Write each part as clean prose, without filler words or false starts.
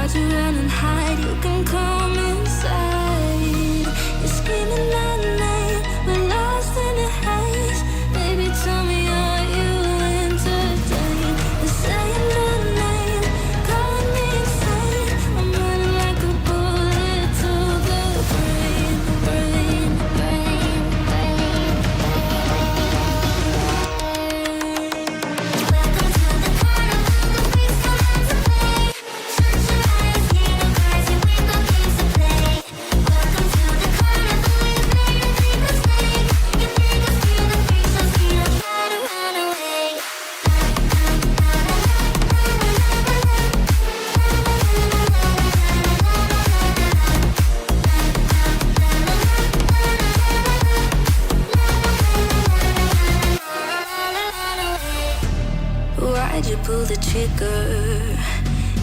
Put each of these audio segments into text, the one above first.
hard to run and hide, you can come inside. You're screaming my name, we're lost in the haze. Baby, tell me, are you entertained? You're saying my name, calling me insane. I'm running like a bullet to the brain, brain, brain, brain. Welcome to the carnival, the freaks come out to play. Shut your eyes, hear the cries, you ain't got games to play. Welcome to the carnival, you've made a big mistake. You make us feel the freaks, so sweet, I'll try to run away. Why'd you pull the trigger?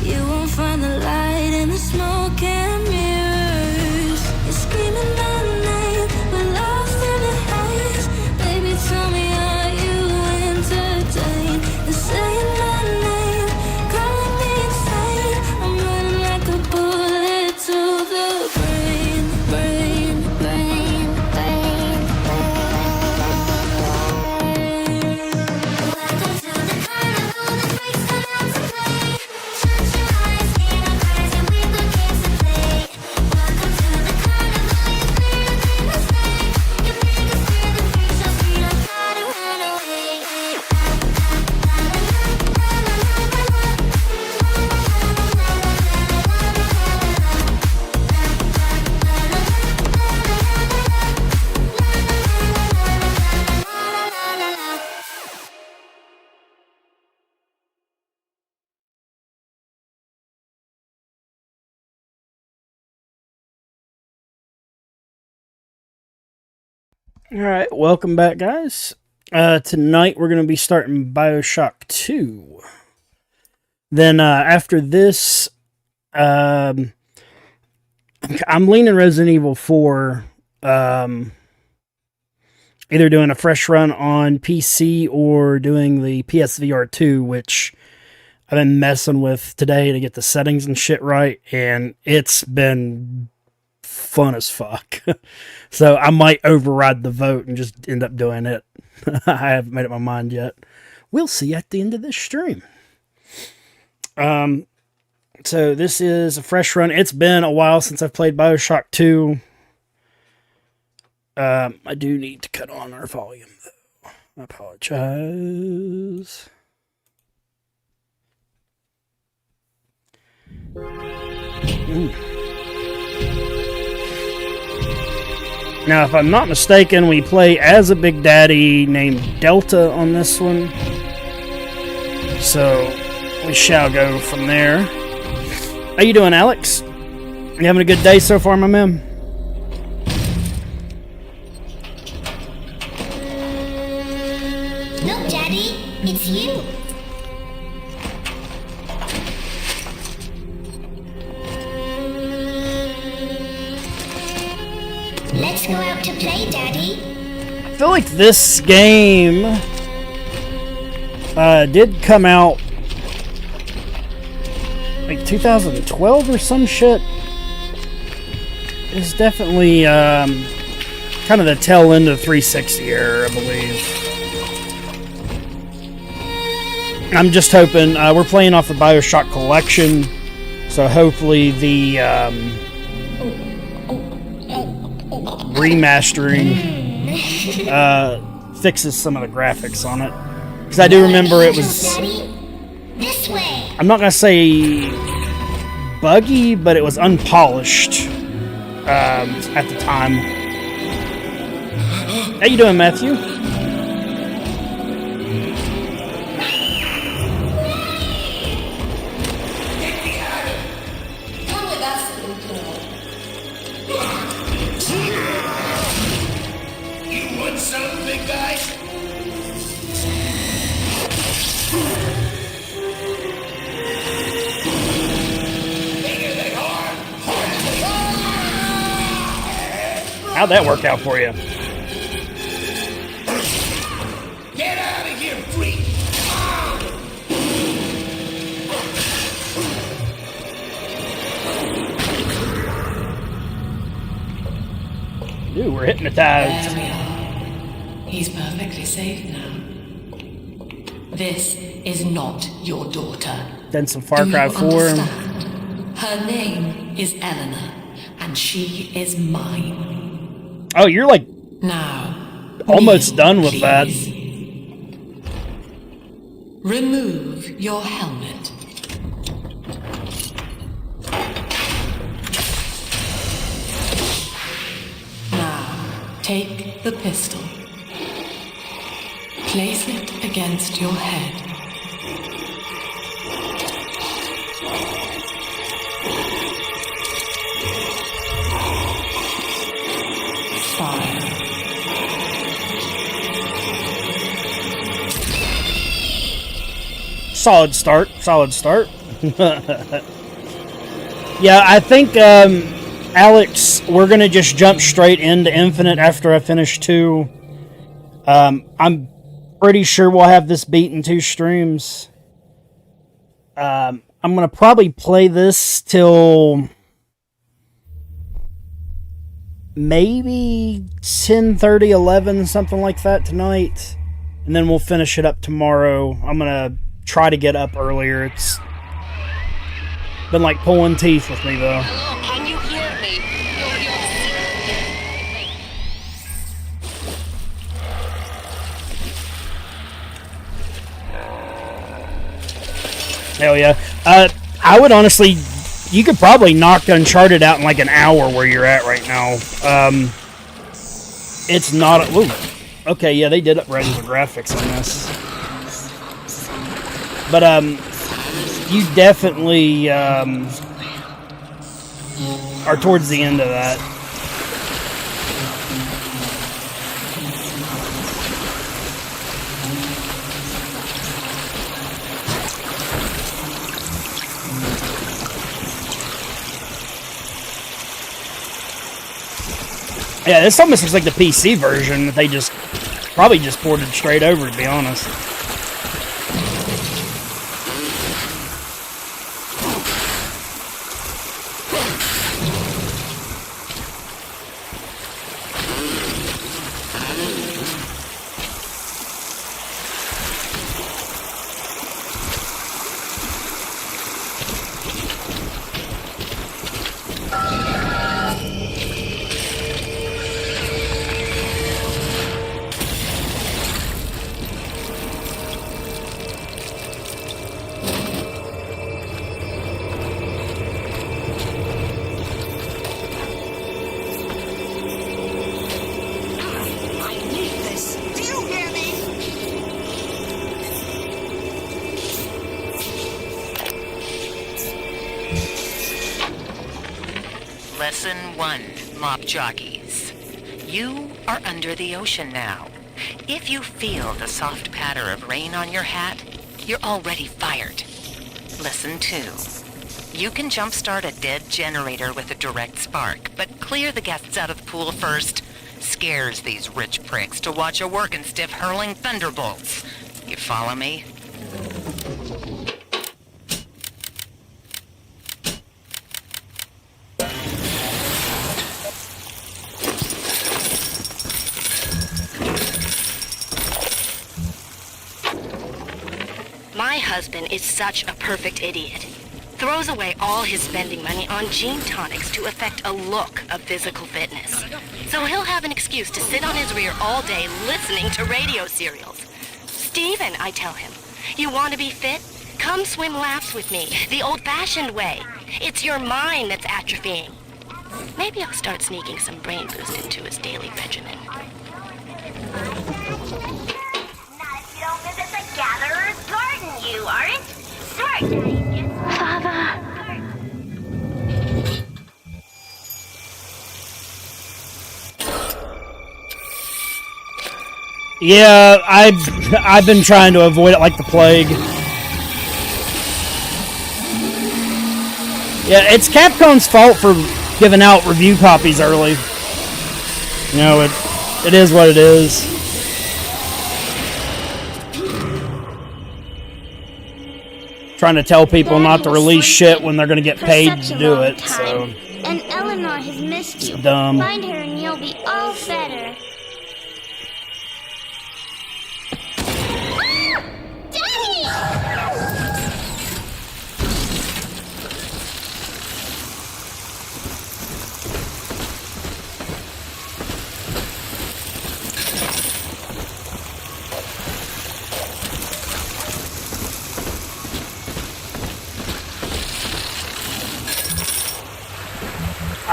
You won't find the light in the smoke and mirrors. You're screaming my name, we're lost in the haze. Baby, tell me, are you entertained? You're saying my name, calling me insane. I'm running like a bullet to the brain, brain, brain, brain, brain. Welcome to the carnival, the freaks come out to play. Shut your eyes, hear the cries, you ain't got games to play. Welcome to the carnival, you've made a big mistake. You make us feel the freaks, so sweet, I'll try to run away. Alright, welcome back, guys. Tonight we're going to be starting BioShock 2. Then after this, I'm leaning Resident Evil 4. Either doing a fresh run on PC or doing the PSVR 2, which I've been messing with today to get the settings and shit right, and it's been fun as fuck. So I might override the vote and just end up doing it. I haven't made up my mind yet. We'll see at the end of this stream. So this is a fresh run. It's been a while since I've played BioShock 2. I do need to cut on our volume, though. I apologize. Now, if I'm not mistaken, we play as a Big Daddy named Delta on this one. So, we shall go from there. How you doing, Alex? You having a good day so far, my man? Look, Daddy, it's you. Let's go out to play, Daddy. I feel like this game did come out like 2012 or some shit. It's definitely kind of the tail end of 360 era, I believe. I'm just hoping we're playing off the BioShock collection, so hopefully the remastering fixes some of the graphics on it. Because I do remember it was, This way. I'm not gonna say buggy, but it was unpolished at the time. How you doing, Matthew? How'd that work out for you? Get out of here, freak! Ooh, we're hypnotized. There we are. He's perfectly safe now. This is not your daughter. Then some Far Do Cry you 4. understand? Her name is Eleanor, and she is mine. Oh, you're like Now, almost kneel, done with that. please. Remove your helmet. Now, take the pistol. Place it against your head. Fire. Solid start. Solid start. Yeah, I think, Alex, we're going to just jump straight into Infinite after I finish 2. I'm pretty sure we'll have this beat in 2 streams. I'm going to probably play this till maybe 10:30, 11, something like that tonight. And then we'll finish it up tomorrow. I'm going to try to get up earlier. It's been like pulling teeth with me, though. Hello, can you hear me? Hell yeah. I would honestly... You could probably knock Uncharted out in like an hour where you're at right now. It's not... Ooh. Okay, yeah, they did upgrade the graphics on this. But, you definitely, are towards the end of that. Yeah, this almost looks like the PC version that they just probably just ported straight over, to be honest. Lesson 1, Mop Jockeys. You are under the ocean now. If you feel the soft patter of rain on your hat, you're already fired. Lesson 2. You can jumpstart a dead generator with a direct spark, but clear the guests out of the pool first. Scares these rich pricks to watch a working stiff hurling thunderbolts. You follow me? My husband is such a perfect idiot. Throws away all his spending money on gene tonics to affect a look of physical fitness. So he'll have an excuse to sit on his rear all day listening to radio serials. Steven, I tell him, you want to be fit? Come swim laps with me, the old-fashioned way. It's your mind that's atrophying. Maybe I'll start sneaking some brain boost into his daily regimen. Don't visit the Gatherer's Garden, you aren't? Smart. Father. Yeah, I've been trying to avoid it like the plague. Yeah, it's Capcom's fault for giving out review copies early. You know, it is what it is. Trying to tell people not to release shit when they're going to get paid to do it, so... and Eleanor has missed you. Dumb. Find her and you'll be all better.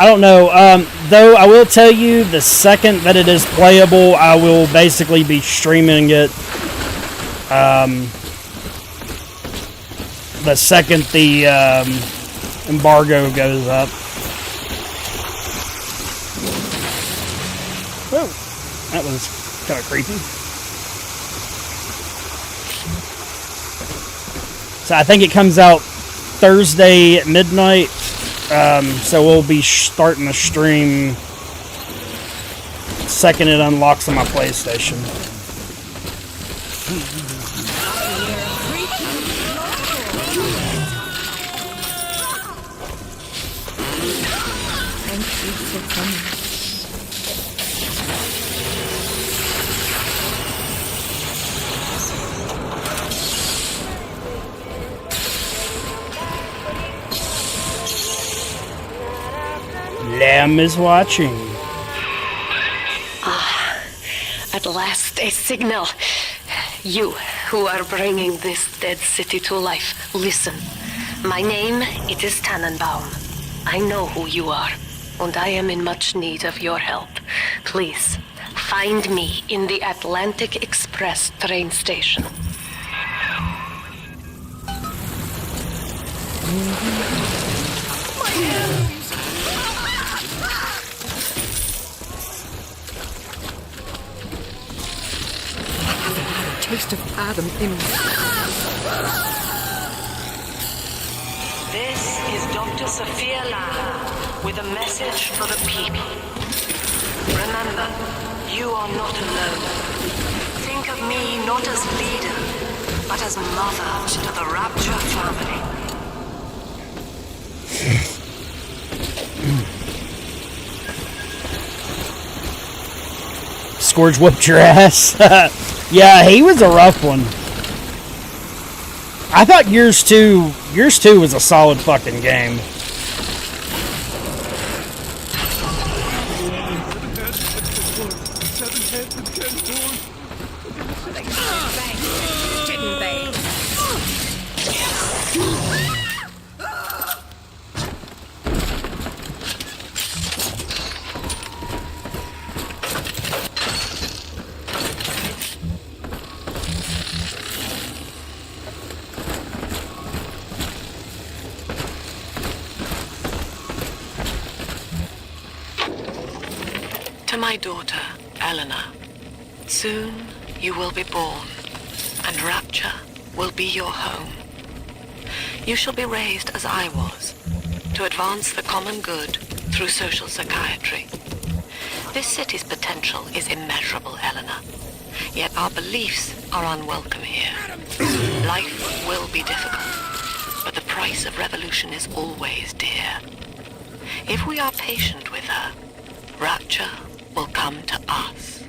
I don't know. Though I will tell you, the second that it is playable, I will basically be streaming it. The second the embargo goes up. Whoa, that was kind of creepy. So I think it comes out Thursday at midnight. So we'll be starting the stream second it unlocks on my PlayStation. Thank you for coming. Lamb is watching. At last, a signal. You, who are bringing this dead city to life, listen. My name, it is Tannenbaum. I know who you are, and I am in much need of your help. Please, find me in the Atlantic Express train station. Taste of Adam in This is Dr. Sophia Lamb with a message for the people. Remember, you are not alone. Think of me not as leader, but as mother to the Rapture family. Scourge whooped your ass. Yeah, he was a rough one. I thought Years 2 was a solid fucking game. didn't they? To my daughter, Eleanor, soon you will be born, and Rapture will be your home. You shall be raised as I was, to advance the common good through social psychiatry. This city's potential is immeasurable, Eleanor, yet our beliefs are unwelcome here. Life will be difficult, but the price of revolution is always dear. If we are patient with her, Rapture will come to us.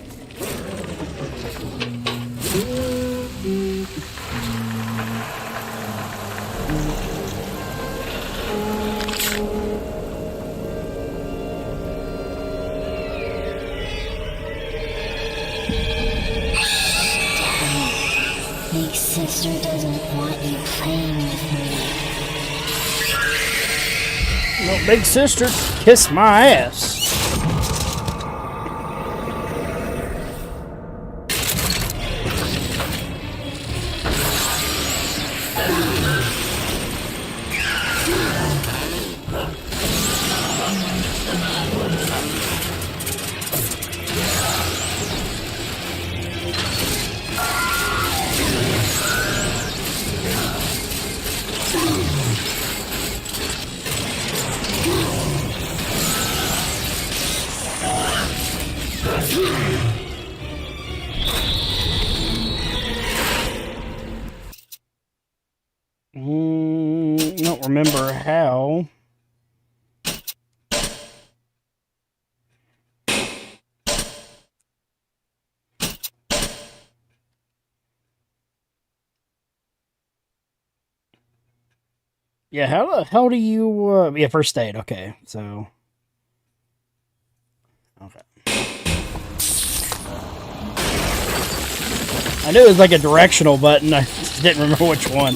Big sister doesn't want you playing with me. Well, big sister, kiss my ass. Don't remember how. Yeah, how the hell do you... yeah, first aid, okay. So... Okay. I knew it was like a directional button. I just didn't remember which one.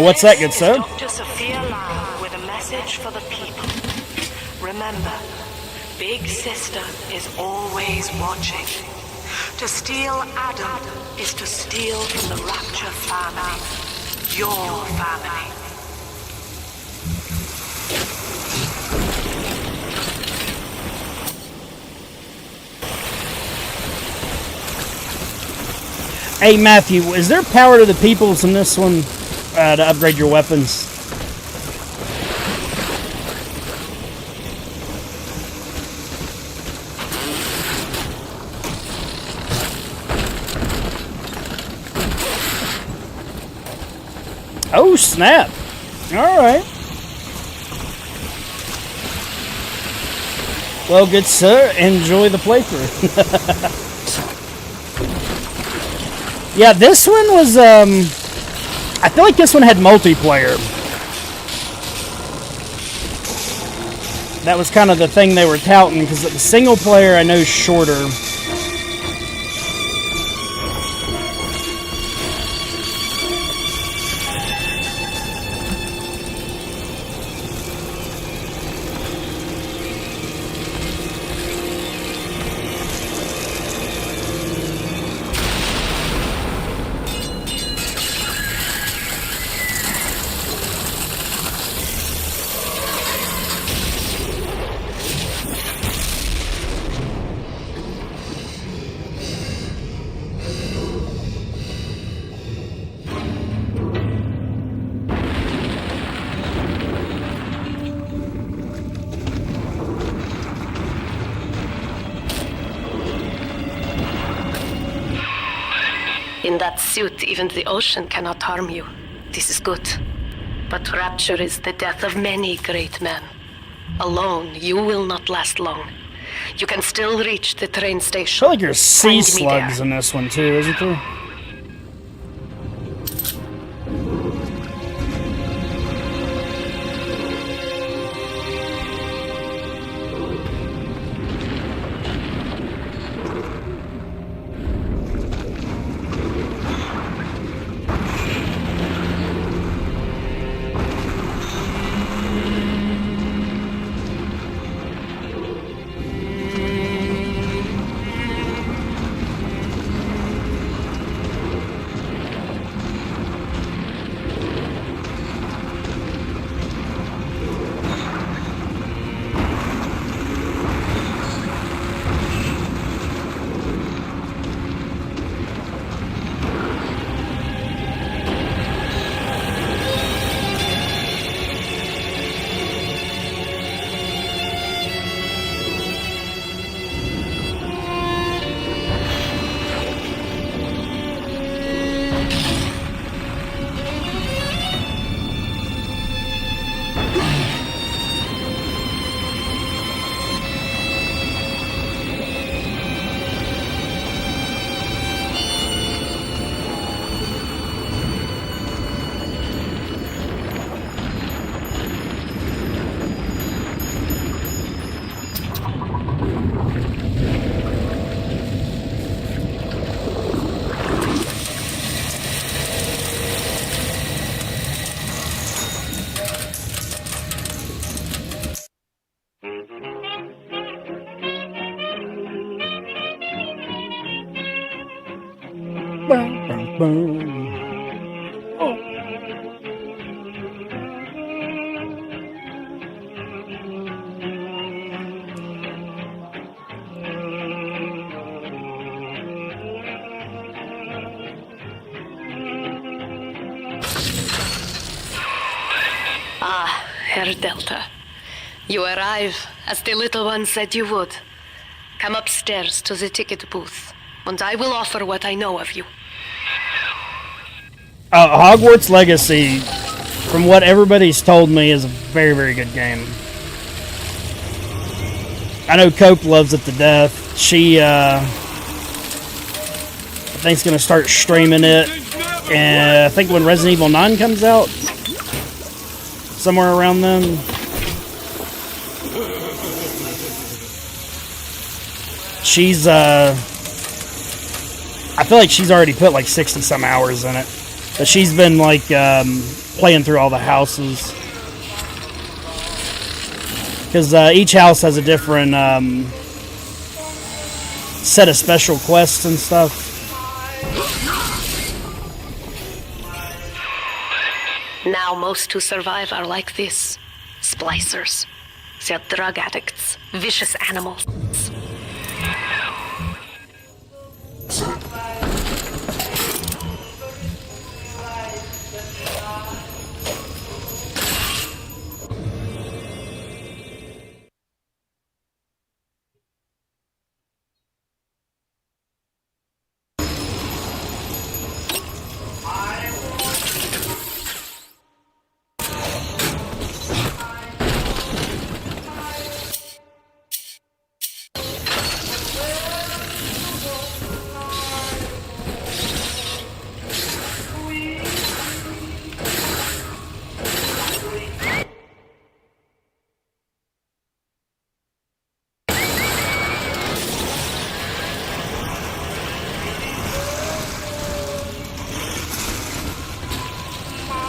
What's that, good sir? Dr. Sophia Lau with a message for the people. Remember, Big Sister is always watching. To steal Adam is to steal from the Rapture family. Your family. Hey, Matthew, is there power to the peoples in this one to upgrade your weapons? Oh, snap. All right. Well, good sir, enjoy the playthrough. Yeah, this one was, I feel like this one had multiplayer. That was kind of the thing they were touting, because the single player I know is shorter. In that suit, even the ocean cannot harm you. This is good. But Rapture is the death of many great men. Alone, you will not last long. You can still reach the train I station. feel like there's sea Find me slugs there. in this one too, isn't there? Herr Delta, you arrive as the little one said you would. Come upstairs to the ticket booth, and I will offer what I know of you. Hogwarts Legacy, from what everybody's told me, is a very, very good game. I know Cope loves it to death. She, I think, is going to start streaming it I think when Resident Evil 9 comes out, somewhere around then. She's, I feel like she's already put like 60 some hours in it. But she's been like playing through all the houses. Because each house has a different set of special quests and stuff. Now most who survive are like this. Splicers. They're drug addicts. Vicious animals.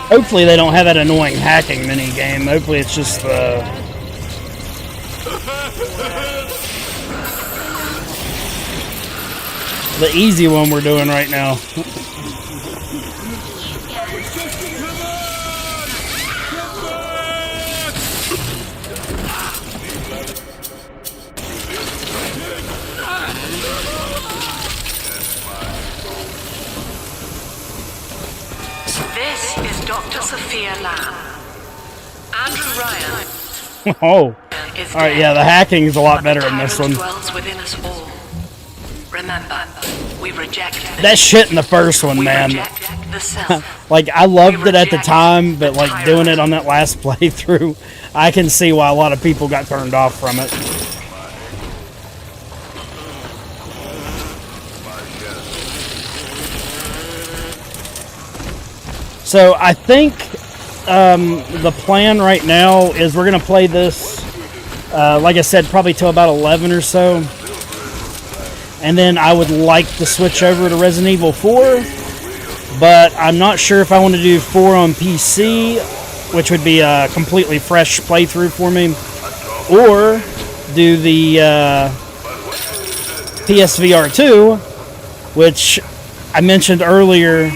Hopefully they don't have that annoying hacking minigame. Hopefully it's just the easy one we're doing right now. This is Dr. Sophia Lamb. Andrew Ryan. Oh. Is Alright, dead, yeah, the hacking's a lot but better the in this tyrant one. dwells within us all. Remember, we reject That shit in the first one, man. reject the self. Like, I loved it at the time, but like doing it on that last playthrough, I can see why a lot of people got turned off from it. So I think the plan right now is we're going to play this, like I said, probably till about 11 or so. And then I would like to switch over to Resident Evil 4. But I'm not sure if I want to do 4 on PC, which would be a completely fresh playthrough for me. Or do the PSVR 2, which I mentioned earlier.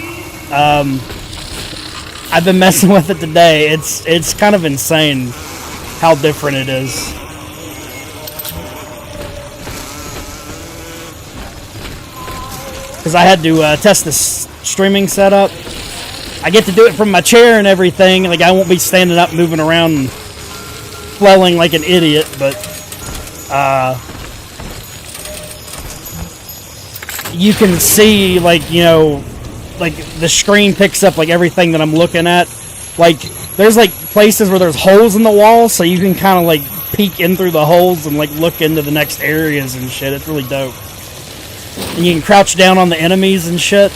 I've been messing with it today. It's kind of insane how different it is. Because I had to test this streaming setup. I get to do it from my chair and everything. Like, I won't be standing up, moving around, and flailing like an idiot. But you can see, like, you know, like the screen picks up like everything that I'm looking at. Like, there's like places where there's holes in the wall, so you can kind of like peek in through the holes and like look into the next areas and shit. It's really dope. And you can crouch down on the enemies and shit,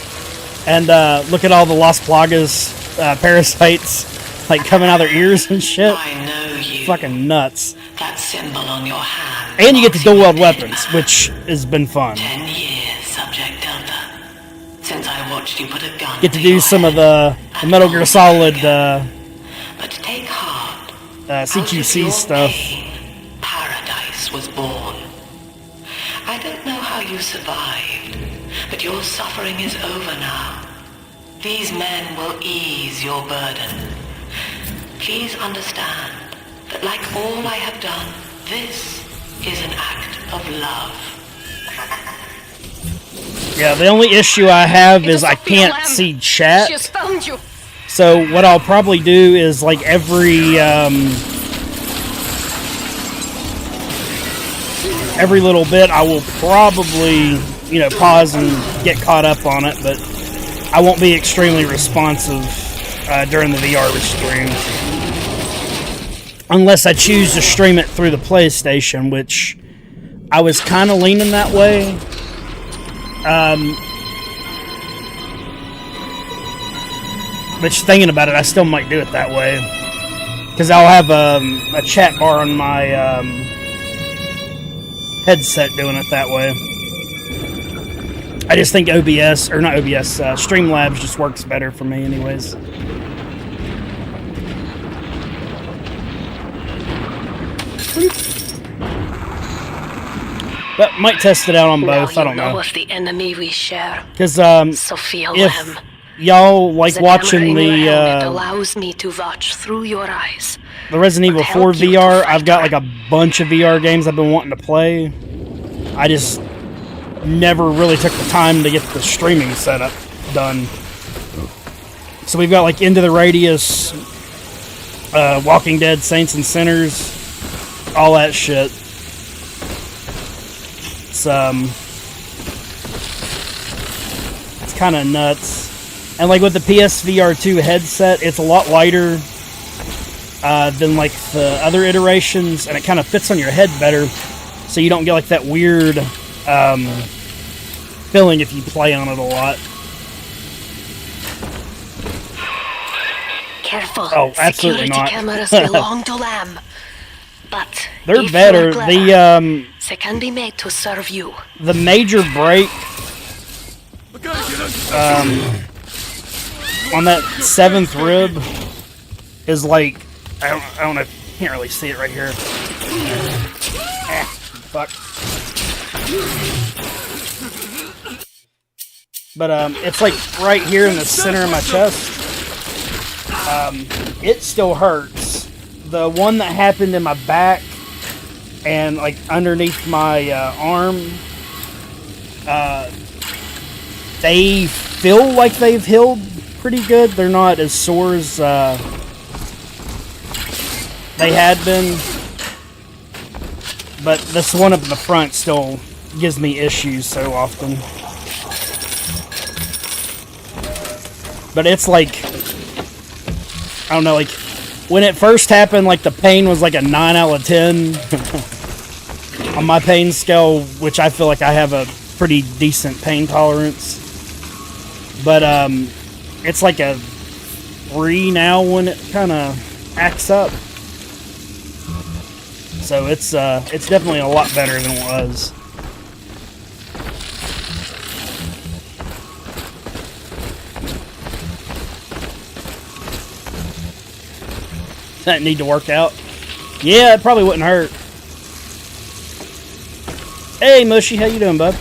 and look at all the Las Plagas parasites like coming out of their ears and shit. I know you. Fucking nuts. That symbol on your hand. And you get to dual wield weapons, which has been fun. 10 years, Subject Delta. Since I watched you put a gun Get to to do your some of head the Metal Gear Solid But take heart. CQC stuff. Pain, paradise was born. I don't know how you survived, but your suffering is over now. These men will ease your burden. Please understand that like all I have done, this is an act of love. Yeah, the only issue I have is I can't see chat. She has found you. So what I'll probably do is like every little bit I will probably, you know, pause and get caught up on it, but I won't be extremely responsive during the VR streams. Unless I choose to stream it through the PlayStation, which I was kind of leaning that Which, thinking about it, I still might do it that way. Because I'll have a chat bar on my headset doing it that way. I just think OBS, or not OBS, Streamlabs just works better for me anyways. But might test it out on both, I don't know. Of the enemy we share. Because So feel if them. y'all like The watching camera in your helmet the allows me to watch through your eyes. Resident Evil But 4 help you to VR, fight I've got her. like a bunch of VR games I've been wanting to play. I just never really took the time to get the streaming setup done. So we've got like Into the Radius, Walking Dead, Saints and Sinners, all that shit. It's kind of nuts. And like with the PSVR 2 headset, it's a lot lighter than like the other iterations, and it kind of fits on your head better, so you don't get like that weird feeling if you play on it a lot. Careful. Oh, absolutely Security not. cameras belong to Lamb. But They're if better. you're clever, The they can be made to serve you. the major break on that 7th rib is like, I don't know, can't really see it right here. Fuck. But it's like right here in the center of my chest. It still hurts. The one that happened in my back and like underneath my arm, they feel like they've healed pretty good. They're not as sore as they had been. But this one up in the front still gives me issues so often. But it's like, I don't know, like when it first happened, like the pain was like a 9 out of 10 on my pain scale, which I feel like I have a pretty decent pain tolerance. But it's like a 3 now when it kind of acts up. So it's definitely a lot better than it was. That need to work out? Yeah, it probably wouldn't hurt. Hey, Mushy, how you doing, bud?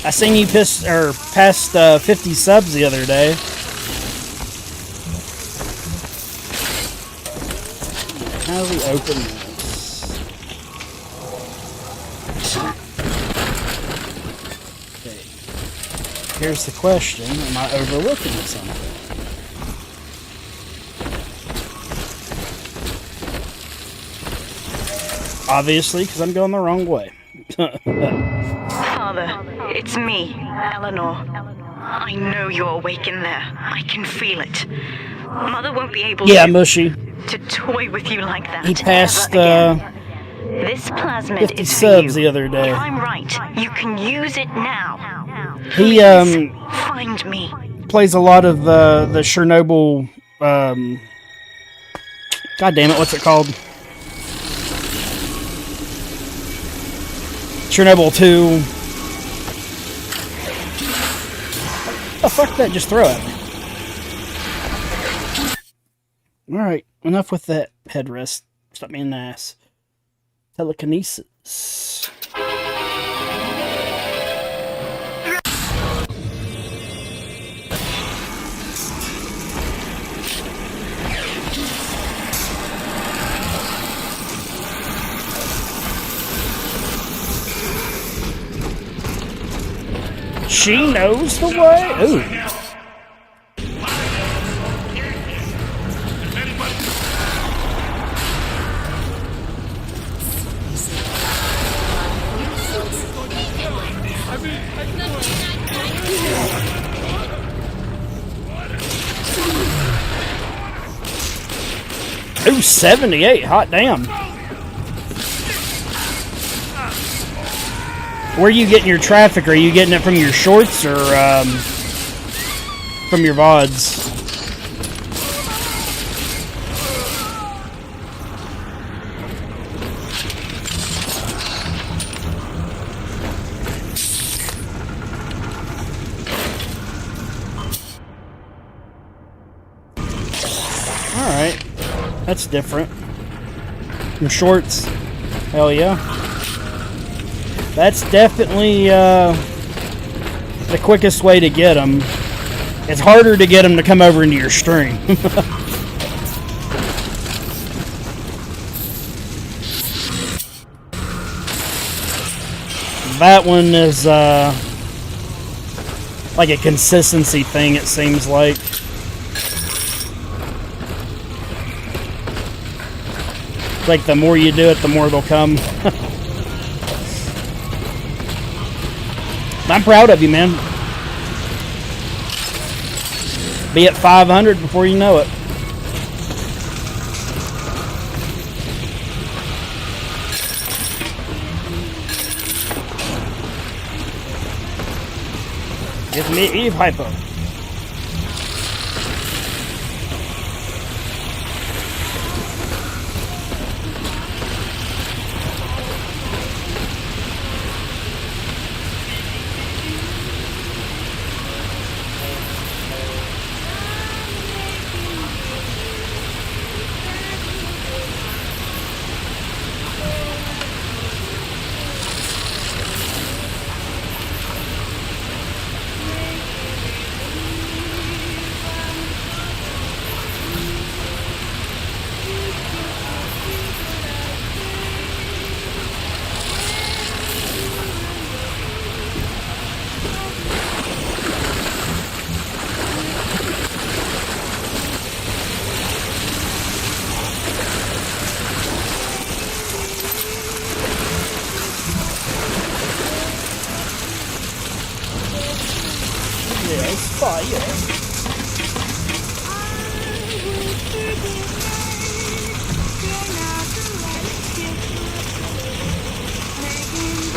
I seen you passed 50 subs the other day. How do we open this? Okay. Here's the question. Am I overlooking something? Obviously, because I'm going the wrong way. Father, it's me, Eleanor. I know you're awake in there. I can feel it. Mother won't be able Mushy. to toy with you like that. He passed This plasmid 50 is for subs you. the other day. If I'm right, you can use it now. He Please, find me. plays a lot of the Chernobyl. God damn it, what's it called? Chernobyl 2. Oh, fuck that, just throw it. Alright, enough with that headrest. Stop being an ass. Telekinesis. She knows the way. Ooh. Ooh, 78. Hot damn. Where are you getting your traffic? Are you getting it from your shorts or from your VODs? Alright. That's different. Your shorts. Hell yeah. That's definitely the quickest way to get them. It's harder to get them to come over into your stream. That one is like a consistency thing, it seems like. It's like the more you do it, the more they'll come. I'm proud of you, man. Be at 500 before you know it. Give me Eve Hyper.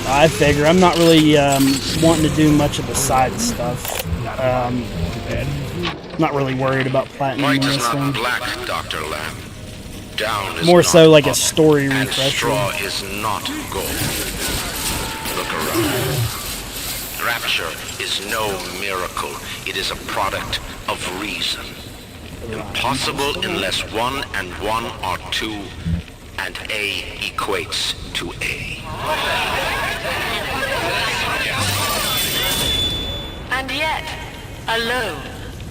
I figure I'm not really wanting to do much of the side stuff. Not really worried about platinum on this one. Black, Dr. Lamb. Down is More not so like a up, story and refresher. straw is not gold. Look around. Rapture is no miracle. It is a product of reason. Impossible unless 1 and 1 are 2, and A equates to A. And yet, alone,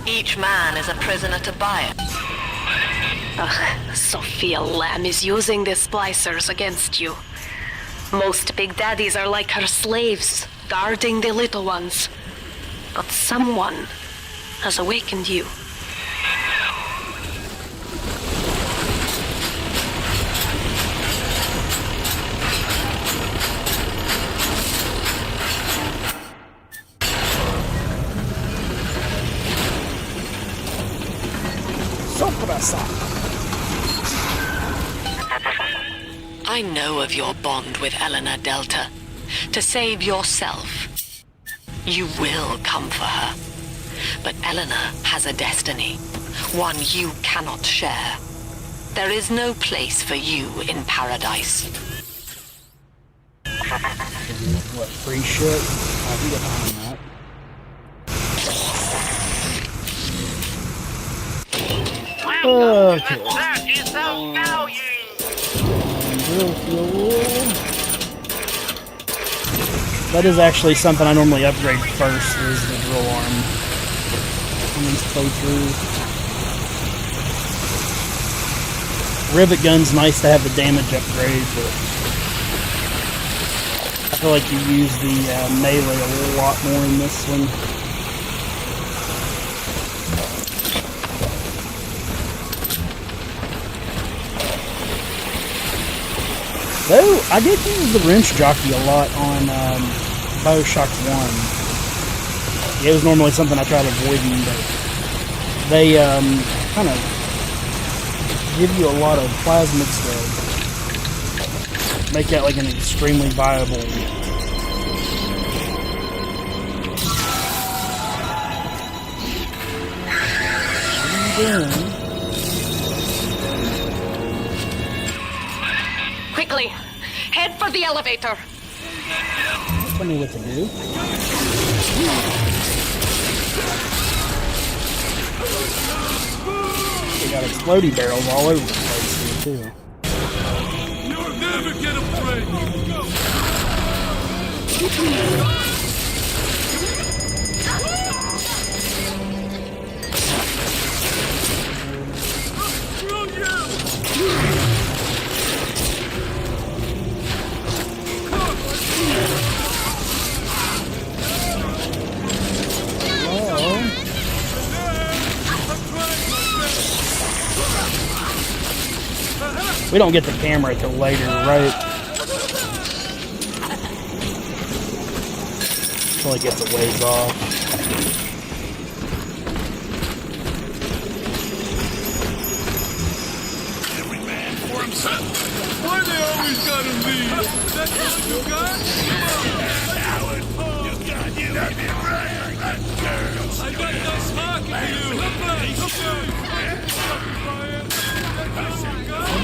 each man is a prisoner to buy it. Ugh, Sophia Lamb is using the Splicers against you. Most big daddies are like her slaves, guarding the little ones. But someone has awakened you. I know of your bond with Eleanor Delta. To save yourself, you will come for her. But Eleanor has a destiny, one you cannot share. There is no place for you in paradise. What, free shit? I can get behind that. Okay. That is actually something I normally upgrade first, is the drill arm. In these playthroughs. Rivet gun's nice to have the damage upgrade, but I feel like you use the melee a lot more in this one. Though, I did use the wrench jockey a lot on BioShock 1. It was normally something I tried avoiding, but they kind of give you a lot of plasmids to make that like an extremely viable doing? Quickly, head for the elevator. Tell me what to do. They got explodey barrels all over the place here, too. You'll never get a break. We don't get the camera till later, right? Until it gets a ways off. Every man for himself. Why they always gotta leave? That's all you got? Coward! You got me right, that girl. I got nice talking to you.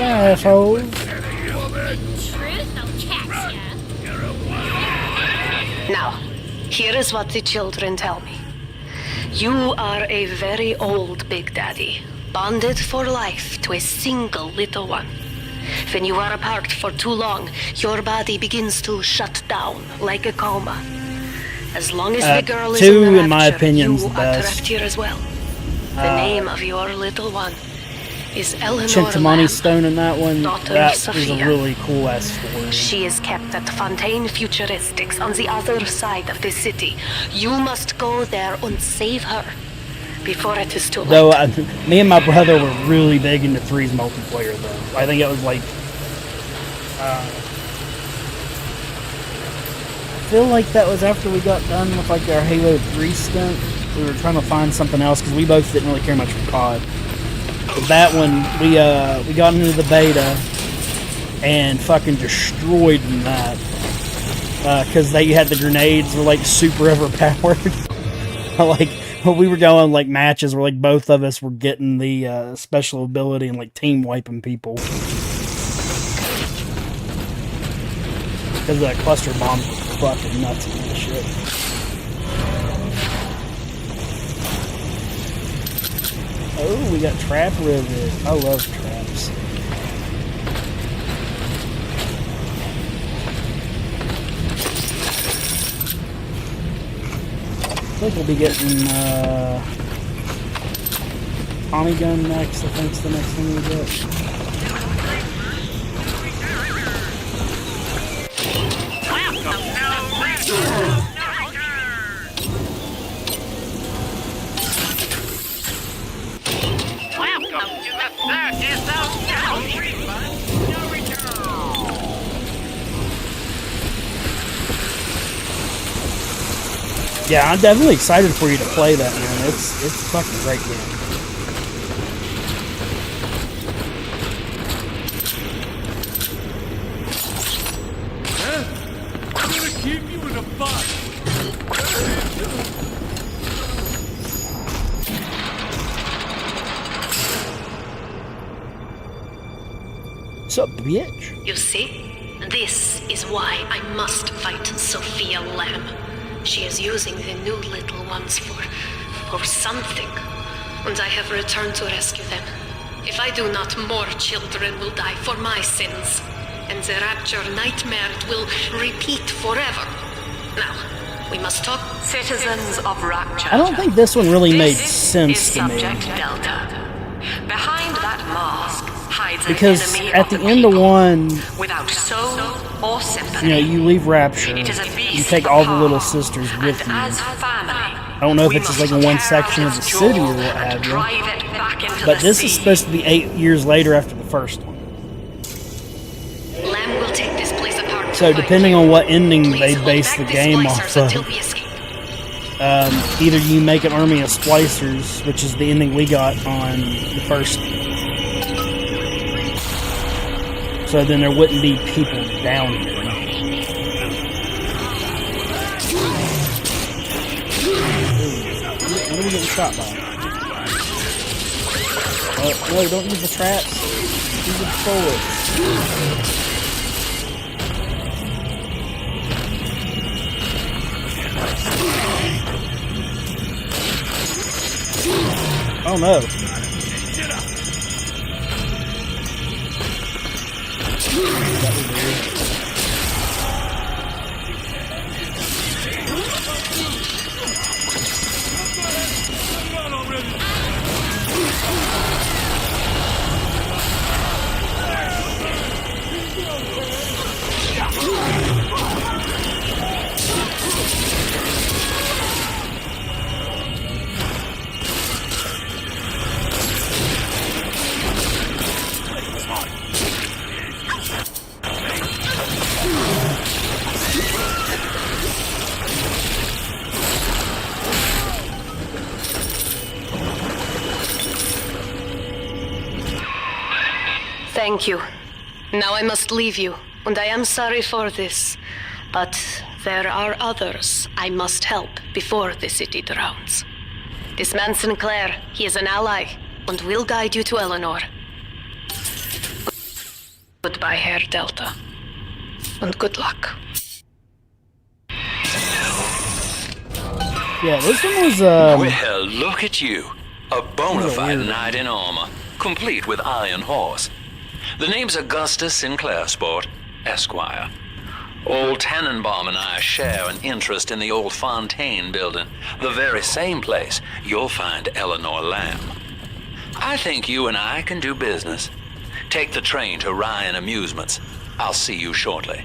Assholes. Now, here is what the children tell me. You are a very old Big Daddy, bonded for life to a single little one. When you are apart for too long, your body begins to shut down like a coma. As long as the girl is two, in the in my Rapture, opinion, is you the are best. trapped here as well. The name of your little one is Eleanor Chintamani Lamb, Stone in that one. daughter That of is a Sophia. really cool ass story. She is kept at Fontaine Futuristics on the other side of the city. You must go there and save her before it is too late. Though me and my brother were really big into Three's multiplayer, though. I think it was like. I feel like that was after we got done with like our Halo 3 stint. We were trying to find something else because we both didn't really care much for COD. But that one, we got into the beta and fucking destroyed in that because they had the grenades were like super overpowered. Like when we were going like matches where like both of us were getting the special ability and like team wiping people because the cluster bombs were fucking nuts and that shit. Oh, we got trap rivet. I love traps. I think we'll be getting Tommy gun next. I think it's the next thing we get. Yeah, I'm definitely excited for you to play that, man. It's a fucking great game. I'm gonna keep you in a box. What's up, bitch? You see, this is why I must fight Sophia Lamb. She is using the new little ones for something, and I have returned to rescue them. If I do not, more children will die for my sins, and the Rapture nightmare will repeat forever. Now, we must talk. Citizens of Rapture. I don't think this one really made This sense is to me. Subject Delta. Behind that mask hides Because an enemy at of the end of people. one, Without soul or sympathy. you know, you leave Rapture, It is a you beast take all the apart, little sisters with and you. as family, I don't know if we it's just like must in one tear section out of the its city or jaw what have and you. drive it back into But the this sea. is supposed to be 8 years later after the first one. Lamb will take this place apart. So depending on what ending Please they hold base back the the game Splicers off of, until we escape. either you make an army of Splicers, which is the ending we got on the first. So then there wouldn't be people down here. What are we getting shot by? Oh, no, don't use the traps. Use the bullets. Oh no. That was weird. Thank you. Now I must leave you, and I am sorry for this. But there are others I must help before the city drowns. This man Sinclair, he is an ally, and will guide you to Eleanor. Goodbye, Herr Delta. And good luck. Yeah, this one was, Well, look at you. A bona fide knight in armor, complete with iron horse. The name's Augustus Sinclair Sport, Esquire. Old Tannenbaum and I share an interest in the old Fontaine building, the very same place you'll find Eleanor Lamb. I think you and I can do business. Take the train to Ryan Amusements. I'll see you shortly.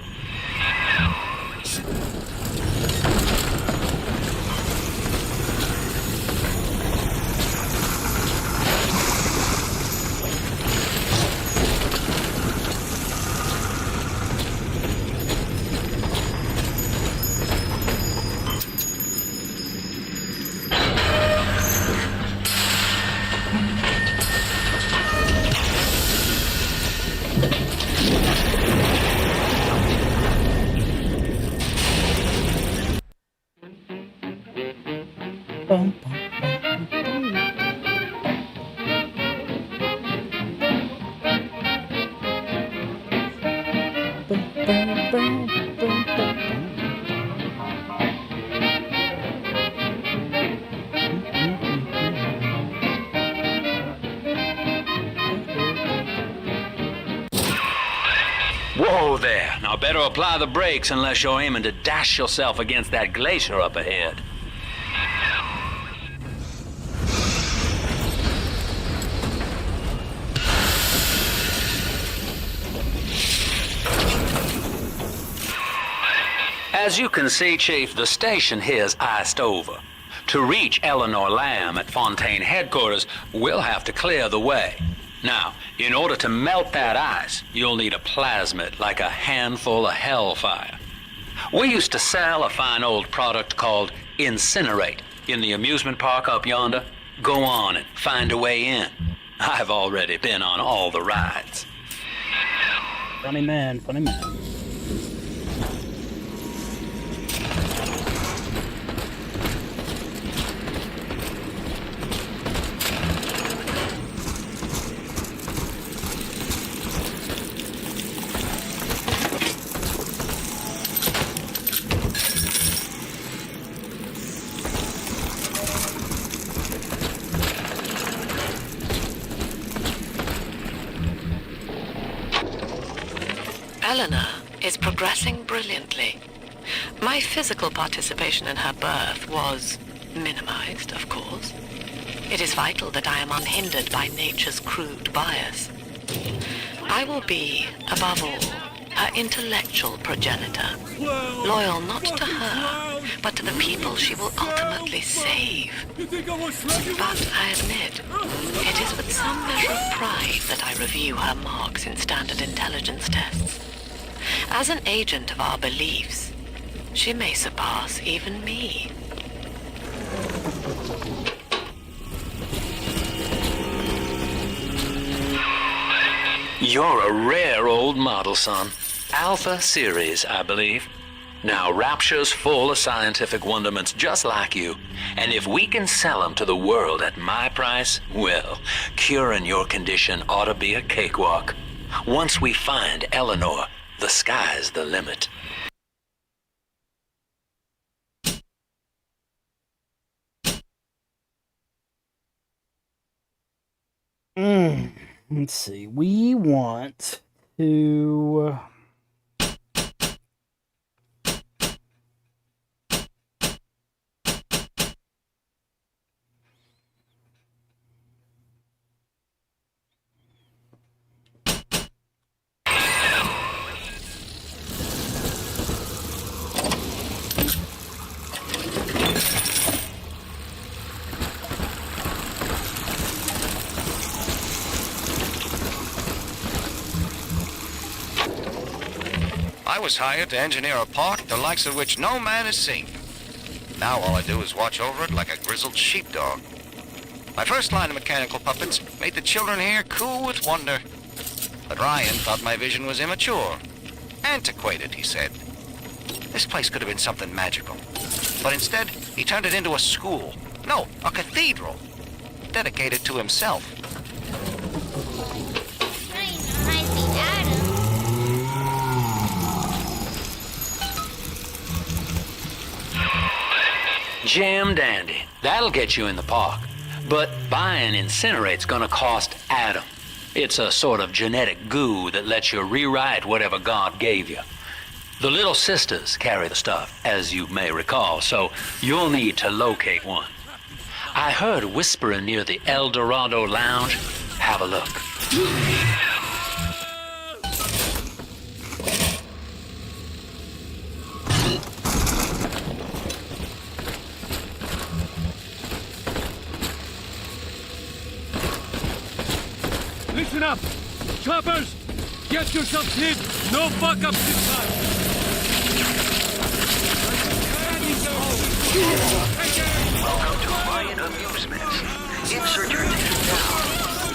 Whoa there. Now better apply the brakes unless you're aiming to dash yourself against that glacier up ahead. As you can see, Chief, the station here's iced over. To reach Eleanor Lamb at Fontaine headquarters, we'll have to clear the way. Now, in order to melt that ice, you'll need a plasmid like a handful of hellfire. We used to sell a fine old product called Incinerate in the amusement park up yonder. Go on and find a way in. I've already been on all the rides. Funny man, funny man. Eleanor is progressing brilliantly. My physical participation in her birth was minimized, of course. It is vital that I am unhindered by nature's crude bias. I will be, above all, her intellectual progenitor, loyal not to her, but to the people she will ultimately save. But I admit, it is with some measure of pride that I review her marks in standard intelligence tests. As an agent of our beliefs, she may surpass even me. You're a rare old model, son. Alpha Series, I believe. Now, Rapture's full of scientific wonderments just like you, and if we can sell them to the world at my price, well, curing your condition ought to be a cakewalk. Once we find Eleanor, the sky's the limit. Let's see. We want to... I was hired to engineer a park the likes of which no man has seen. Now all I do is watch over it like a grizzled sheepdog. My first line of mechanical puppets made the children here cool with wonder. But Ryan thought my vision was immature. Antiquated, he said. This place could have been something magical. But instead, he turned it into a school. No, a cathedral. Dedicated to himself. Jam dandy. That'll get you in the park. But buying Incinerate's gonna cost Adam. It's a sort of genetic goo that lets you rewrite whatever God gave you. The little sisters carry the stuff, as you may recall, so you'll need to locate one. I heard whispering near the El Dorado Lounge. Have a look. Listen up! Choppers! Get yourselves hid! No fuck-ups this time! Welcome to Ryan Amusements. Insert your ticket now.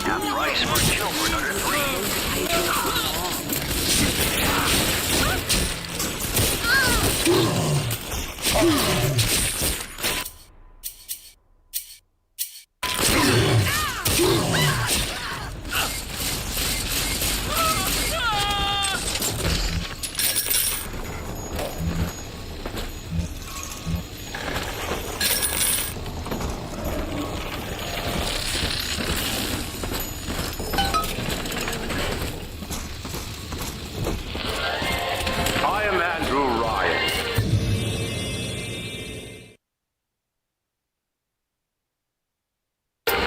Half price for children under 3.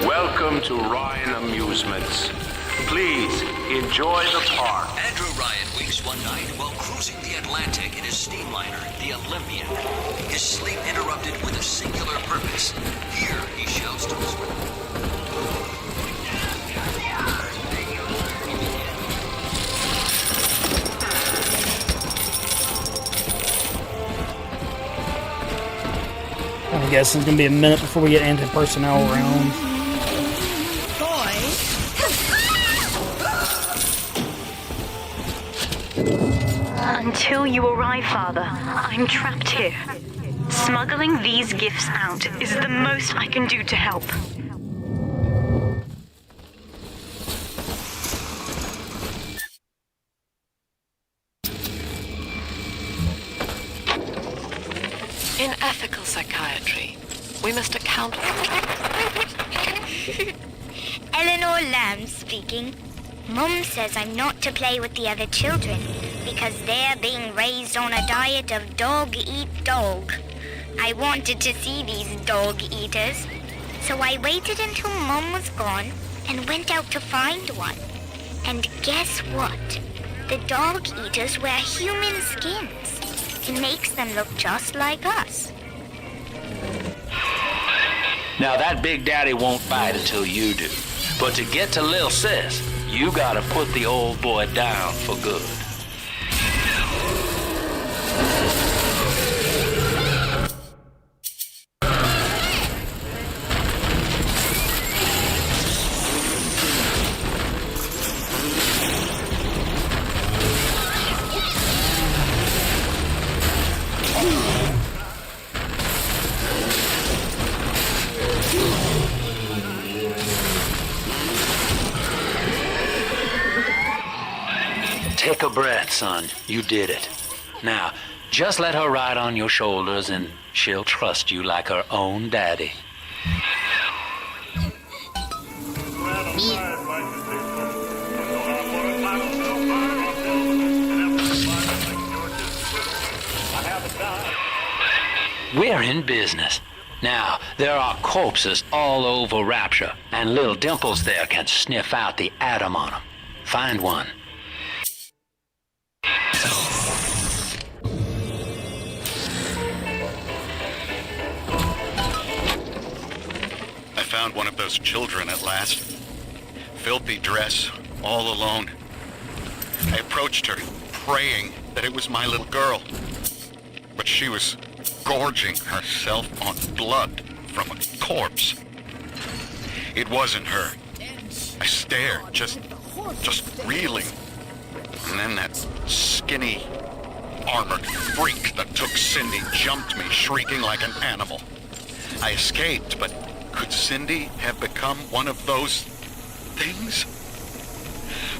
Welcome to Ryan Amusements. Please enjoy the park. Andrew Ryan wakes one night while cruising the Atlantic in his steamliner, the Olympian. His sleep interrupted with a singular purpose. Here, he shouts to his wife. I guess it's gonna be a minute before we get anti-personnel around. Until you arrive, Father, I'm trapped here. Smuggling these gifts out is the most I can do to help. In ethical psychiatry, we must account for... Eleanor Lamb speaking. Mum says I'm not to play with the other children because they're being raised on a diet of dog-eat-dog. I wanted to see these dog-eaters, so I waited until Mum was gone and went out to find one. And guess what? The dog-eaters wear human skins. It makes them look just like us. Now that Big Daddy won't bite until you do. But to get to Lil Sis, you gotta put the old boy down for good. Take a breath, son. You did it. Now, just let her ride on your shoulders and she'll trust you like her own daddy. We're in business. Now, there are corpses all over Rapture, and little Dimples there can sniff out the atom on them. Find one. I found one of those children at last. Filthy dress, all alone. I approached her, praying that it was my little girl. But she was gorging herself on blood from a corpse. It wasn't her. I stared, just reeling. And then that skinny, armored freak that took Cindy jumped me, shrieking like an animal. I escaped, but could Cindy have become one of those things?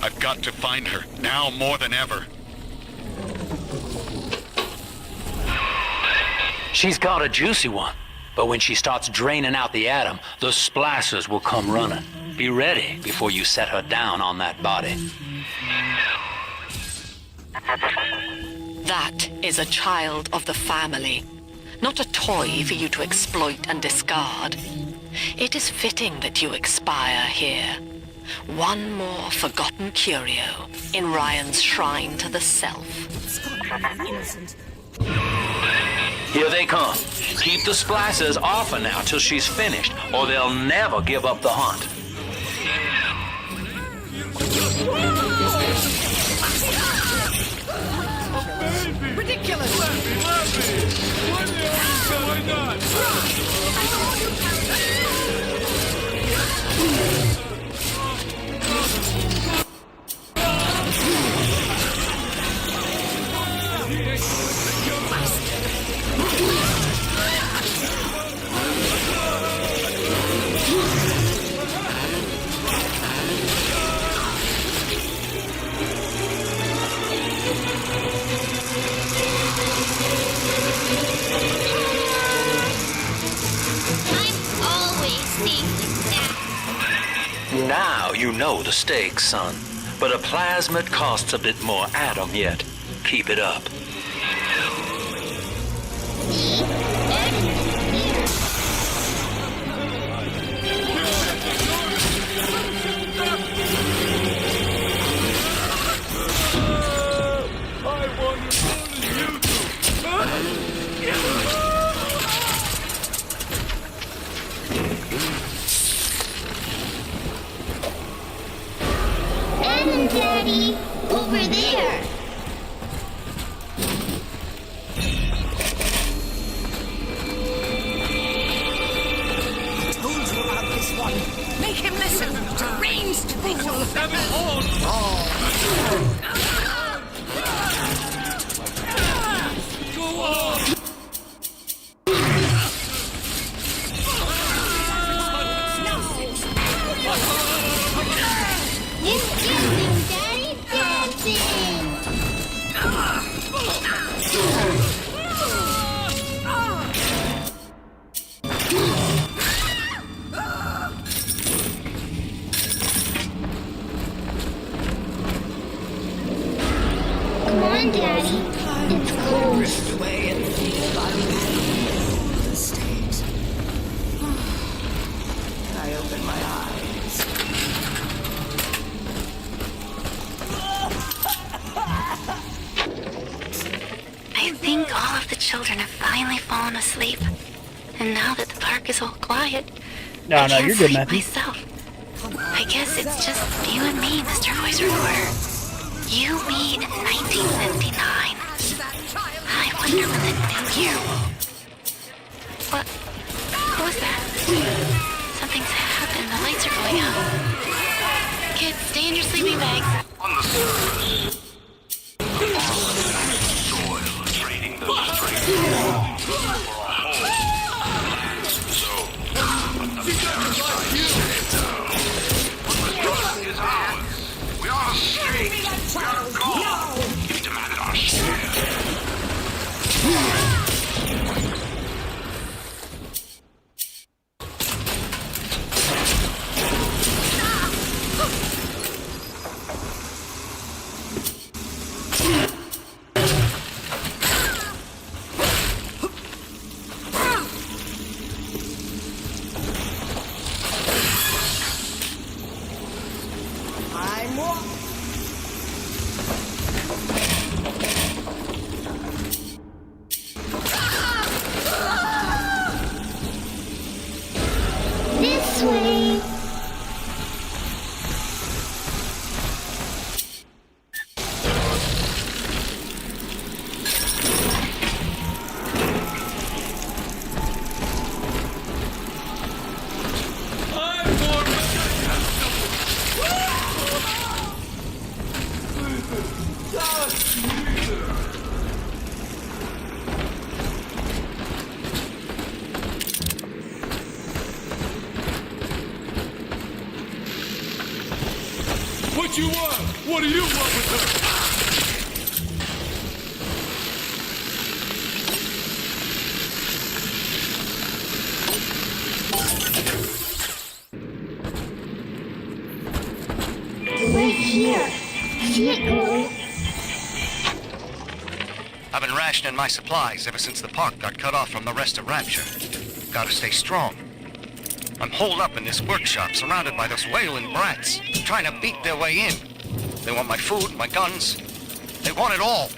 I've got to find her, now more than ever. She's got a juicy one, but when she starts draining out the atom, the Splicers will come running. Be ready before you set her down on that body. That is a child of the family, not a toy for you to exploit and discard. It is fitting that you expire here. One more forgotten curio in Ryan's shrine to the self. Here they come. Keep the Splicers off her now till she's finished, or they'll never give up the hunt. Ridiculous! What the hell is going on? Now you know the stakes, son. But a plasmid costs a bit more atom yet. Keep it up. Daddy, over there. I told you about this one. Make him listen. Deranged fool. Have it on! Go on! It's dancing, Daddy, dancing! Come on, Daddy. It's cold. Drift away and feel by the stage. I open my eyes. I think all of the children have finally fallen asleep. And now that the park is all quiet, No, I can't you're good, sleep Matthew. myself. I guess it's just you and me, Mr. Voice Recorder. You mean 1959. I wonder when the new year will... What was that? Something's happened. The lights are going out. Kids, stay in your sleeping bags. On the surface, soil trading the strength for a whole zone. But the parasite is down. The drug is ours. We are a state. We are God. What you want? What do you want with her? Wait here. See it go? I've been rationing my supplies ever since the park got cut off from the rest of Rapture. Gotta stay strong. I'm holed up in this workshop, surrounded by those wailing brats, trying to beat their way in. They want my food, my guns. They want it all.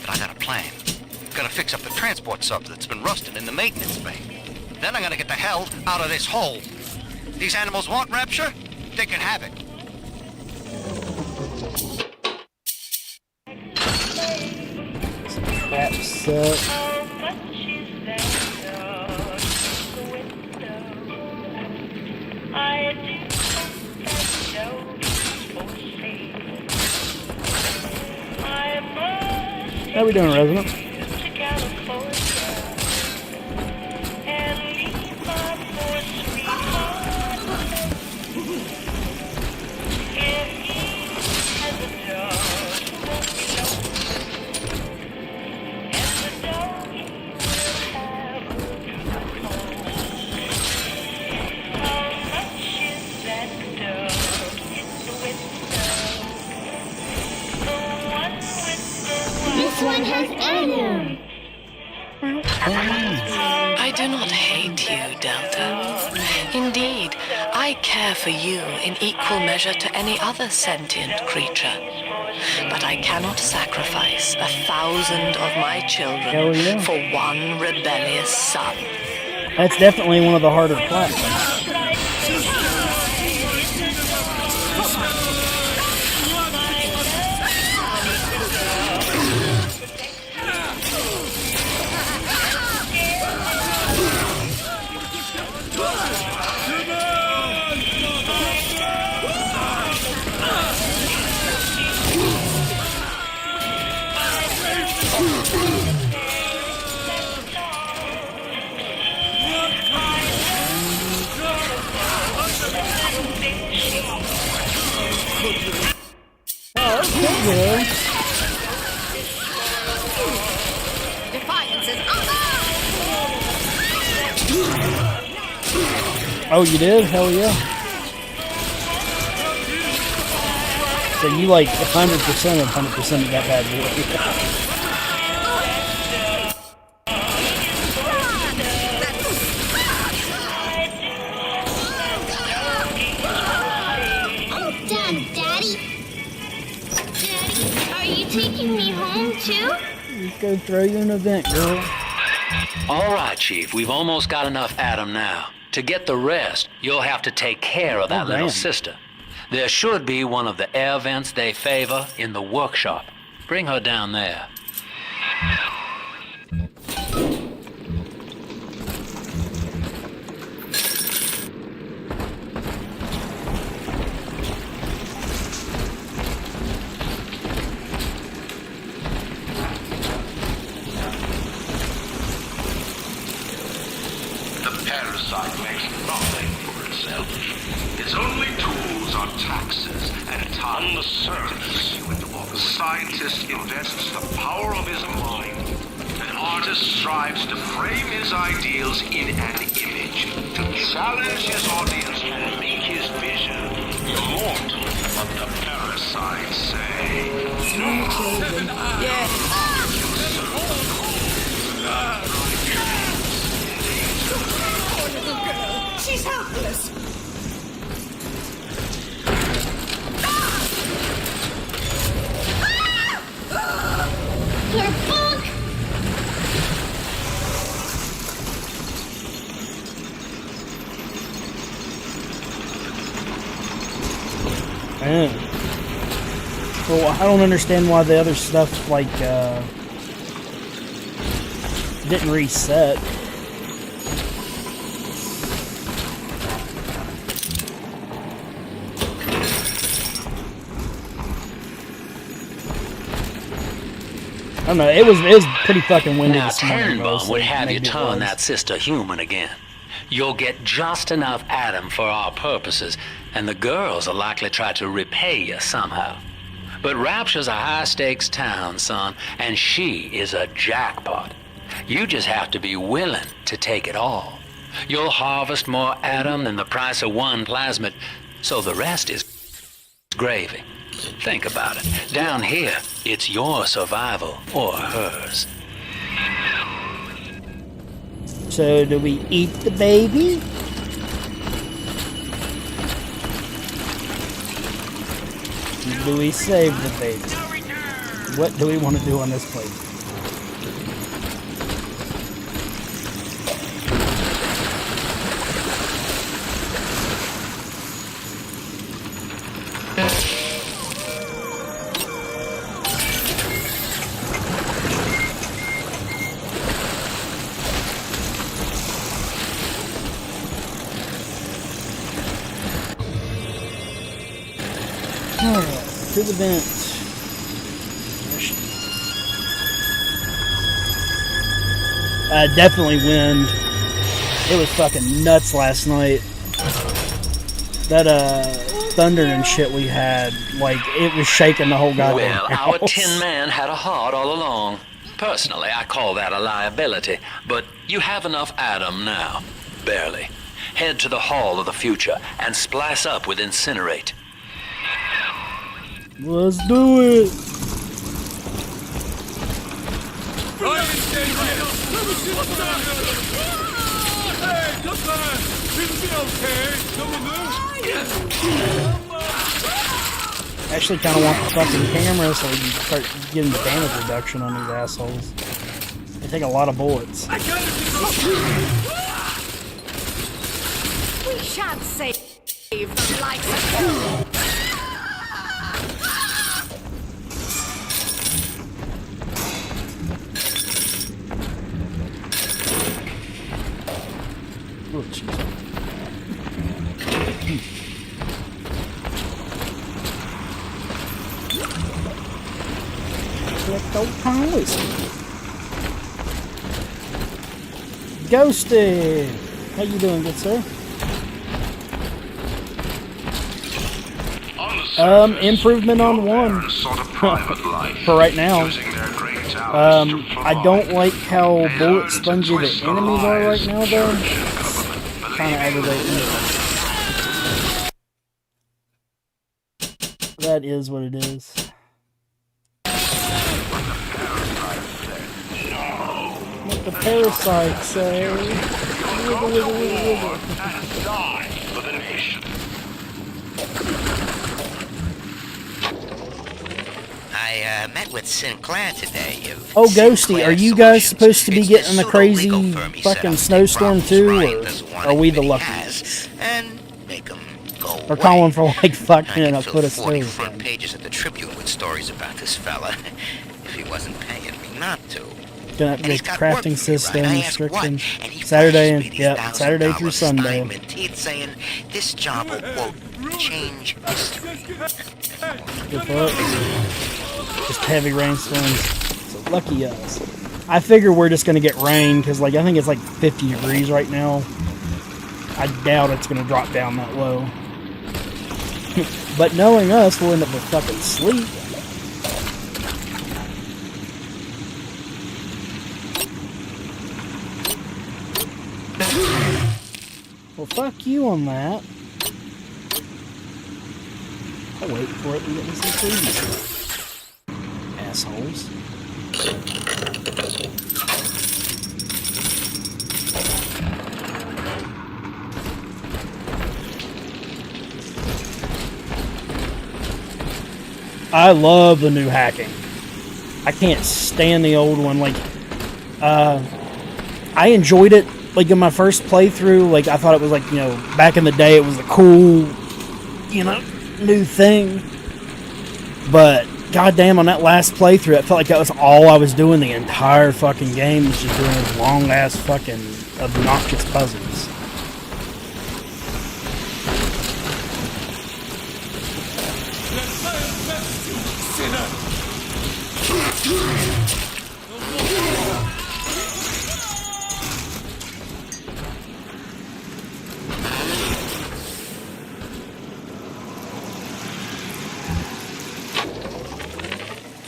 But I got a plan. Gotta fix up the transport sub that's been rusting in the maintenance bay. Then I'm gonna get the hell out of this hole. These animals want Rapture? They can have it. Crap sucks. How we doing, Resident? This one has Adam. I do not hate you, Delta. Indeed, I care for you in equal measure to any other sentient creature. But I cannot sacrifice 1,000 of my children for one rebellious son. That's definitely one of the harder plots. Defiance is Oh, you did? Hell yeah. So you like 100% of 100% of that bad boy. Taking me home too? Just go throw you an event, girl. All right, Chief. We've almost got enough Adam now. To get the rest, you'll have to take care of that little sister. There should be one of the air vents they favor in the workshop. Bring her down there. Parasite makes nothing for itself. Its only tools are taxes and time. On the surface, the scientist invests the power of his mind. An artist strives to frame his ideals in an image, to challenge his audience and make his vision immortal. What the parasites say. She's helpless. Your book! Man. Well, I don't understand why the other stuff, like, didn't reset. I don't know, it was pretty fucking windy this morning. Now, Tenenbaum would have you turn that sister human again. You'll get just enough Adam for our purposes, and the girls will likely try to repay you somehow. But Rapture's a high-stakes town, son, and she is a jackpot. You just have to be willing to take it all. You'll harvest more atom than the price of one plasmid, so the rest is gravy. Think about it. Down here, it's your survival or hers. So do we eat the baby? Do we save the baby? What do we want to do on this plate? To the vent. Definitely wind. It was fucking nuts last night. That thunder and shit we had, like, it was shaking the whole goddamn Well, house. our Tin Man had a heart all along. Personally, I call that a liability, but you have enough atom now. Barely. Head to the Hall of the Future and splice up with Incinerate. Let's do it. Right, stay here. Let me see what's down here. Hey, come back. It'll be okay. Come on, I actually kind of want the fucking camera so we can start getting the damage reduction on these assholes. They take a lot of bullets. We shan't save the likes of you. Oh, jeez. Ghosted! How you doing, good sir? Improvement on 1. For right now. I don't like how bullet spongy the enemies are right now, though. Kind of aggravating. That is what it is. What the parasites say. Wiggle, wiggle, wiggle, wiggle. Die for the nation. I met with Sinclair today. Oh, Ghosty, are you guys supposed to be getting the crazy fucking snowstorm too, or are we the luckies? And make them go We're calling for like fucking a foot of snow. 40 front pages at the Tribune with stories about this fella, if he wasn't paying me not to. Gonna update the crafting system, restrictions, Saturday and Saturday through Sunday. He's saying this job will quote change history. Good fuck. Just heavy rainstorms. So lucky us. I figure we're just gonna get rain because, like, I think it's like 50 degrees right now. I doubt it's gonna drop down that low. But knowing us, we'll end up with fucking sleep. Well, fuck you on that. I'll wait for it and get me some freebies. Assholes. I love the new hacking. I can't stand the old one. Like, I enjoyed it. Like, in my first playthrough, like, I thought it was like, you know, back in the day, it was a cool, you know, new thing. But goddamn, on that last playthrough, it felt like that was all I was doing the entire fucking game, was just doing those long ass fucking obnoxious puzzles.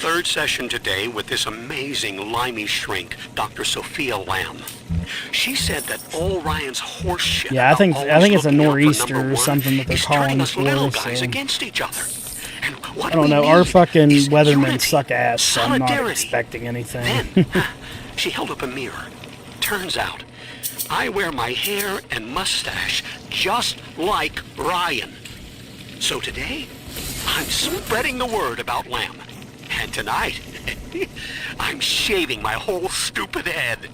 Third session today with this amazing limey shrink, Dr. Sophia Lamb. She said that all Ryan's horse shit. Yeah, I think it's a nor'easter or something that they're calling us little for. guys So. against each other. And what I don't we know. need Our fucking is weathermen unity, suck ass, so I'm not solidarity. expecting anything. She held up a mirror. Turns out, I wear my hair and mustache just like Ryan. So today, I'm spreading the word about Lamb. And tonight, I'm shaving my whole stupid head.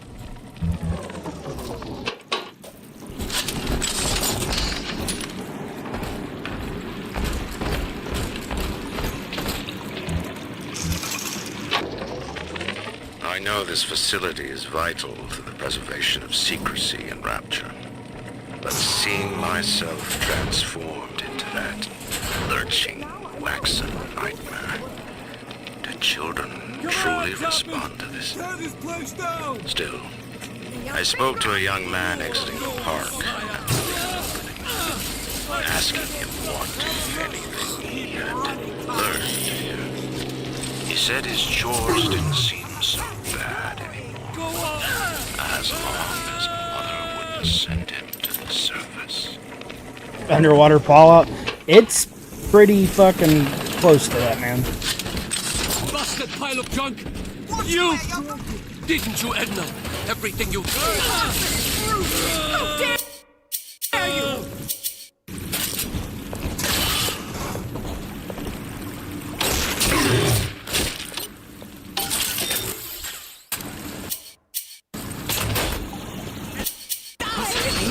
I know this facility is vital to the preservation of secrecy in Rapture, but seeing myself transformed into that lurching, waxen nightmare, do children truly respond to this? Still, I spoke to a young man exiting the park, asking him what, if anything, he had learned here. He said his chores didn't seem so bad anymore, as long as Mother wouldn't send him to the surface. Underwater fallout. It's pretty fucking close to that, man. Bastard pile of junk! You! Didn't you, Edna? Everything you... How dare you!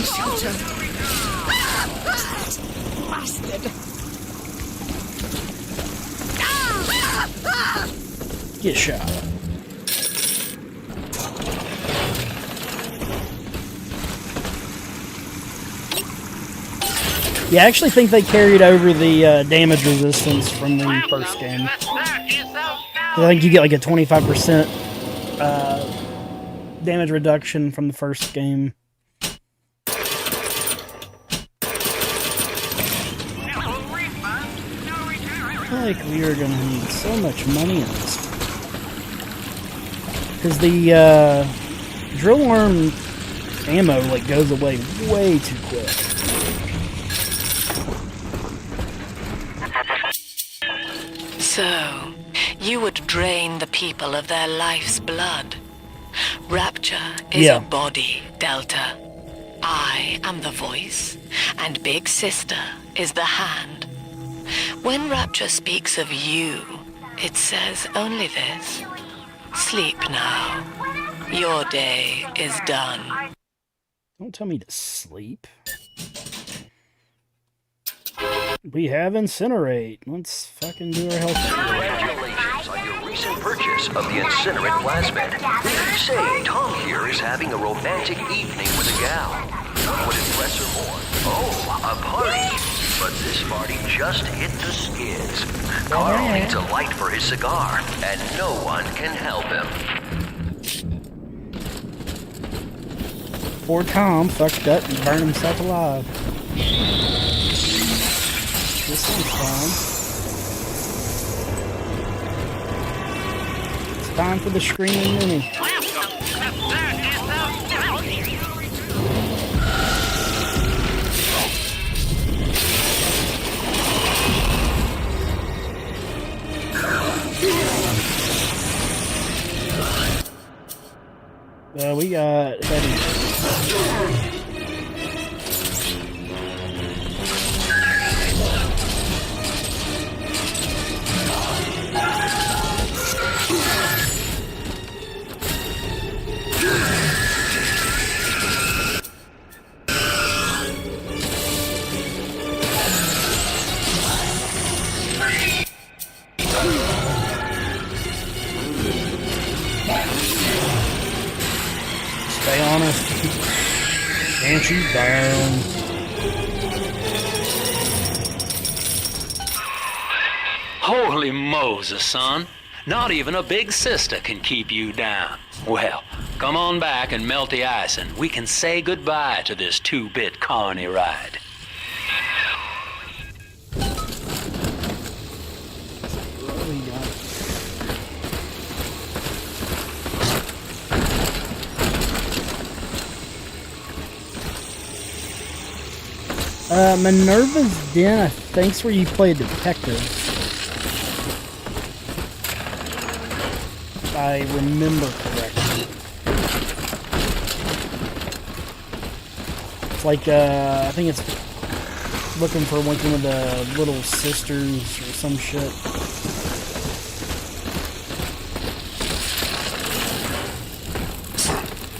Shelter. Bastard. Get shot. Yeah, I actually think they carried over the damage resistance from the first game. I think you get like a 25% damage reduction from the first game. Like we are gonna need so much money in this, because the drill arm ammo like goes away way too quick. So, you would drain the people of their life's blood. Rapture is a body, Delta. I am the voice, and Big Sister is the hand. When Rapture speaks of you, it says only this. Sleep now. Your day is done. Don't tell me to sleep. We have Incinerate. Let's fucking do our health. Congratulations on your recent purchase of the Incinerate plasmid. Say, Tom here is having a romantic evening with a gal. What would impress her more? Oh, a party. But this party just hit the skids. Carl needs a light for his cigar, and no one can help him. Poor Tom fucked up and burned himself alive. This one's fine. It's time for the Screaming Mini. We got Hetty. Stay honest. Can't you down? Holy Moses, son. Not even a big sister can keep you down. Well, come on back and melt the ice and we can say goodbye to this 2-bit carny ride. Minerva's Den, I think's where you play a detective. If I remember correctly. It's like, I think it's looking for like one of the little sisters or some shit.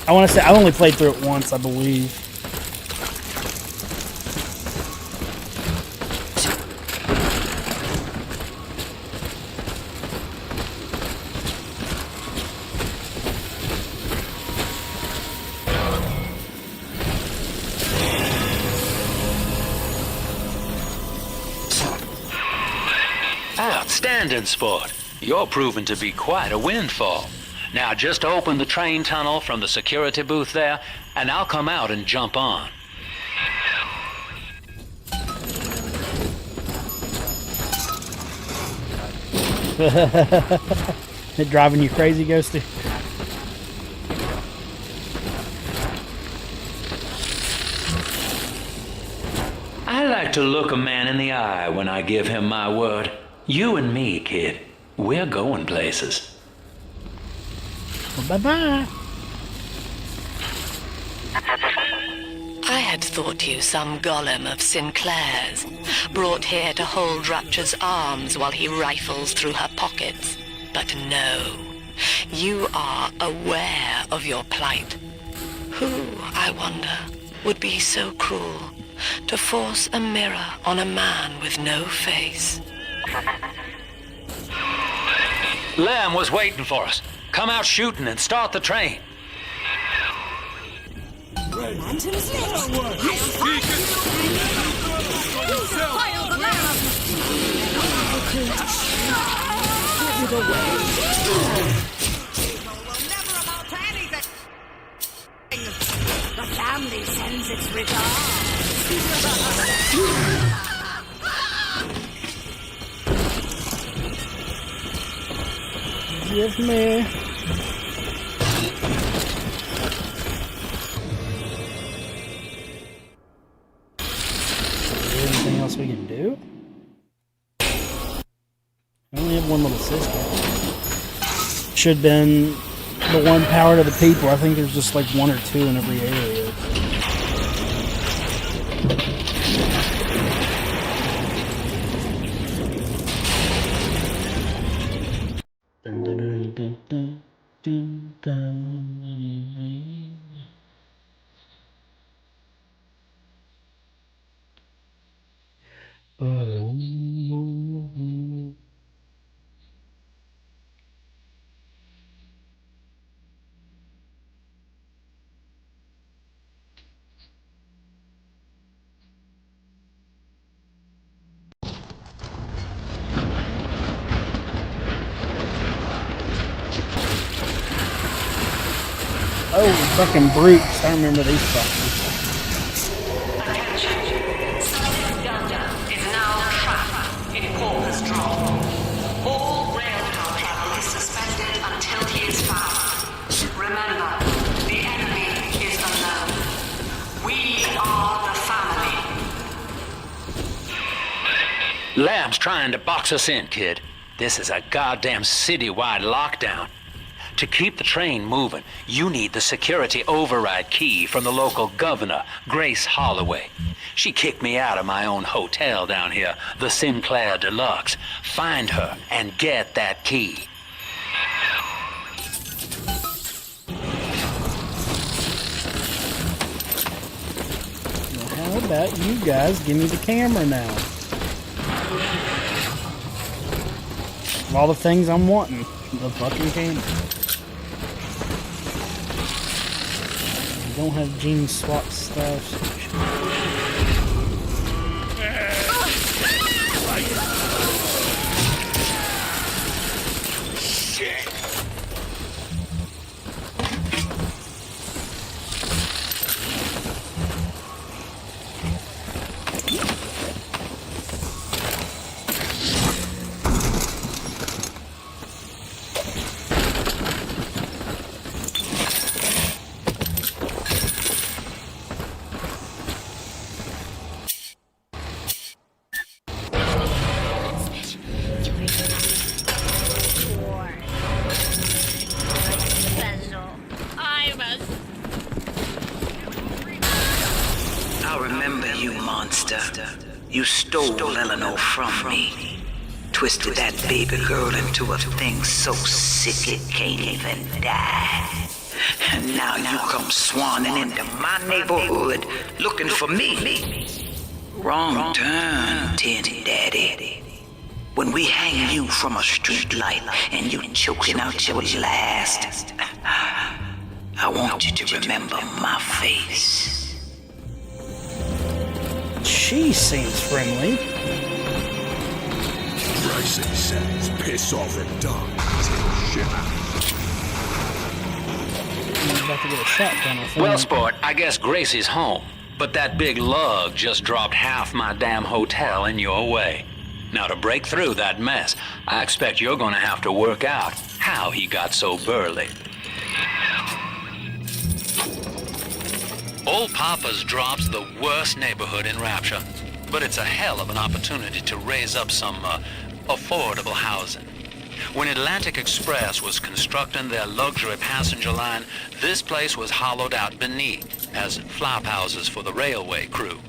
I want to say, I've only played through it once, I believe. Outstanding sport. You're proving to be quite a windfall. Now just open the train tunnel from the security booth there, and I'll come out and jump on. It driving you crazy, Ghosty? I like to look a man in the eye when I give him my word. You and me, kid, we're going places. Well, bye-bye. I had thought you some golem of Sinclair's, brought here to hold Rapture's arms while he rifles through her pockets. But no, you are aware of your plight. Who, I wonder, would be so cruel to force a mirror on a man with no face? Lamb was waiting for us. Come out shooting and start the train. The family sends its regards. Give me. Anything else we can do? I only have one little sister. Should have been the one power to the people. I think there's just like one or two in every area. Oh, fucking brutes. I remember these fuckers. Attention. Subject Gundam is now trapped in Corpus Drop. All railcar travel is suspended until he is found. Remember, the enemy is alone. We are the family. Lamb's trying to box us in, kid. This is a goddamn citywide lockdown. To keep the train moving, you need the security override key from the local governor, Grace Holloway. She kicked me out of my own hotel down here, the Sinclair Deluxe. Find her and get that key. Well, how about you guys give me the camera now? Of all the things I'm wanting, the fucking camera. Don't have gene swap stuff. Shit. You stole Eleanor from me. Twisted that baby girl into a thing so sick it can't even die. And now you come swanning into my neighborhood looking for me. Wrong turn, Tin Daddy. When we hang you from a street light and you choking out your last, I want you to remember my face. She seems friendly. Bryson says, piss off and die. I'm about to get a shotgun, I think. Well, sport, I guess Gracie's home. But that big lug just dropped half my damn hotel in your way. Now, to break through that mess, I expect you're gonna have to work out how he got so burly. Old Papa's Drop's the worst neighborhood in Rapture, but it's a hell of an opportunity to raise up some affordable housing. When Atlantic Express was constructing their luxury passenger line, this place was hollowed out beneath as flop houses for the railway crew.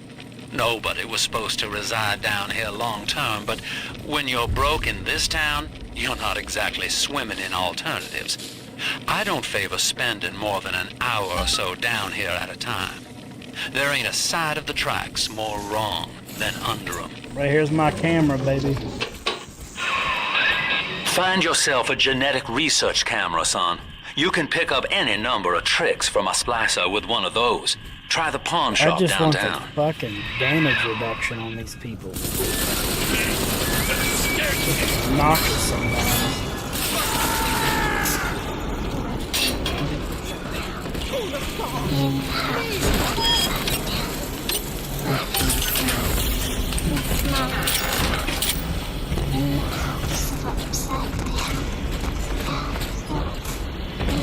Nobody was supposed to reside down here long term, but when you're broke in this town, you're not exactly swimming in alternatives. I don't favor spending more than an hour or so down here at a time. There ain't a side of the tracks more wrong than under them. Right here's my camera, baby. Find yourself a genetic research camera, son. You can pick up any number of tricks from a splicer with one of those. Try the pawn shop I just downtown. want the fucking damage reduction on these people. It's obnoxious sometimes.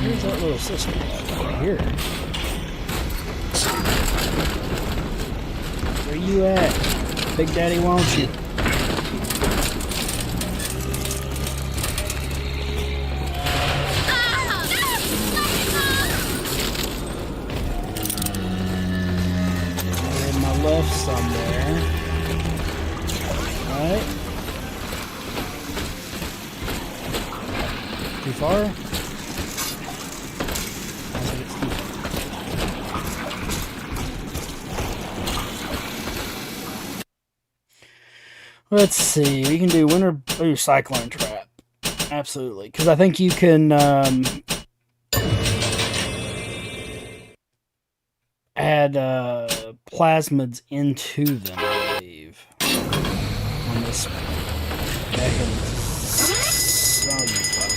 Where's that little sister? Right here. Where you at? Big Daddy wants you. In my left somewhere. Alright. Too far? Let's see. We can do winter cyclone trap. Absolutely. Because I think you can add plasmids into them, I believe. On this one. Oh, you fuck.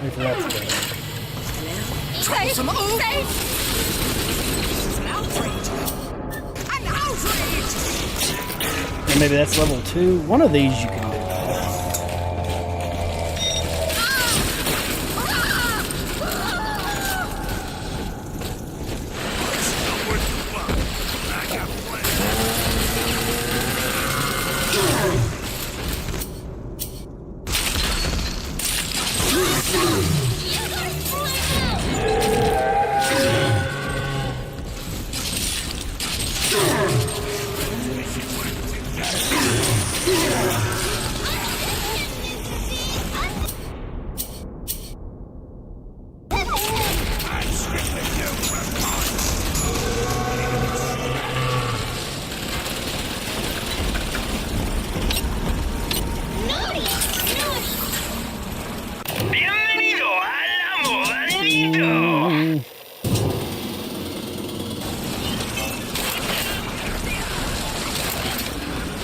Wait for that to go. Troublesome oaf! This is an outrage! An outrage! And maybe that's level 2. One of these you can do.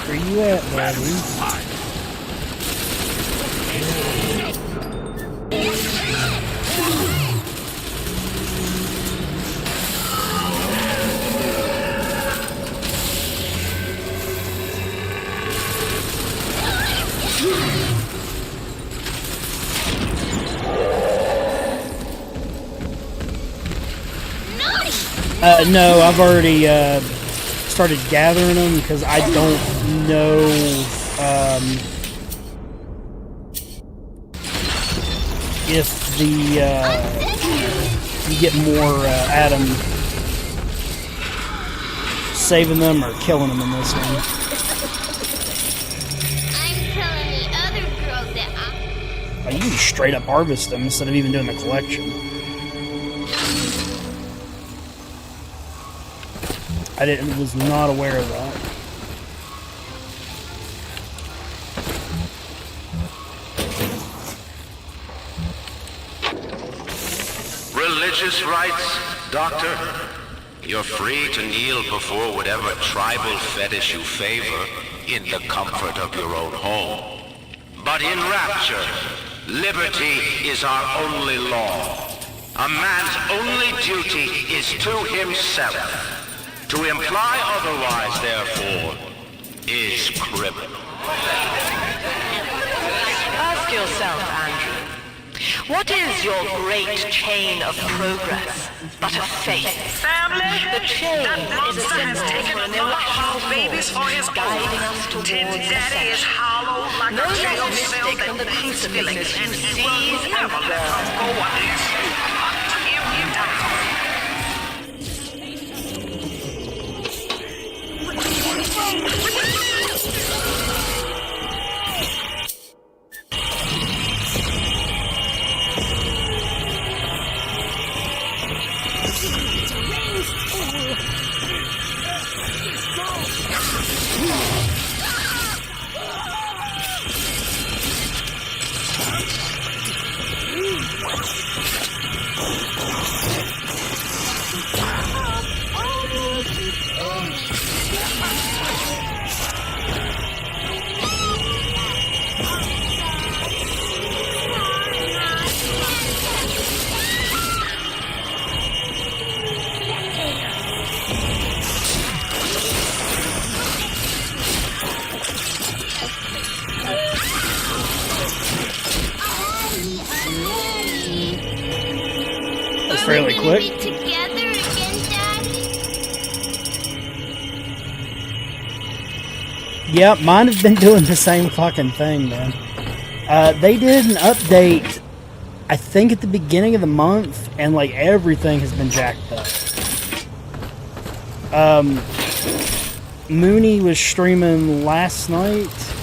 Where you at, buddy? No, I've already started gathering them because I don't know if the you get more atom saving them or killing them in this one. I'm telling the other girls that Oh, you can just straight up harvest them instead of even doing the collection. Was not aware of that. Religious rites, Doctor? You're free to kneel before whatever tribal fetish you favor in the comfort of your own home. But in Rapture, liberty is our only law. A man's only duty is to himself. To imply otherwise, therefore, is criminal. Ask yourself, Andrew, what is your great chain of progress but a faith? Family, the chain that monster is a has symbol taken for an all irrational our babies for his guiding own. us towards Tin Daddy is deception. hollow like No a jail less cell mystic that than the needs filling, crucifix and you he will seize and never let burn. us go unless you until you die. That's fairly quick. together again, Daddy? Yep, mine have been doing the same fucking thing, man. They did an update, I think at the beginning of the month, and like everything has been jacked up. Mooney was streaming last night,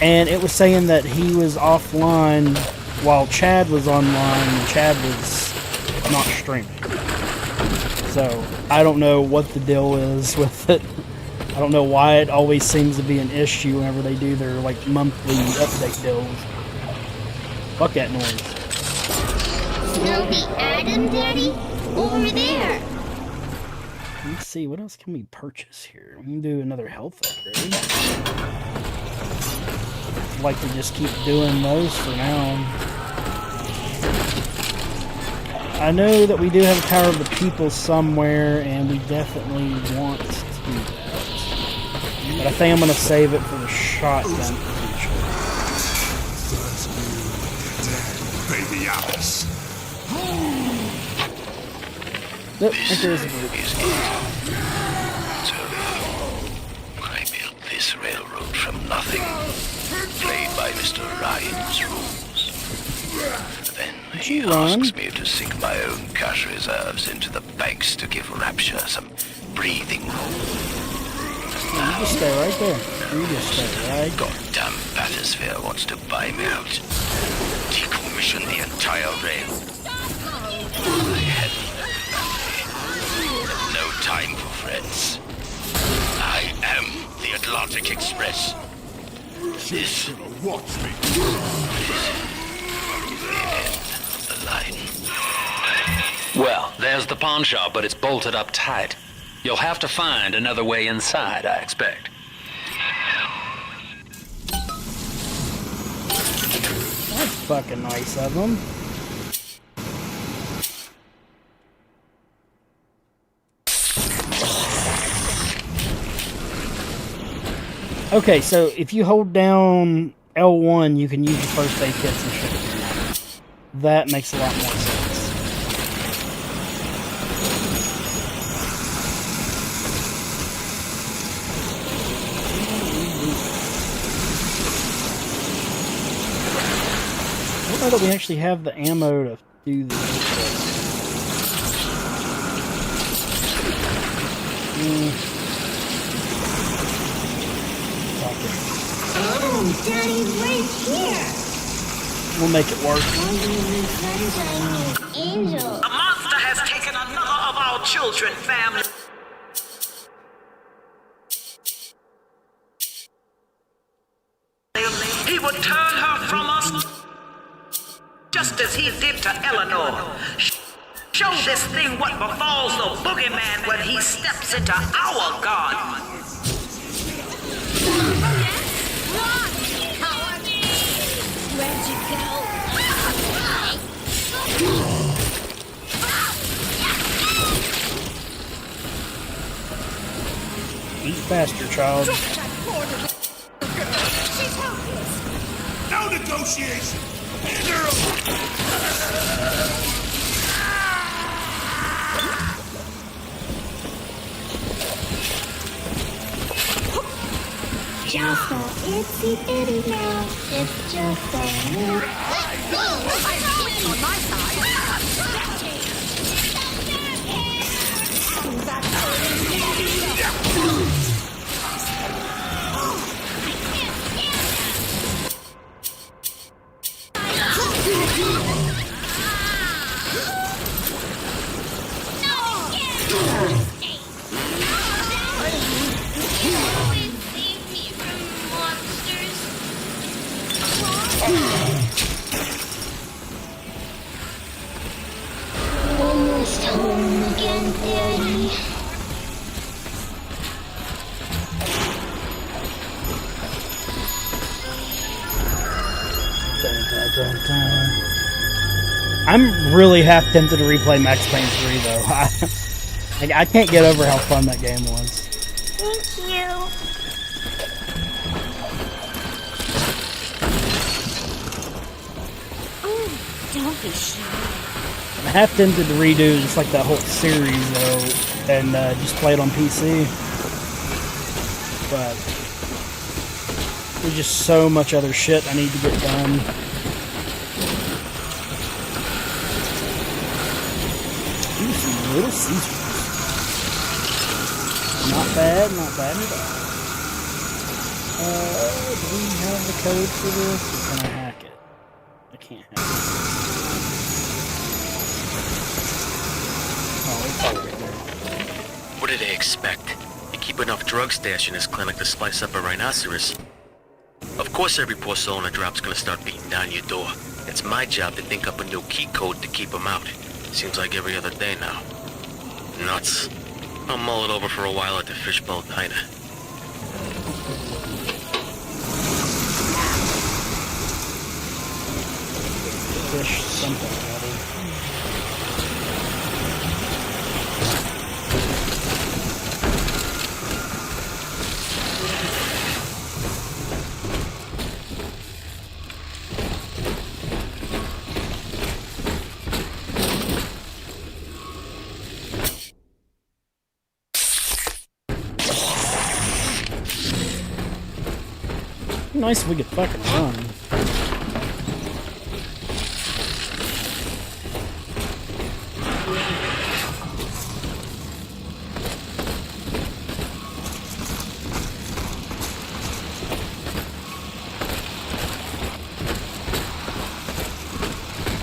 and it was saying that he was offline while Chad was online, and Chad was not streaming. So, I don't know what the deal is with it. I don't know why it always seems to be an issue whenever they do their, like, monthly update deals. Fuck that noise. Snowy Adam, Daddy? Over there. Let's see, what else can we purchase here? We can do another health upgrade. I'd like to just keep doing those for now. I know that we do have a Tower of the People somewhere, and we definitely want to do that. But I think I'm going to save it for the shotgun potential. Baby Alice. Nope, I think there's a group. So, I built this railroad from nothing, played by Mr. Ryan's rules. Then he asks me to sink my own cash reserves into the banks to give Rapture some breathing room. You just stay right there. You just stay right there. Goddamn Bathysphere wants to buy me out. Decommission the entire rail. I had no time for friends. I am the Atlantic Express. This watch me. The line. Well, there's the pawn shop, but it's bolted up tight. You'll have to find another way inside, I expect. That's fucking nice of them. Okay, so if you hold down L1, you can use the first aid kits and shit. That makes a lot more sense. I don't know that we actually have the ammo to do this. Oh, Daddy's right here. We'll make it work. Angel. A monster has taken another of our children, family. He would turn her from us just as he did to Eleanor. Show this thing what befalls the boogeyman when he steps into our garden. Where'd you go? Eat faster, child. No negotiation! Hand her over! Just a itsy bitty now. It's just a little. On my side. Almost home again, Daddy. I'm really half tempted to replay Max Payne 3 though. I can't get over how fun that game was. Thank you. Oh, don't be shy. I'm half tempted to redo just like that whole series though, and just play it on PC. But there's just so much other shit I need to get done. Ooh, some Little Caesars. Not bad at all. Do we have the code for this? Or can I hack it? I can't hack it. Oh, it's probably right there. What did they expect? You keep enough drug stash in this clinic to slice up a rhinoceros. Of course every poor soul in the drop's gonna start beating down your door. It's my job to think up a new key code to keep them out. Seems like every other day now. Nuts. I'll mull it over for a while at the fishbowl diner. Fish something or other. Nice if we could fucking run.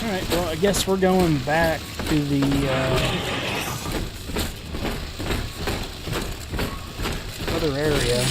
Alright, well I guess we're going back to the other area.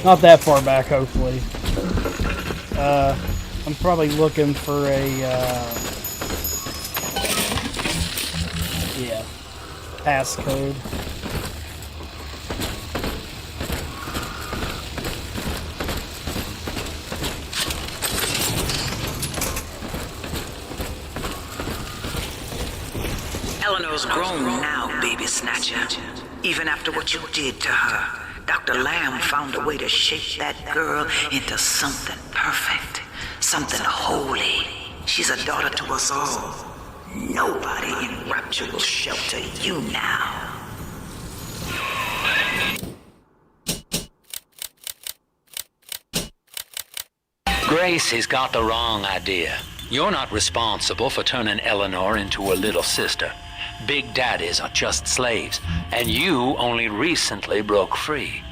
Not that far back, hopefully. I'm probably looking for a, yeah. passcode. Eleanor's grown now, baby snatcher. Even after what you did to her, Dr. Lamb found a way to shape that girl into something perfect, something holy. She's a daughter to us all. Nobody in Rapture will shelter you now. Grace has got the wrong idea. You're not responsible for turning Eleanor into a little sister. Big daddies are just slaves, and you only recently broke free.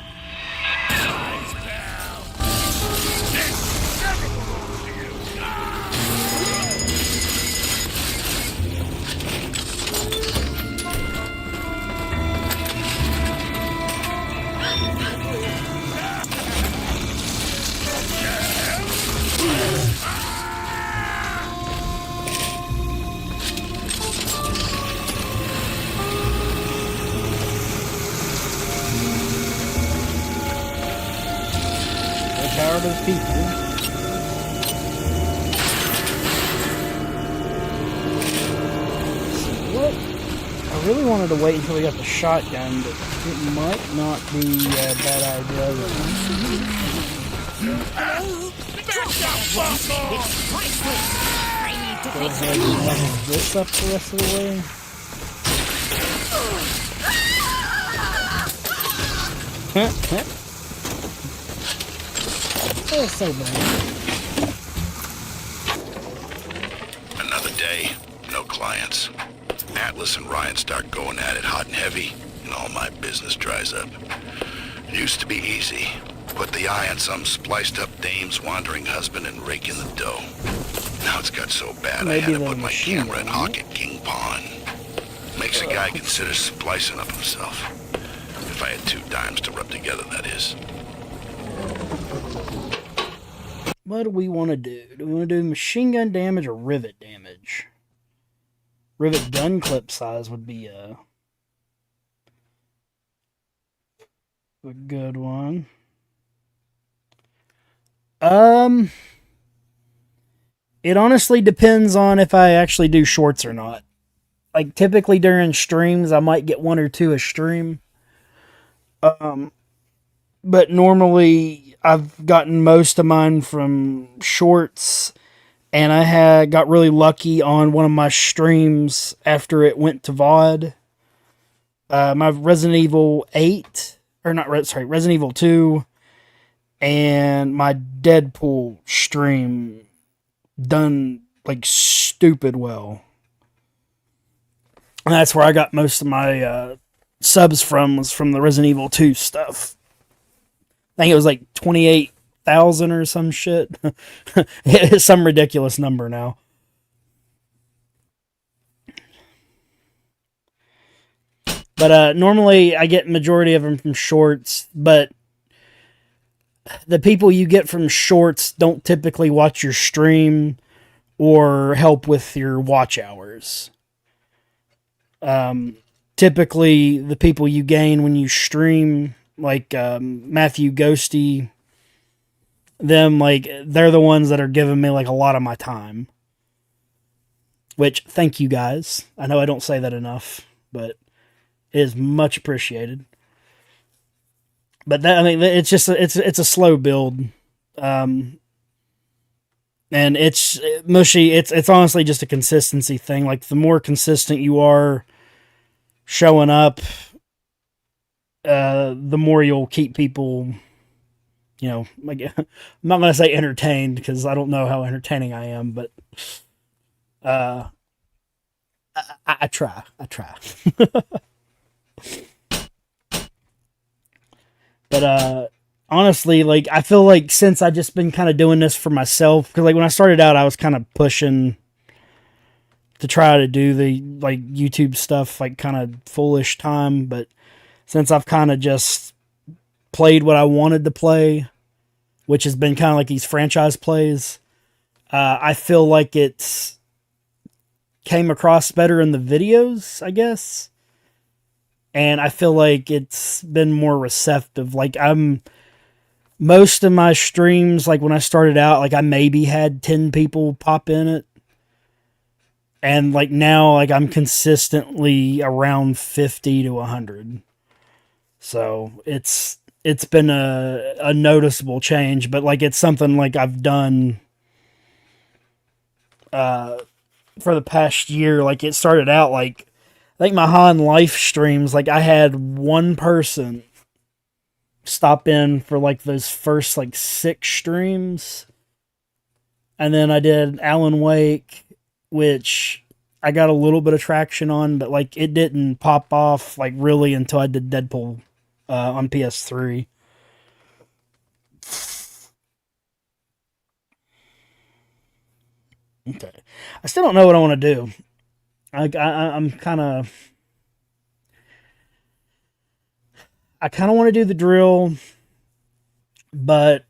Power to the people. What? I really wanted to wait until we got the shotgun, but it might not be a bad idea. Go ahead and level this up the rest of the way. Oh, so bad. Another day, no clients. Atlas and Ryan start going at it hot and heavy, and all my business dries up. It used to be easy. Put the eye on some spliced-up dame's wandering husband and rake in the dough. Now it's got so bad I had to put my camera and hawk at King Pawn. Makes a guy consider splicing up himself. If I had 2 dimes to rub together, that is. What do we want to do? Do we want to do machine gun damage or rivet damage? Rivet gun clip size would be a good one. It honestly depends on if I actually do shorts or not. Like, typically during streams, I might get 1 or 2 a stream. But normally, I've gotten most of mine from shorts, and I got really lucky on one of my streams after it went to VOD. My Resident Evil 8, or not, Resident Evil 2, and my Deadpool stream done, like, stupid well. And that's where I got most of my subs from, was from the Resident Evil 2 stuff. I think it was like 28,000 or some shit. It's some ridiculous number now. But normally I get majority of them from shorts, but the people you get from shorts don't typically watch your stream or help with your watch hours. Typically the people you gain when you stream, like Matthew Ghosty, them, like, they're the ones that are giving me, like, a lot of my time. Which, thank you guys. I know I don't say that enough, but it is much appreciated. But that, I mean, it's just it's a slow build, and it's mushy. It's honestly just a consistency thing. Like, the more consistent you are showing up, the more you'll keep people, you know, like, I'm not going to say entertained, because I don't know how entertaining I am, but I try. But honestly, like, I feel like since I just been kind of doing this for myself, because, like, when I started out, I was kind of pushing to try to do the, like, YouTube stuff, like, kind of foolish time, but since I've kind of just played what I wanted to play, which has been kind of like these franchise plays, I feel like it's came across better in the videos, I guess. and I feel like it's been more receptive. Like most of my streams, like when I started out, like I maybe had 10 people pop in it. And like now, like I'm consistently around 50 to 100. So it's been a noticeable change, but like it's something like I've done for the past year. Like it started out like, I think my Han Life streams, like I had one person stop in for like those first like 6 streams. And then I did Alan Wake, which I got a little bit of traction on, but like it didn't pop off like really until I did Deadpool on PS3. Okay, I still don't know what I want to do. I'm kind of, I kind of want to do the drill, but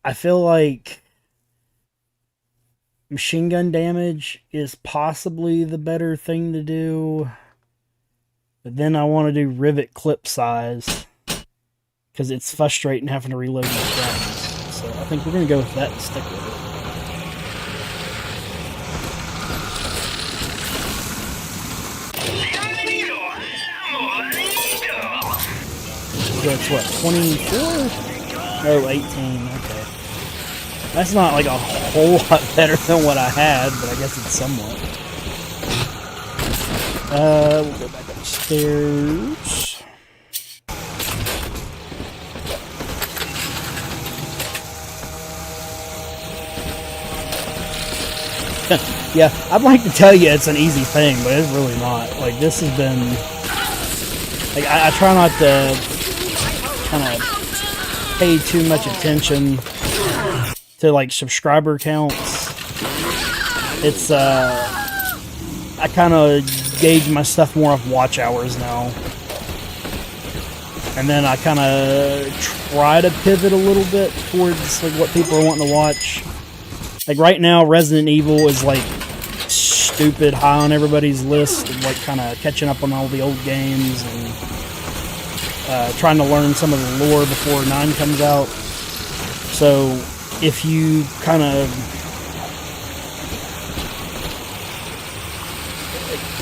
I feel like machine gun damage is possibly the better thing to do. But then I want to do rivet clip size because it's frustrating having to reload these guns. So I think we're going to go with that and stick with it. So it's what, 24? Oh, 18, okay. That's not like a whole lot better than what I had, but I guess it's somewhat. We'll go back upstairs. Yeah, I'd like to tell you it's an easy thing, but it's really not. Like, this has been... Like, I try not to kind of pay too much attention to, like, subscriber counts. It's, I kind of gauge my stuff more off watch hours now. And then I kind of try to pivot a little bit towards, like, what people are wanting to watch. Like, right now, Resident Evil is, like, stupid high on everybody's list. And, like, kind of catching up on all the old games and trying to learn some of the lore before 9 comes out. So, if you kind of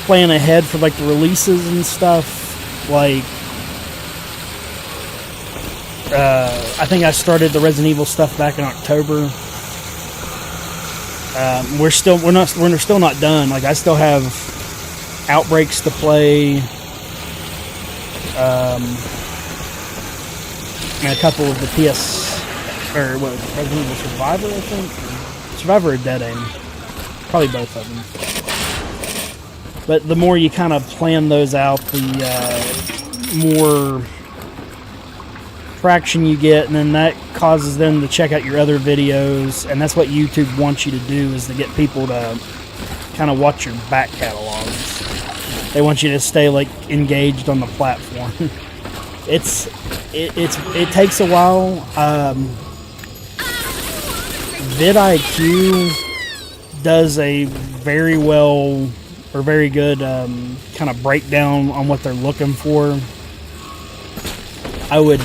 plan ahead for, like, the releases and stuff, like, I think I started the Resident Evil stuff back in October. We're still not done. Like, I still have Outbreaks to play, and a couple of the Resident Evil Survivor, I think, Survivor or Dead Aim, probably both of them. But the more you kind of plan those out, the more traction you get, and then that causes them to check out your other videos, and that's what YouTube wants you to do, is to get people to kind of watch your back catalogs. They want you to stay, like, engaged on the platform. It takes a while. vidIQ does a very good kind of breakdown on what they're looking for. I would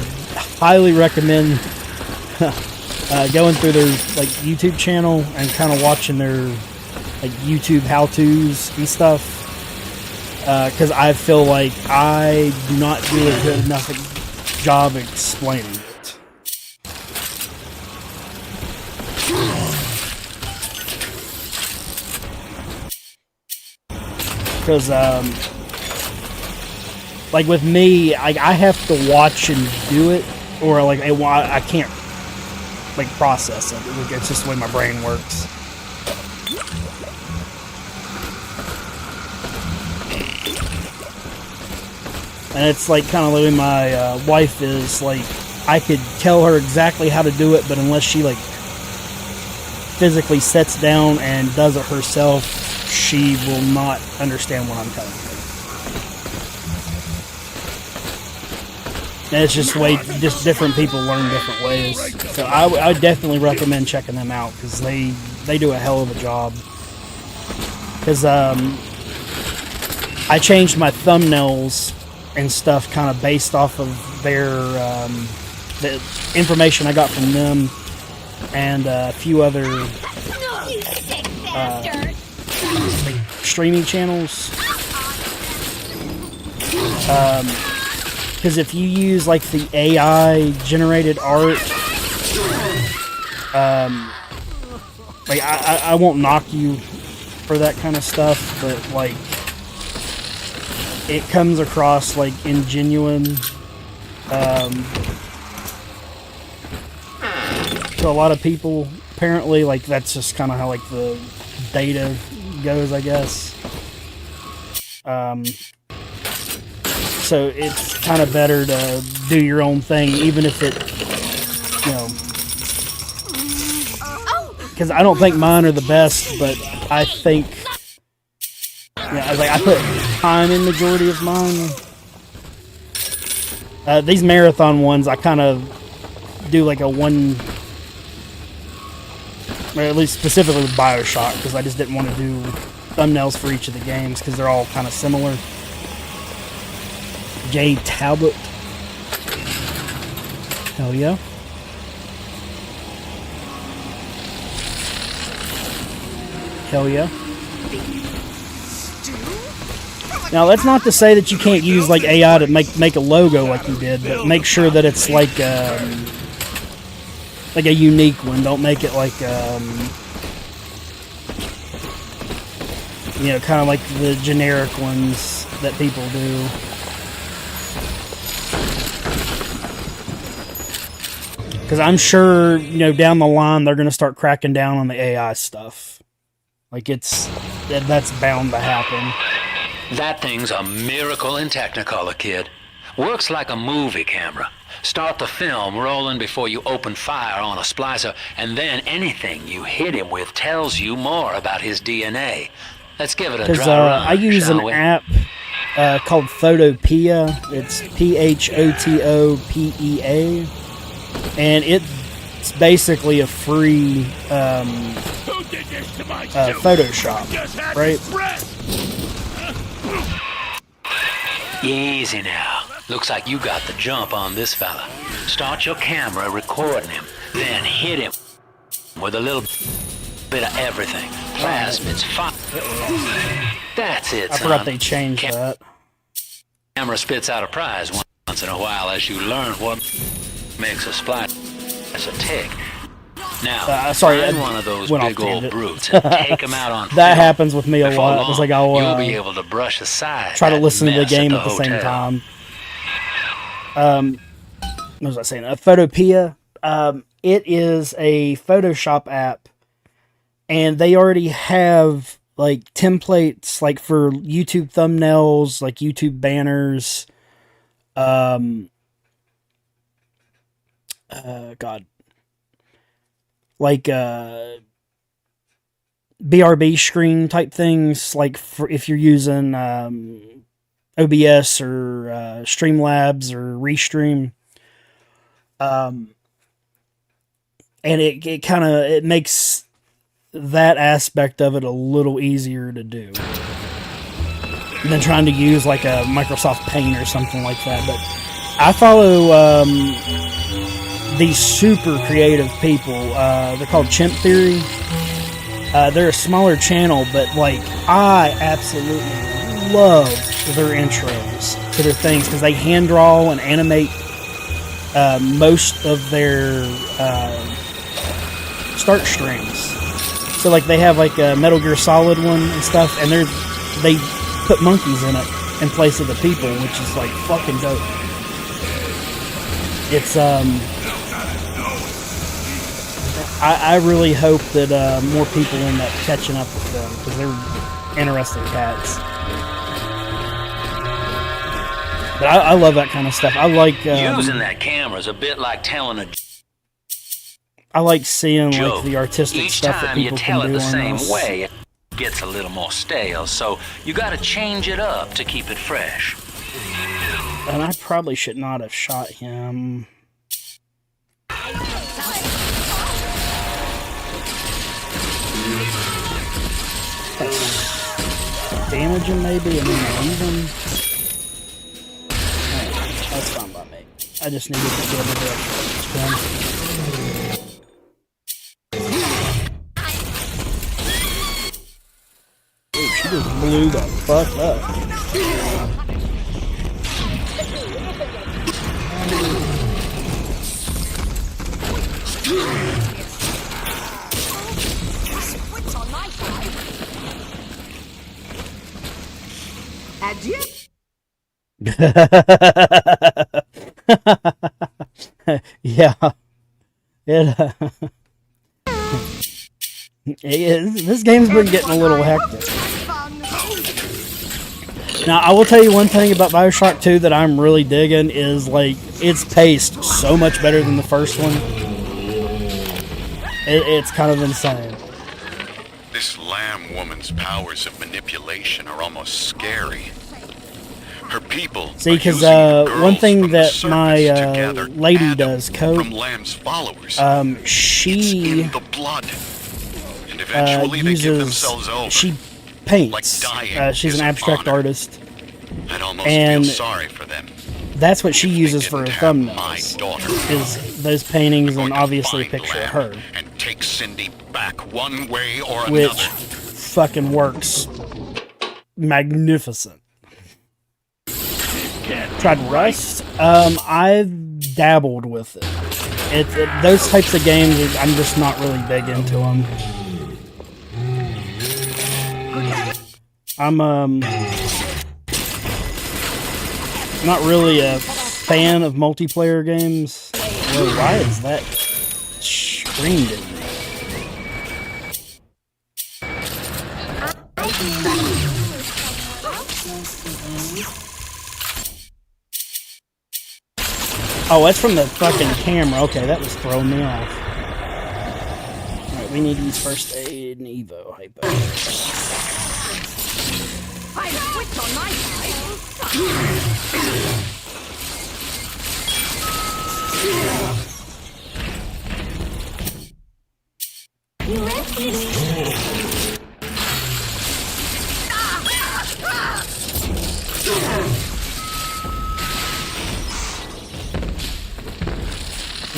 highly recommend going through their, like, YouTube channel and kind of watching their, like, YouTube how-tos and stuff, because I feel like I do not do a good enough job explaining it. Because like with me, I have to watch and do it, or like I can't, like, process it. It's just the way my brain works. And it's like kind of the way my wife is. Like, I could tell her exactly how to do it, but unless she, like, physically sits down and does it herself, she will not understand what I'm telling her. And it's just the way, just different people learn different ways. So I would definitely recommend checking them out, because they do a hell of a job. Because I changed my thumbnails and stuff kind of based off of their the information I got from them and a few other streaming channels. Because if you use like the AI generated art, like I won't knock you for that kind of stuff, but like it comes across like ingenuine to a lot of people. Apparently, like that's just kind of how like the data goes, I guess. So it's kind of better to do your own thing, even if it, you know, because I don't think mine are the best, but I think, yeah, like I put time in majority of mine. These marathon ones, I kind of do like a one, or at least specifically with BioShock, because I just didn't want to do thumbnails for each of the games because they're all kind of similar. J Talbot. Hell yeah. Hell yeah. Now that's not to say that you can't use like AI to make a logo like you did, but make sure that it's like a unique one. Don't make it like you know, kind of like the generic ones that people do. Because I'm sure, you know, down the line they're going to start cracking down on the AI stuff. Like that's bound to happen. That thing's a miracle in Technicolor, kid. Works like a movie camera. Start the film rolling before you open fire on a splicer, and then anything you hit him with tells you more about his DNA. Let's give it a Because dry run, I use an app called Photopea. It's PHOTOPEA. And it's basically a free Photoshop, right? Easy now. Looks like you got the jump on this fella. Start your camera recording him, then hit him with a little bit of everything. Plasmids, fire. That's it, I forgot they changed that. Camera spits out a prize once in a while as you learn what makes a splash as a tick. Now, sorry, find one of those big old brutes and take them out on that film. happens with me a Before lot. It's long, like I'll you'll be able to brush aside try to that listen to the mess game at at the same hotel. time. What was I saying? Photopea. It is a Photoshop app, and they already have like templates, like for YouTube thumbnails, like YouTube banners. God. Like BRB screen type things, like for if you're using OBS or Streamlabs or Restream, and it kind of it makes that aspect of it a little easier to do than trying to use like a Microsoft Paint or something like that. But I follow these super creative people. They're called Chimp Theory. They're a smaller channel, but like I absolutely love their intros to their things because they hand draw and animate most of their start strings. So like they have like a Metal Gear Solid one and stuff, and they put monkeys in it in place of the people, which is like fucking dope. It's I really hope that more people end up catching up with them because they're interesting cats. But I love that kind of stuff. I like using that camera is a bit like telling a I like seeing joke. like the artistic Each stuff that time you people tell can it do the on same this. way, it gets a little more stale. So you got to change it up to keep it fresh. And I probably should not have shot him. Damage him maybe and then leave him. I just needed to get a bit. Dude, she just blew the fuck up. Adieu. Yeah. This game's been getting a little hectic. Now, I will tell you one thing about BioShock 2 that I'm really digging is, like, it's paced so much better than the first one. It's kind of insane. This lamb woman's powers of manipulation are almost scary. Her people. See, because one thing that my lady does, Code, she uses, she paints. She's an abstract artist, and that's what she uses for her thumbnails. Is those paintings and obviously a picture of her, and take Cindy back one way or which another. Fucking works magnificent. Tried Rust. I've dabbled with it. Those types of games, I'm just not really big into them. I'm not really a fan of multiplayer games. Whoa, why is that screamed at me? Oh, that's from the fucking camera. Okay, that was throwing me off. Alright, we need to use first aid and Evo hypo. I switch on my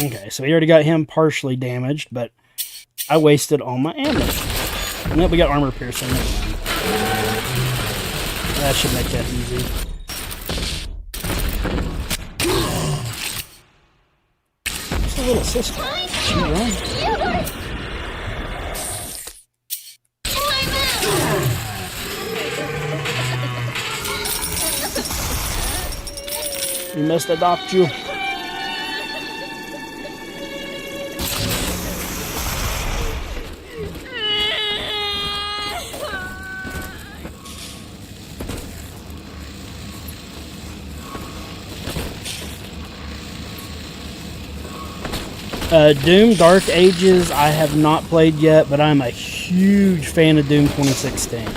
Okay, so we already got him partially damaged, but I wasted all my ammo. Nope, we got armor piercing. That should make that easy. Just a little sister. She run. We must adopt you. Doom Dark Ages I have not played yet, but I'm a huge fan of Doom 2016.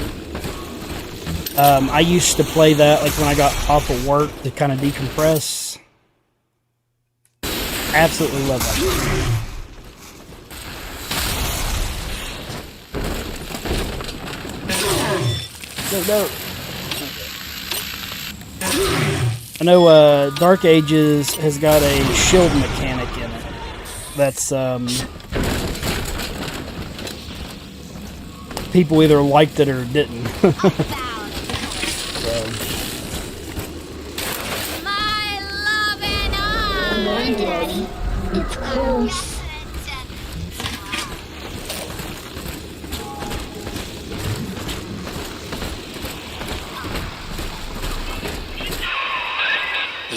I used to play that like when I got off of work to kind of decompress. Absolutely love that. Go. I know Dark Ages has got a shield mechanic in it. That's people either liked it or didn't. Come on, Daddy. It's close.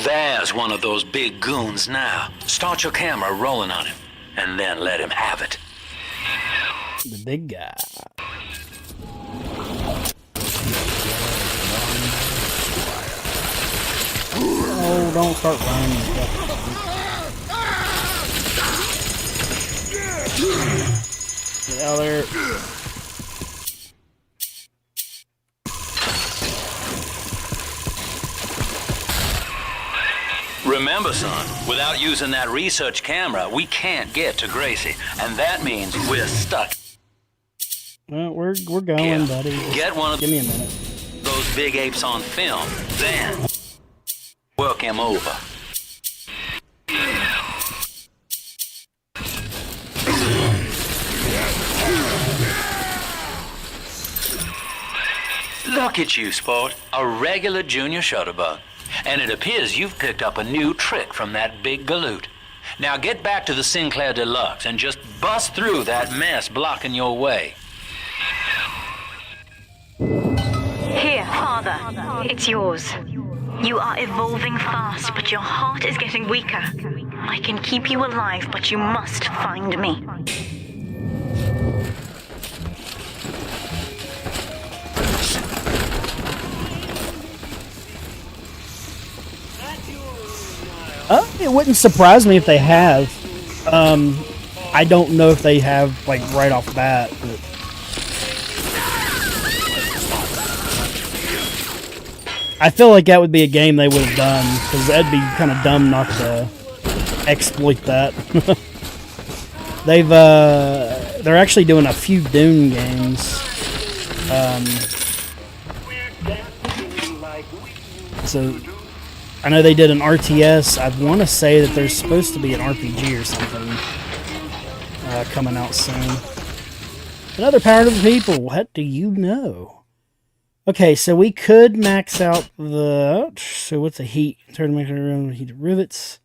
There's one of those big goons now. Start your camera rolling on him, and then let him have it. The big guy. Oh, don't start running. Get out of there. Remember, son, without using that research camera, we can't get to Gracie, and that means we're stuck. Well, we're going, buddy. Get one of Give me a minute. those big apes on film, then work him over. Look at you, sport. A regular junior shutterbug. And it appears you've picked up a new trick from that big galoot. Now get back to the Sinclair Deluxe and just bust through that mess blocking your way. Here, Father. It's yours. You are evolving fast, but your heart is getting weaker. I can keep you alive, but you must find me. It wouldn't surprise me if they have. I don't know if they have, like, right off the bat, but... I feel like that would be a game they would have done, because that'd be kind of dumb not to exploit that. They're actually doing a few Dune games. So, I know they did an RTS. I want to say that there's supposed to be an RPG or something coming out soon. Another Power to the People. What do you know? Okay, so we could max out the... So what's the heat? Turn to make around heated rivets.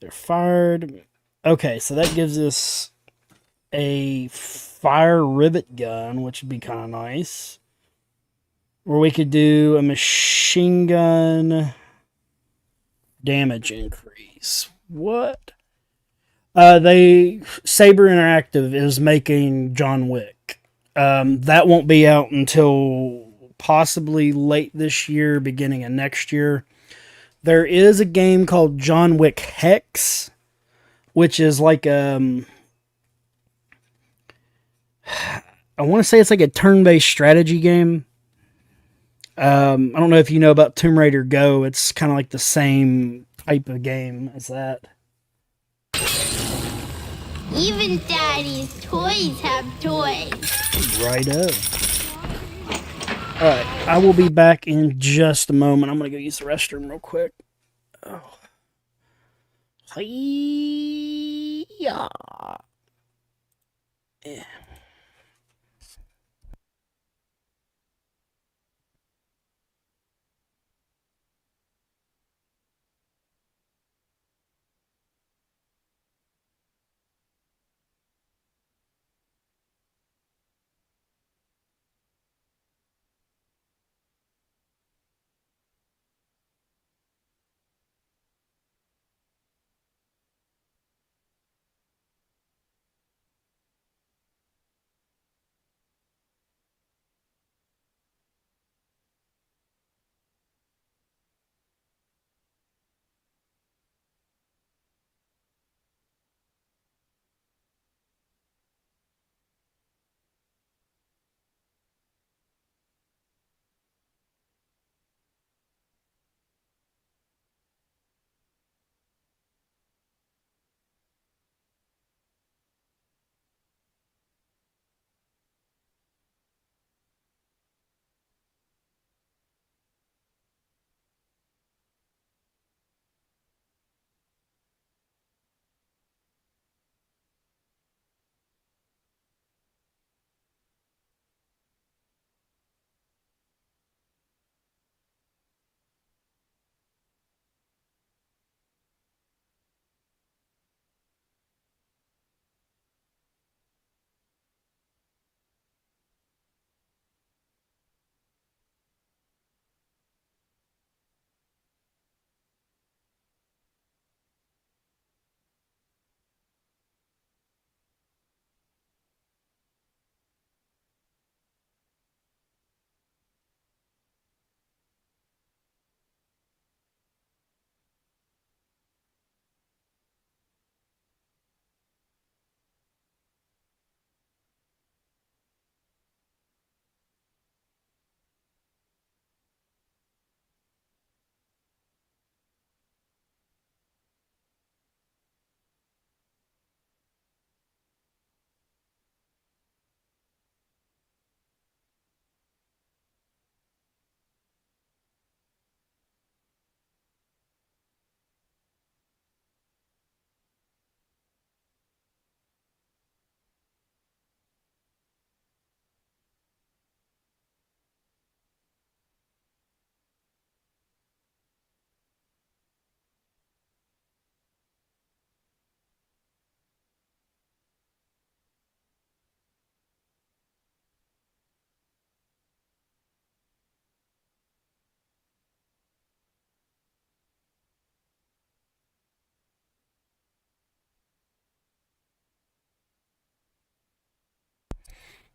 They're fired. Okay, so that gives us a fire rivet gun, which would be kind of nice. Or we could do a machine gun damage increase. What? Saber Interactive is making John Wick. That won't be out until possibly late this year, beginning of next year. There is a game called John Wick Hex, which is like I want to say it's like a turn-based strategy game. I don't know if you know about Tomb Raider Go. It's kind of like the same type of game as that. Even Daddy's toys have toys. Righto. Alright, I will be back in just a moment. I'm going to go use the restroom real quick. Oh. Hi-ya. Yeah.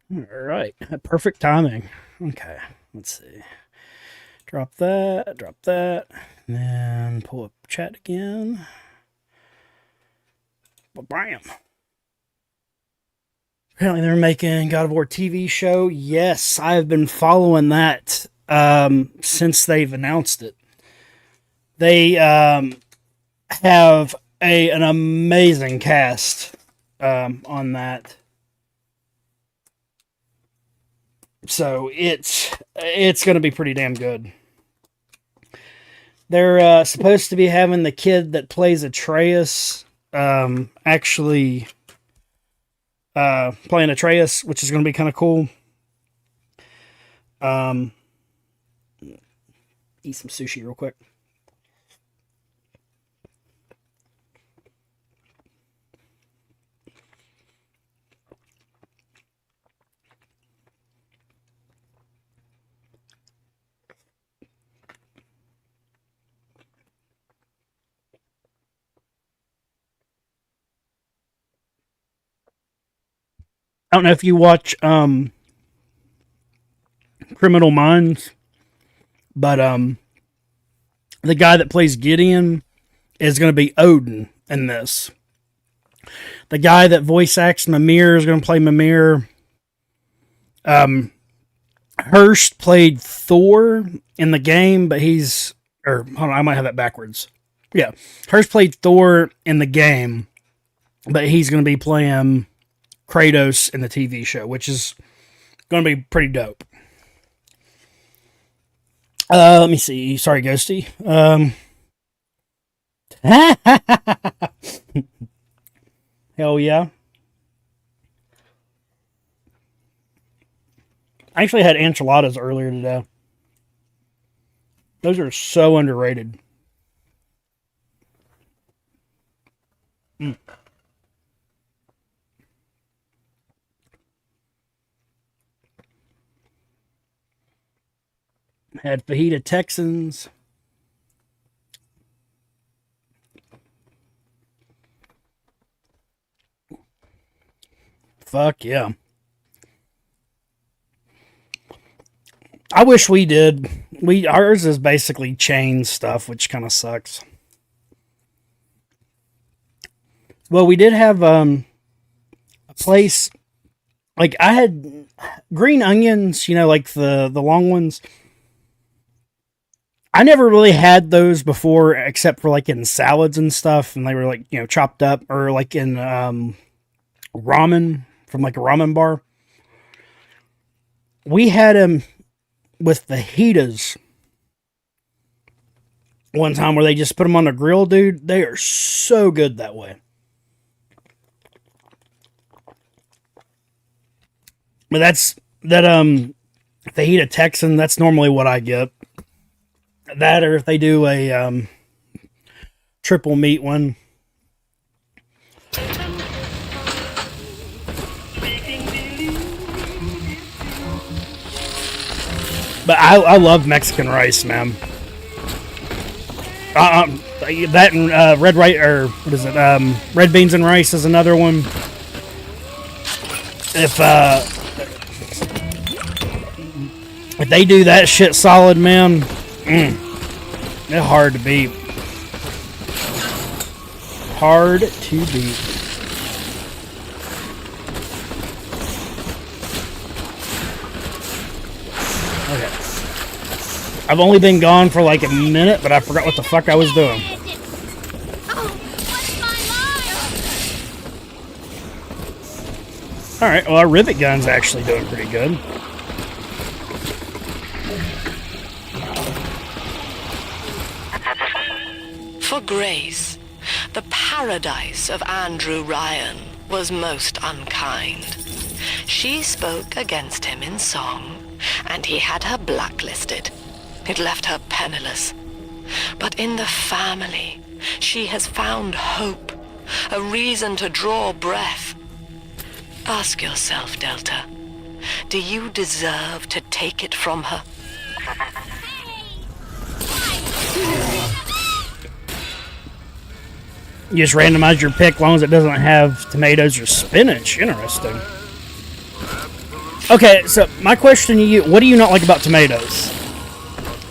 All right. Perfect timing. Okay. Let's see. Drop that. Drop that. And then pull up chat again. Bam. Apparently they're making God of War TV show. Yes, I've been following that since they've announced it. They have an amazing cast on that. So it's going to be pretty damn good. They're supposed to be having the kid that plays Atreus actually playing Atreus, which is going to be kind of cool. Eat some sushi real quick. I don't know if you watch Criminal Minds, but the guy that plays Gideon is going to be Odin in this. The guy that voice acts Mimir is going to play Mimir. Hurst played Thor in the game, but hold on, I might have that backwards. Yeah, Hurst played Thor in the game, but he's going to be playing Kratos in the TV show, which is going to be pretty dope. Let me see. Sorry, Ghosty. Hell yeah. I actually had enchiladas earlier today. Those are so underrated. Had fajita Texans. Fuck yeah. I wish we did. Ours is basically chain stuff, which kind of sucks. Well, we did have a place, like I had green onions, like the long ones. I never really had those before, except for like in salads and stuff, and they were like, chopped up, or like in ramen from like a ramen bar. We had them with fajitas one time where they just put them on the grill, dude. They are so good that way. But that fajita Texan, that's normally what I get. That, or if they do a triple meat one. But I love Mexican rice, man. That and red rice, or what is it? Red beans and rice is another one. If they do that shit solid, man, they're hard to beat. Hard to beat. Okay. I've only been gone for like a minute, but I forgot what the fuck I was doing. Alright, well, our rivet gun's actually doing pretty good. For Grace, the paradise of Andrew Ryan was most unkind. She spoke against him in song, and he had her blacklisted. It left her penniless. But in the family, she has found hope, a reason to draw breath. Ask yourself, Delta, do you deserve to take it from her? You just randomize your pick as long as it doesn't have tomatoes or spinach. Interesting. Okay, so my question to you, what do you not like about tomatoes?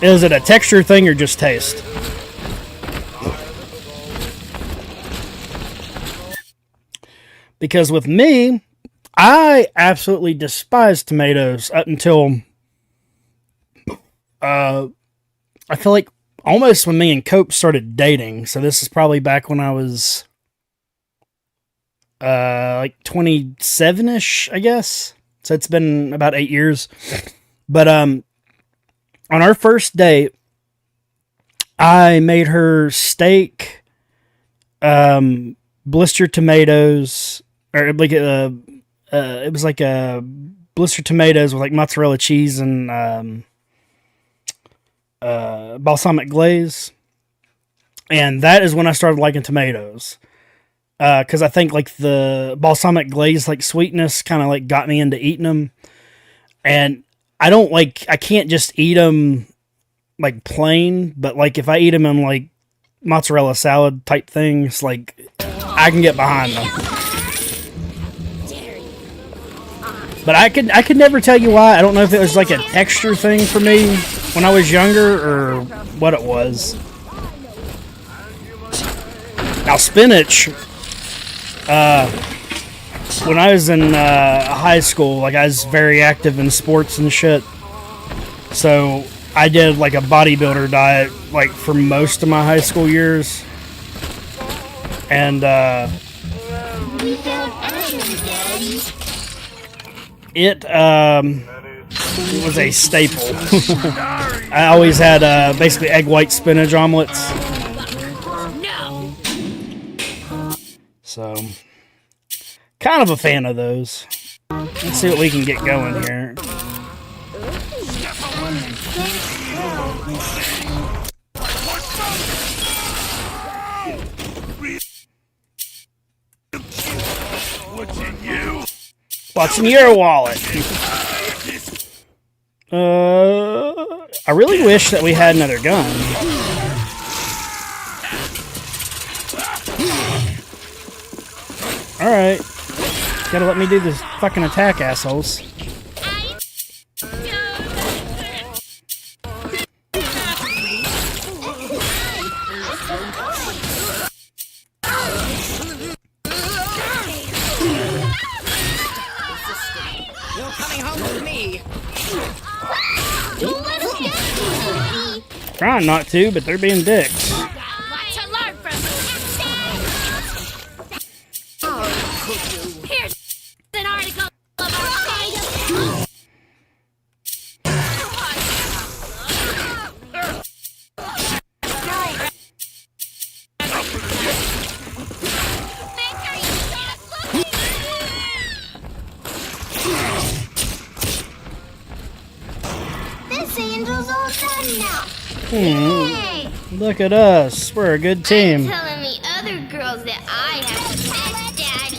Is it a texture thing or just taste? Because with me, I absolutely despise tomatoes up until I feel like almost when me and Cope started dating. So this is probably back when I was like 27-ish, I guess. So it's been about 8 years. But on our first date, I made her steak, blistered tomatoes, or like it was like a blistered tomatoes with like mozzarella cheese and balsamic glaze. And that is when I started liking tomatoes. Because I think like the balsamic glaze like sweetness kind of like got me into eating them. And I can't just eat them like plain, but like if I eat them in like mozzarella salad type things, like I can get behind them. But I could never tell you why. I don't know if it was like a texture thing for me when I was younger or what it was. Now spinach, when I was in high school, like I was very active in sports and shit. So I did like a bodybuilder diet like for most of my high school years. And it was a staple. I always had basically egg white spinach omelets. So, kind of a fan of those. Let's see what we can get going here. What's in your wallet? I really wish that we had another gun. Alright. Gotta let me do this fucking attack, assholes. You're coming home with me. Trying not to, but they're being dicks. Here's an article of our This angel's all done now. Yay! Look at us. We're a good team. Telling the other girls that I have the best daddy.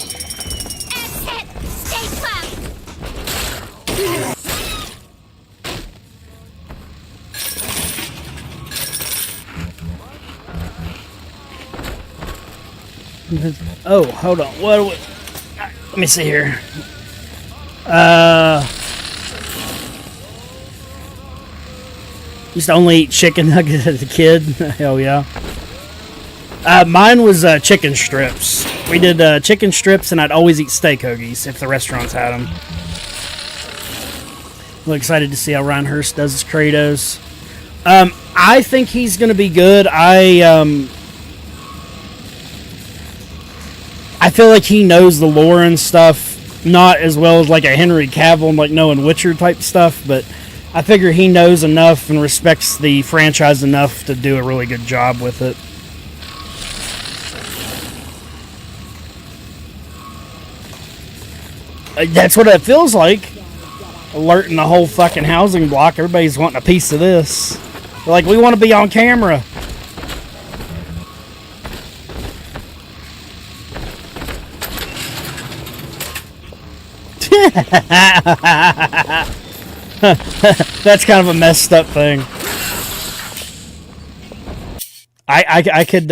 Exit! Stay Oh, hold on. What? Let me see here. Used to only eat chicken nuggets as a kid. Hell yeah. Mine was chicken strips. We did chicken strips, and I'd always eat steak hoagies if the restaurants had them. I'm excited to see how Ryan Hurst does his Kratos. I think he's going to be good. I feel like he knows the lore and stuff, not as well as like a Henry Cavill, like knowing Witcher type stuff, but I figure he knows enough and respects the franchise enough to do a really good job with it. That's what it feels like. Alerting the whole fucking housing block. Everybody's wanting a piece of this. They're like, we want to be on camera. That's kind of a messed up thing. I can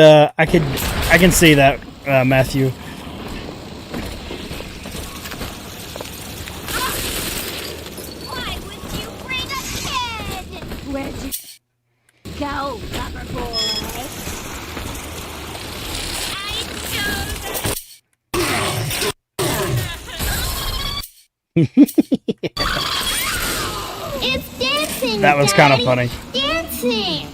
see that, Matthew. It's dancing. That was kind of funny. Dancing.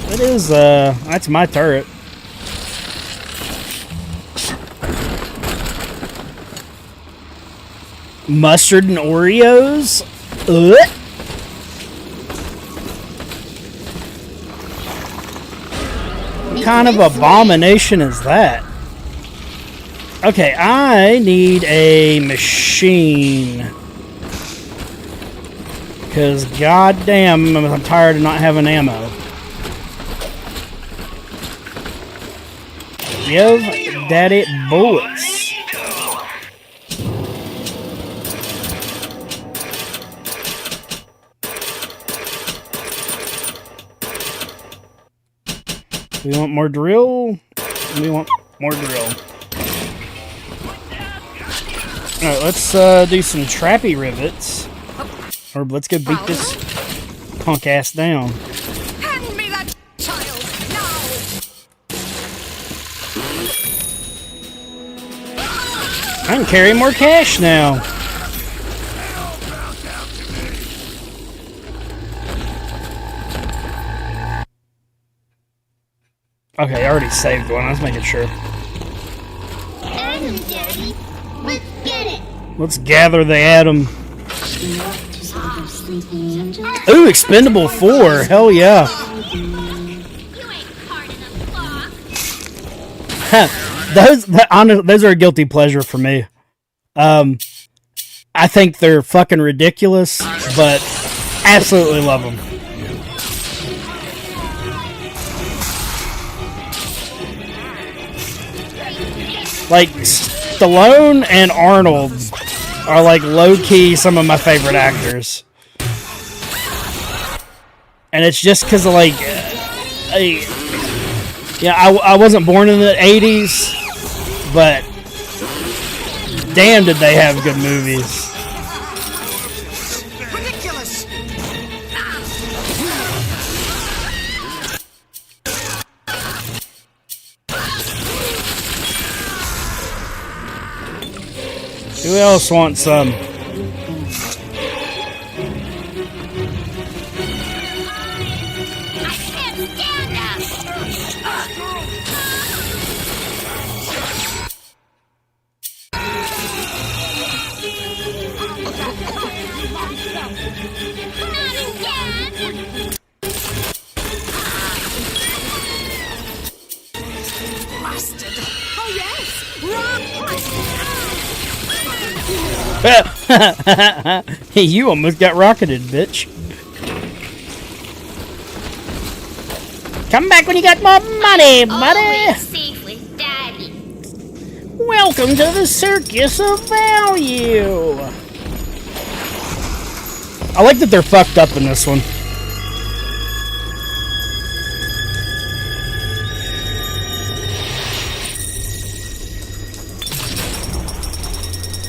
It is, that's my turret. Mustard and Oreos? Ugh. What kind of abomination is that? Okay, I need a machine. Because goddamn, I'm tired of not having ammo. Give daddy bullets. We want more drill. We want more drill. Alright, let's do some trappy rivets. Or let's go beat this punk ass down. Hand me that child now! I can carry more cash now. Okay, I already saved one. I was making sure. Atom, Daddy. Let's get it. Let's gather the atom. Ooh, Expendable 4. Hell yeah. Those are a guilty pleasure for me. I think they're fucking ridiculous, but absolutely love them. Like, Stallone and Arnold are like low-key some of my favorite actors. And it's just because of like... I wasn't born in the 80s, but damn did they have good movies. Ridiculous! Who else wants some? Oh yes! Hey, you almost got rocketed, bitch. Come back when you got more money, buddy. Always safe with Daddy. Welcome to the circus of value. I like that they're fucked up in this one.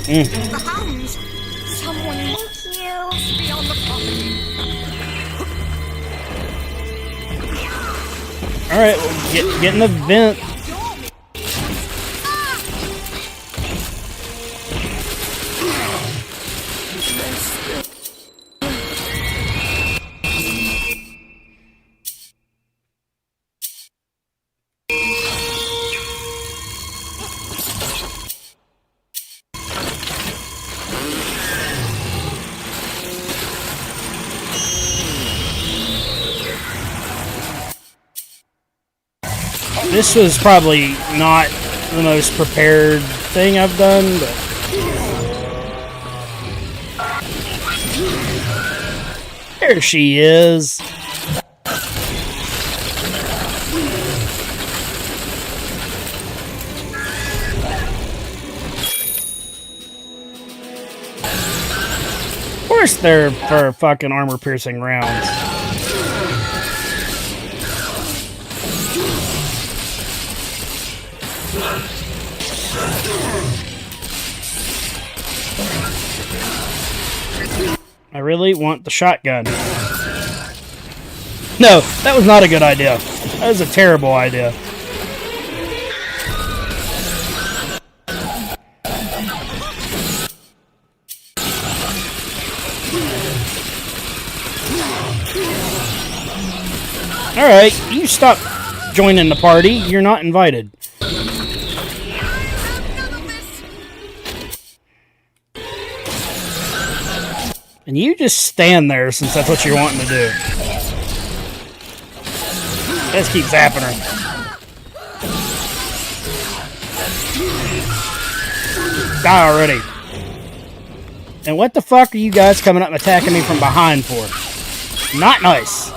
The hounds! Someone thank you! Be on the property! Alright, well, get in the vent. This was probably not the most prepared thing I've done, but... There she is. Of course they're for fucking armor-piercing rounds. I really want the shotgun. No, that was not a good idea. That was a terrible idea. Alright, you stop joining the party. You're not invited. And you just stand there since that's what you're wanting to do. Just keep zapping her. Die already. And what the fuck are you guys coming up and attacking me from behind for? Not nice.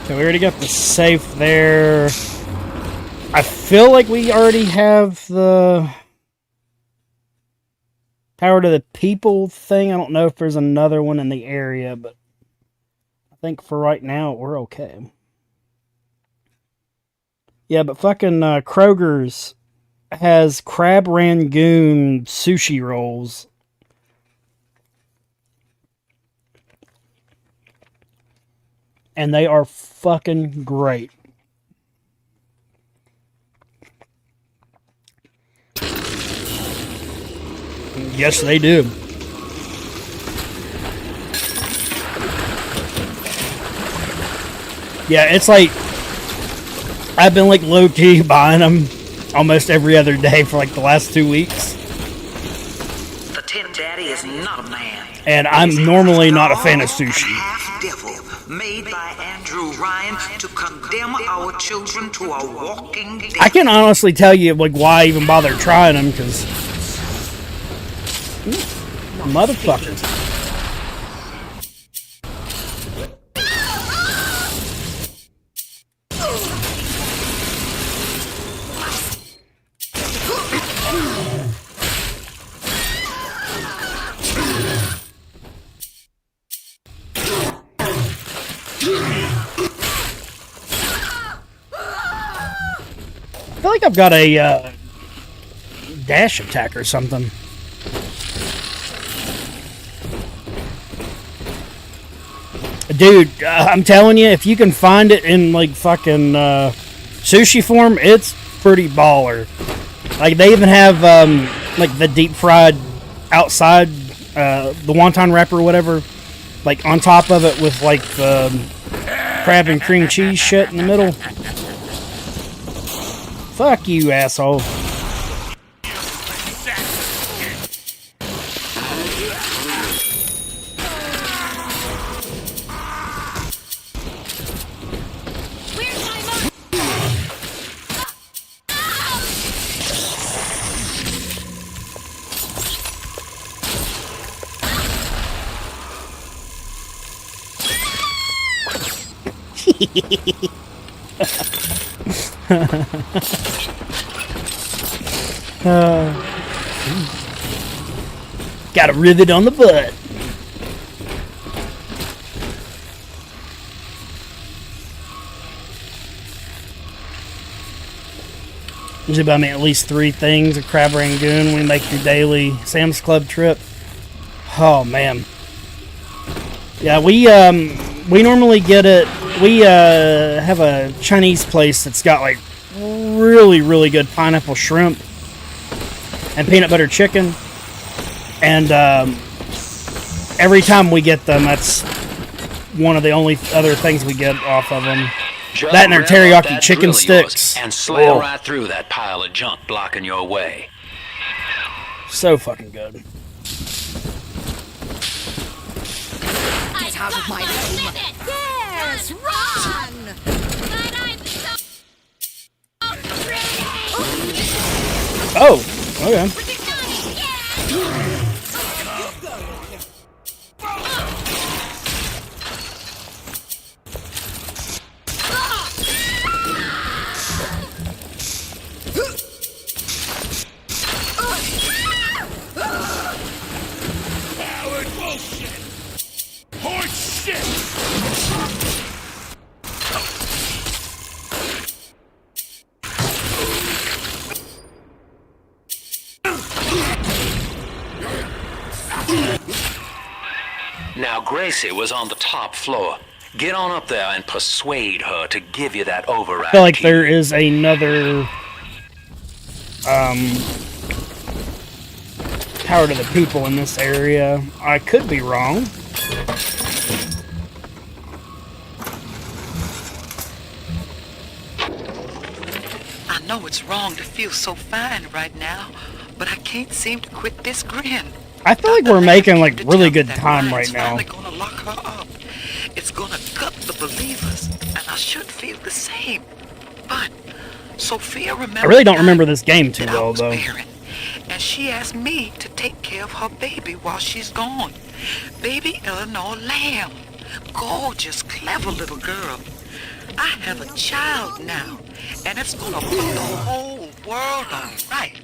So we already got the safe there. I feel like we already have the power to the people thing. I don't know if there's another one in the area, but I think for right now we're okay. Yeah, but fucking Kroger's has crab rangoon sushi rolls. And they are fucking great. Yes, they do. Yeah, it's like I've been like low-key buying them almost every other day for like the last 2 weeks. The Tin Daddy is not a man. And I'm normally not a fan of sushi. Made by Andrew Ryan to condemn our children to a walking death. I can honestly tell you like why I even bother trying them, because motherfuckers. I feel like I've got a dash attack or something. Dude, I'm telling you, if you can find it in like fucking sushi form, it's pretty baller. Like they even have like the deep fried outside, the wonton wrapper or whatever, like on top of it with like the crab and cream cheese shit in the middle. Fuck you, asshole. Got a rivet on the butt. Usually buy me at least 3 things of crab rangoon when we make your daily Sam's Club trip. Oh man. Yeah, we normally get it. We have a Chinese place that's got like really, really good pineapple shrimp and peanut butter chicken. And every time we get them, that's one of the only other things we get off of them. Just that and their rev up teriyaki that chicken drill of yours sticks. and slam right through that pile of junk blocking your way. So fucking good. Get out of my home! Yes, run! But I'm so Oh, okay. Coward bullshit! Horse shit! Gracie was on the top floor. Get on up there and persuade her to give you that override. I feel like there is another Tower to the People in this area. I could be wrong. I know it's wrong to feel so fine right now, but I can't seem to quit this grin. I feel like we're making like really good time right now. Gonna lock her up. It's gonna gut the believers, and I should feel the same. But Sophia remembers. I really don't remember this game too well though. And she asked me to take care of her baby while she's gone. Baby Eleanor Lamb. Gorgeous, clever little girl. I have a child now, and it's gonna put the whole world on right.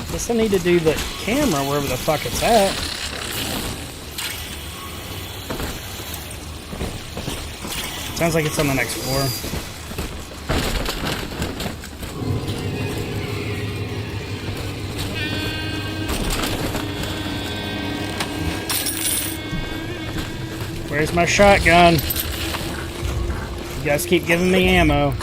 Guess I need to do the camera wherever the fuck it's at. Sounds like it's on the next floor. Where's my shotgun? You guys keep giving me ammo.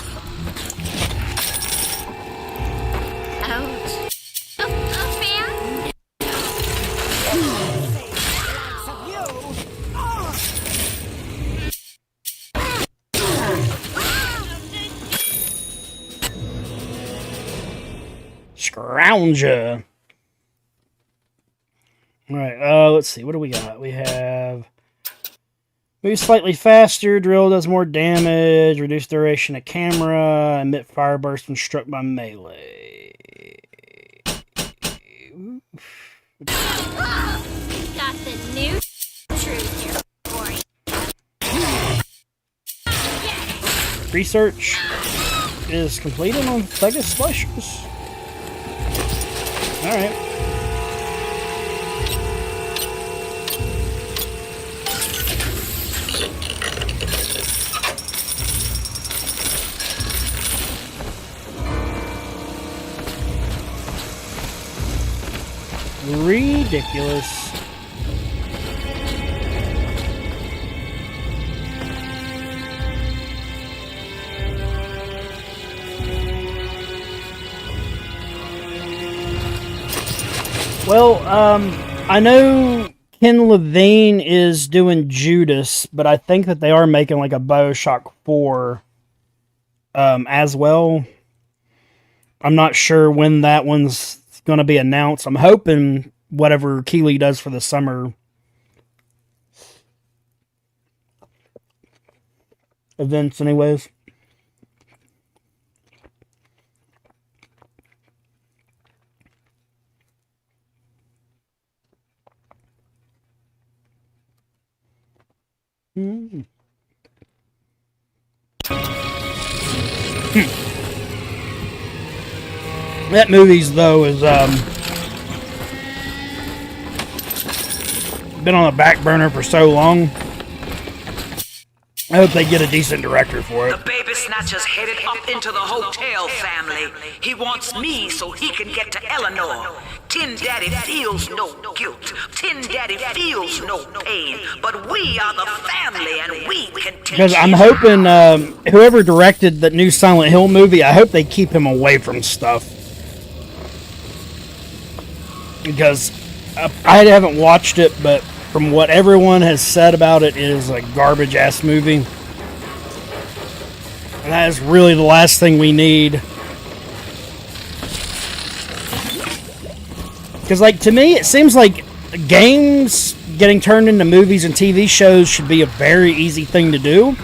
Scrounger. Alright, let's see. What do we got? We have move slightly faster, drill does more damage, reduce duration of camera, emit fire burst when struck by melee. Got the new truth here for you. Research is completed on Vega Splicers. Alright. Ridiculous. Well, I know Ken Levine is doing Judas, but I think that they are making like a BioShock 4 as well. I'm not sure when that one's going to be announced. I'm hoping whatever GHILLIE does for the summer events anyways. That movie's though is been on the back burner for so long. I hope they get a decent director for it. The baby snatcher's headed up into the hotel, family. He wants me so he can get to Eleanor. Tin Daddy feels no guilt. Tin Daddy feels no pain. But we are the family, and we can take Because I'm hoping whoever directed that new Silent Hill movie, I hope they keep him away from stuff. Because I haven't watched it, but from what everyone has said about it, it is a garbage-ass movie. And that is really the last thing we need. Because, like, to me, it seems like games getting turned into movies and TV shows should be a very easy thing to do.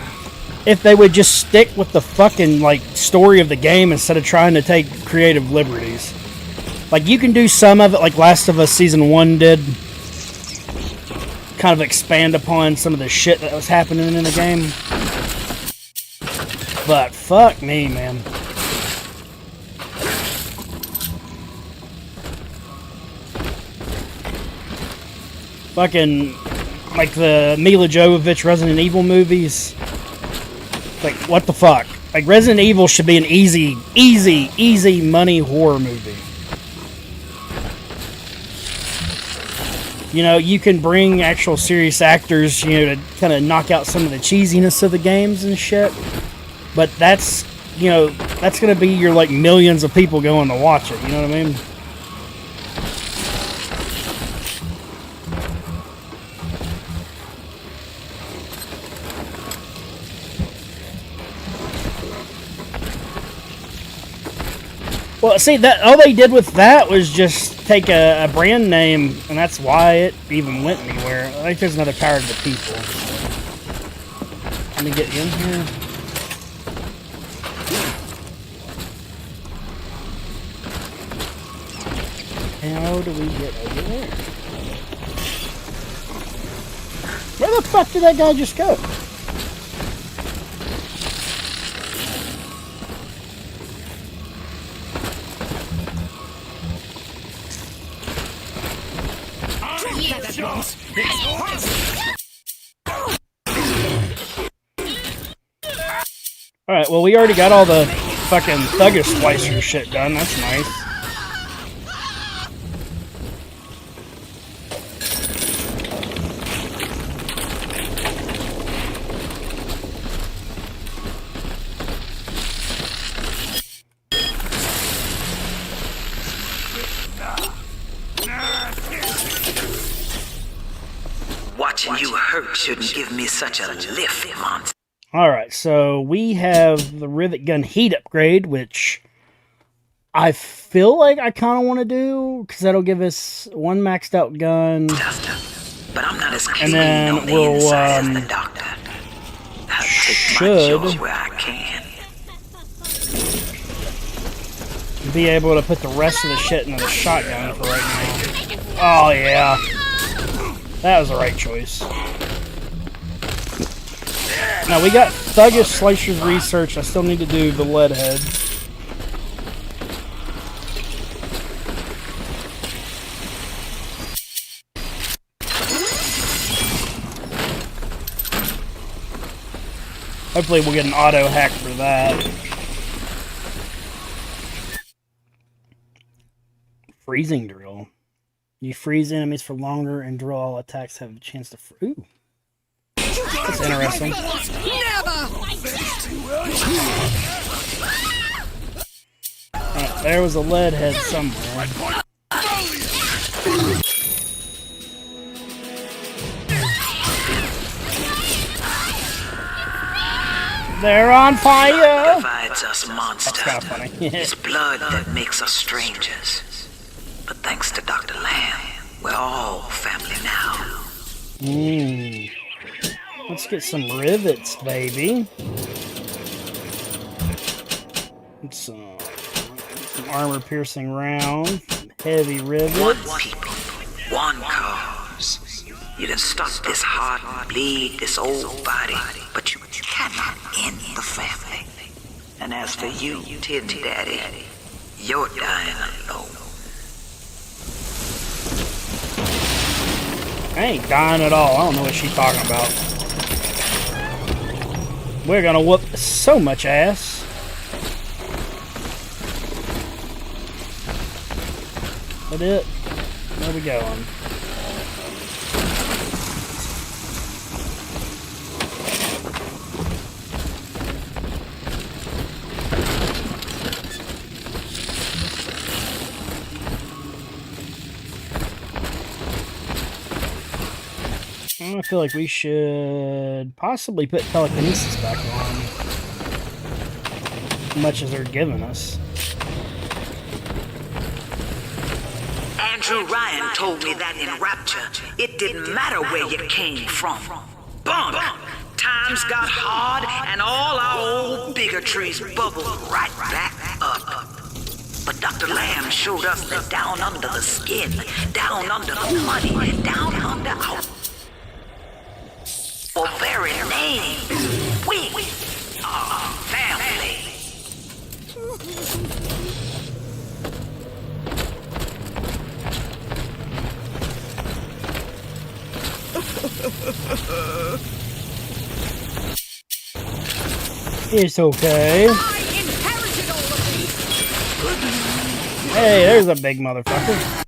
If they would just stick with the fucking, like, story of the game instead of trying to take creative liberties. Like, you can do some of it, like Last of Us Season 1 did. Kind of expand upon some of the shit that was happening in the game. But, fuck me, man. Fucking like the Mila Jovovich Resident Evil movies. Like, what the fuck? Like, Resident Evil should be an easy money horror movie. You know, you can bring actual serious actors, you know, to kind of knock out some of the cheesiness of the games and shit. But that's, you know, that's going to be your, like, millions of people going to watch it. You know what I mean? Well, see, that all they did with that was just take a brand name, and that's why it even went anywhere. I think there's another Power of the People. Let me get you in here. How do we get over there? Where the fuck did that guy just go? Alright, well, we already got all the fucking Thugger Splicer shit done. That's nice. Watching you hurt shouldn't give me such a lift, monster. Alright, so we have the Rivet Gun Heat upgrade, which I feel like I kind of want to do, because that'll give us one maxed out gun. But I'm not as keen and then on the we'll, inside as the doctor. I'll take my jaws where I can. Be able to put the rest of the shit into the shotgun for right now. Oh, yeah. That was the right choice. Now, we got Thuggish Slicer's research. I still need to do the lead head. Hopefully we'll get an auto hack for that. Freezing drill. You freeze enemies for longer and drill all attacks have a chance to ooh. That's interesting. Alright, there was a lead head somewhere. They're on fire! Divides us monsters. That's kind of funny. It's blood that makes us strangers. But thanks to Dr. Lamb, we're all family now. Let's get some rivets, baby. Some armor-piercing round, heavy rivets. One people, one cause. You can stop this heart bleed, this old body, but you cannot end the family. And as for you, Tin Daddy, you're dying alone. I ain't dying at all. I don't know what she's talking about. We're gonna whoop so much ass. That it? Where we going? I feel like we should possibly put telekinesis back on. As much as they're giving us. Andrew Ryan told me that in Rapture, it didn't matter where you came from. Bump! Times got hard and all our old bigotries bubbled right back up. But Dr. Lamb showed us that down under the skin, down under the money, down under our very name, we are family. It's okay. Hey, there's a big motherfucker.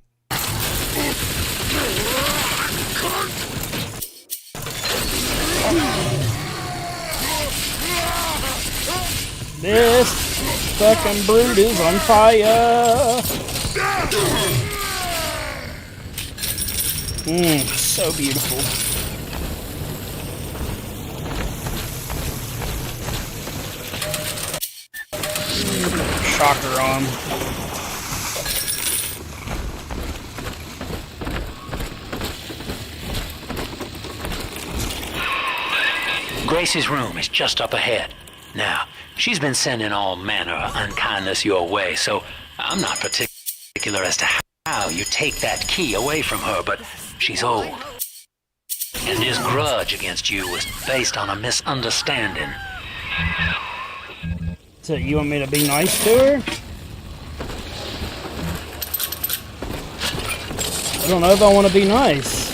This fucking brute is on fire. So beautiful. Shocker on. Gracie's room is just up ahead. Now, she's been sending all manner of unkindness your way, so I'm not particular as to how you take that key away from her, but she's old. And his grudge against you was based on a misunderstanding. So you want me to be nice to her? I don't know if I want to be nice.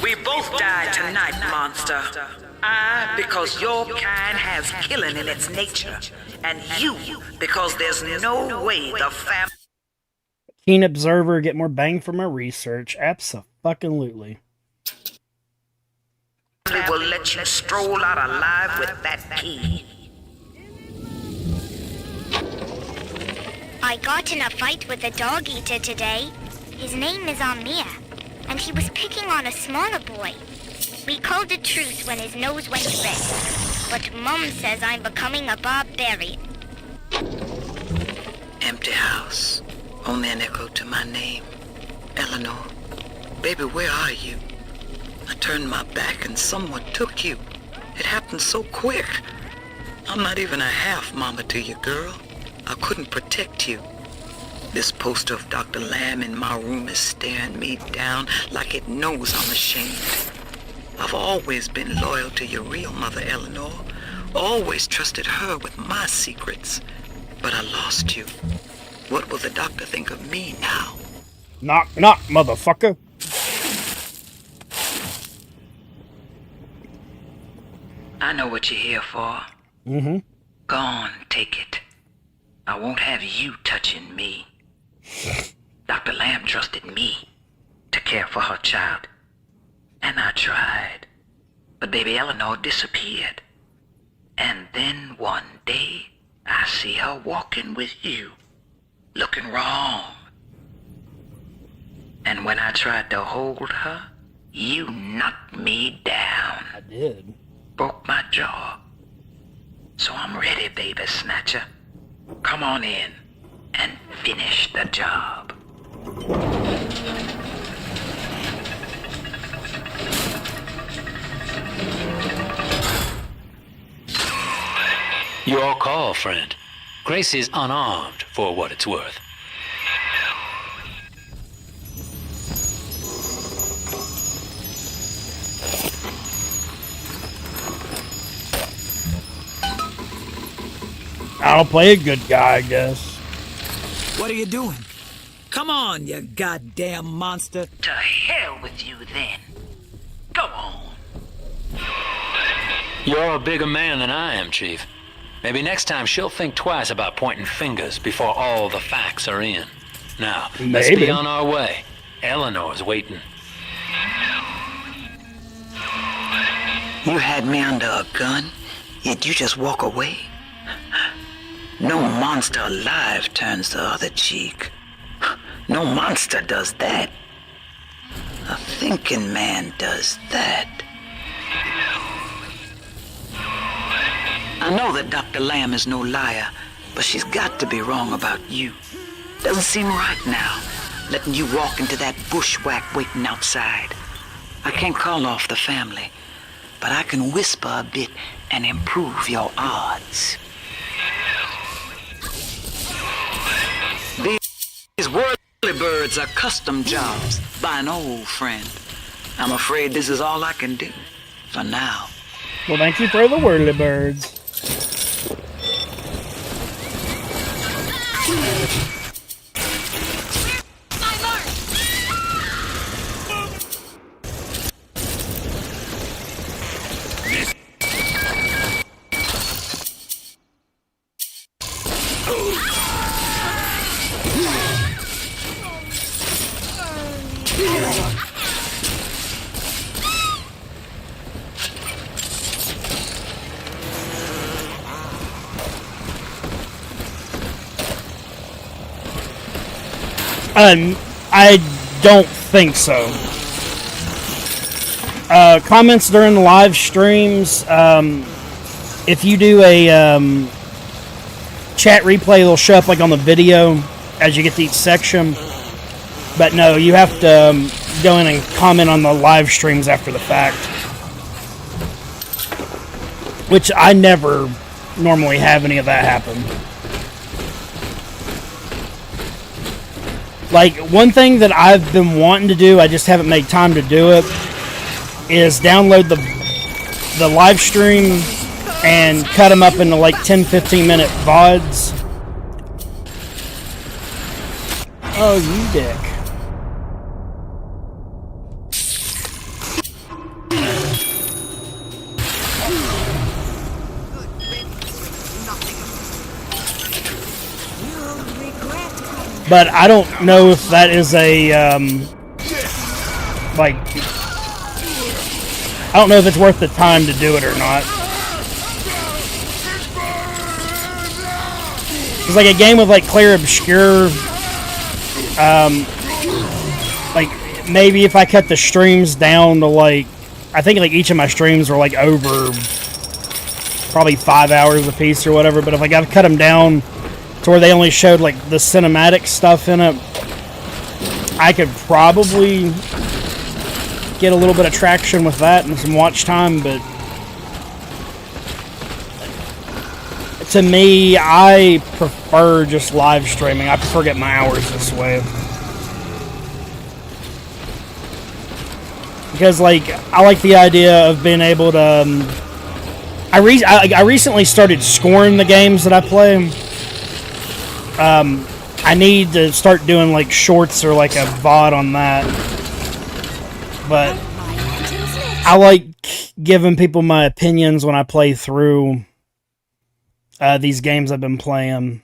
We both died tonight, monster. I, because your kind has killing in its nature. And you, because there's no way the family Keen observer, get more bang for my research. Abso-fucking-lutely. will let you stroll out alive with that key. I got in a fight with a dog eater today. His name is Amir, and he was picking on a smaller boy. We called a truce when his nose went red, but Mum says I'm becoming a barbarian. Empty house. Only an echo to my name. Eleanor. Baby, where are you? I turned my back and someone took you. It happened so quick. I'm not even a half mama to you, girl. I couldn't protect you. This poster of Dr. Lamb in my room is staring me down like it knows I'm ashamed. I've always been loyal to your real mother, Eleanor. Always trusted her with my secrets. But I lost you. What will the doctor think of me now? Knock, knock, motherfucker. I know what you're here for. Mm-hmm. Go on, take it. I won't have you touching me. Dr. Lamb trusted me to care for her child. And I tried. But baby Eleanor disappeared. And then one day, I see her walking with you. Looking wrong. And when I tried to hold her, you knocked me down. I did. Broke my jaw. So I'm ready, baby snatcher. Come on in and finish the job. Your call, friend. Grace is unarmed, for what it's worth. I'll play a good guy, I guess. What are you doing? Come on, you goddamn monster. To hell with you, then. Go on. You're a bigger man than I am, Chief. Maybe next time she'll think twice about pointing fingers before all the facts are in. Now, let's be on our way. Eleanor's waiting. You had me under a gun, yet you just walk away? No monster alive turns the other cheek. No monster does that. A thinking man does that. I know that Dr. Lamb is no liar, but she's got to be wrong about you. Doesn't seem right now, letting you walk into that bushwhack waiting outside. I can't call off the family, but I can whisper a bit and improve your odds. These whirlybirds are custom jobs by an old friend. I'm afraid this is all I can do for now. Well, thank you for the whirlybirds. I don't think so. Comments during the live streams. If you do a chat replay, it'll show up like on the video as you get to each section. But no, you have to go in and comment on the live streams after the fact. Which I never normally have any of that happen. Like, one thing that I've been wanting to do, I just haven't made time to do it, is download the live stream and cut them up into like 10-15 minute VODs. Oh, you dick. But I don't know if that is a, like, I don't know if it's worth the time to do it or not. It's like a game of, like, clear obscure, like, maybe if I cut the streams down to, like, I think, like, each of my streams were, like, over probably 5 hours a piece or whatever, but if I got to cut them down to where they only showed like the cinematic stuff in it, I could probably get a little bit of traction with that and some watch time, but to me, I prefer just live streaming. I prefer getting my hours this way. Because, like, I like the idea of being able to, I recently started scoring the games that I play. I need to start doing like shorts or like a VOD on that. But I like giving people my opinions when I play through these games I've been playing.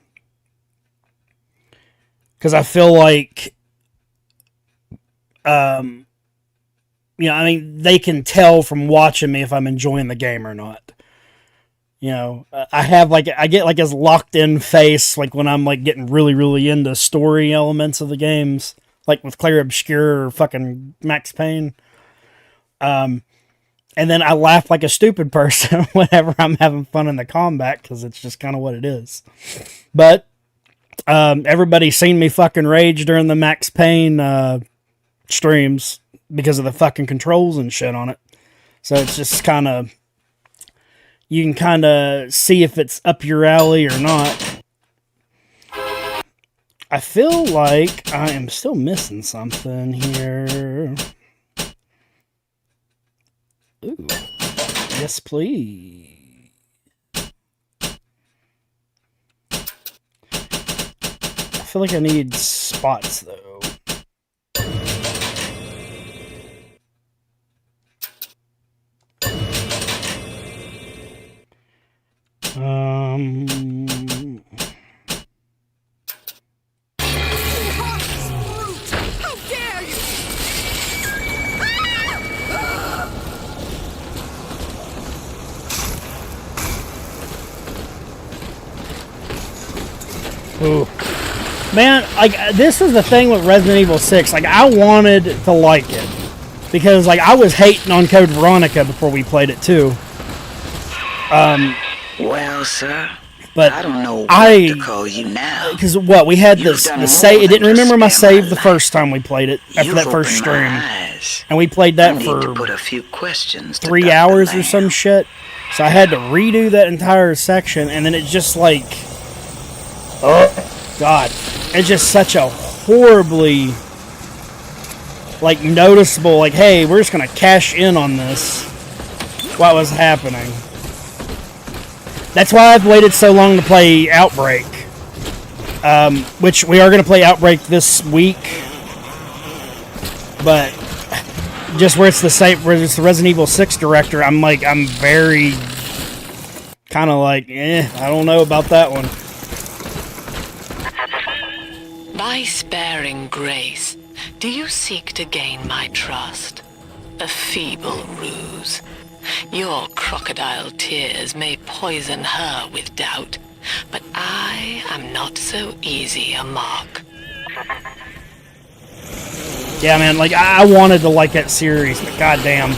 Because I feel like, I mean, they can tell from watching me if I'm enjoying the game or not. You know, I get like this locked in face, like when I'm like getting really, really into story elements of the games, like with Clear Obscure or fucking Max Payne. And then I laugh like a stupid person whenever I'm having fun in the combat, because it's just kind of what it is. But everybody's seen me fucking rage during the Max Payne streams because of the fucking controls and shit on it. So it's just kind of, you can kind of see if it's up your alley or not. I feel like I am still missing something here. Ooh. Yes, please. I feel like I need spots, though. How dare you! Ooh. Man, like, this is the thing with Resident Evil 6. Like, I wanted to like it. Because, like, I was hating on Code Veronica before we played it, too. Well, sir, but I don't know what to call you now. Because what, we had the save. It didn't remember my save the first time we played it, after that first stream. And we played that for put a few questions 3 hours or some shit. So I had to redo that entire section, and then it just like, oh god, it's just such a horribly like noticeable, like, hey, we're just gonna cash in on this. What was happening? That's why I've waited so long to play Outbreak. Which we are going to play Outbreak this week. But just where it's the same, where it's the Resident Evil 6 director, I'm very kind of like, I don't know about that one. By sparing grace, Do you seek to gain my trust? A feeble ruse. Your crocodile tears may poison her with doubt, but I am not so easy a mark. Yeah, man, like, I wanted to like that series, but goddamn,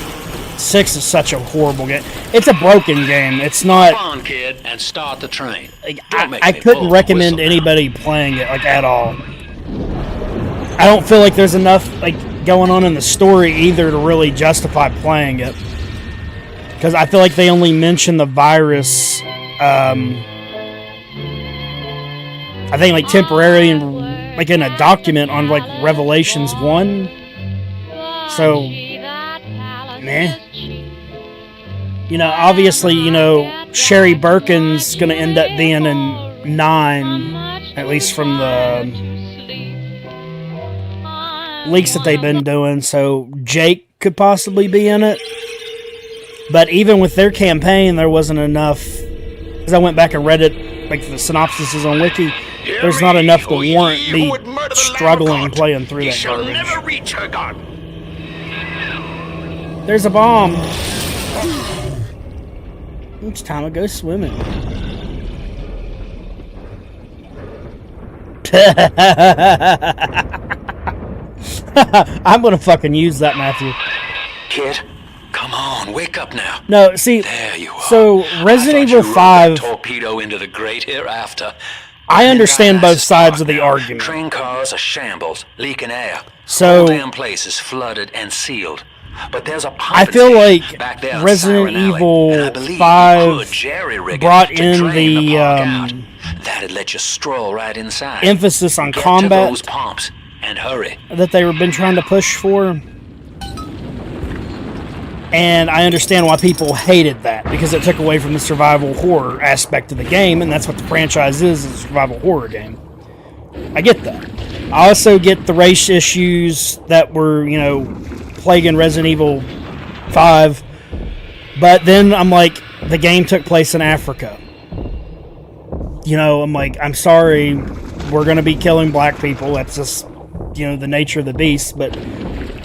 6 is such a horrible game. It's a broken game. It's not... Come on, kid, and start the train. Like, I couldn't recommend anybody playing it, like, at all. I don't feel like there's enough, like, going on in the story either to really justify playing it. Because I feel like they only mention the virus, I think, like, temporarily in, like, in a document on, like, Revelations 1. So, meh. You know, obviously, you know, Sherry Birkin's going to end up being in 9, at least from the leaks that they've been doing, so Jake could possibly be in it. But even with their campaign, there wasn't enough, because I went back and read it, like the synopsis on Wiki, there's not enough to warrant me struggling playing through that garbage. Never reach her god. There's a bomb. It's time to go swimming. I'm gonna fucking use that, Matthew. Kid, come on, wake up now. No, see, there you are. So Resident Evil 5. Torpedo into the great hereafter. I understand both sides of the argument. Train cars are shambles, leaking air. So the damn place is flooded and sealed. But there's a I feel like Resident Evil 5 brought in the that'd let you stroll right inside. emphasis on Get combat to those pumps and hurry. that they were been trying to push for. And I understand why people hated that, because it took away from the survival horror aspect of the game, and that's what the franchise is a survival horror game. I get that. I also get the race issues that were, you know, plaguing Resident Evil 5. But then I'm like, the game took place in Africa. You know, I'm like, I'm sorry, we're going to be killing black people. That's just, you know, the nature of the beast. But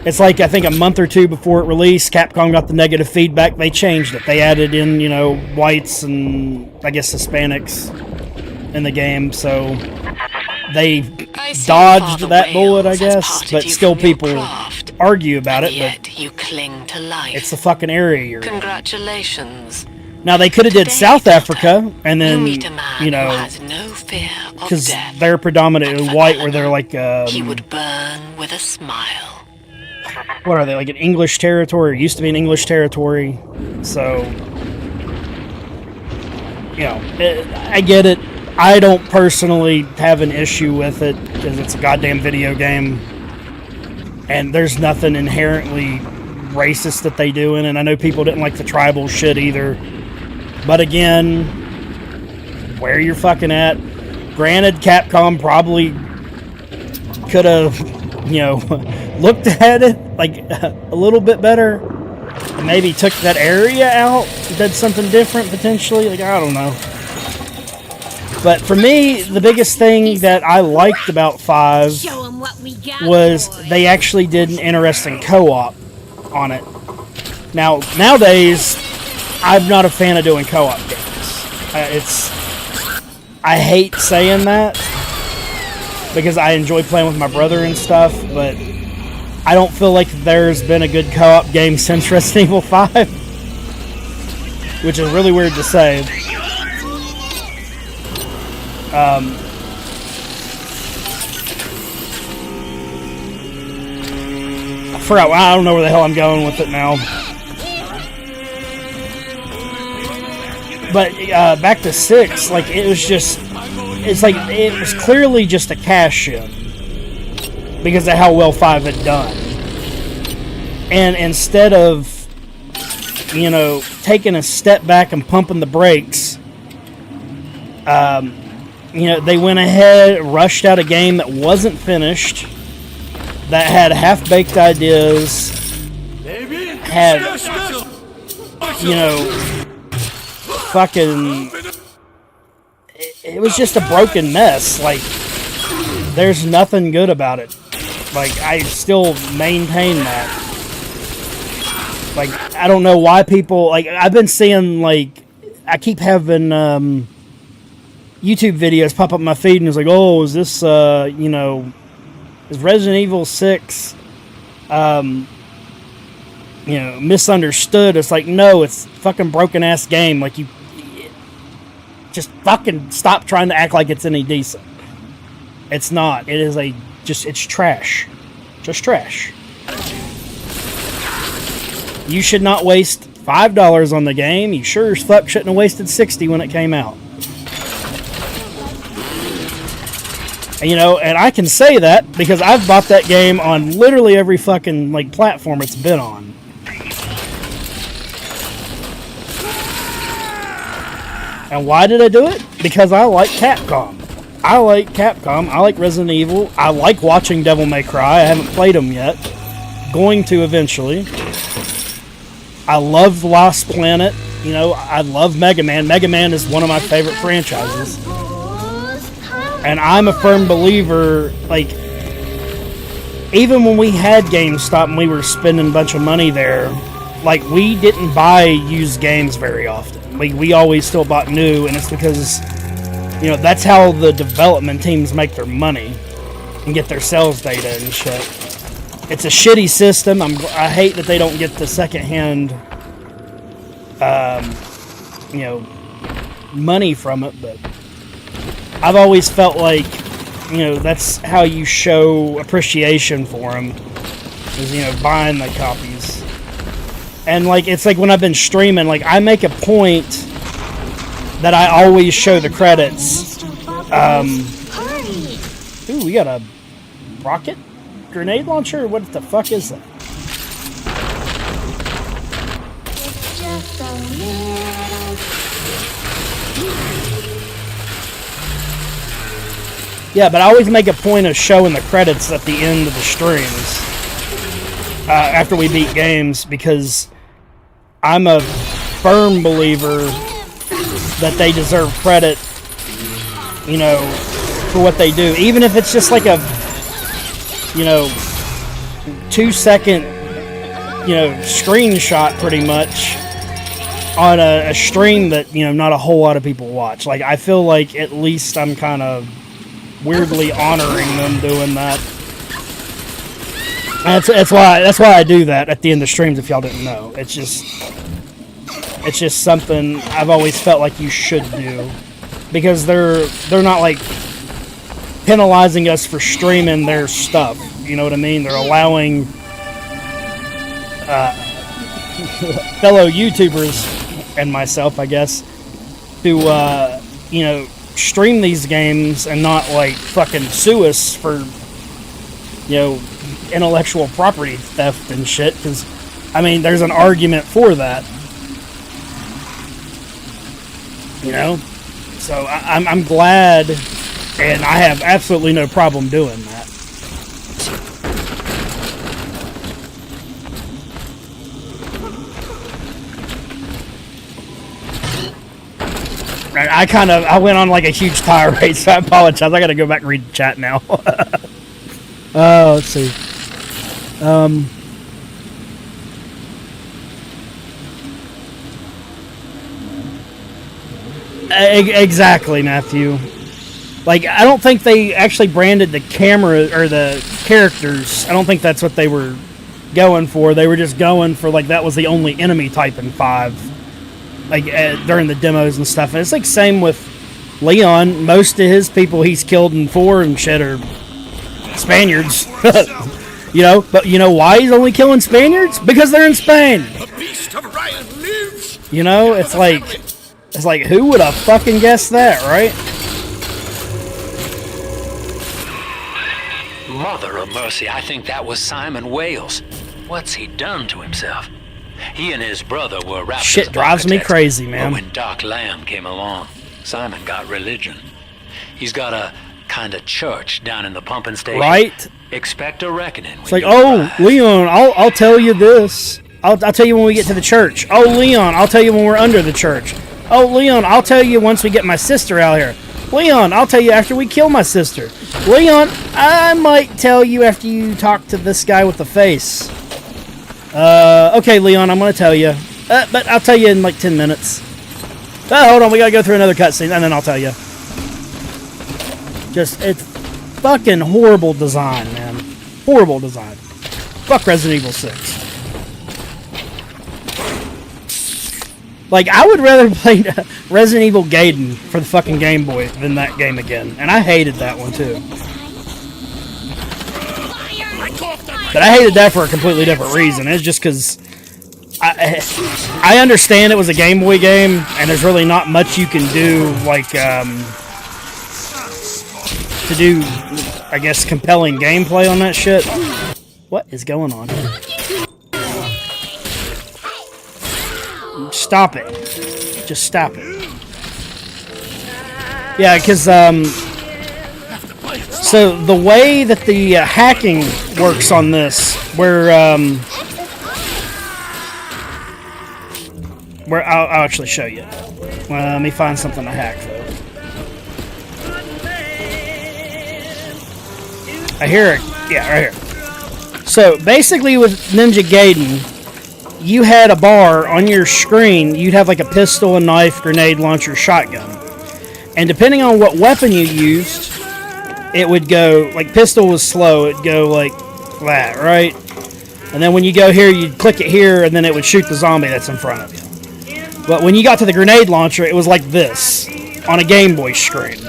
it's like, I think a month or two before it released, Capcom got the negative feedback. They changed it. They added in, you know, whites and, I guess, Hispanics in the game. So they dodged that bullet, I guess. But still people argue about it. Yet you cling to life. It's the fucking area you're in. Congratulations. Now, they could have did South Africa, and then, you know, No fear of because death. they're predominantly white, where they're like, He would burn with a smile. what are they, like an English territory? It used to be an English territory, so, you know, I get it. I don't personally have an issue with it, because it's a goddamn video game, and there's nothing inherently racist that they do in it. And I know people didn't like the tribal shit either. But again, where you're fucking at. Granted, Capcom probably could have, you know, looked at it like a little bit better. Maybe took that area out, did something different potentially. Like, I don't know. But for me, the biggest thing that I liked about 5 was they actually did an interesting co-op on it. Now, nowadays, I'm not a fan of doing co-op games. I hate saying that, because I enjoy playing with my brother and stuff, but I don't feel like there's been a good co-op game since Resident Evil 5, which is really weird to say. I don't know where the hell I'm going with it now. But back to 6, like, it was just, it's like, it was clearly just a cash in because of how well 5 had done. And instead of, you know, taking a step back and pumping the brakes, you know, they went ahead, rushed out a game that wasn't finished, that had half-baked ideas, had, you know, fucking, it was just a broken mess. Like, there's nothing good about it. Like, I still maintain that. Like, I don't know why people, like, I've been seeing, like, I keep having YouTube videos pop up in my feed, and it's like, oh, is this, you know, is Resident Evil 6, you know, misunderstood? It's like, no, it's a fucking broken-ass game. Like, you just fucking stop trying to act like it's any decent. It's not. It is it's trash. Just trash. You should not waste $5 on the game. You sure as fuck shouldn't have wasted $60 when it came out. And, you know, and I can say that because I've bought that game on literally every fucking, like, platform it's been on. And why did I do it? Because I like Capcom. I like Capcom. I like Resident Evil. I like watching Devil May Cry. I haven't played them yet. Going to eventually. I love Lost Planet. You know, I love Mega Man. Mega Man is one of my favorite franchises. And I'm a firm believer, like, even when we had GameStop and we were spending a bunch of money there, like, we didn't buy used games very often. We always still bought new, and it's because, you know, that's how the development teams make their money and get their sales data and shit. It's a shitty system. I hate that they don't get the secondhand, you know, money from it, but I've always felt like, you know, that's how you show appreciation for them, is, you know, buying the copies. And, like, it's like when I've been streaming, like, I make a point that I always show the credits. Ooh, we got a rocket grenade launcher? What the fuck is that? Yeah, but I always make a point of showing the credits at the end of the streams after we beat games, because I'm a firm believer that they deserve credit, you know, for what they do. Even if it's just like a, you know, 2-second, you know, screenshot pretty much on a stream that, you know, not a whole lot of people watch. Like, I feel like at least I'm kind of weirdly honoring them doing that. That's why I do that at the end of streams, if y'all didn't know. It's just something I've always felt like you should do, because they're not like penalizing us for streaming their stuff. You know what I mean? They're allowing fellow YouTubers and myself, I guess, to you know, stream these games and not like fucking sue us for, you know, intellectual property theft and shit. Because I mean, there's an argument for that, you know. So I'm glad, and I have absolutely no problem doing that. I went on like a huge tirade, so I apologize. I gotta go back and read the chat now. Let's see. Exactly, Matthew. Like, I don't think they actually branded the camera or the characters. I don't think that's what they were going for. They were just going for, like, that was the only enemy type in 5, like, during the demos and stuff. And it's like same with Leon. Most of his people he's killed in 4 and shit are Spaniards. You know, but you know why he's only killing Spaniards? Because they're in Spain. The beast of Ryan lives. You know, it's like who would have fucking guessed that, right? Mother of mercy, I think that was Simon Wales. What's he done to himself? He and his brother were Rapture's Shit drives me crazy, man. But when Doc Lamb came along, Simon got religion. He's got a kind of church down in the pumping station. Right? Expect a reckoning. It's like, oh, Leon, I'll tell you this. I'll tell you when we get to the church. Oh, Leon, I'll tell you when we're under the church. Oh, Leon, I'll tell you once we get my sister out here. Leon, I'll tell you after we kill my sister. Leon, I might tell you after you talk to this guy with the face. Okay, Leon, I'm gonna tell you. But I'll tell you in like 10 minutes. Hold on, we gotta go through another cutscene, and then I'll tell you. Just, it's fucking horrible design, man. Horrible design. Fuck Resident Evil 6. Like, I would rather play Resident Evil Gaiden for the fucking Game Boy than that game again. And I hated that one, too. But I hated that for a completely different reason. It's just because I understand it was a Game Boy game, and there's really not much you can do, like, to do, I guess, compelling gameplay on that shit. What is going on here? Stop it. Just stop it. Yeah, because, so the way that the hacking works on this, where I'll actually show you. Let me find something to hack, though. I hear it. Yeah, right here. So, basically with Ninja Gaiden, you had a bar on your screen. You'd have like a pistol, a knife, grenade launcher, shotgun. And depending on what weapon you used, it would go, like pistol was slow, it'd go like that, right? And then when you go here, you'd click it here, and then it would shoot the zombie that's in front of you. But when you got to the grenade launcher, it was like this, on a Game Boy screen.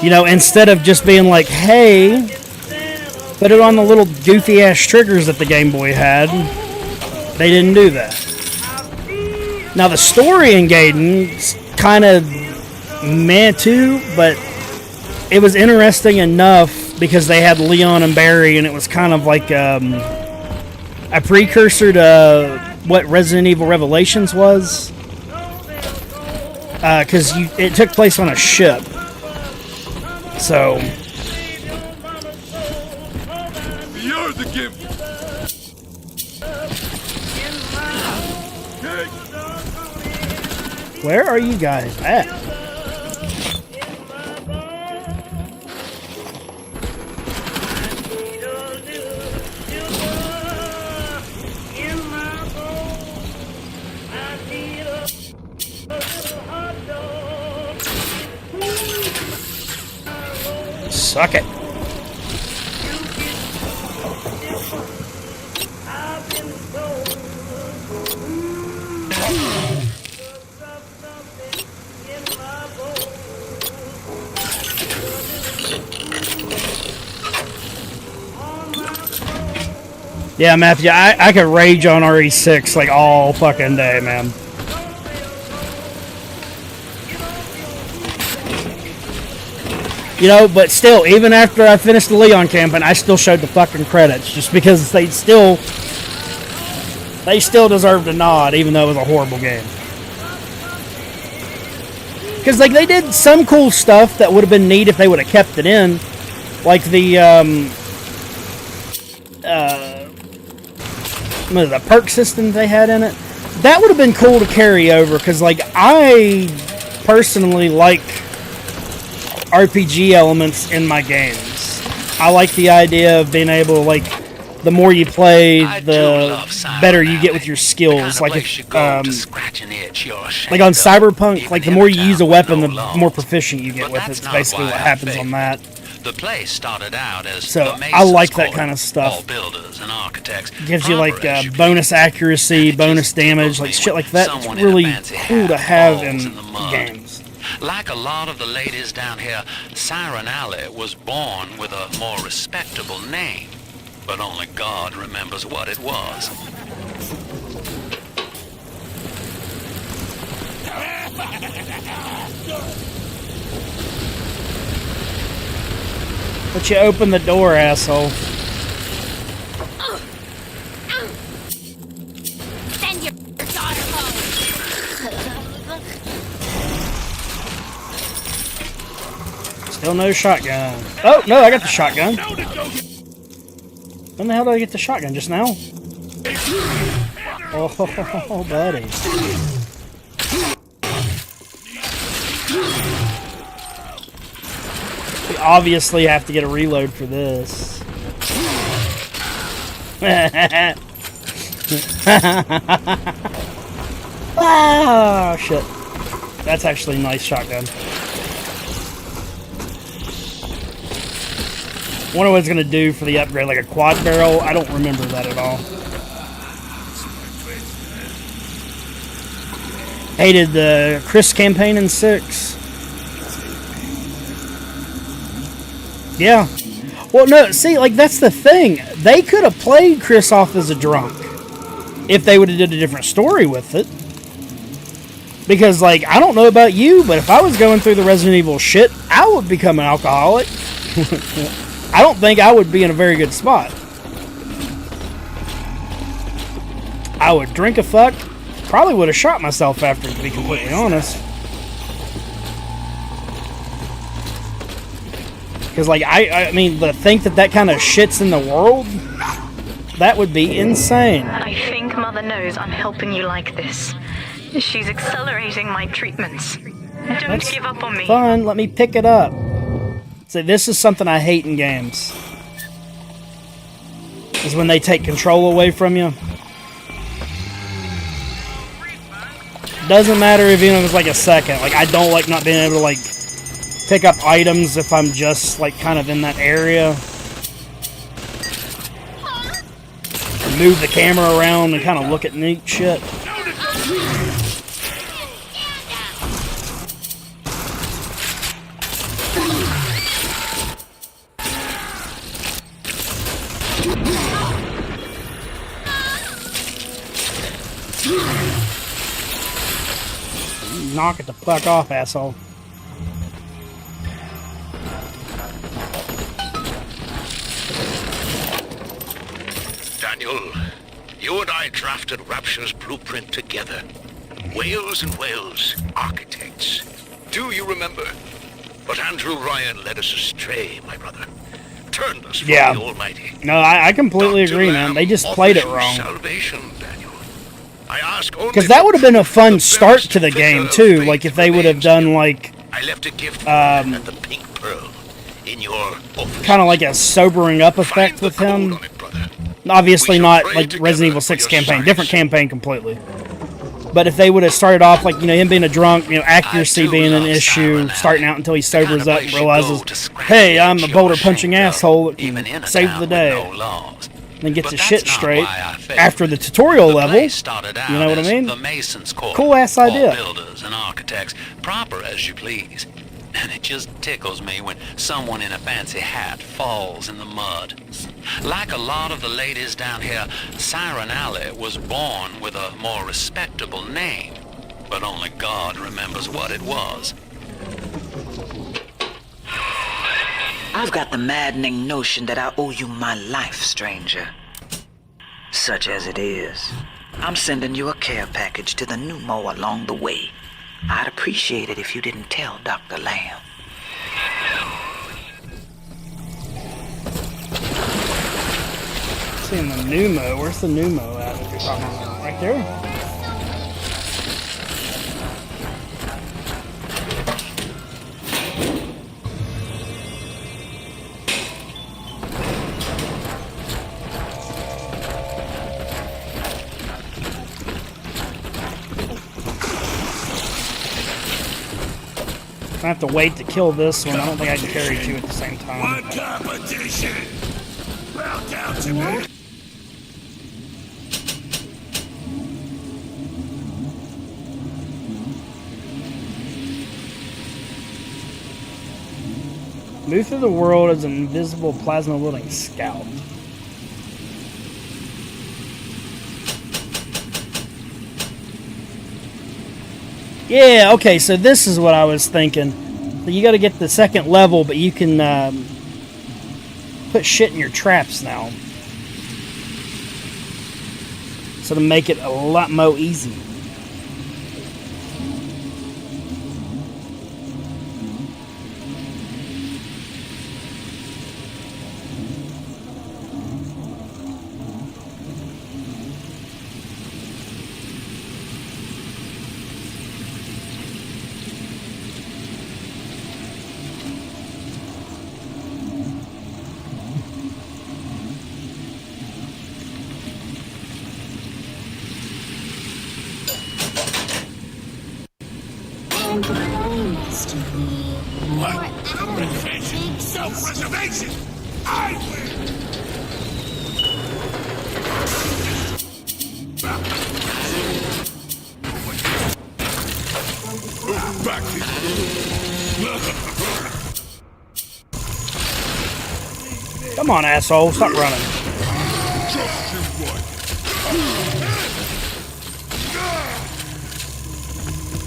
You know, instead of just being like, hey, put it on the little goofy-ass triggers that the Game Boy had, they didn't do that. Now, the story in Gaiden's kind of meh too, but it was interesting enough because they had Leon and Barry, and it was kind of like a precursor to what Resident Evil Revelations was. Because it took place on a ship. So... You're the gift. Where are you guys at? Suck it. Yeah, Matthew, I could rage on RE6 like all fucking day, man. You know, but still, even after I finished the Leon campaign, I still showed the fucking credits just because they still deserved a nod, even though it was a horrible game. Because like they did some cool stuff that would have been neat if they would have kept it in, like the perk system they had in it. That would have been cool to carry over, because like I personally like RPG elements in my games. I like the idea of being able to, like, the more you play, the better you get with your skills. Like if, like on Cyberpunk, like the more you use a weapon, the more proficient you get with it. It's basically what happens on that. The place started out as So I like that kind of stuff. All builders and architects. Gives you like bonus accuracy, bonus damage, like shit like that. It's really cool to have in games. Like a lot of the ladies down here, Siren Alley was born with a more respectable name, but only God remembers what it was. But you open the door, asshole. Send your daughter home. Still no shotgun. Oh, no, I got the shotgun. When the hell did I get the shotgun? Just now? Oh, buddy. obviously have to get a reload for this. Oh, shit. That's actually a nice shotgun. Wonder what it's going to do for the upgrade, like a quad barrel? I don't remember that at all. Hated the Chris campaign in 6. Yeah. Well, no, see, like, that's the thing. They could have played Chris off as a drunk if they would have did a different story with it. Because, like, I don't know about you, but if I was going through the Resident Evil shit, I would become an alcoholic. I don't think I would be in a very good spot. I would drink a fuck. Probably would have shot myself after, to be completely honest. Because, like, I mean, to think that kind of shit's in the world, that would be insane. I think Mother knows I'm helping you like this. She's accelerating my treatments. Don't give up on me. Fun, let me pick it up. So this is something I hate in games. Is when they take control away from you. Doesn't matter if even if it's like a second. Like, I don't like not being able to, like, pick up items if I'm just, like, kind of in that area. Move the camera around and kind of look at neat shit. Knock it the fuck off, asshole. Daniel, you and I drafted Rapture's blueprint together. Wales and Wales, architects. Do you remember? But Andrew Ryan led us astray, my brother. Turned us from the Almighty. No, I completely agree, man. They just played it wrong. Salvation, Daniel. I ask only because that would have been a fun start to the game too. Like if they would have done like I left a gift at the Pink Pearl in your office. Kind of like a sobering up effect with him. Obviously not like Resident Evil 6 campaign, different campaign completely. But if they would have started off like, you know, him being a drunk, you know, accuracy being an issue, starting out until he sobers up and realizes, hey, I'm a boulder punching asshole that can save the day. Then gets his shit straight after the tutorial level. You know what I mean? Cool ass idea. Builders and architects, proper as you please. And it just tickles me when someone in a fancy hat falls in the mud. Like a lot of the ladies down here, Siren Alley was born with a more respectable name, but only God remembers what it was. I've got the maddening notion that I owe you my life, stranger. Such as it is, I'm sending you a care package to the pneumo along the way. I'd appreciate it if you didn't tell Dr. Lamb. Seeing the pneumo. Where's the pneumo at? If you're talking about right there. I have to wait to kill this one. I don't think I can carry two at the same time. What competition? Bow down to me. Move through the world as an invisible plasma-wielding scout. Yeah, okay, so this is what I was thinking. So you gotta get the second level, but you can put shit in your traps now. So to make it a lot more easy. and proposed to me. What? Reservation? Self-preservation! I win! Back Come on, asshole. Stop running. Just you what?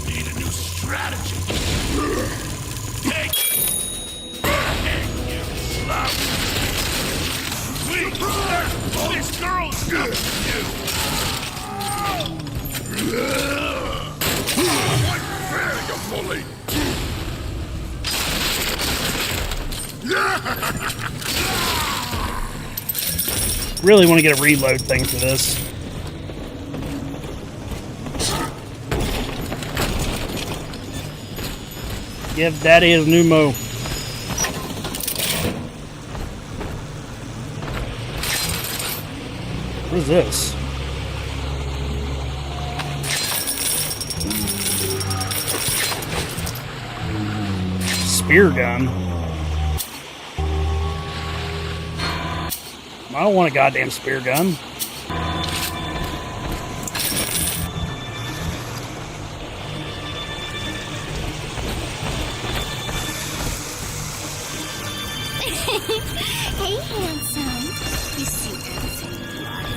Need a new strategy. Take you slap. Please, this girl's coming for you. What fair, you bully? Really want to get a reload thing for this. Give Daddy his new mo. What is this? Spear gun. I don't want a goddamn spear gun. Hey, handsome. You see everything you like?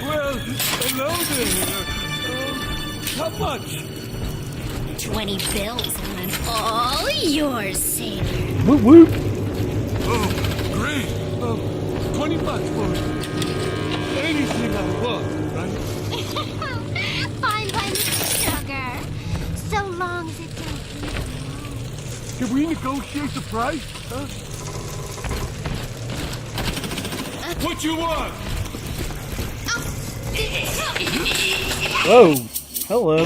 Well, hello there. How much? 20 bills and I'm all yours, sailor. Whoop whoop. Oh, great. 20 bucks for it. Anything I want, right? Fine by me, sugar. So long as it don't. Can we negotiate the price, huh? What you want? Whoa. Hello.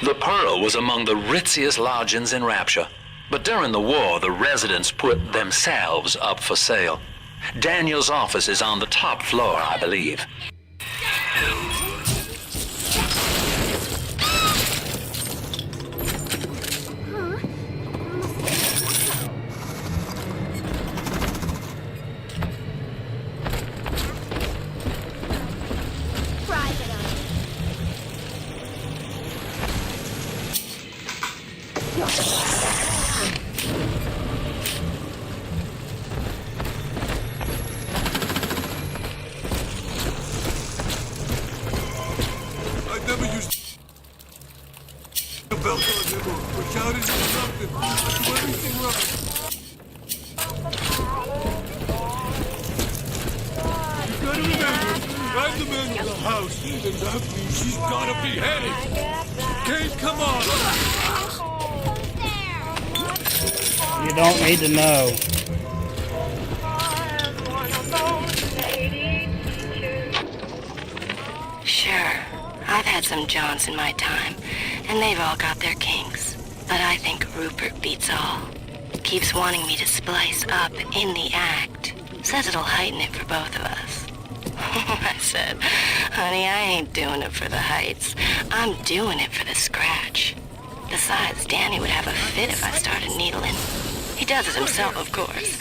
The Pearl was among the ritziest lodgings in Rapture. But during the war, the residents put themselves up for sale. Daniel's office is on the top floor, I believe. I never used the belt on him or shouted or something. I do everything right. You gotta remember, I'm the man of the house, and that means she's gotta behave. Kate, come on. You don't need to know. Sure, I've had some Johns in my time, and they've all got their kinks. But I think Rupert beats all. Keeps wanting me to splice up in the act. Says it'll heighten it for both of us. I said, honey, I ain't doing it for the heights. I'm doing it for the scratch. Besides, Danny would have a fit if I started needling. He does it himself, of course.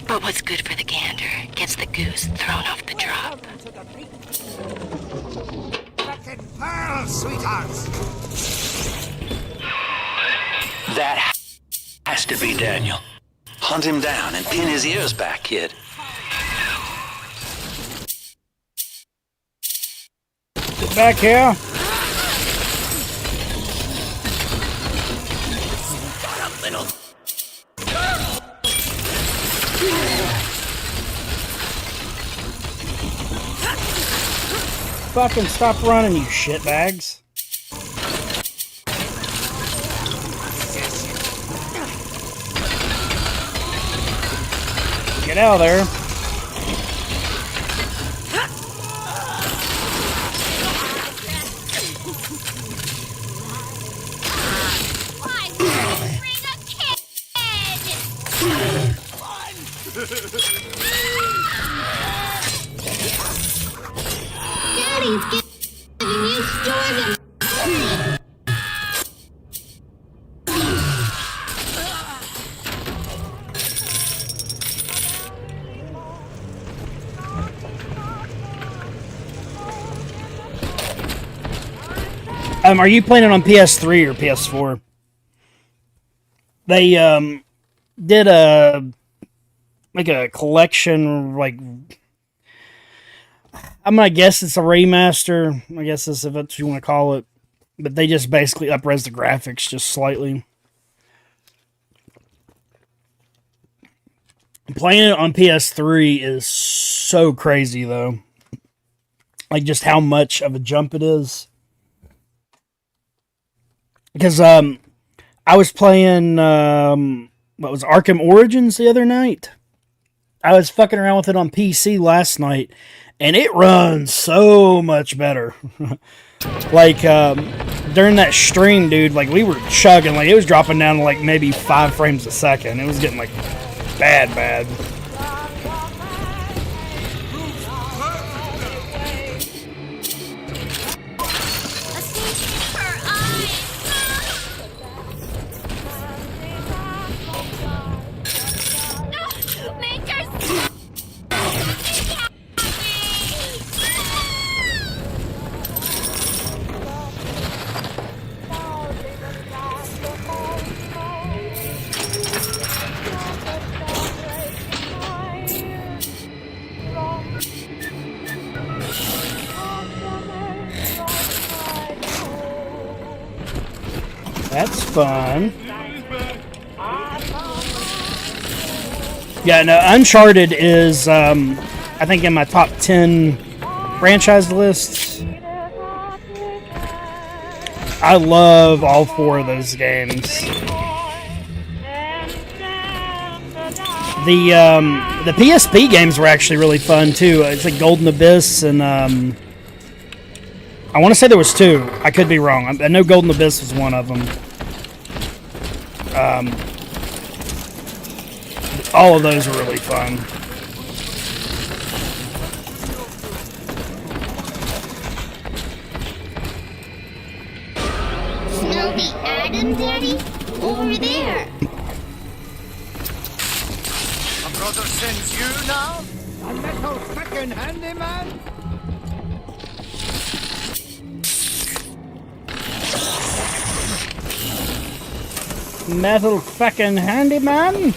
But what's good for the gander gets the goose thrown off the drop. Pearl, sweethearts. That has to be Daniel. Hunt him down and pin his ears back, kid. Get back here. Fucking stop running, you shitbags. Get out of there. Daddy's giving you Are you playing it on PS3 or PS4? They did a collection, like, I'm gonna guess it's a remaster. I guess that's if that's what you want to call it. But they just basically up-res the graphics just slightly. Playing it on PS3 is so crazy, though. Like, just how much of a jump it is. Because I was playing what was Arkham Origins the other night. I was fucking around with it on PC last night, and it runs so much better. Like during that stream, dude, like we were chugging, like it was dropping down to like maybe 5 frames a second. It was getting like bad. That's fun. Yeah, no, Uncharted is, I think, in my top 10 franchise lists. I love all 4 of those games. The PSP games were actually really fun, too. It's like Golden Abyss and, I want to say there was 2. I could be wrong. I know Golden Abyss was one of them. All of those were really fun. Snowy Adam, Daddy? Over there. A brother sends you now? A metal frickin' handyman? Metal fucking handyman?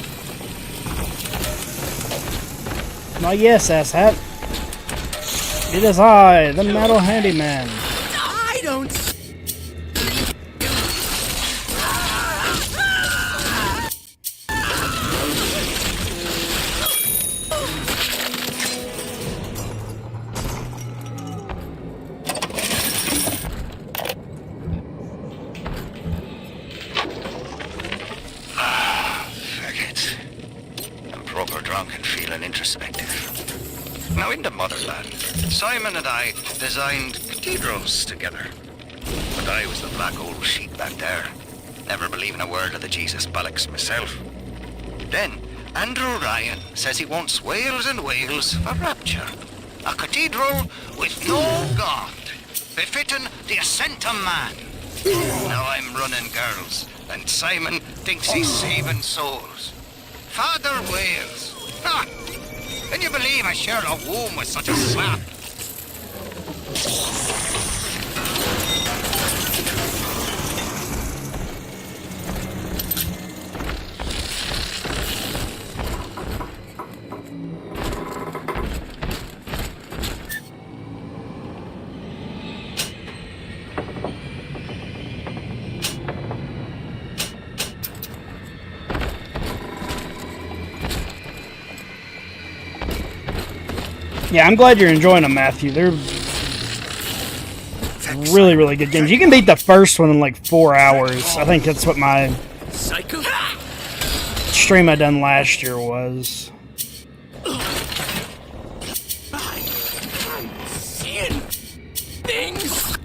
Oh yes, asshat. It is I, the metal handyman. I don't... Now, in the motherland, Simon and I designed cathedrals together. But I was the black old sheep back there, never believing a word of the Jesus bollocks myself. Then, Andrew Ryan says he wants Wales and Wales for Rapture. A cathedral with no God, befitting the ascent of man. Now I'm running girls, and Simon thinks he's saving souls. Father Wales. Ha! Can you believe I shared a womb with such a slap? Yeah, I'm glad you're enjoying them, Matthew. They're really, really good games. You can beat the first one in like 4 hours. I think that's what my stream I done last year was. Seeing things.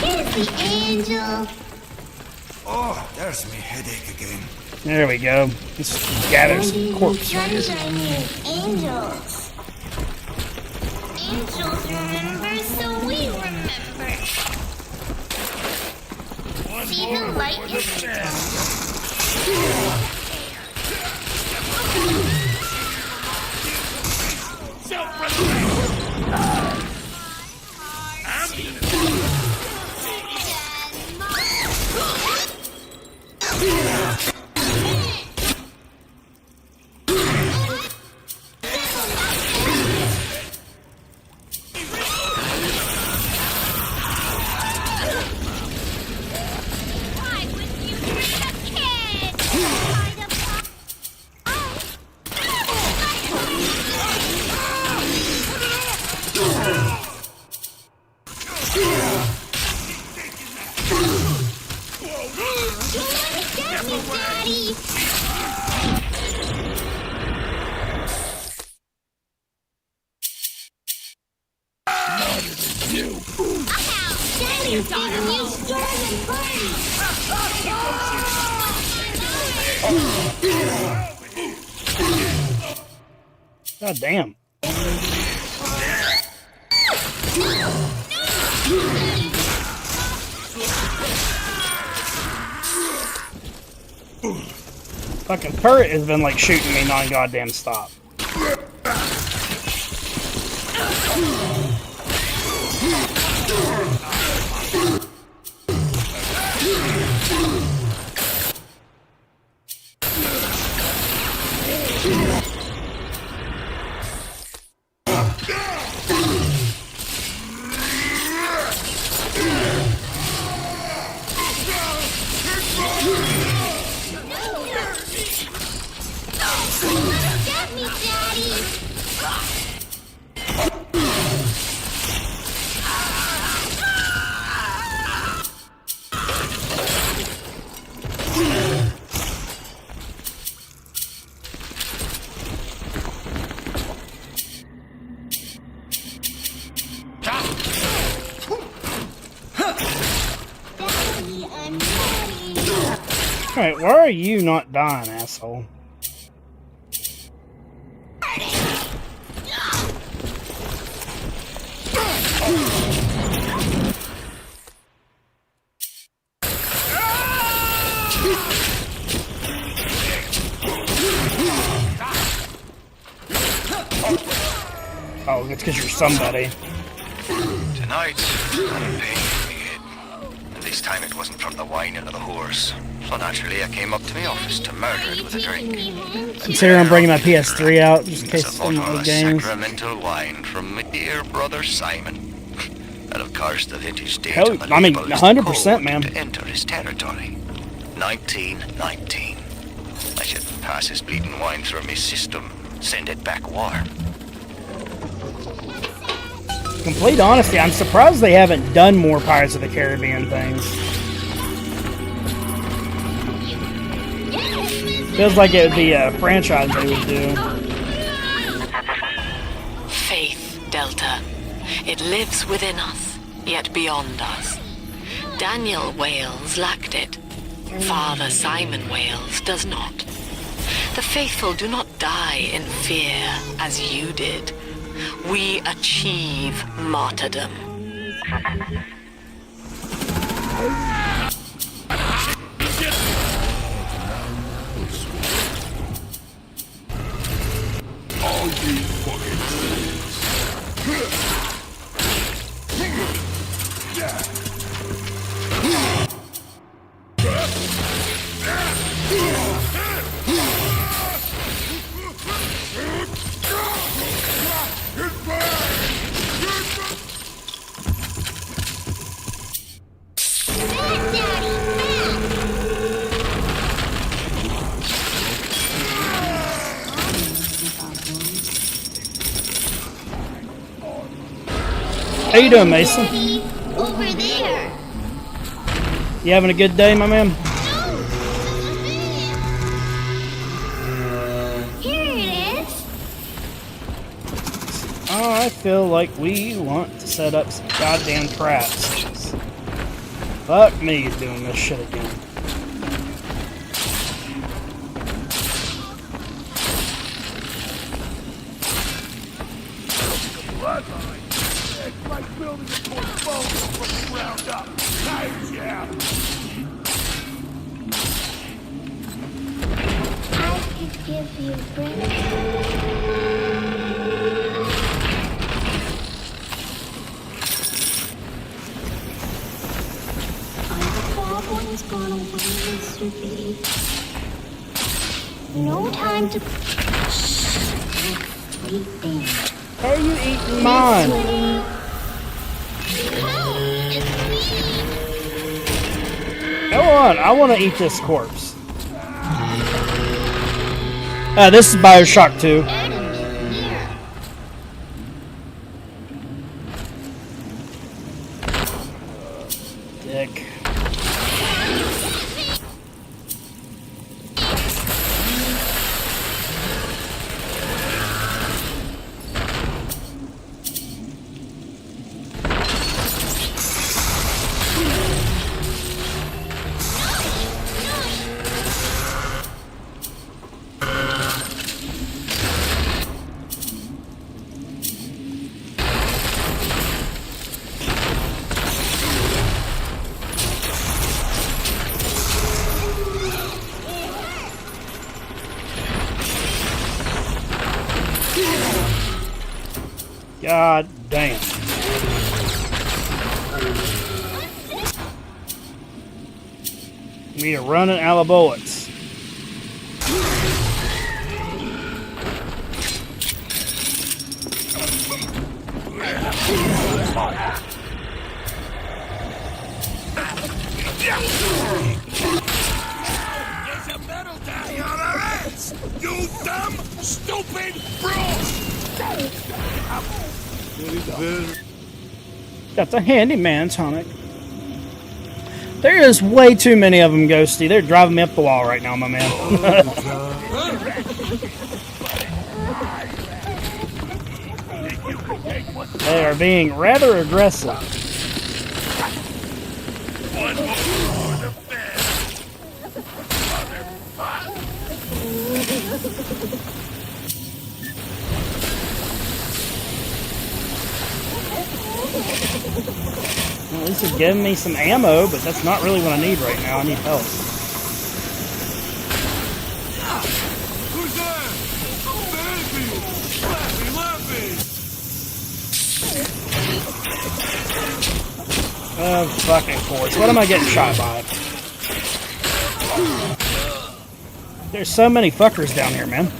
Here's the angel. Oh, there's me headache again. There we go. Let's gather some corpses. Sunshine here. Angels. Angels remember, so we remember. See the light is God damn. Fucking turret has been like shooting me non-goddamn stop. Get me, Daddy! Alright, why are you not dying, asshole? Oh, it's because you're somebody. Tonight, I'm paying for me head. And this time it wasn't from the wine or the horse. So naturally, I came up to my office to murder it with a drink. Consider I'm bringing my PS3 out just in case It's a some bottle of of the games. sacramental wine from my dear brother Simon. And of course, the vintage date Hell, on the I mean, label is 100%, the man. code to enter his territory. 1919. I should pass his bleeding wine through my system, send it back warm. Complete honesty, I'm surprised they haven't done more Pirates of the Caribbean things. Feels like it would be a franchise they would do. Faith, Delta. It lives within us, yet beyond us. Daniel Wales lacked it. Father Simon Wales does not. The faithful do not die in fear as you did. We achieve martyrdom. All you fucking How you doing, Mason? Over there. You having a good day, my man? Here it is. Oh, I feel like we want to set up some goddamn traps. Fuck me doing this shit again. It's like building a portfolio from the ground up. Nice, yeah. I could give you bread. One's gone away, Mr. B. No time to... Sleeping. How are you eating mine? Go on, I want to eat this corpse. This is BioShock 2. Dick. God damn. We are running out of bullets. There's a medal down here on our heads! You dumb, stupid bros! Got the handyman tonic. There is way too many of them, Ghosty. They're driving me up the wall right now, my man. They are being rather aggressive. One more for the Well, at least it's giving me some ammo, but that's not really what I need right now. I need help. Who's there? Oh, fucking course. What am I getting shot by? There's so many fuckers down here, man.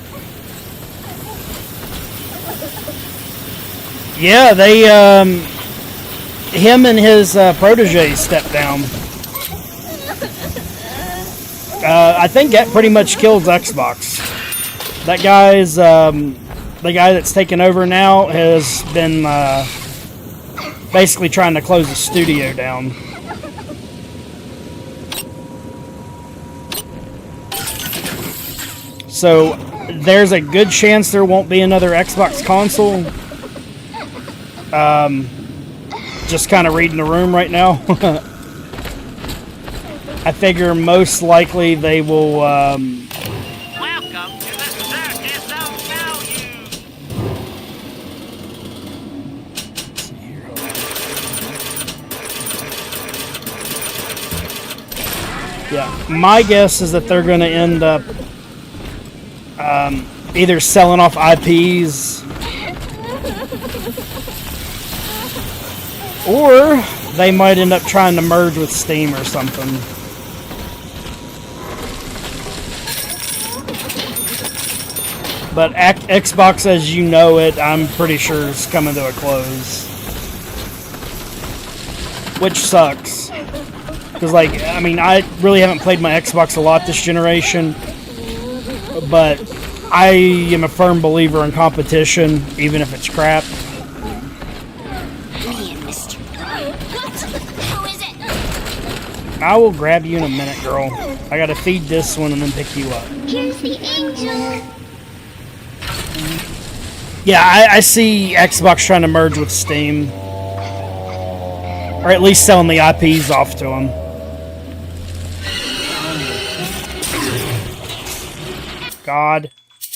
Yeah, they, him and his protege stepped down. I think that pretty much kills Xbox. That guy's, the guy that's taken over now has been, basically trying to close the studio down. So, there's a good chance there won't be another Xbox console. Just kind of reading the room right now. I figure most likely they will, Welcome to the Circus of Value! yeah, my guess is that they're going to end up either selling off IPs or they might end up trying to merge with Steam or something. But Xbox as you know it, I'm pretty sure is coming to a close. Which sucks. Because, like, I mean, I really haven't played my Xbox a lot this generation. But I am a firm believer in competition, even if it's crap. I will grab you in a minute, girl. I gotta feed this one and then pick you up. Here's the angel. Yeah, I see Xbox trying to merge with Steam. Or at least selling the IPs off to them. God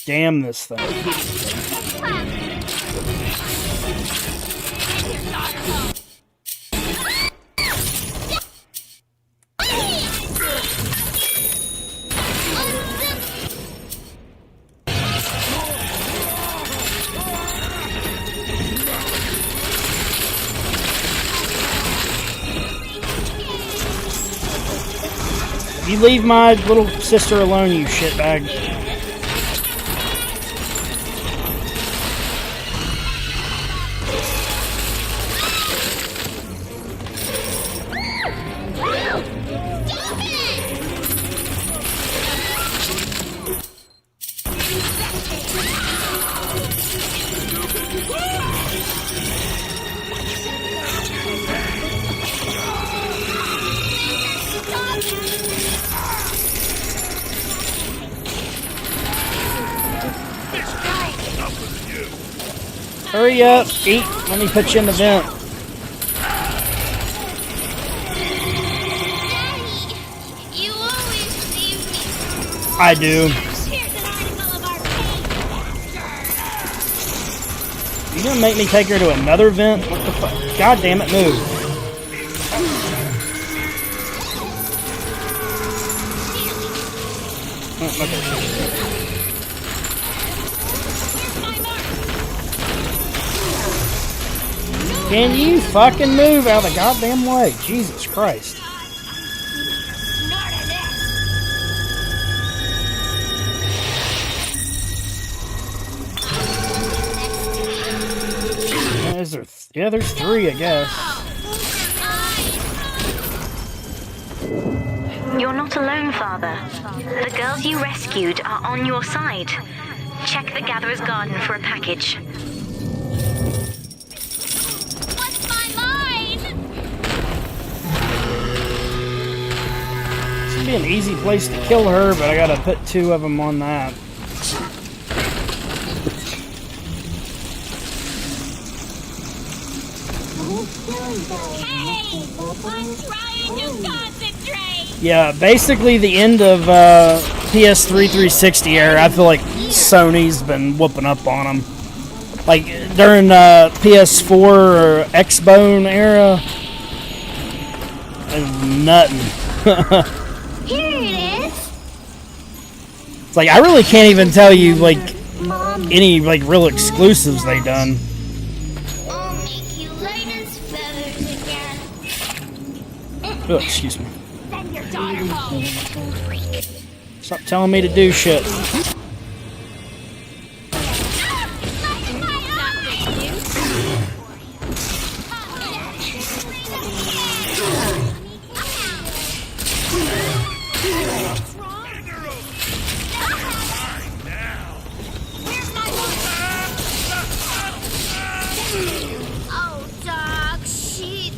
damn this thing. You leave my little sister alone, you shitbag. Hurry up, eat. Let me put you in the vent. You always save me. I do. You gonna make me take her to another vent? What the fuck? God damn it, move. Oh, okay. Can you fucking move out of the goddamn way? Jesus Christ. Yeah, there's three, I guess. You're not alone, Father. The girls you rescued are on your side. Check the Gatherer's Garden for a package. Be an easy place to kill her, but I gotta put two of them on that. Hey, I'm trying to concentrate. Yeah, basically the end of PS3 360 era, I feel like Sony's been whooping up on them. Like during PS4 or Xbone era, there's nothing. Here it is. It's like I really can't even tell you like any like real exclusives they done. I'll make you light as feathers again. Oh, excuse me. Send your daughter home. Stop telling me to do shit. Oh, dog, she's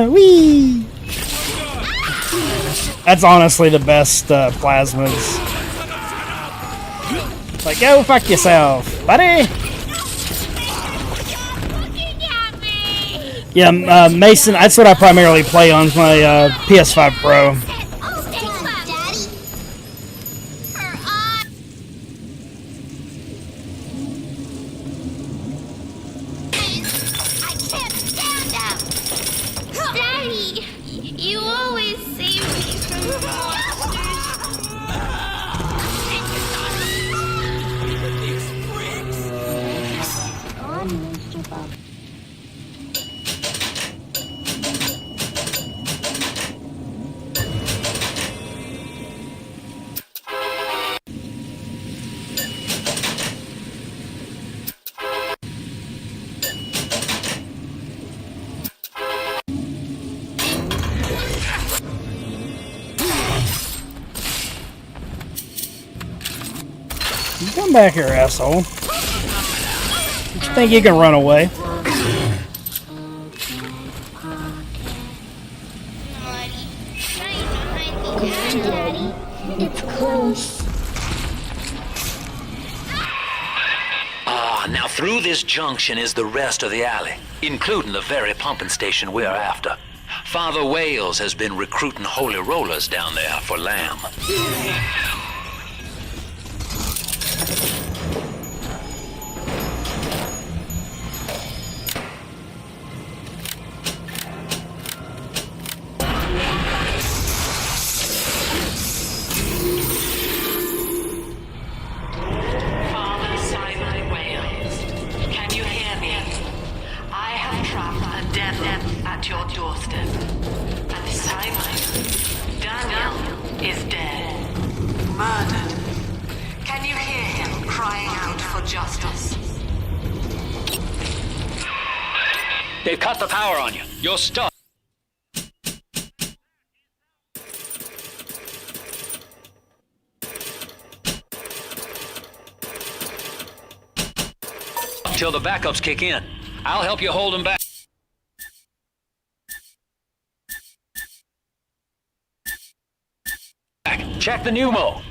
Wee! That's honestly the best plasmas. Like, go fuck yourself, buddy! Yeah, Mason, that's what I primarily play on my PS5 Pro. Daddy, you always save me from monsters. Come back here, asshole. You think you can run away? Daddy, it's close. Ah, now through this junction is the rest of the alley, including the very pumping station we're after. Father Wales has been recruiting holy rollers down there for lamb. Father Simon Wales, can you hear me? I have trapped a devil at your doorstep. And Simon, Daniel, is dead. Murdered. Can you hear him crying out for justice? They've cut the power on you. You're stuck. Till the backups kick in. I'll help you hold them back. Check the pneumo.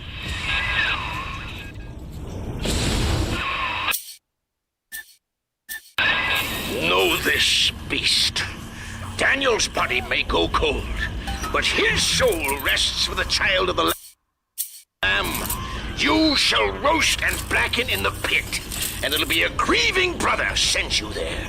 Know this, beast. Daniel's body may go cold, but his soul rests with the child of the Lamb. You shall roast and blacken in the pit, and it'll be a grieving brother sent you there.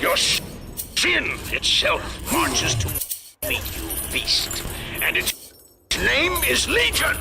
Your sin itself marches to meet you, beast, and its name is Legion.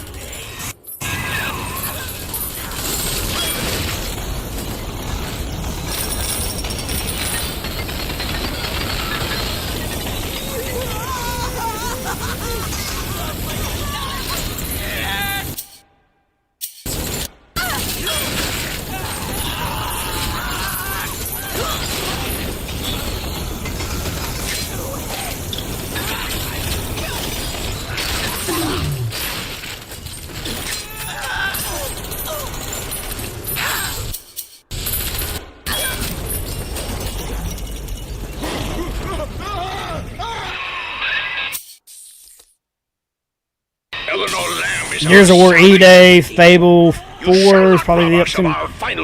Gears of War E-Day, Fable 4 is probably the upcoming.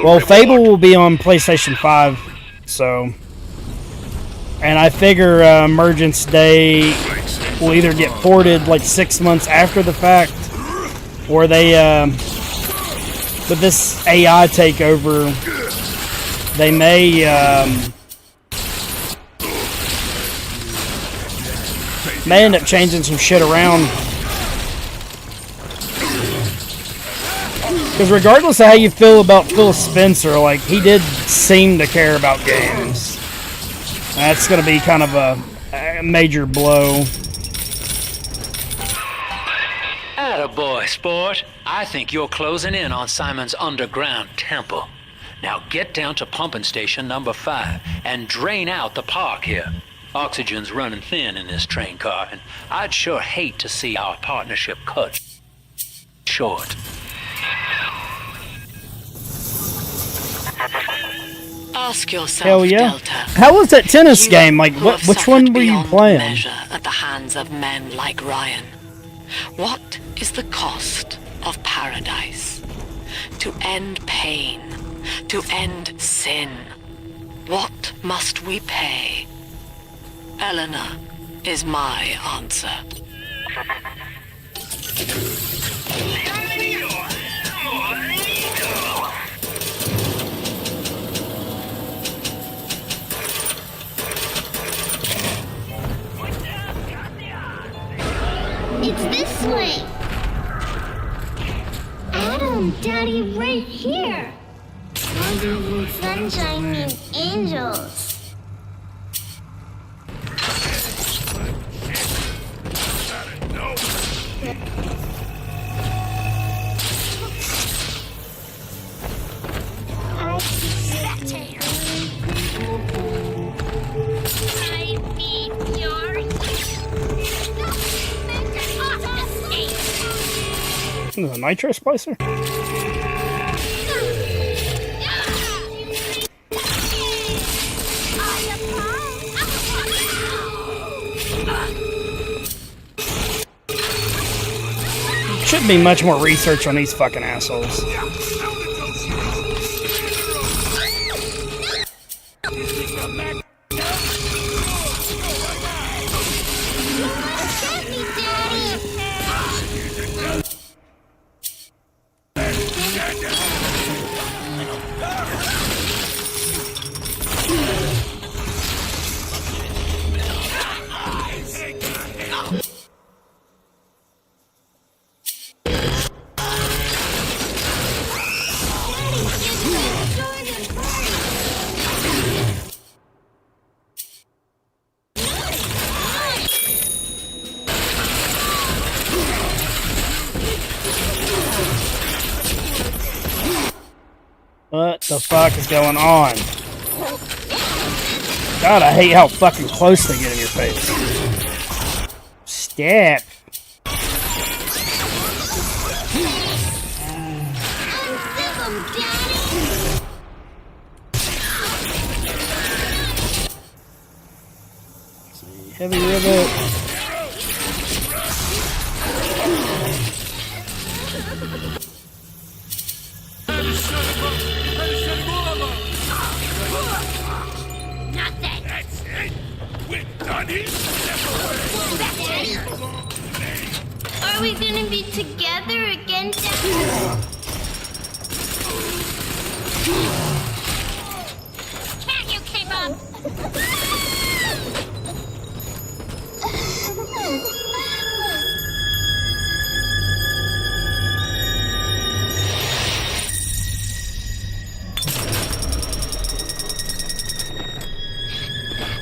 Well, Fable will be on PlayStation 5, so. And I figure Emergence Day will either get ported like 6 months after the fact, or they, with this AI takeover, they may end up changing some shit around. Because regardless of how you feel about Phil Spencer, like, he did seem to care about games. That's going to be kind of a major blow. Attaboy, sport. I think you're closing in on Simon's underground temple. Now get down to pumping station number 5 and drain out the park here. Oxygen's running thin in this train car, and I'd sure hate to see our partnership cut short. Ask yourself, Hell yeah. Delta. How was that tennis game? Like, which one were you beyond playing? measure at the hands of men like Ryan. What is the cost of paradise? To end pain, to end sin. What must we pay? Eleanor, is my answer. It's this way. Adam, Daddy, right here. Wonderful sunshine means angels. This is a nitro splicer? Shouldn't be much more research on these fucking assholes. What the fuck is going on? God, I hate how fucking close they get in your face. Step. Heavy rivet. Nothing. That's it. We're done here. Are we gonna be together again, Dad? Can't you keep up?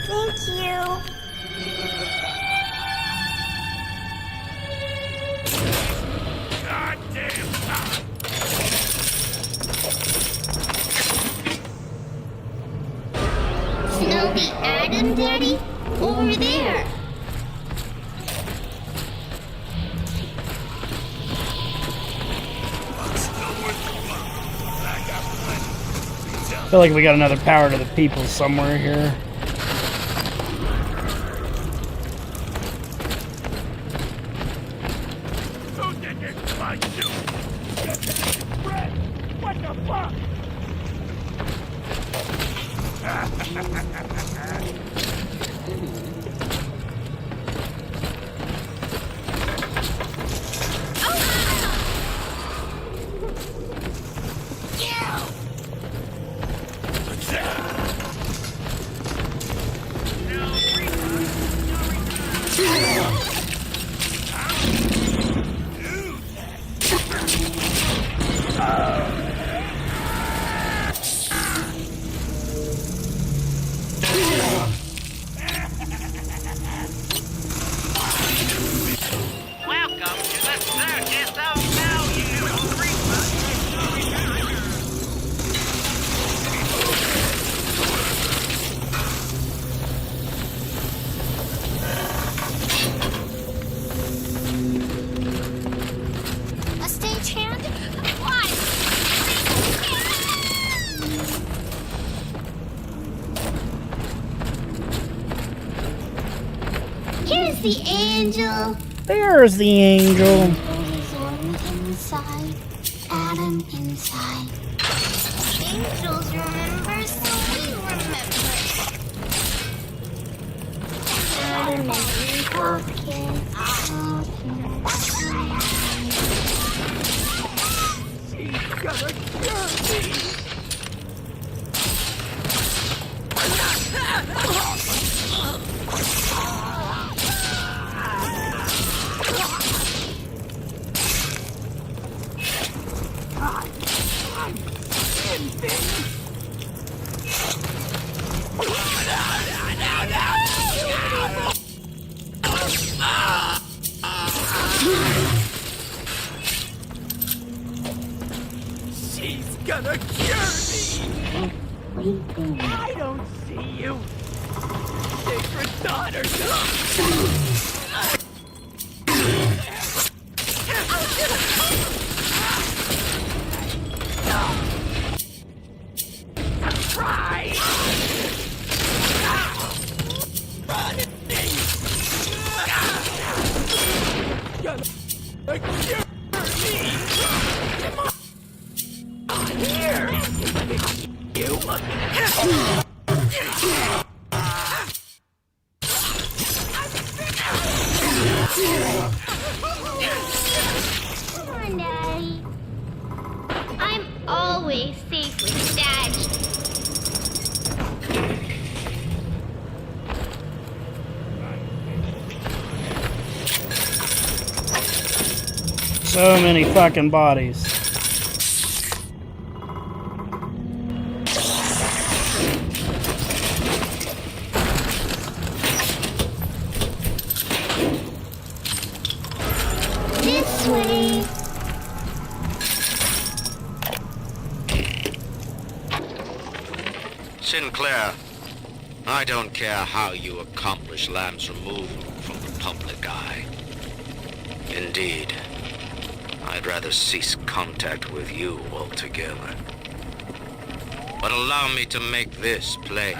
Thank you. Smell the Adam, Daddy? Over there. I feel like we got another power to the people somewhere here. What the fuck? A stagehand? Why? Here's the angel. There's the angel. There's one inside. Adam inside. Angels remember, so we remember. Adam is gonna cure me! I don't see you! Sacred daughter! Surprise! Gonna cure me! Come on here! You Come on, Daddy. I'm always safe with Daddy. So many fucking bodies. This way. Sinclair, I don't care how you accomplish Lamb's removal from the public eye. Indeed, I'd rather cease contact with you altogether. But allow me to make this plain.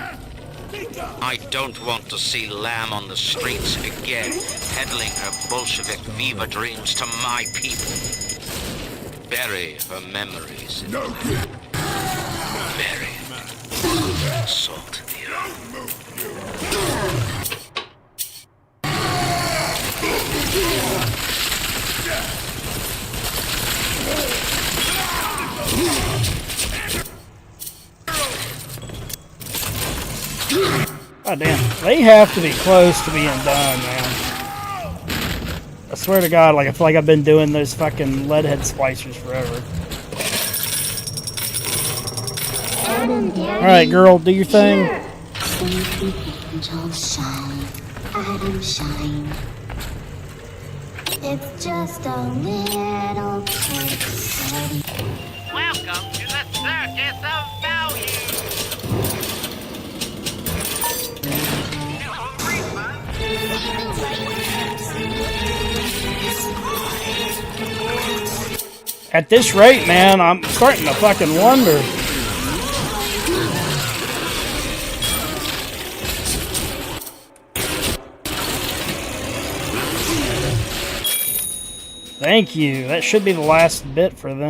I don't want to see Lamb on the streets again, peddling her Bolshevik fever dreams to my people. Bury her memories in bury salt the God damn, they have to be close to being done, man. I swear to God, like I feel like I've been doing those fucking leadhead splicers forever. Alright, girl, do your thing. Sleepy angels shine, Adam shine. It's just a little bit. Welcome to the Circus of Value! At this rate, man, I'm starting to fucking wonder. Thank you. That should be the last bit for them.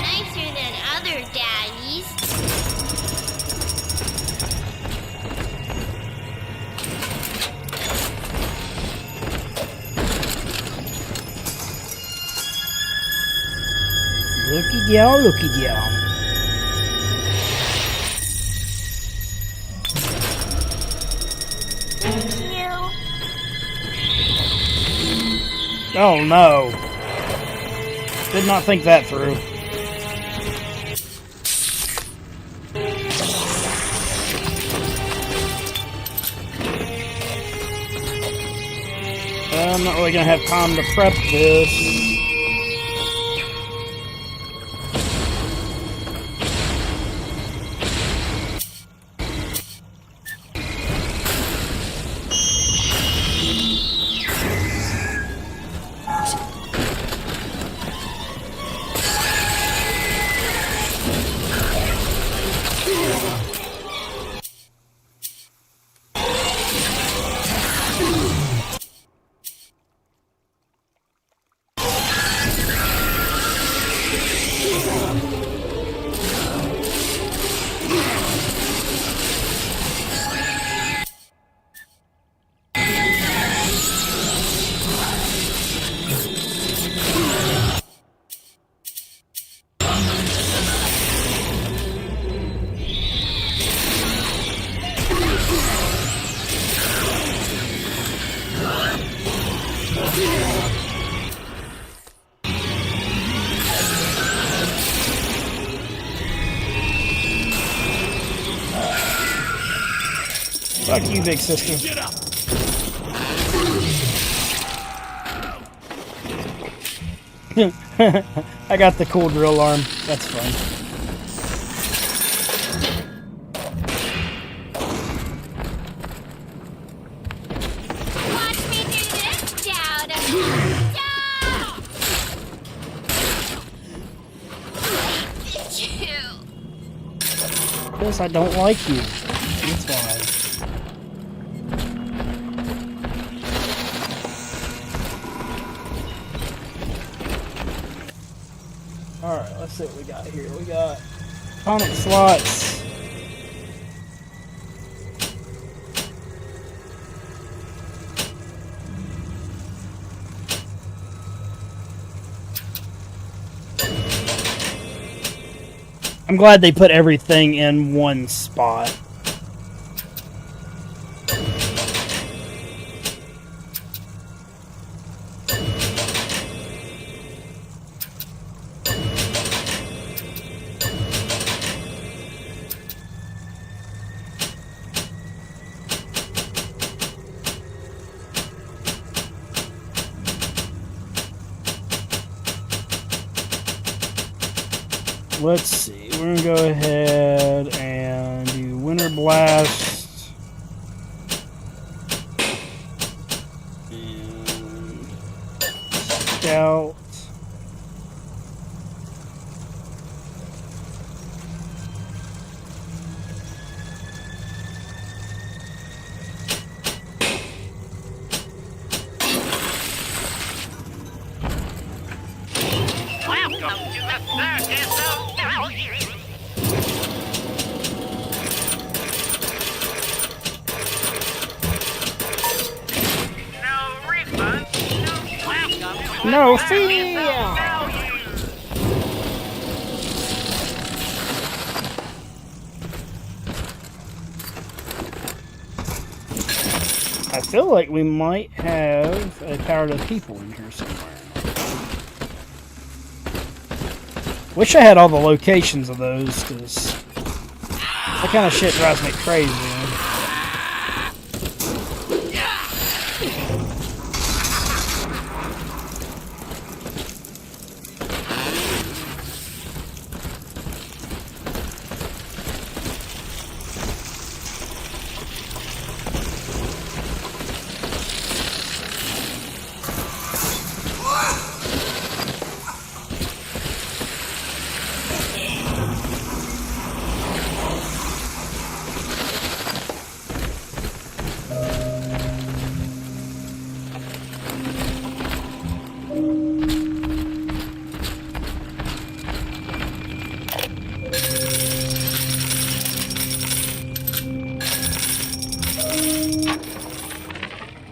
Nicer than other daddies. Looky gal, looky gal. Oh no. Did not think that through. I'm not really gonna have time to prep this. Fuck you, big sister. I got the cool drill arm. That's fun. Watch me do this, Dowd. Because I don't like you. That's why. Alright, let's see what we got here. We got tonic slots. I'm glad they put everything in one spot. Let's see, we're gonna go ahead and do Winter Blast and Scout. No fear! I feel like we might have a Power to the People in here somewhere. Wish I had all the locations of those, because that kind of shit drives me crazy.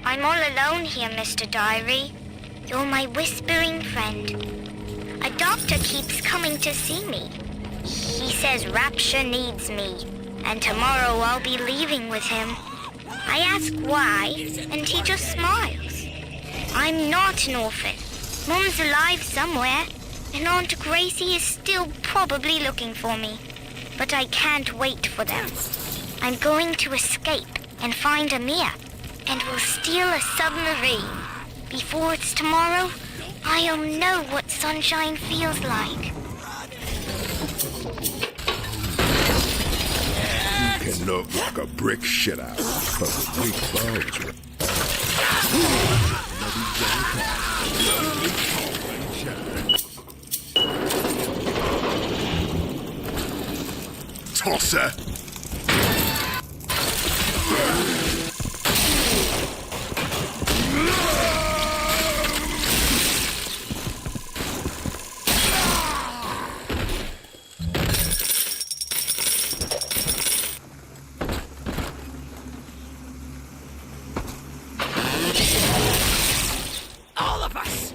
I'm all alone here, Mr. Diary. You're my whispering friend. A doctor keeps coming to see me. He says Rapture needs me, and tomorrow I'll be leaving with him. I ask why, and he just smiles. I'm not an orphan. Mom's alive somewhere. and Aunt Gracie is still probably looking for me. But I can't wait for them. I'm going to escape and find Amir, and we'll steal a submarine. Before it's tomorrow, I'll know what sunshine feels like. You can look like a brick shit out, but with weak bones. Tosser! All of us!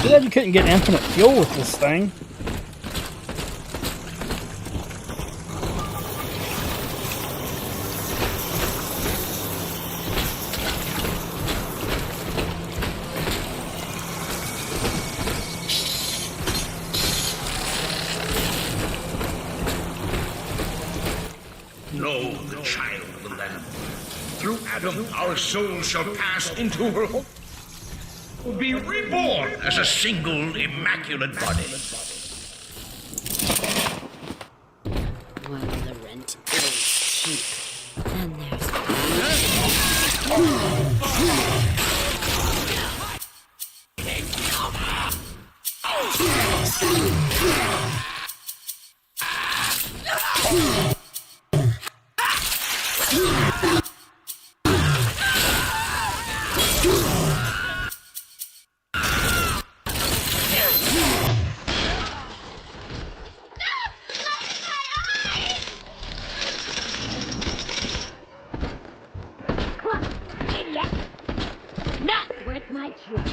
Too bad you couldn't get infinite fuel with this thing. Know the child of the lamb. Through Adam, our souls shall pass into her home. Be reborn as a single immaculate body. Well, the rent is cheap. And there's... Not worth my trouble.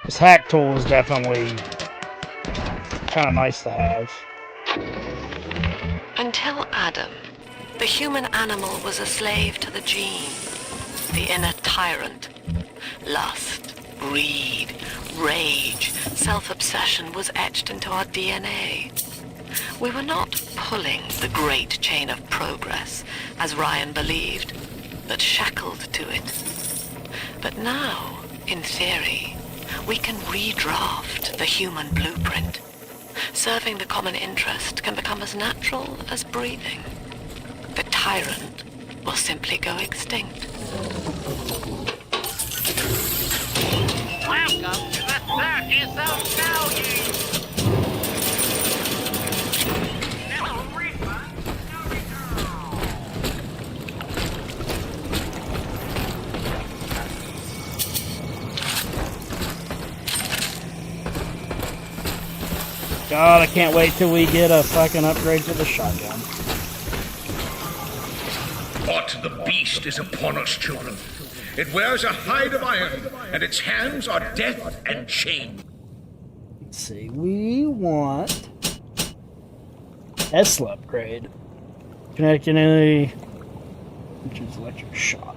This hack tool is definitely kind of nice to have. Until Adam, the human animal was a slave to the gene, the inner tyrant. Lust, greed, rage, self-obsession was etched into our DNA. We were not pulling the great chain of progress, as Ryan believed, but shackled to it. But now, in theory, we can redraft the human blueprint. Serving the common interest can become as natural as breathing. The tyrant will simply go extinct. Welcome to the 30th of Value! God, I can't wait till we get a fucking upgrade to the shotgun. But the beast is upon us, children. It wears a hide of iron, and its hands are death and chain. Let's see, we want Tesla upgrade. Kinetic energy, which is electric shock.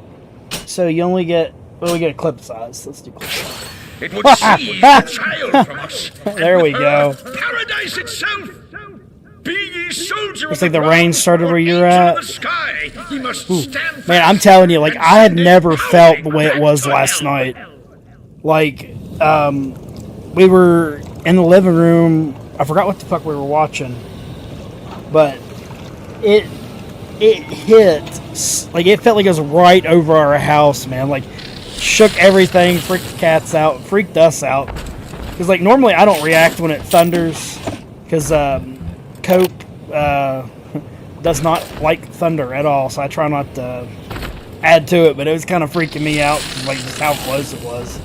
So you only get, well, we get a clip size. Let's do clip size. It would seize the child from us. There we go. Paradise itself. Be ye soldier Looks of like the the rain ground, started or where you're angel at. of the sky. He must Ooh. stand Man, I'm fast telling you, like, and I had send him never felt the howling way it back was to last hell. night. Like, we were in the living room. I forgot what the fuck we were watching. But it hit, like, it felt like it was right over our house, man. Like, shook everything, freaked the cats out, freaked us out. Because, like, normally I don't react when it thunders. Because, Cope, does not like thunder at all, so I try not to add to it, but it was kind of freaking me out, like, just how close it was.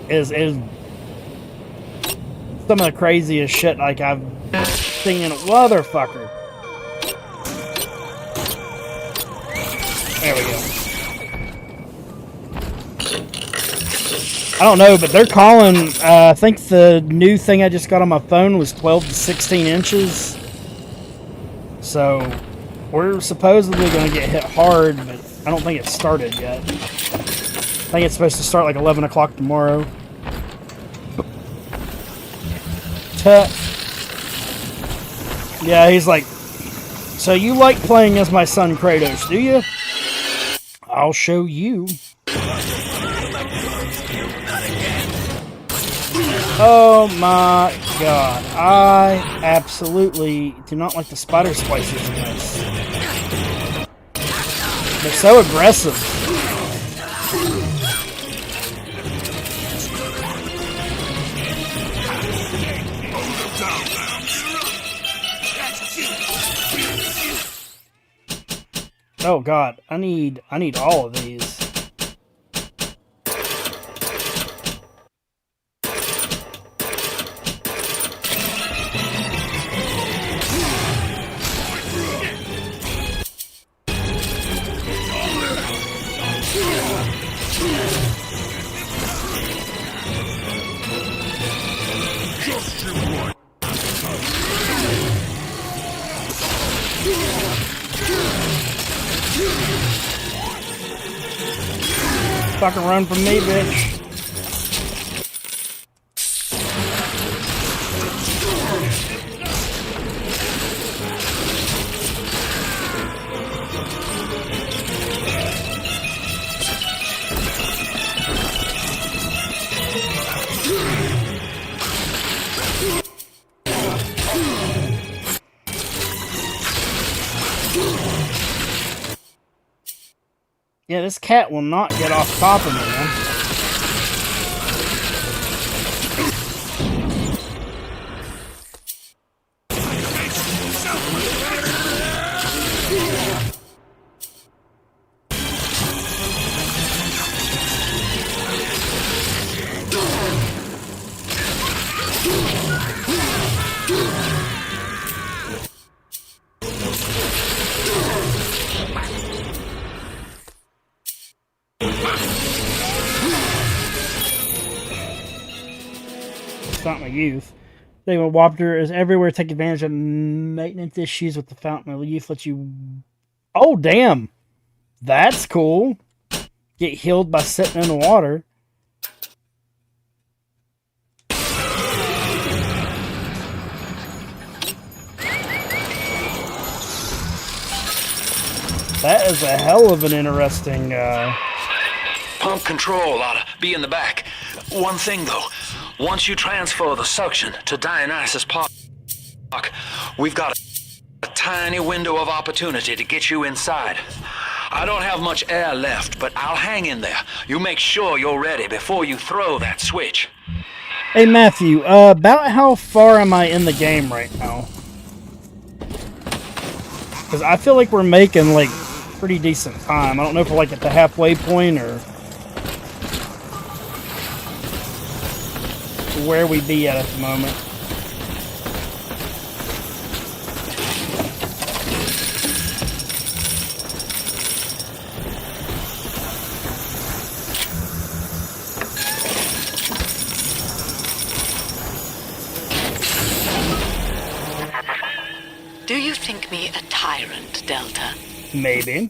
It is some of the craziest shit, like, I've seen in a motherfucker. There we go. I don't know, but they're calling, I think the new thing I just got on my phone was 12 to 16 inches. So, we're supposedly going to get hit hard, but I don't think it's started yet. I think it's supposed to start like 11 o'clock tomorrow. Yeah, he's like, so you like playing as my son Kratos, do you? I'll show you. Oh my god, I absolutely do not like the spider splicers in this. They're so aggressive. Oh god, I need all of these. Fucking run from me, bitch. Yeah, this cat will not get off top of me, man. Fountain of Youth. They will Rapture is everywhere. Take advantage of maintenance issues with the Fountain of Youth. Let you. Oh damn, that's cool. Get healed by sitting in the water. That is a hell of an interesting. Pump control ought to be in the back. One thing though. Once you transfer the suction to Dionysus Park, we've got a tiny window of opportunity to get you inside. I don't have much air left, but I'll hang in there. You make sure you're ready before you throw that switch. Hey Matthew, about how far am I in the game right now? Because I feel like we're making like pretty decent time. I don't know if we're like at the halfway point or where we be at the moment. Do you think me a tyrant, Delta? Maybe.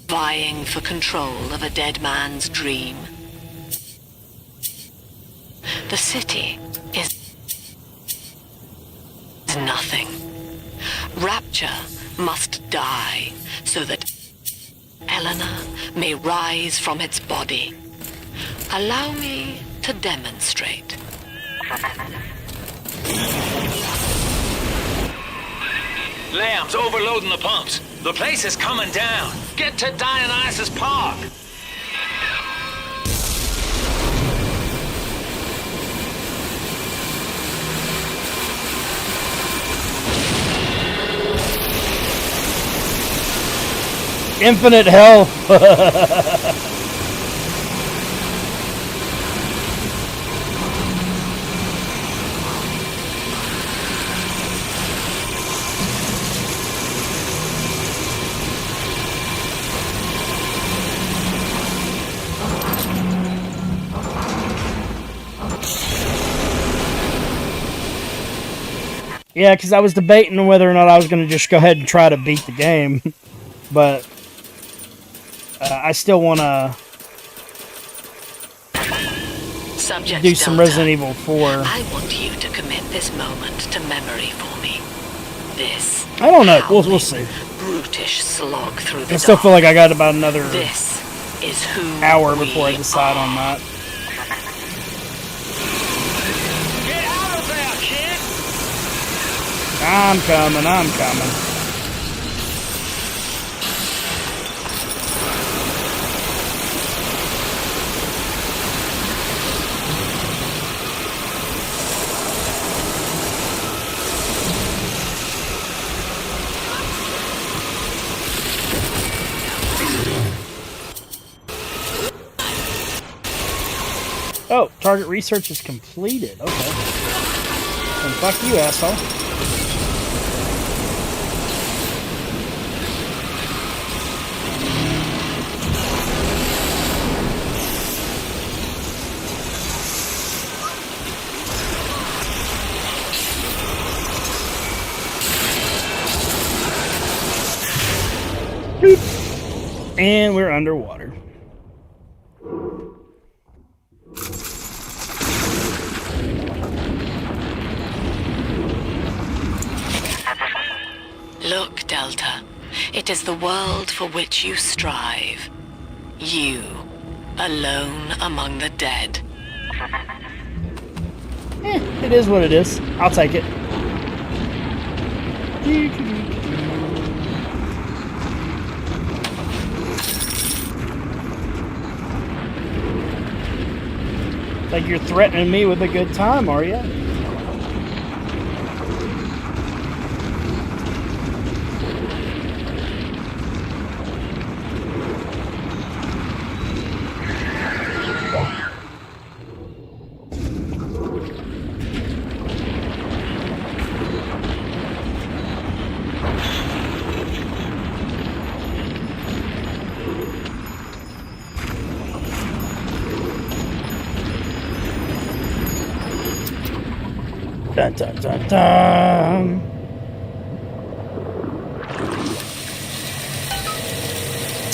Vying for control of a dead man's dream? The city is nothing. Rapture must die so that Eleanor may rise from its body. Allow me to demonstrate. Lamb's overloading the pumps. The place is coming down. Get to Dionysus Park. Infinite hell. Yeah, because I was debating whether or not I was going to just go ahead and try to beat the game. But I still want to do some Resident Evil 4. I want you to commit this moment to memory for me. This. I don't know. We'll see. Brutish slog through the I still feel dark. like I got about another This is who hour before I decide on that. Get out of there, kid! I'm coming. Oh, target research is completed. Okay. And fuck you, asshole. Boop. And we're underwater. Look, Delta. It is the world for which you strive. You, alone among the dead. It is what it is. I'll take it. Like you're threatening me with a good time, are you? Dun, dun, dun, dun.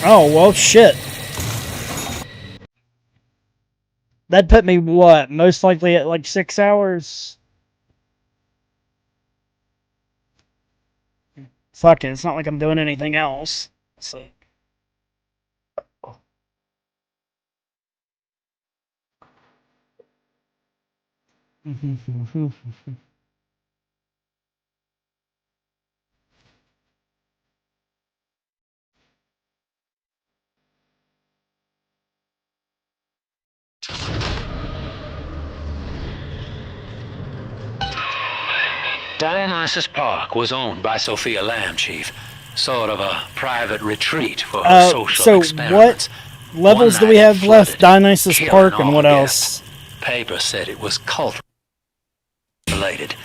Oh, well, shit. That put me, what, most likely at like 6 hours? Fuck it, it's not like I'm doing anything else. So. Dionysus Park was owned by Sophia Lamb, Chief. Sort of a private retreat for social So experiments. what levels do we have left? Dionysus Park and what else? Paper said it was cult related.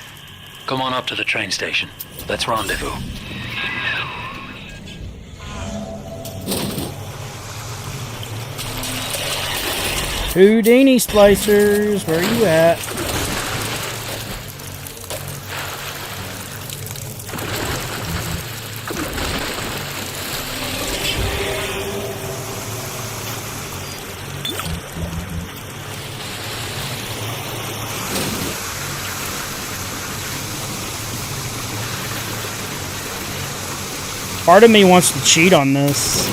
Come on up to the train station. Let's rendezvous. Houdini Splicers, where are you at? Part of me wants to cheat on this.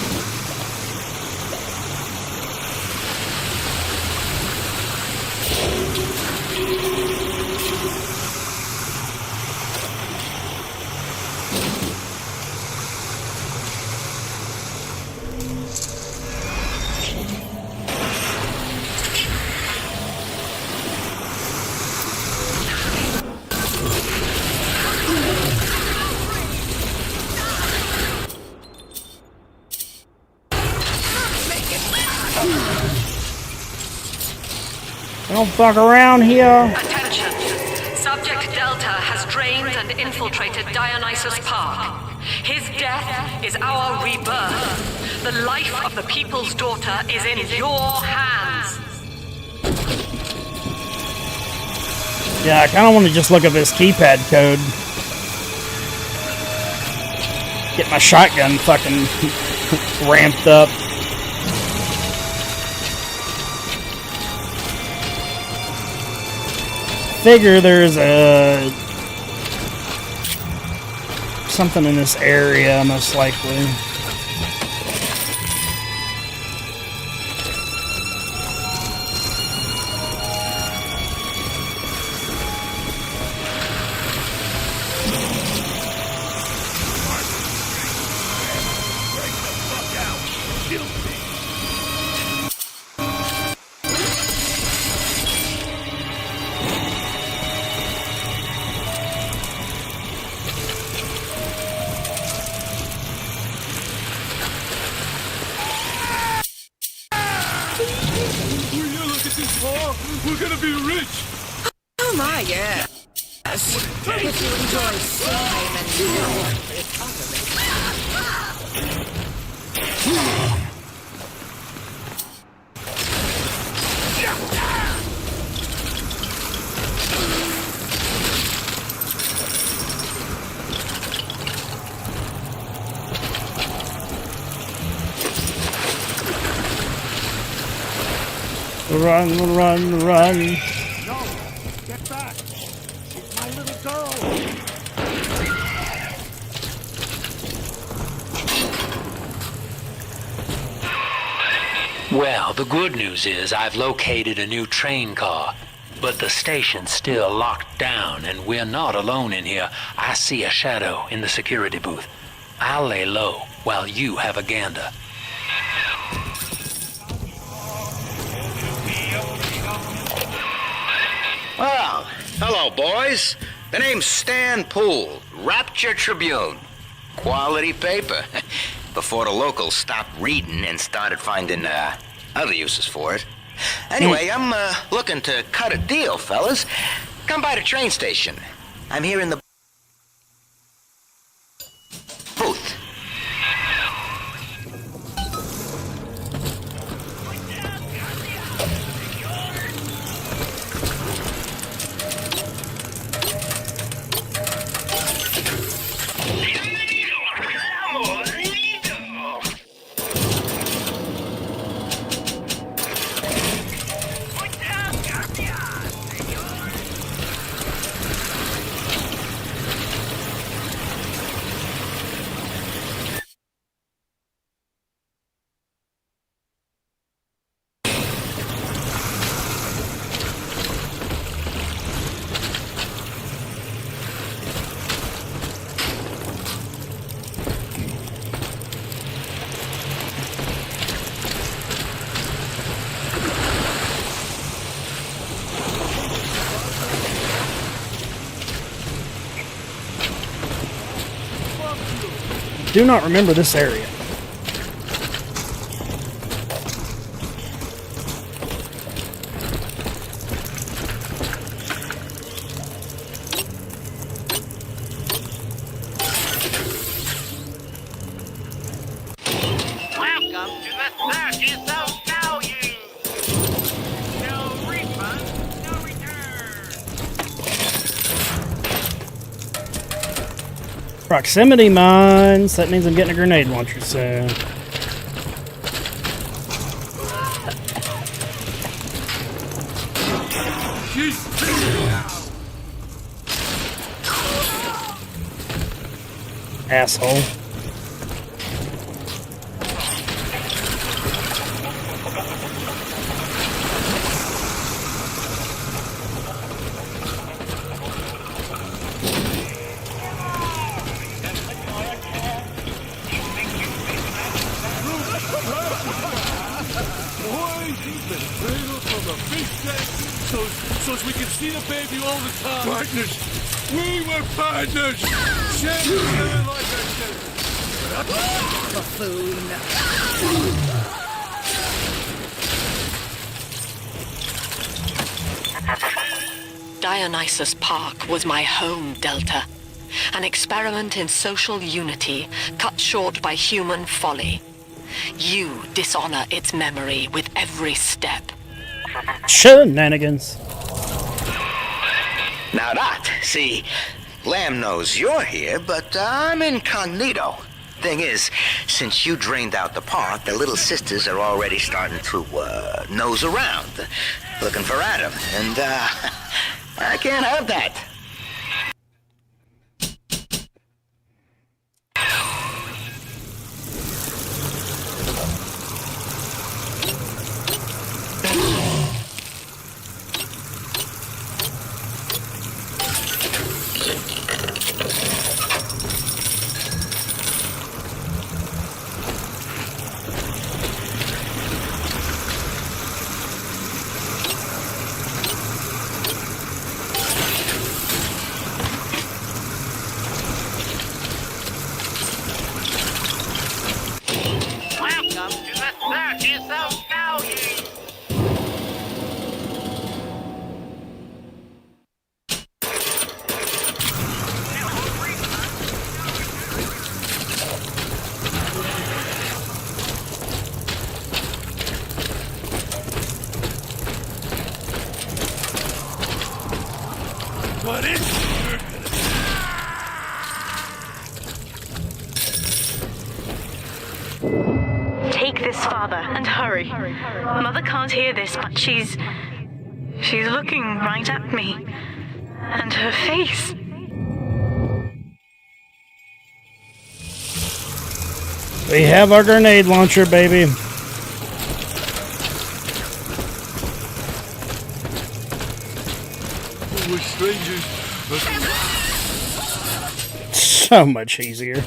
Don't fuck around here. Attention! Subject Delta has drained and infiltrated Dionysus Park. His death is our rebirth. The life of the People's Daughter is in your hands. Yeah, I kind of want to just look up his keypad code. Get my shotgun fucking ramped up. Figure there's a something in this area, most likely. We're gonna be rich! Oh my, yes. If you enjoy slime and Run, run, run. No! Get back! It's my little girl! Well, the good news is I've located a new train car, but the station's still locked down and we're not alone in here. I see a shadow in the security booth. I'll lay low while you have a gander. Well, hello, boys. The name's Stan Poole, Rapture Tribune. Quality paper. Before the locals stopped reading and started finding other uses for it. Anyway, I'm looking to cut a deal, fellas. Come by the train station. I'm here in the booth. Do not remember this area. Welcome to the circus of value! No refund, no return! Proximity mines. That means I'm getting a grenade launcher soon. Asshole. so as we can see the baby all the time. Partners. We were partners. Share together like I said. Buffoon. Dionysus Park was my home, Delta. An experiment in social unity, cut short by human folly. You dishonor its memory with every step. Shenanigans. Now that, see, Lamb knows you're here, but I'm incognito. Thing is, since you drained out the park, the little sisters are already starting to, nose around, looking for Adam, and, I can't have that. What is it? Take this, Father, and hurry. Mother can't hear this, but she's looking right at me. And her face. We have our grenade launcher, baby. We're strangers. So much easier.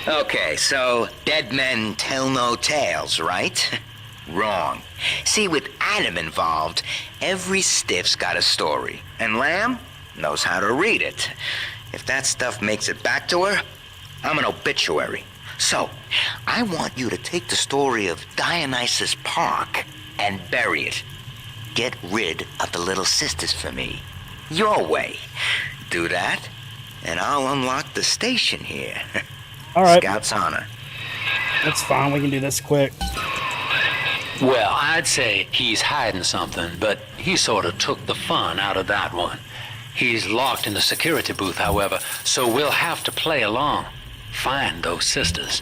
Okay, so dead men tell no tales, right? Wrong. See, with Adam involved, every stiff's got a story, and Lamb knows how to read it. If that stuff makes it back to her, I'm an obituary. So, I want you to take the story of Dionysus Park and bury it. Get rid of the little sisters for me. Your way. Do that, and I'll unlock the station here. All right. Scout's honor. That's fine. We can do this quick. Well, I'd say he's hiding something, but he sort of took the fun out of that one. He's locked in the security booth, however, so we'll have to play along. Find those sisters.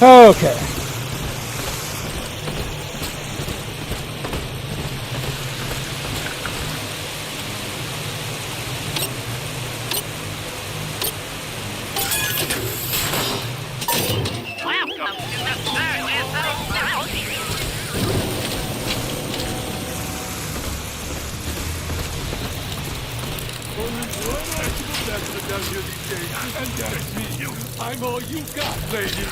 Okay. Only one actual bachelor down here these days, and that's me. I'm all you got, lady.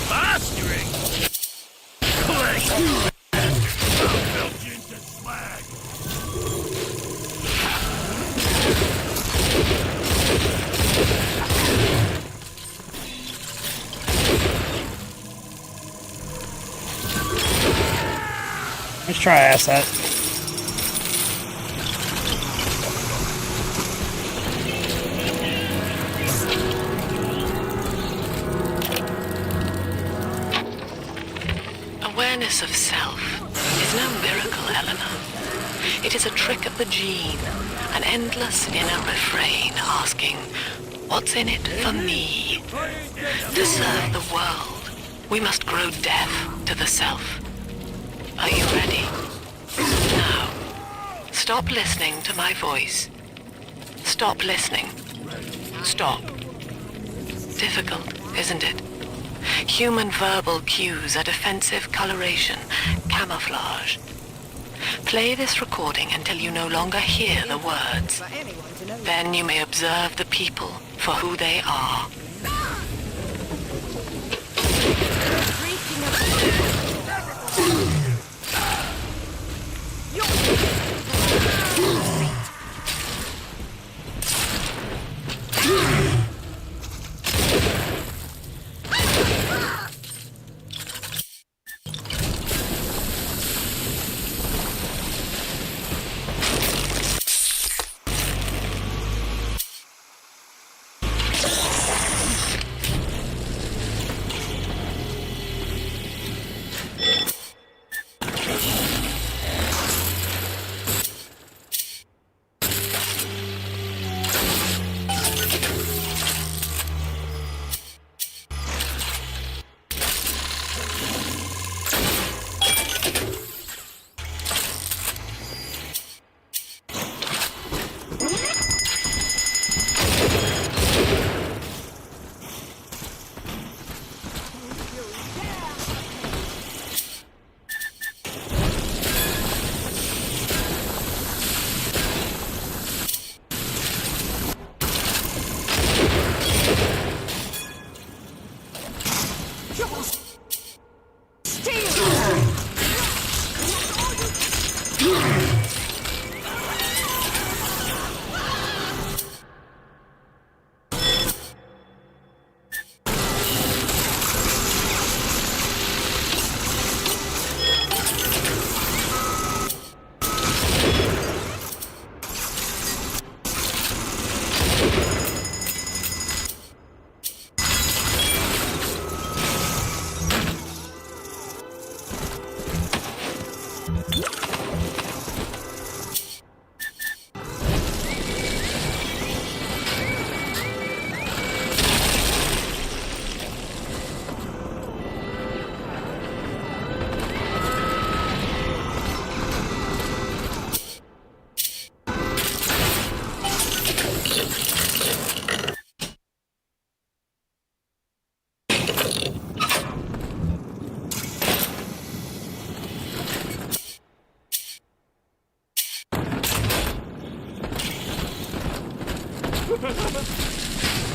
Posturing! Collect you! I'll melt you into slag! Let's try ass that. Awareness of self is no miracle, Eleanor. It is a trick of the gene, an endless inner refrain asking, what's in it for me? To serve the world, we must grow deaf to the self. Are you ready? Now, stop listening to my voice. Stop listening. Stop. Difficult, isn't it? Human verbal cues are defensive coloration, camouflage. Play this recording until you no longer hear the words. Then you may observe the people for who they are.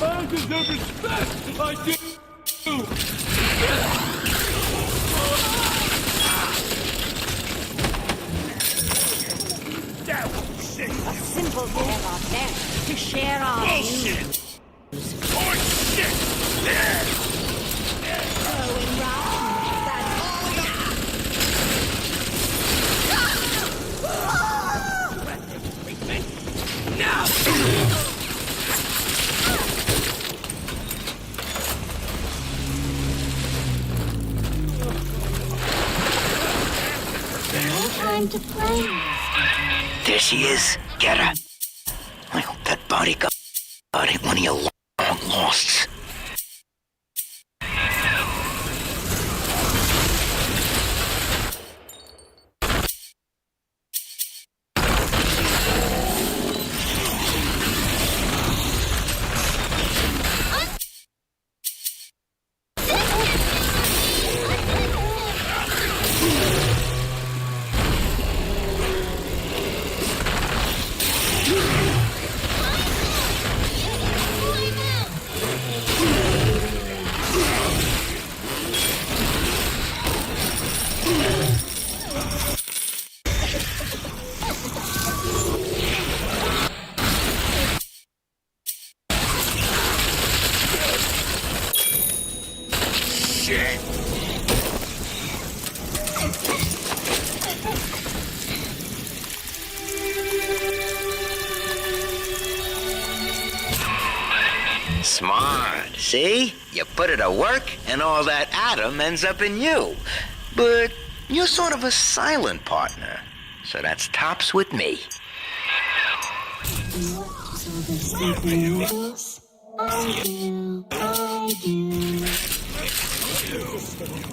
I deserve respect! I do! A simple pair of them to share our bullshit! Bullshit! Going round that now! No time to play. There she is. Get her. I hope that bodyguard ain't one of your long losts. shit! Smart, see? You put it to work, and all that atom ends up in you. But you're sort of a silent partner, so that's tops with me.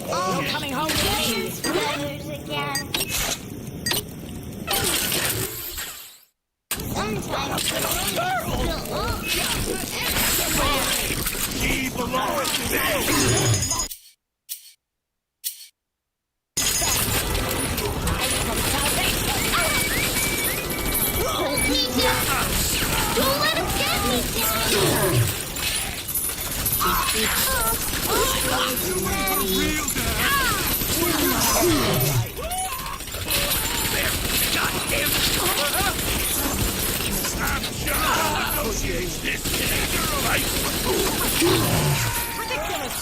Oh, coming home Splicers again. Sometimes She belongs to me! don't let him get me Negotiates this ridiculous!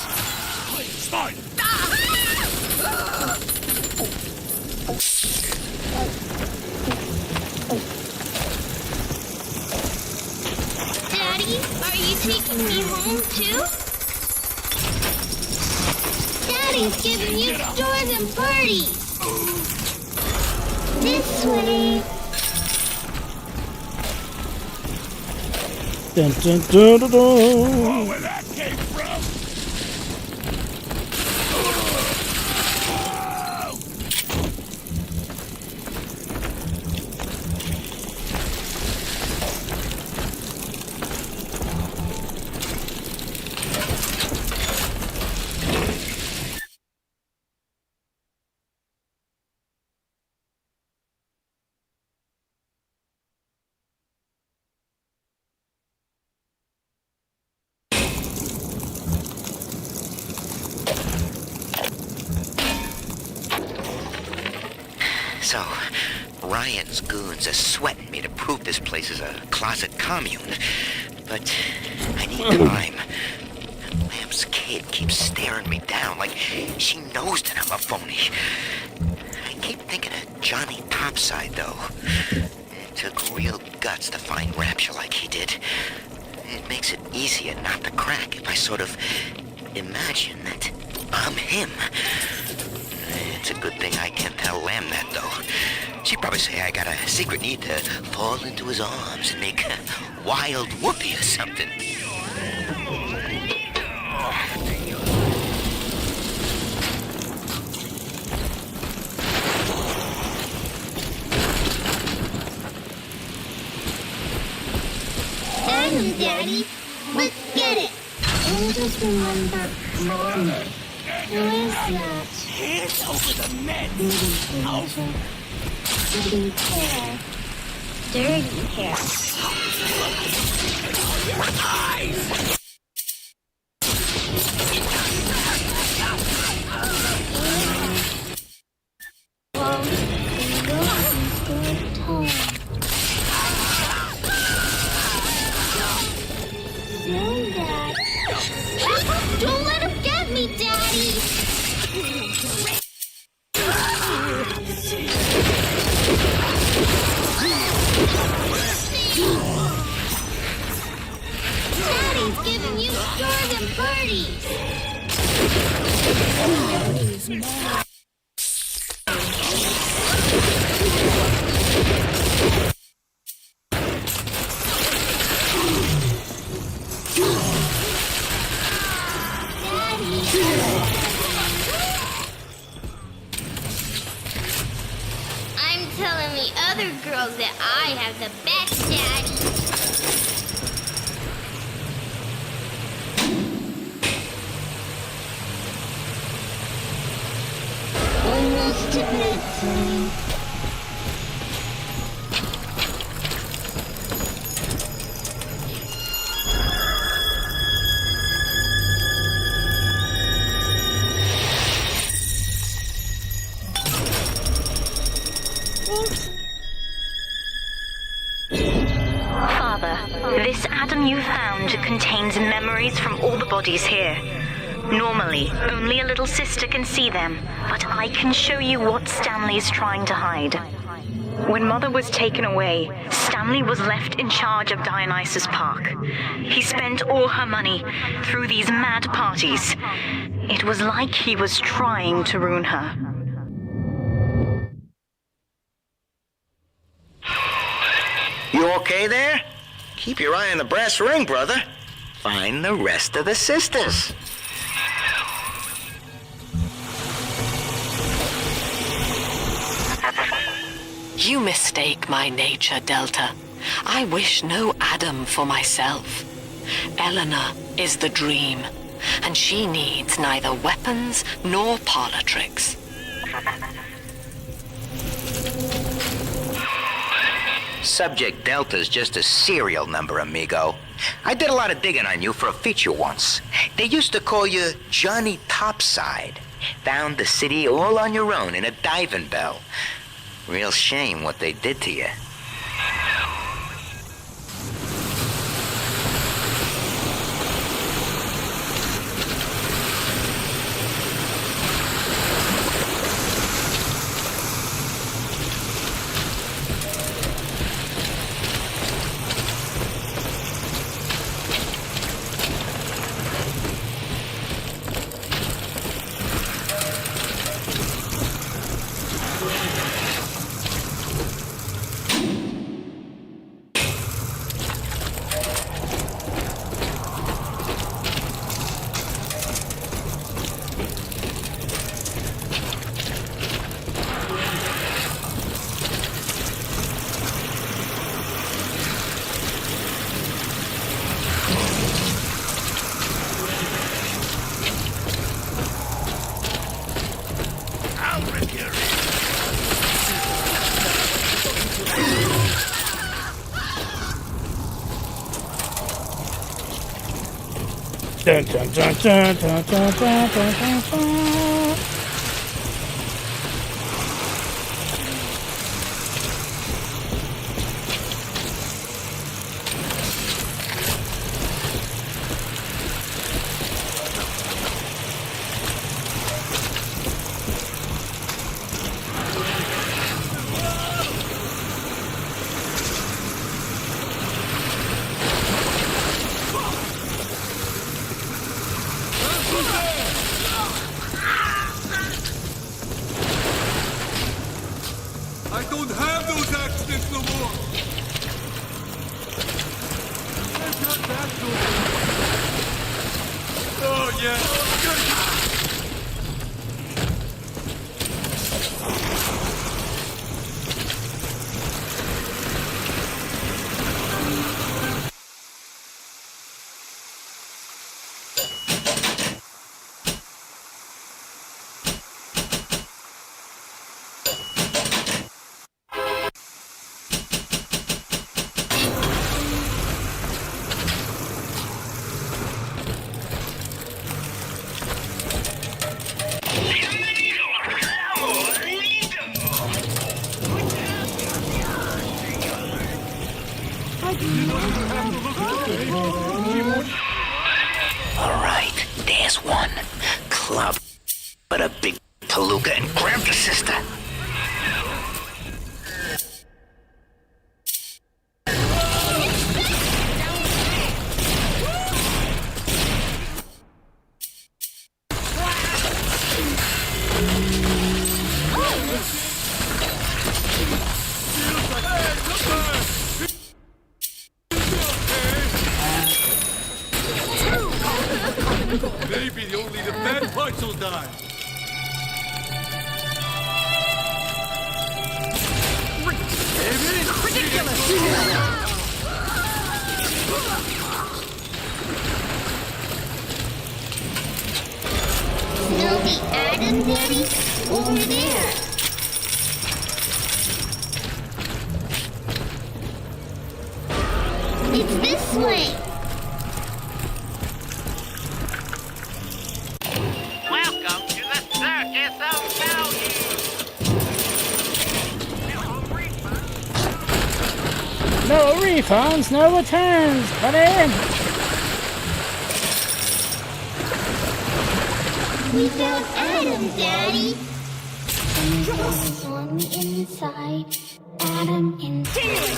It's fine! Daddy, are you taking me home too? Daddy's giving you stores and parties. This way. Dun, dun, dun, dun, dun. Oh, where that came from! So, Ryan's goons are sweating me to prove this place is a closet commune. But I need time. Lamb's kid keeps staring me down like she knows that I'm a phony. I keep thinking of Johnny Topside, though. It took real guts to find Rapture like he did. It makes it easier not to crack if I sort of imagine that I'm him. It's a good thing I can't tell Lamb that, though. She'd probably say I got a secret need to fall into his arms and make a wild whoopee or something. Daddy, let's get it. I just remember Mommy. Who is that? Hands over the men! Dirty hair. Dirty hair. Your eyes! Don't let him get me, Daddy! Daddy's giving you stores and parties! I'm telling the other girls that I have the best daddy. Father, this atom you found contains memories from all the bodies here. Normally, only a little sister can see them, but I can show you what Stanley's trying to hide. When Mother was taken away, Stanley was left in charge of Dionysus Park. He spent all her money through these mad parties. It was like he was trying to ruin her. You okay there? Keep your eye on the brass ring, brother. Find the rest of the sisters. You mistake my nature, Delta. I wish no Adam for myself. Eleanor is the dream, and she needs neither weapons nor parlor tricks. Subject Delta's just a serial number, amigo. I did a lot of digging on you for a feature once. They used to call you Johnny Topside. Found the city all on your own in a diving bell. Real shame what they did to you. Dun, dun, dun, dun, dun, dun, dun, dun, dun. I don't have those accidents no more. I've got that door. Oh, yeah. Alright, there's one. Club. But a big palooka and grab the sister. Maybe only the bad parts will die. Snowy Adam, Daddy? Over there. It's this way. Welcome to the Circus of Value. No refunds, no returns, buddy. without Adam, Daddy. On the inside, Adam inside.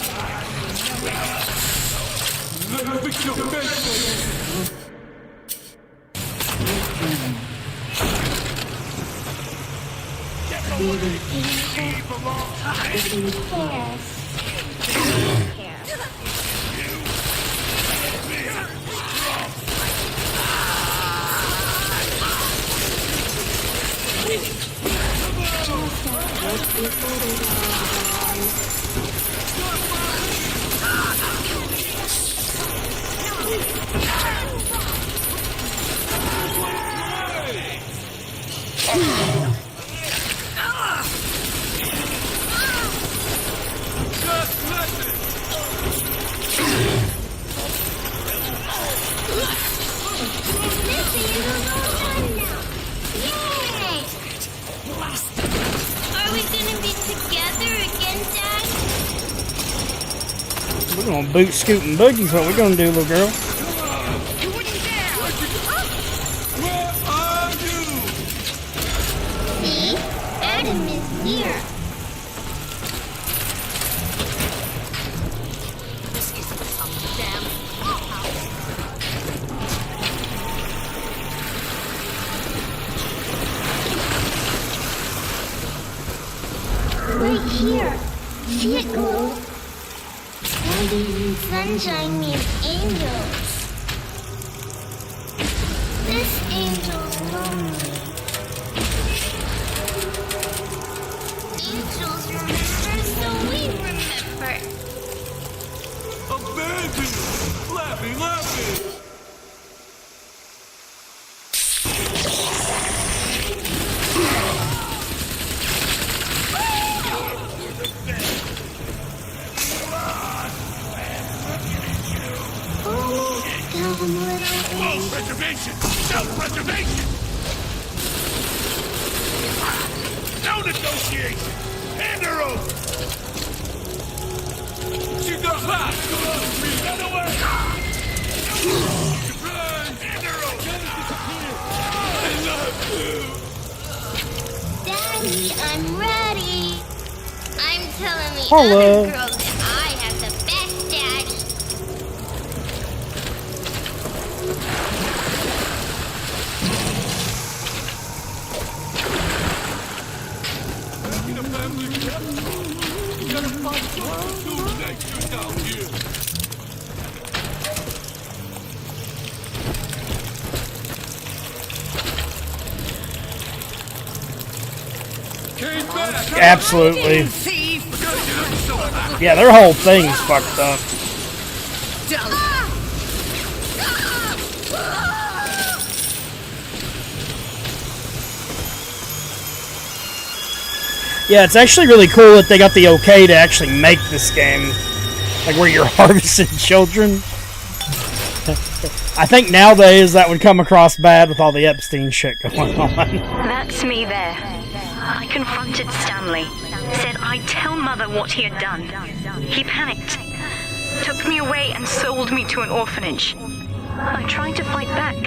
Are we gonna be together again, Dad? We're gonna boot, scoot, and boogie's what we're gonna do, little girl. Where are you? See? Adam is here. This isn't some damn outhouse. Right here. See it glow? Daddy and sunshine means angels. This angel's lonely. Angels remember, so we remember. A baby! Lappy, lappy! Self-preservation! Self-preservation! No negotiation! Hand her over! She got back! Come on, run away! Run! Hand her over! I love you! Daddy, I'm ready. I'm telling the Hello. other girls that I have the best daddy. Making a family trip? You gotta find something to do next year down here. Came back! Absolutely. Yeah, their whole thing's fucked up. Yeah, it's actually really cool that they got the okay to actually make this game. Like, where you're harvesting children. I think nowadays that would come across bad with all the Epstein shit going on. That's me there. I confronted Stanley. Said I'd tell Mother what he had done. He panicked. Took me away and sold me to an orphanage. I tried to fight back.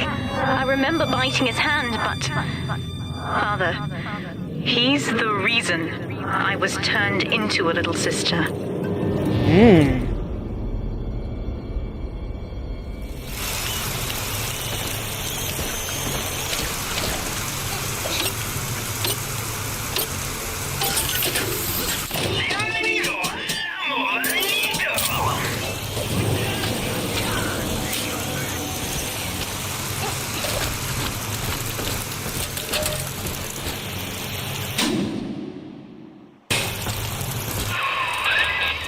I remember biting his hand, but... Father, he's the reason I was turned into a little sister.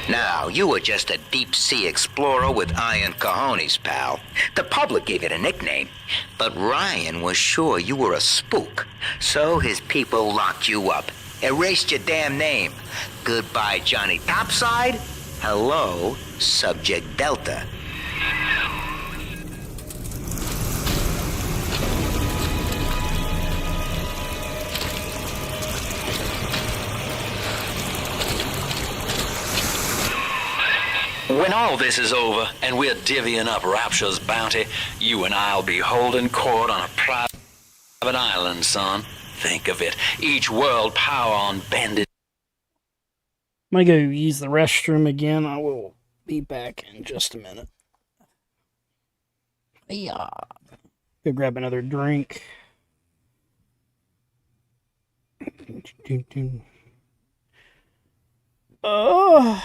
Now, you were just a deep-sea explorer with iron cojones, pal. The public gave it a nickname, but Ryan was sure you were a spook, so his people locked you up, erased your damn name. Goodbye, Johnny Topside. Hello, Subject Delta. When all this is over and we're divvying up Rapture's bounty, you and I'll be holding court on a private an island, son. Think of it. Each world power on bended. I'm gonna go use the restroom again. I will be back in just a minute. Yeah. Go grab another drink. Oh.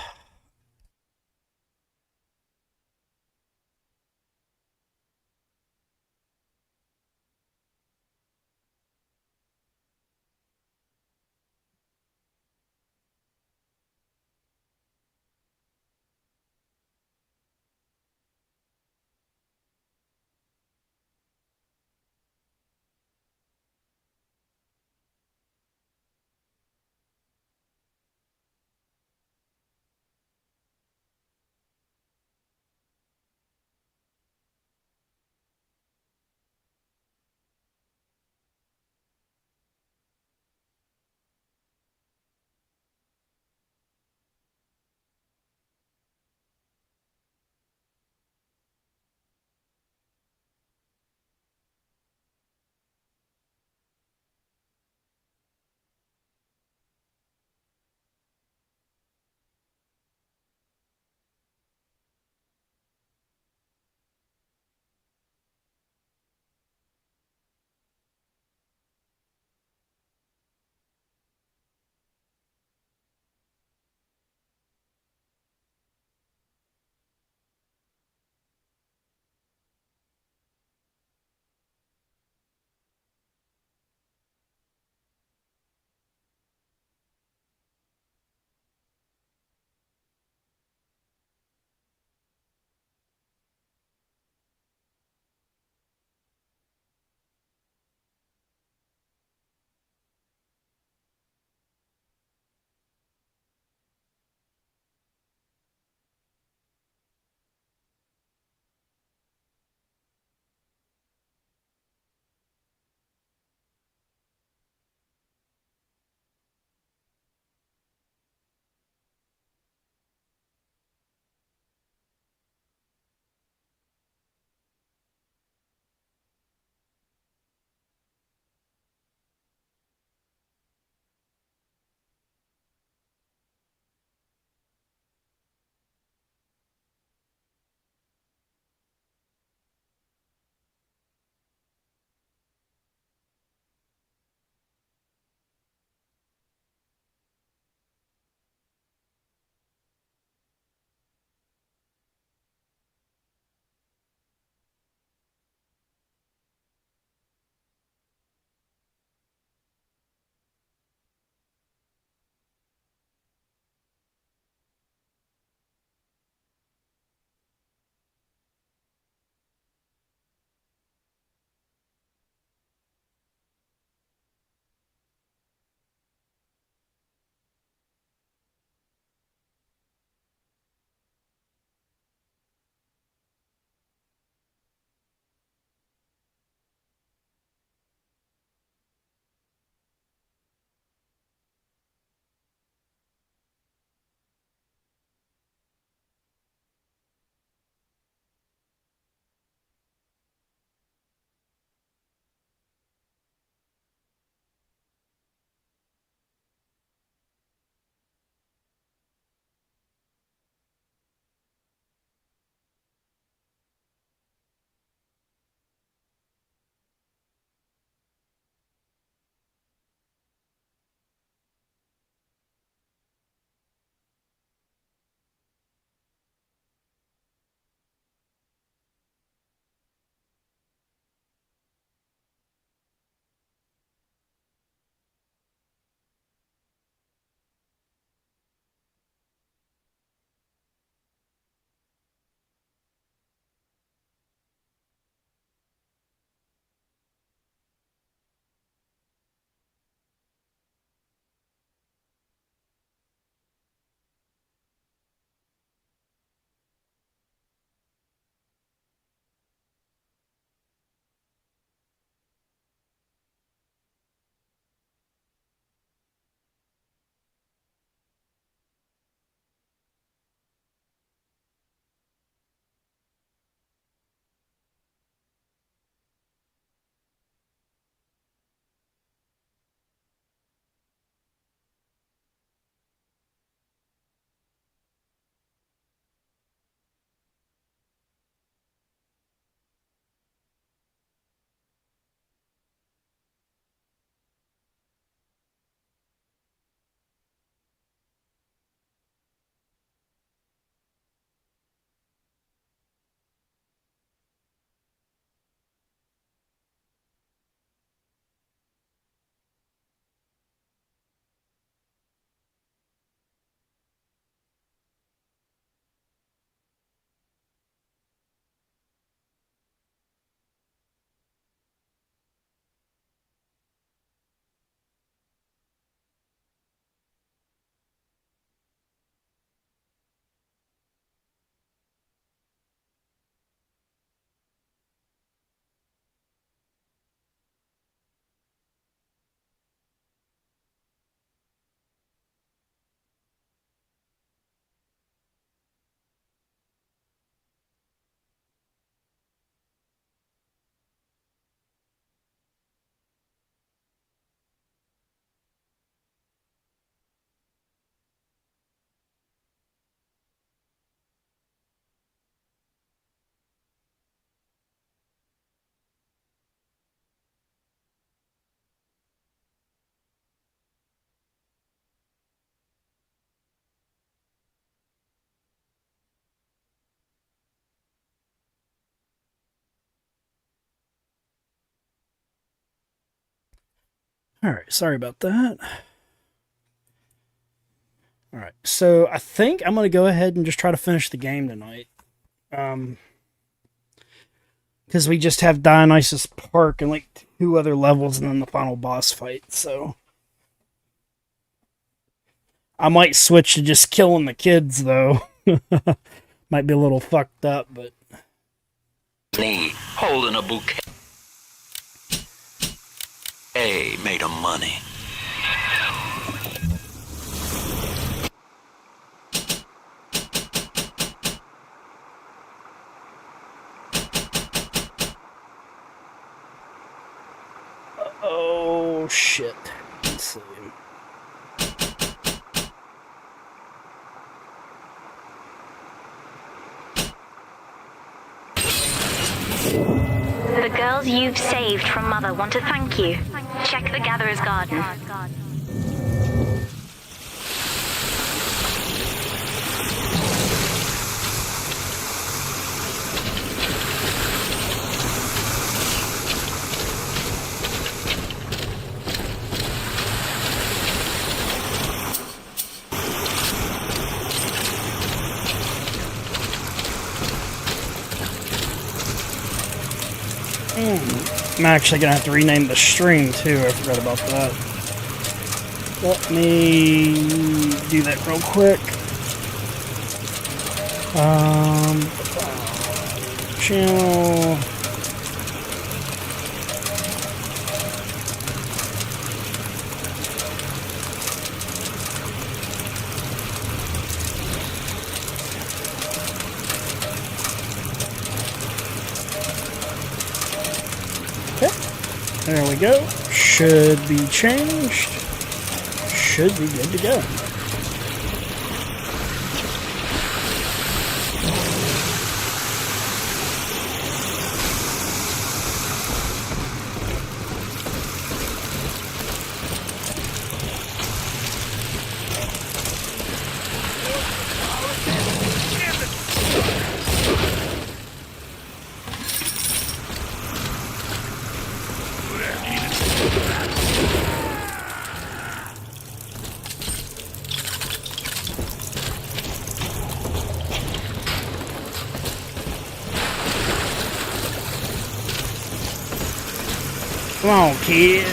Alright, sorry about that. Alright, so I think I'm going to go ahead and just try to finish the game tonight. Because we just have Dionysus Park and like 2 other levels and then the final boss fight, so... I might switch to just killing the kids, though. Might be a little fucked up, but... Me holding a bouquet. Hey, made of money. Oh, shit. Let's see. The girls you've saved from Mother want to thank you. Check the Gatherer's Garden. I'm actually going to have to rename the stream, too. I forgot about that. Let me do that real quick. Channel... There we go. Should be changed. Should be good to go. Come on, kid.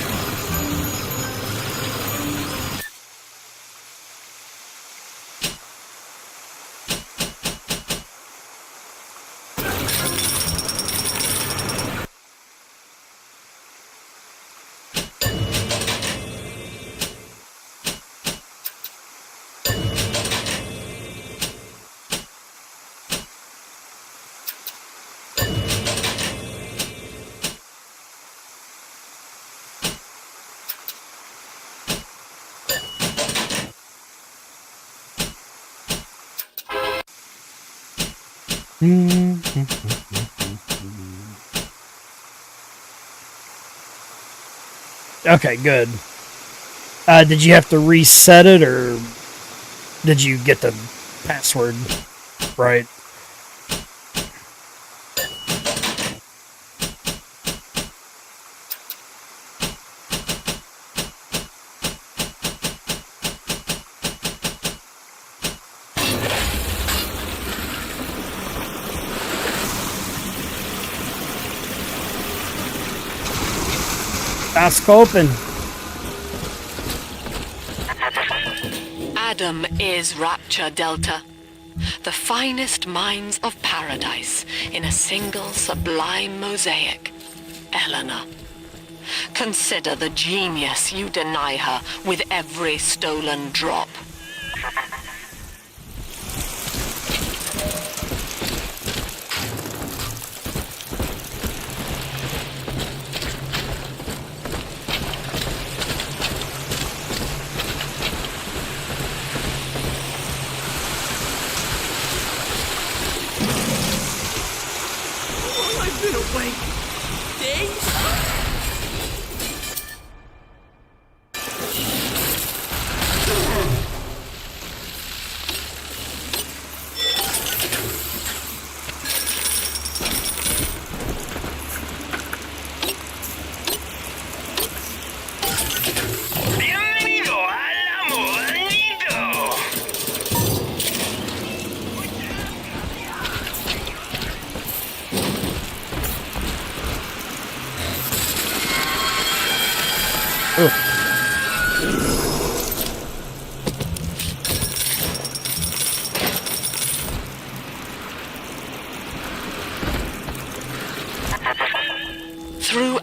Okay, good. Did you have to reset it, or did you get the password right? Scoping. Adam is Rapture Delta, the finest minds of paradise in a single sublime mosaic. Eleanor. Consider the genius you deny her with every stolen drop. Through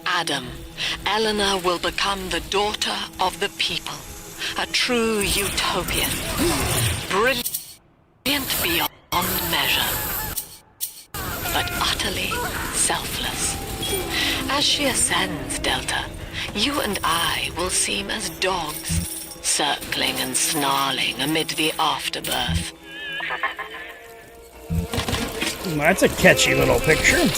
Adam, Eleanor will become the daughter of the people, a true utopian, brilliant beyond measure, but utterly selfless. As she ascends, Delta, you and I will seem as dogs, circling and snarling amid the afterbirth. That's a catchy little picture.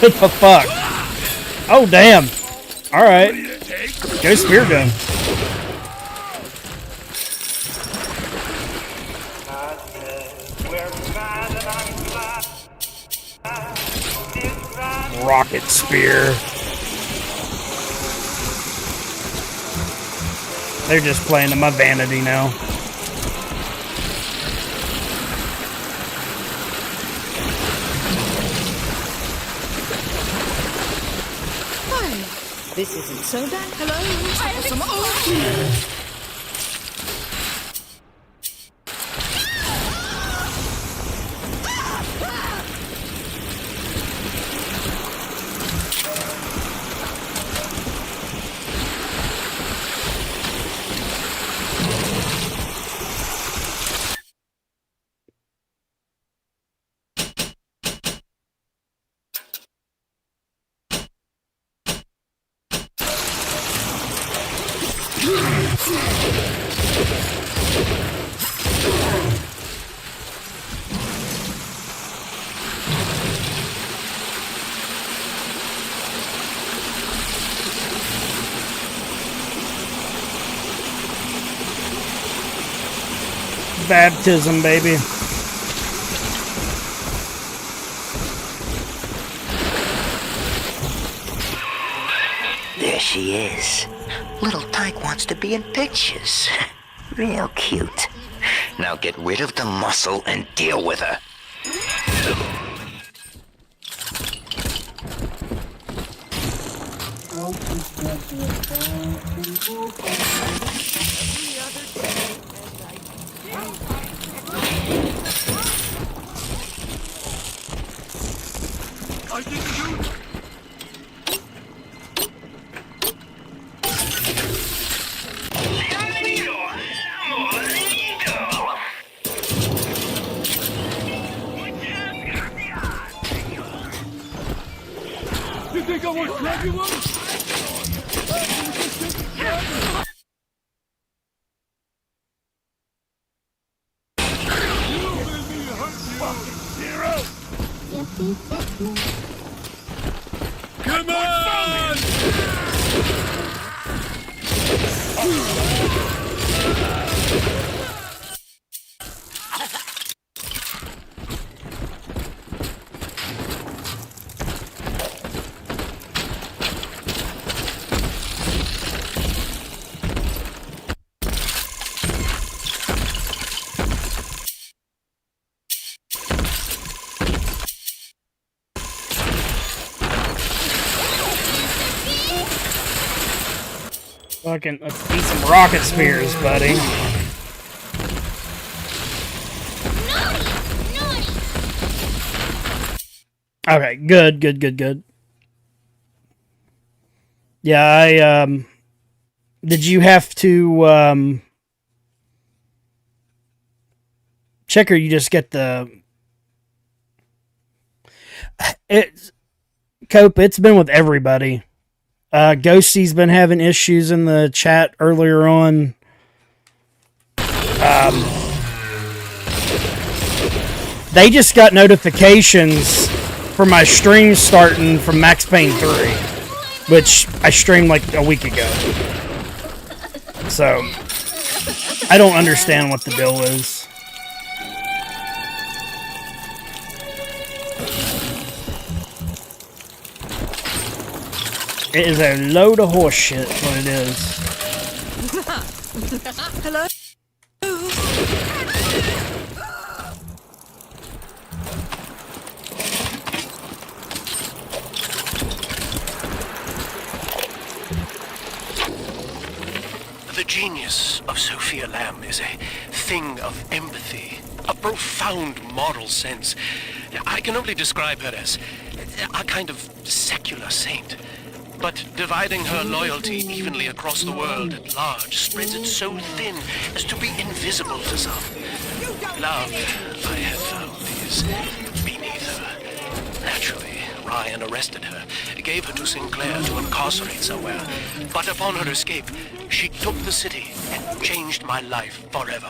What the fuck? Oh, damn. Alright. Go spear gun. Rocket spear. They're just playing to my vanity now. This isn't so bad. Hello? Some Baptism, baby. There she is. Little Tyke wants to be in pictures. Real cute. Now get rid of the muscle and deal with her. I didn't do it. You think I won't grab you one? Come on! Fucking, let's eat some rocket spears, buddy. Okay, good. Yeah, Did you have to check, or you just get the... Cope, it's been with everybody. Ghosty's been having issues in the chat earlier on. They just got notifications for my stream starting from Max Payne 3, which I streamed like a week ago. So, I don't understand what the deal is. It is a load of horse shit, what it is. Hello? The genius of Sophia Lamb is a thing of empathy, a profound moral sense. I can only describe her as a kind of secular saint. But dividing her loyalty evenly across the world at large spreads it so thin as to be invisible to some. Love, I have found, is beneath her. Naturally, Ryan arrested her, gave her to Sinclair to incarcerate somewhere. But upon her escape, she took the city and changed my life forever.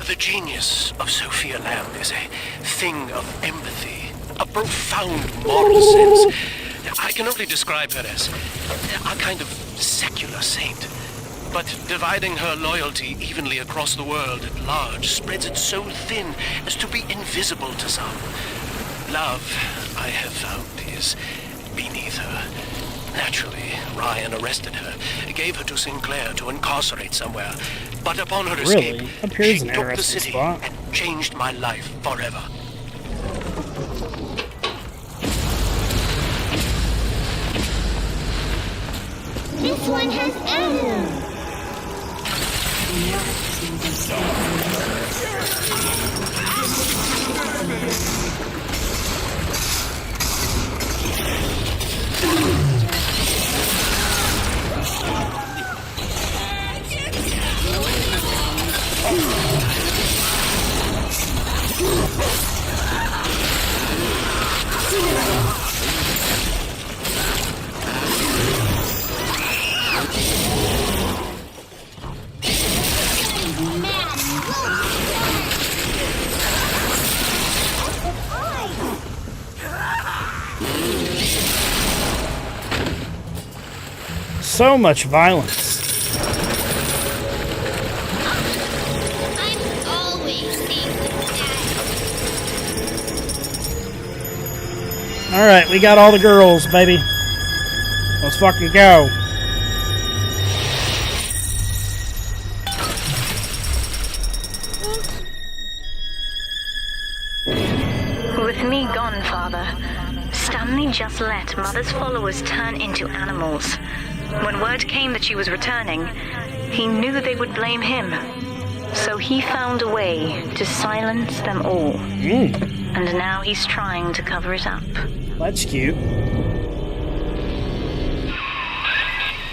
The genius of Sophia Lamb is a thing of empathy, a profound moral sense. I can only describe her as a kind of secular saint. But dividing her loyalty evenly across the world at large spreads it so thin as to be invisible to some. Love, I have found, is beneath her. Naturally, Ryan arrested her, gave her to Sinclair to incarcerate somewhere. But upon her escape, she took the city and changed my life forever. This one has Adam. So much violence. Alright, we got all the girls, baby. Let's fucking go. With me gone, Father, Stanley just let Mother's followers turn into animals. When word came that she was returning, he knew they would blame him. So he found a way to silence them all. And now he's trying to cover it up. That's cute.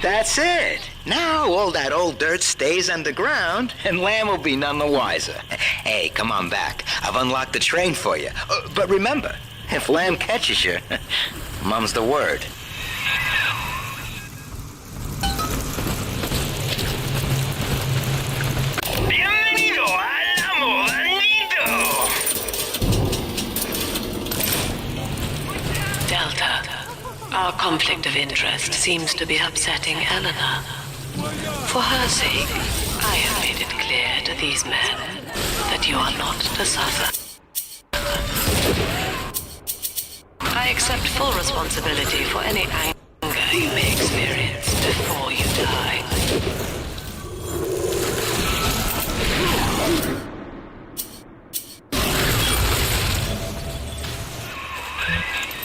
That's it. Now all that old dirt stays underground, and Lamb will be none the wiser. Hey, come on back. I've unlocked the train for you. But remember, if Lamb catches you, mum's the word. Bienvenido al amo Danito. Delta, our conflict of interest seems to be upsetting Eleanor. For her sake, I have made it clear to these men that you are not to suffer. I accept full responsibility for any anger you may experience before you die.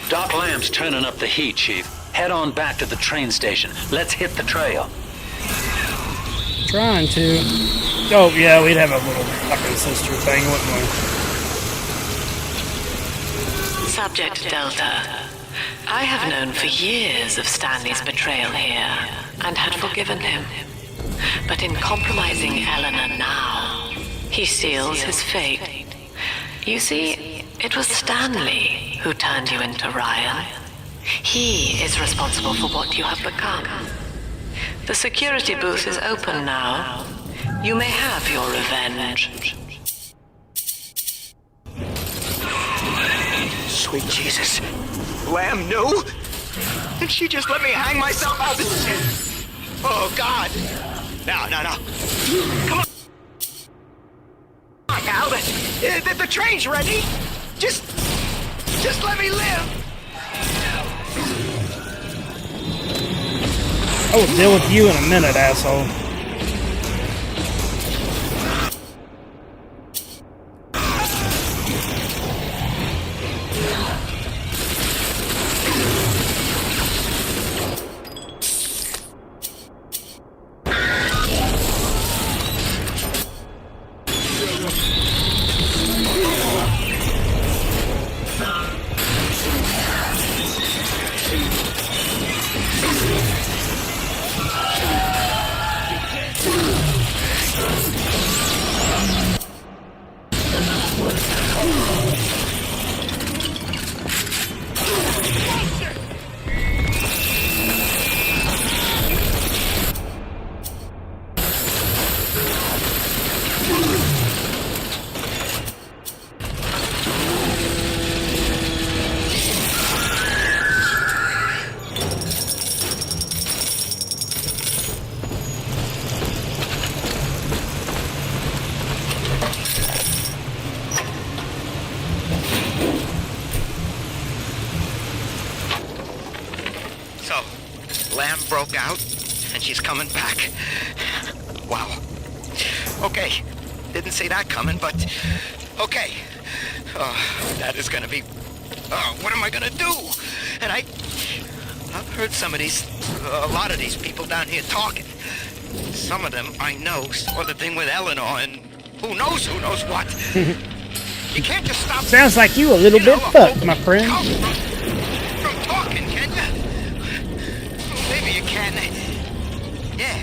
Doc Lamb's turning up the heat, Chief. Head on back to the train station. Let's hit the trail. Trying to. Oh, yeah, we'd have a little fucking sister thing, wouldn't we? Subject Delta. I have known for years of Stanley's betrayal here, and had forgiven him. But in compromising Eleanor now, he seals his fate. You see, it was Stanley who turned you into Ryan. He is responsible for what you have become. The security booth is open now. You may have your revenge. Sweet Jesus. Lamb knew? And she just let me hang myself out the shit. Oh, God. No. Come on. Come on now. The train's ready. Just let me live. I will deal with you in a minute, asshole. Lamb broke out, and she's coming back. Wow. Okay, didn't see that coming, but okay. That is gonna be... what am I gonna do? And I've heard a lot of these people down here talking. Some of them I know saw the thing with Eleanor, and who knows what. You can't just stop... Sounds like you a little bit fucked, my friend. From talking, can you? Maybe you can. Yeah.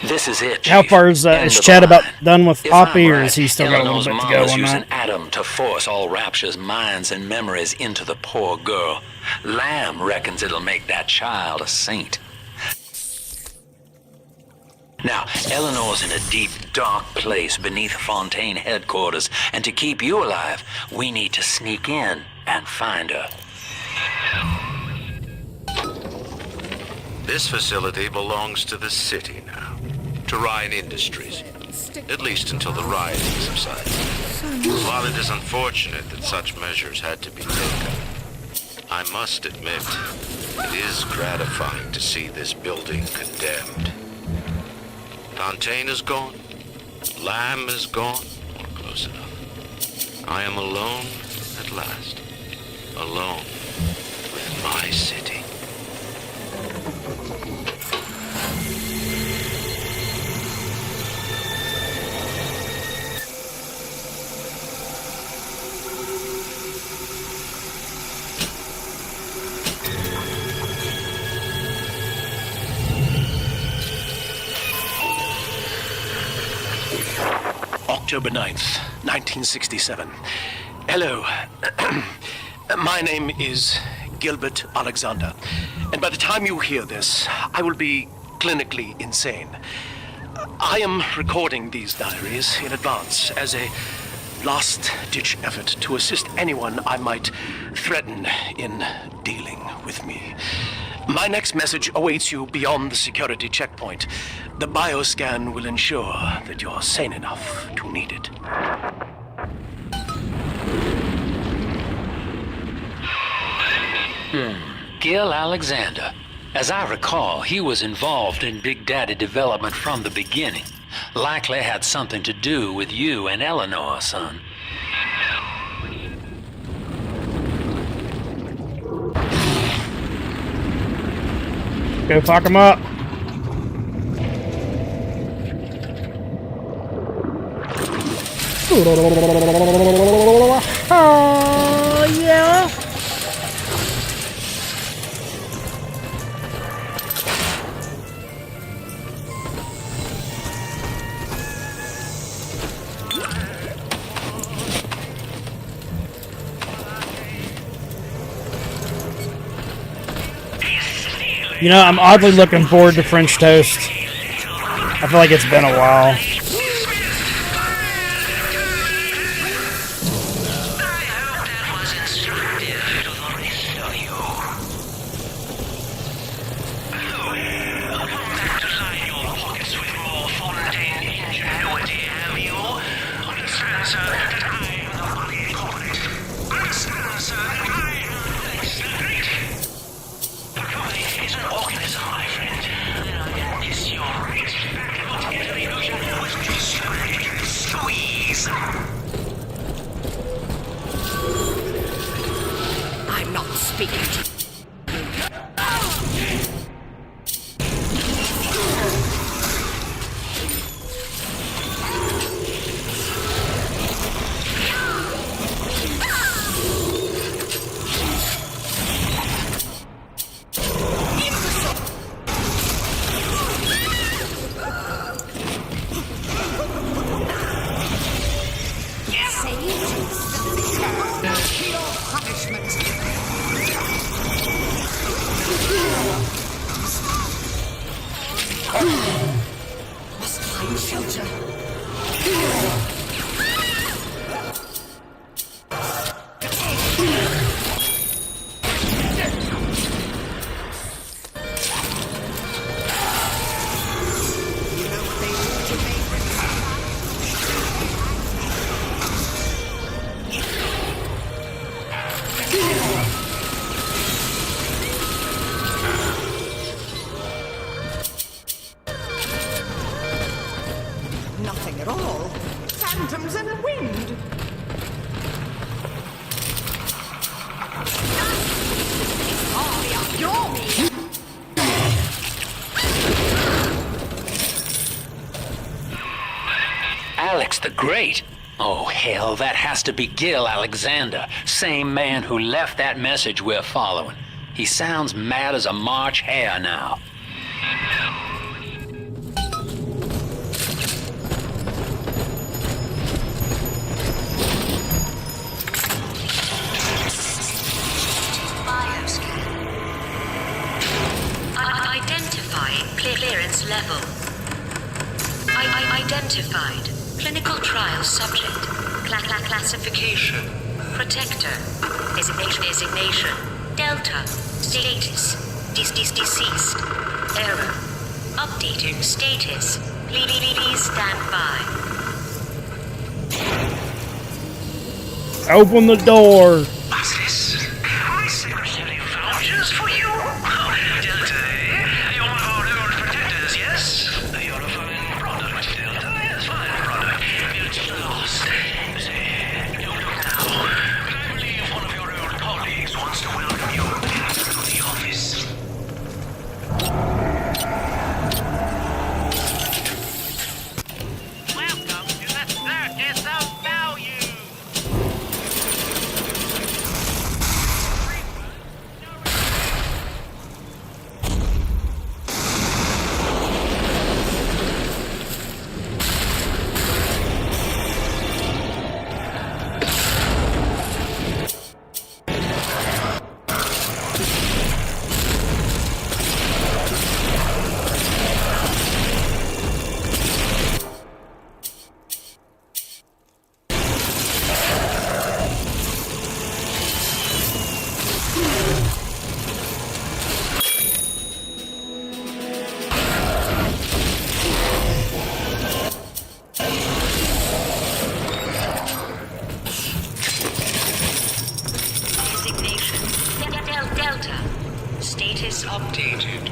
This is it, Chief. How far is Chad about done with Poppy, or is he still got a Eleanor's little bit to mom go is on using that? Adam to force all Rapture's minds and memories into the poor girl. Lamb reckons it'll make that child a saint. Now, Eleanor's in a deep, dark place beneath Fontaine headquarters, and to keep you alive, we need to sneak in and find her. This facility belongs to the city now, to Ryan Industries, at least until the rioting subsides. While it is unfortunate that such measures had to be taken, I must admit, it is gratifying to see this building condemned. Fontaine is gone, Lamb is gone, or close enough. I am alone at last, alone with my city. October 9th, 1967. Hello. My name is Gilbert Alexander, and by the time you hear this, I will be clinically insane. I am recording these diaries in advance as a last-ditch effort to assist anyone I might threaten in dealing with me. My next message awaits you beyond the security checkpoint. The bioscan will ensure that you're sane enough to need it. Gil Alexander. As I recall, he was involved in Big Daddy development from the beginning. Likely had something to do with you and Eleanor, son. Go fuck him up. Oh, yeah. You know, I'm oddly looking forward to French toast. I feel like it's been a while. I'm not speaking to you. Must find shelter. Nothing at all. Phantoms and wind. Alex the Great? Oh, hell, that has to be Gil Alexander. Same man who left that message we're following. He sounds mad as a March hare now. Identifying clearance level. Identified. Clinical trial subject. Classification. Protector. Designation. Delta. Status. Deceased. Error. Updating status. Please stand by. Open the door. What's this? My secretary vouchers for you? Delta, eh? You're one of our old protectors, yes? You're a fine product, Delta. Yes, fine product. You're just lost. Don't look now. But I believe one of your old colleagues wants to welcome you back to the office. Welcome to the circus of value. Designation. Delta. Status updated.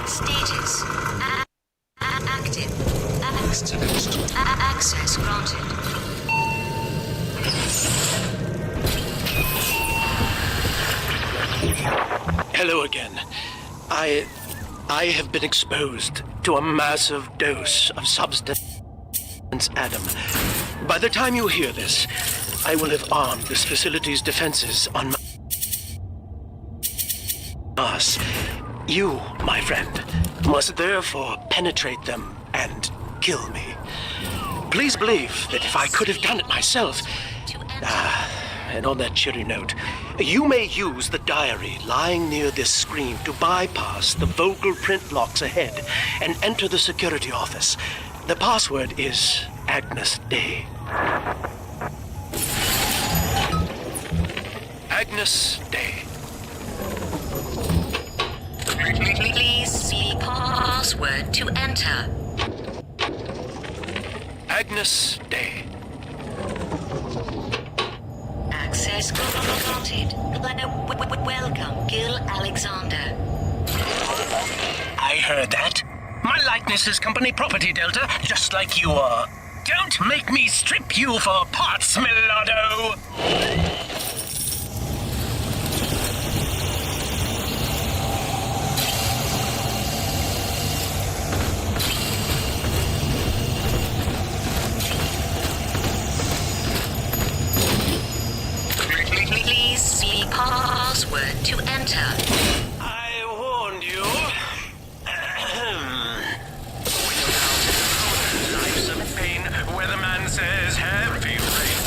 Status. Active. Access granted. Hello again. I have been exposed to a massive dose of substance Adam. By the time you hear this, I will have armed this facility's defenses on us. You, my friend, must therefore penetrate them and kill me. Please believe that if I could have done it myself... and on that cheery note, you may use the diary lying near this screen to bypass the vocal print locks ahead and enter the security office. The password is Agnes Day. Agnes Day. Please see password to enter. Agnes Day. Access granted. Welcome, Gil Alexander. I heard that. My likeness is company property, Delta, just like you are. Don't make me strip you for parts, Millardo! Please see password to enter. I warned you. Life's a pain. Weatherman says heavy rain.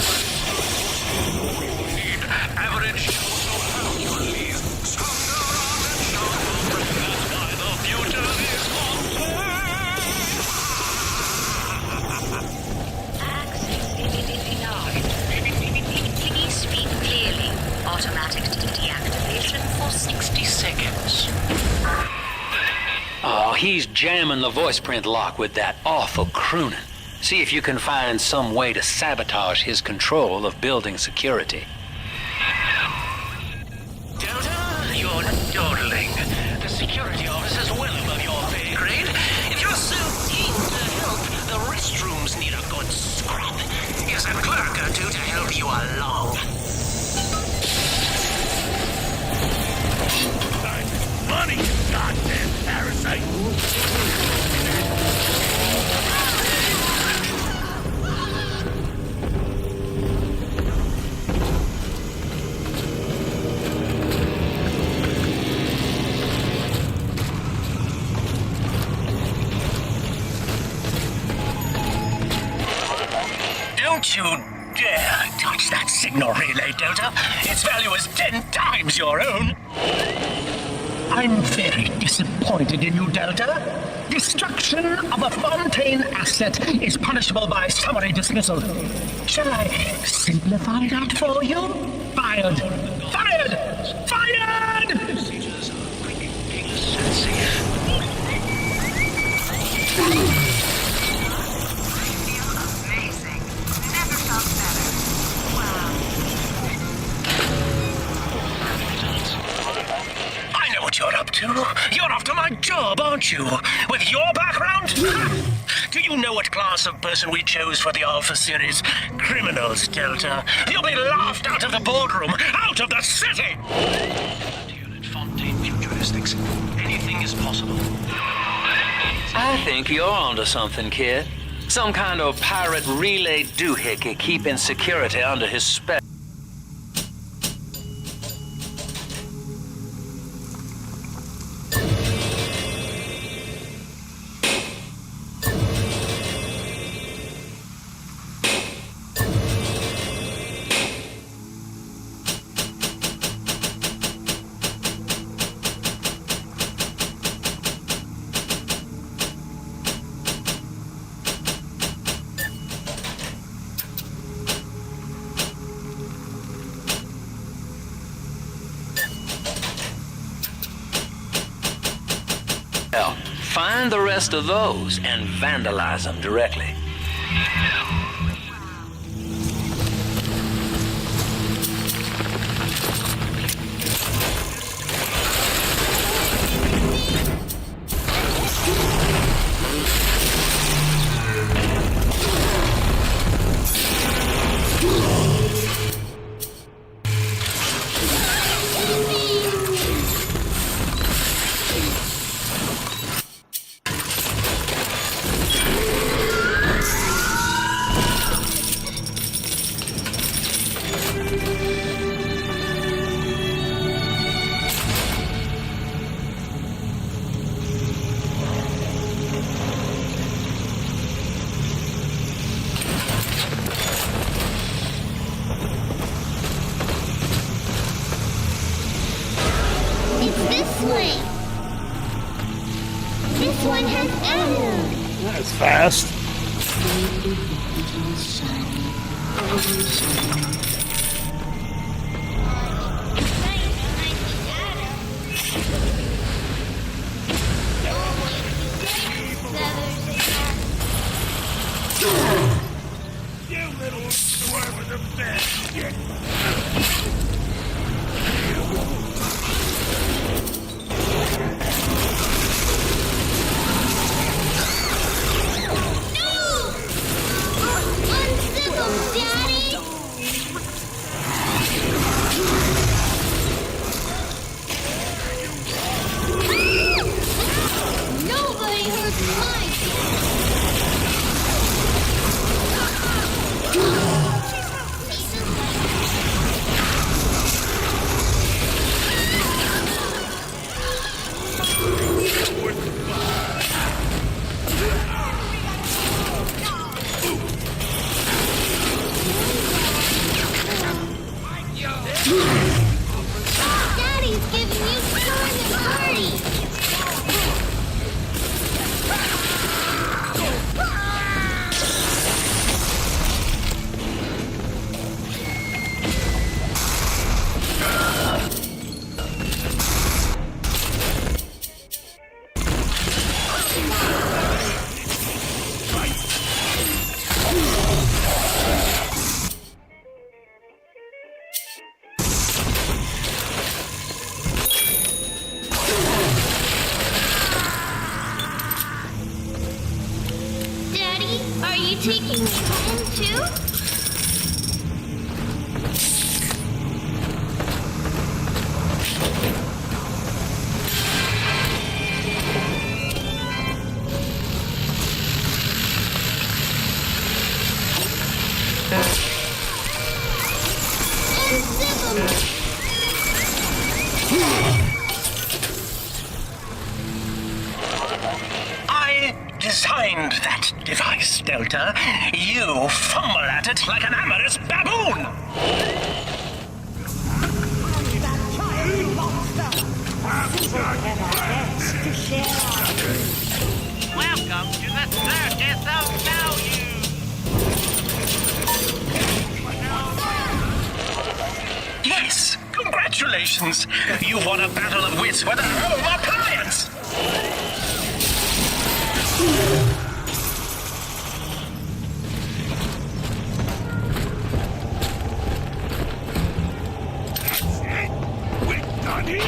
Need average casualties. Stronger on and stronger. That's why the future is Please speak clearly. Automatic deactivation for 60 seconds. Oh, he's jamming the voice print lock with that awful crooning. See if you can find some way to sabotage his control of building security. Delta, you're dawdling. The security office is well above your pay grade. If you're so keen to help, the restrooms need a good scrub. Here's a clerk or two to help you along. Money, goddamn parasite! Don't you dare touch that signal relay, Delta. Its value is 10 times your own. I'm very disappointed in you, Delta. Destruction of a Fontaine asset is punishable by summary dismissal. Shall I simplify that for you? Fired! Fired! Fired! up to? You're after my job, aren't you? With your background? Do you know what class of person we chose for the Alpha series? Criminals, Delta. You'll be laughed out of the boardroom, out of the city! Unit Fontaine Futuristics. Anything is possible. I think you're onto something, kid. Some kind of pirate relay doohickey keeping security under his spell. Well, find the rest of those and vandalize them directly. This one has ammo. That's fast. You little swerve of the best. Nobody hurts my Daddy's giving you time to party. Daddy, are you taking me home too? I designed that device, Delta. You fumble at it like an amorous baboon! Welcome to the circus of value. Yes, congratulations! You won a battle of wits with a home appliance! We're done here.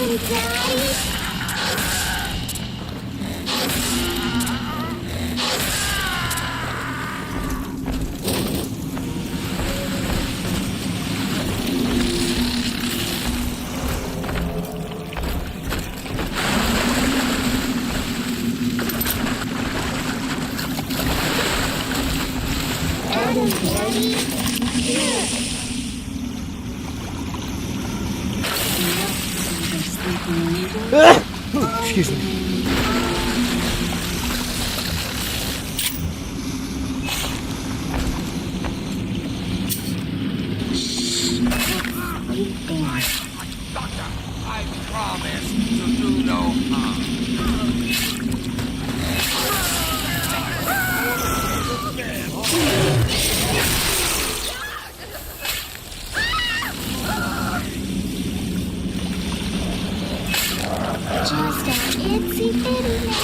happen, Daddy? Excuse me. Doctor, I promise to do no harm. Just an itsy bitty now.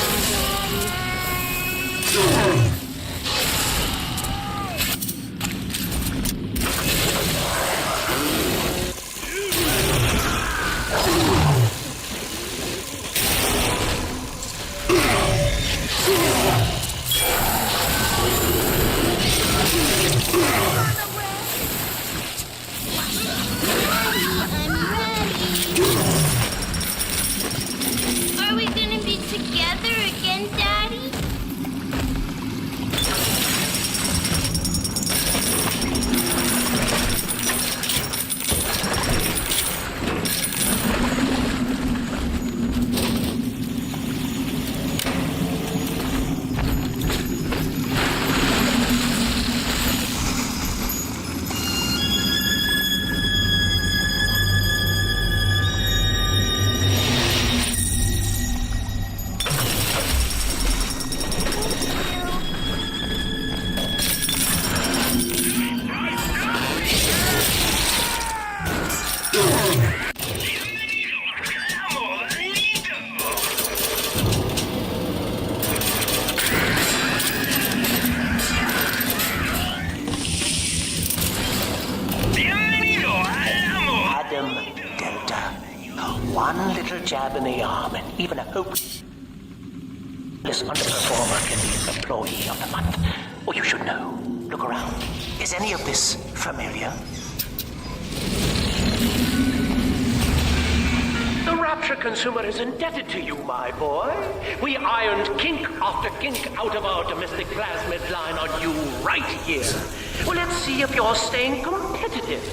Are we gonna be together again, Daddy? Adam Delta. One little jab in the arm, and even a hopeless underperformer can be an employee of the month. Or you should know. Look around. Is any of this familiar? The Rapture consumer is indebted to you, my boy. We ironed kink after kink out of our domestic plasmid line on you right here. Well, let's see if you're staying competitive.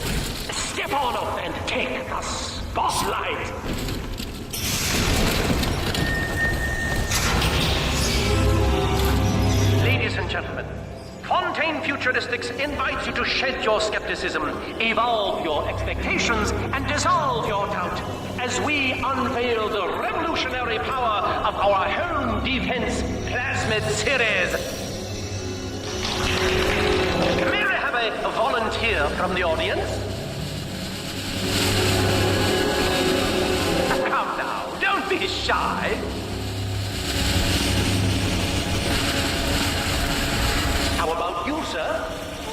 Step on up and take the spotlight. Ladies and gentlemen, Fontaine Futuristics invites you to shed your skepticism, evolve your expectations, and dissolve your doubt as we unveil the revolutionary power of our home defense plasmid series. May I have a volunteer from the audience? Come now, don't be shy. How about you, sir?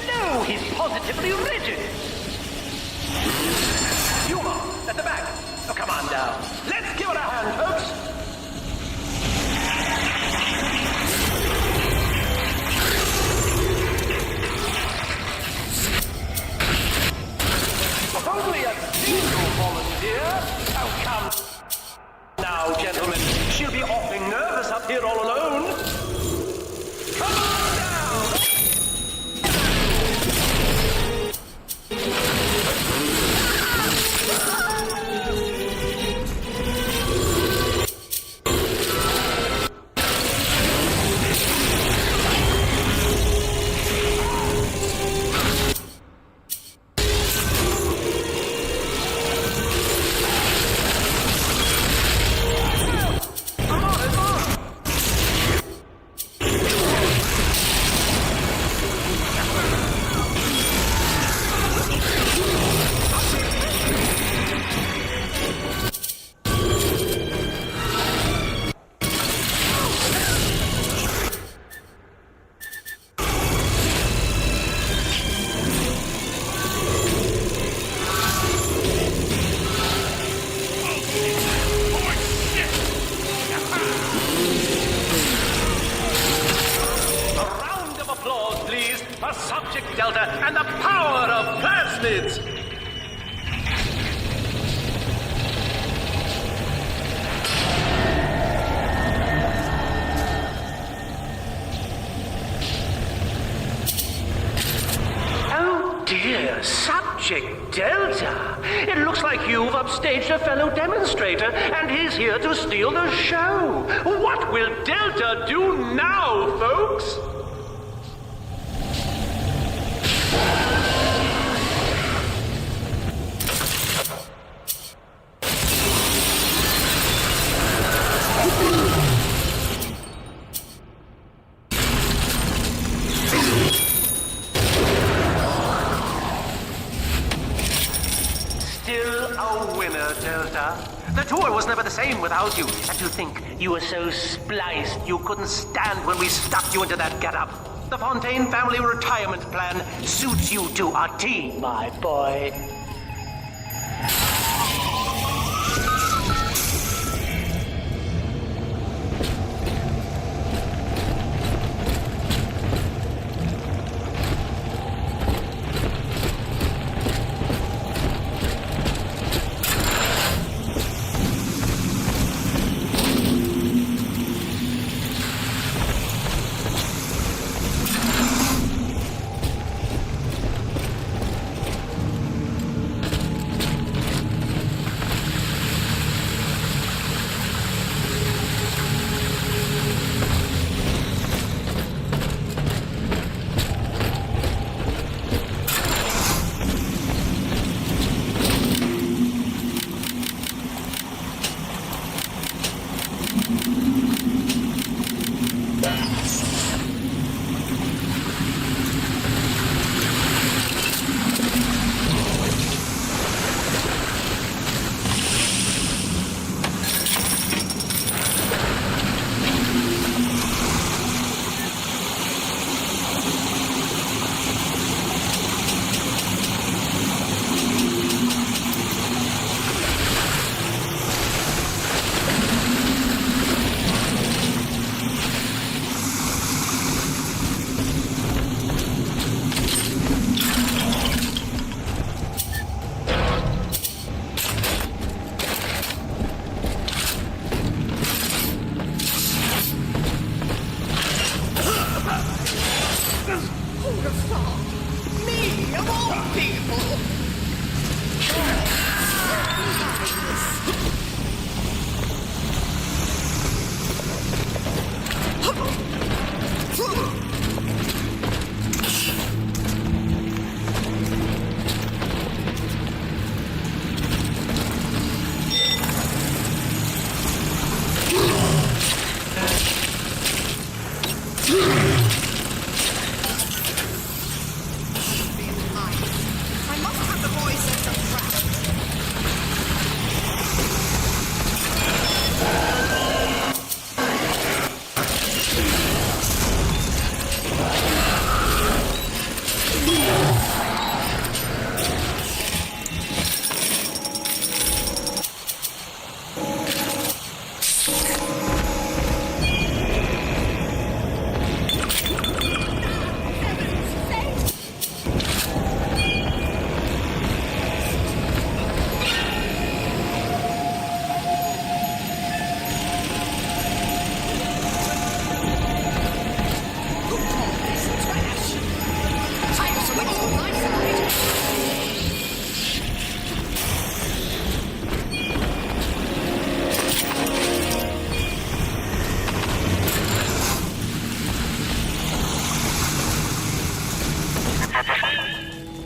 No, he's positively rigid. Humor, at the back. Oh, come on now. Let's give it a hand, folks. Only a single volunteer? Oh, come now, gentlemen. She'll be awfully nervous up here all alone. Come on down! It looks like you've upstaged a fellow demonstrator, and he's here to steal the show. What will Delta do now, folks? Still a winner, Delta. The tour was never the same without you. And to think you were so spliced you couldn't stand when we stuffed you into that getup. The Fontaine family retirement plan suits you to a T, my boy.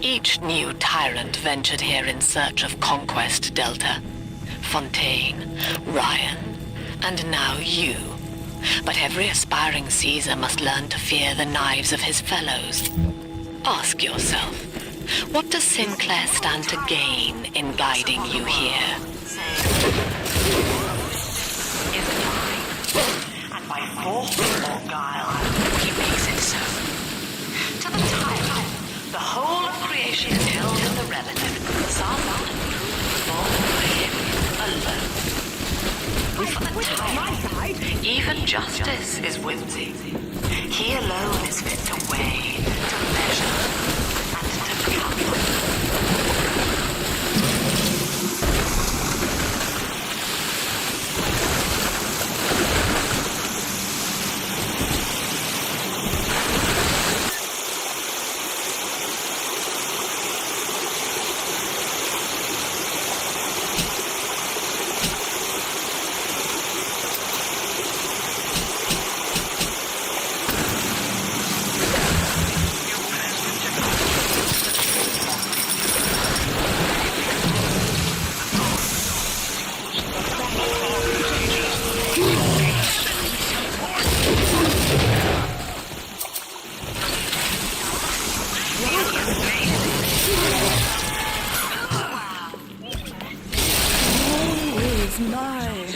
Each new tyrant ventured here in search of conquest, Delta. Fontaine, Ryan, and now you. But every aspiring Caesar must learn to fear the knives of his fellows. Ask yourself, what does Sinclair stand to gain in guiding you here? Is mine, and by force or guile, he makes it so. To the tyrant, the whole of creation is held in the relative, some born by him alone. For the tyrant, even justice is whimsy. He alone is fit to weigh, to measure, and to calculate. is nigh.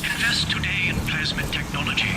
Invest today in plasmid technology.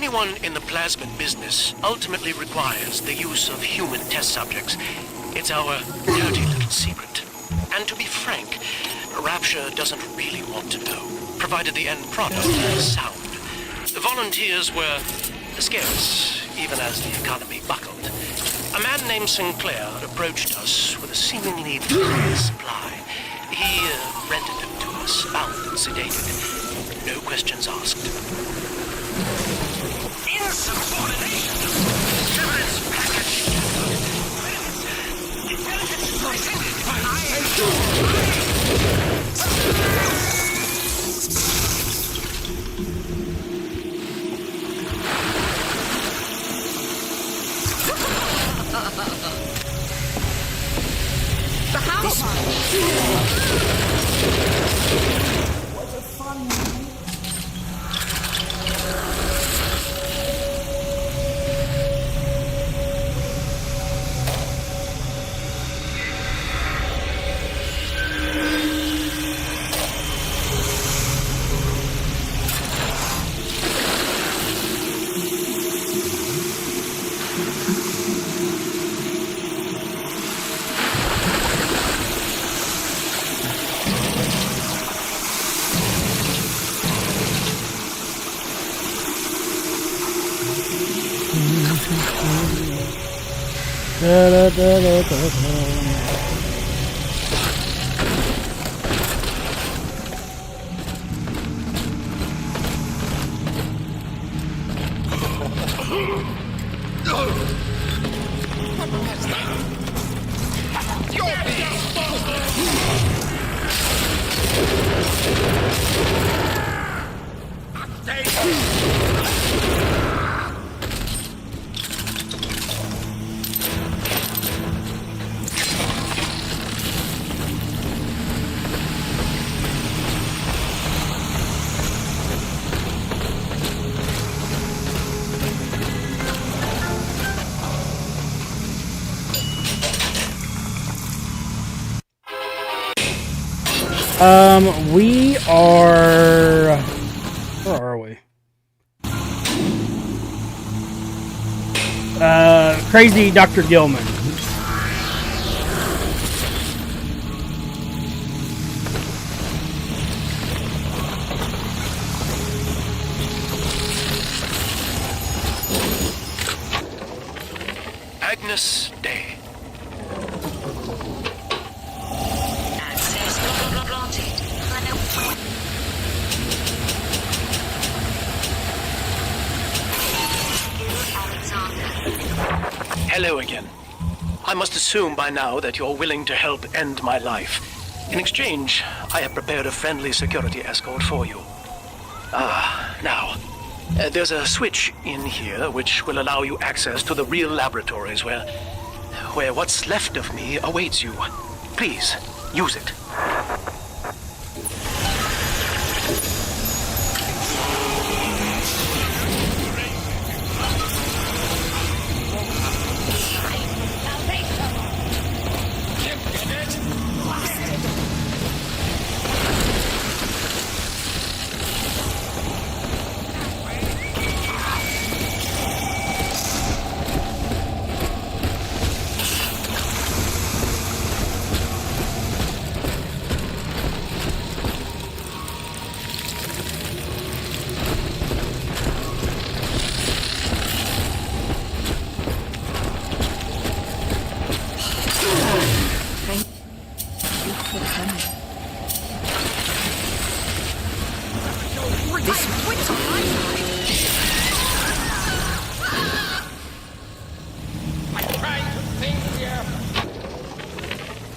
Anyone in the plasmid business ultimately requires the use of human test subjects. It's our dirty little secret. And to be frank, Rapture doesn't really want to know, provided the end product is sound. The volunteers were scarce, even as the economy buckled. A man named Sinclair approached us with a seemingly free supply. He rented them to us, bound and sedated. No questions asked. Insubordination! Severance package! Intelligence The house! What a fun night. We are... Where are we? Crazy Dr. Gilman. Agnes Day. Hello again. I must assume by now that you're willing to help end my life. In exchange, I have prepared a friendly security escort for you. Now, there's a switch in here which will allow you access to the real laboratories where what's left of me awaits you. Please, use it.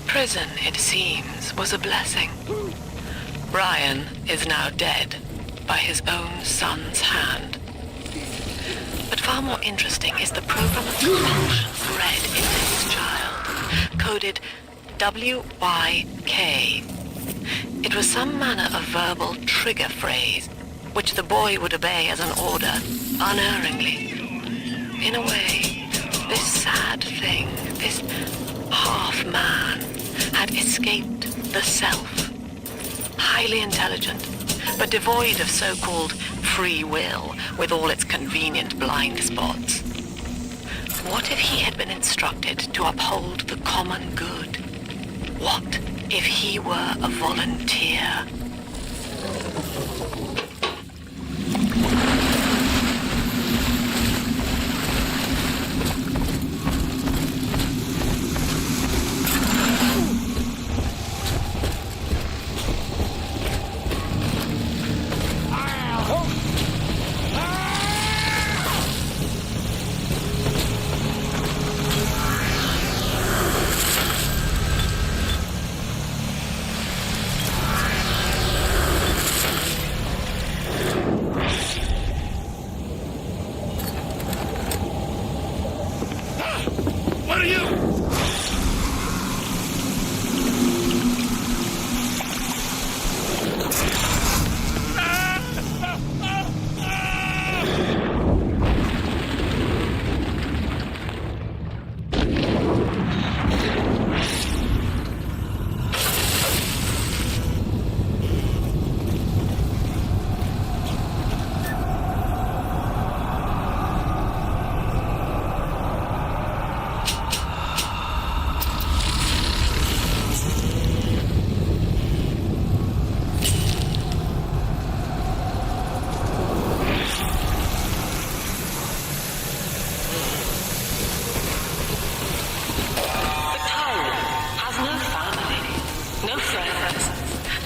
Prison, it seems, was a blessing. Brian is now dead by his own son's hand. But far more interesting is the program of compulsion bred into his child, coded WYK. It was some manner of verbal trigger phrase, which the boy would obey as an order, unerringly. In a way, this sad thing, this half-man, had escaped the self. Highly intelligent, but devoid of so-called free will, with all its convenient blind spots. What if he had been instructed to uphold the common good? What if he were a volunteer?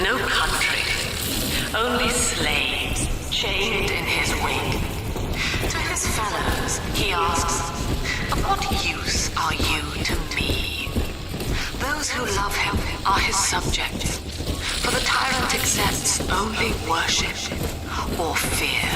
No country, only slaves, chained in his wake. To his fellows, he asks, Those who love him are his subject. For the tyrant accepts only worship or fear.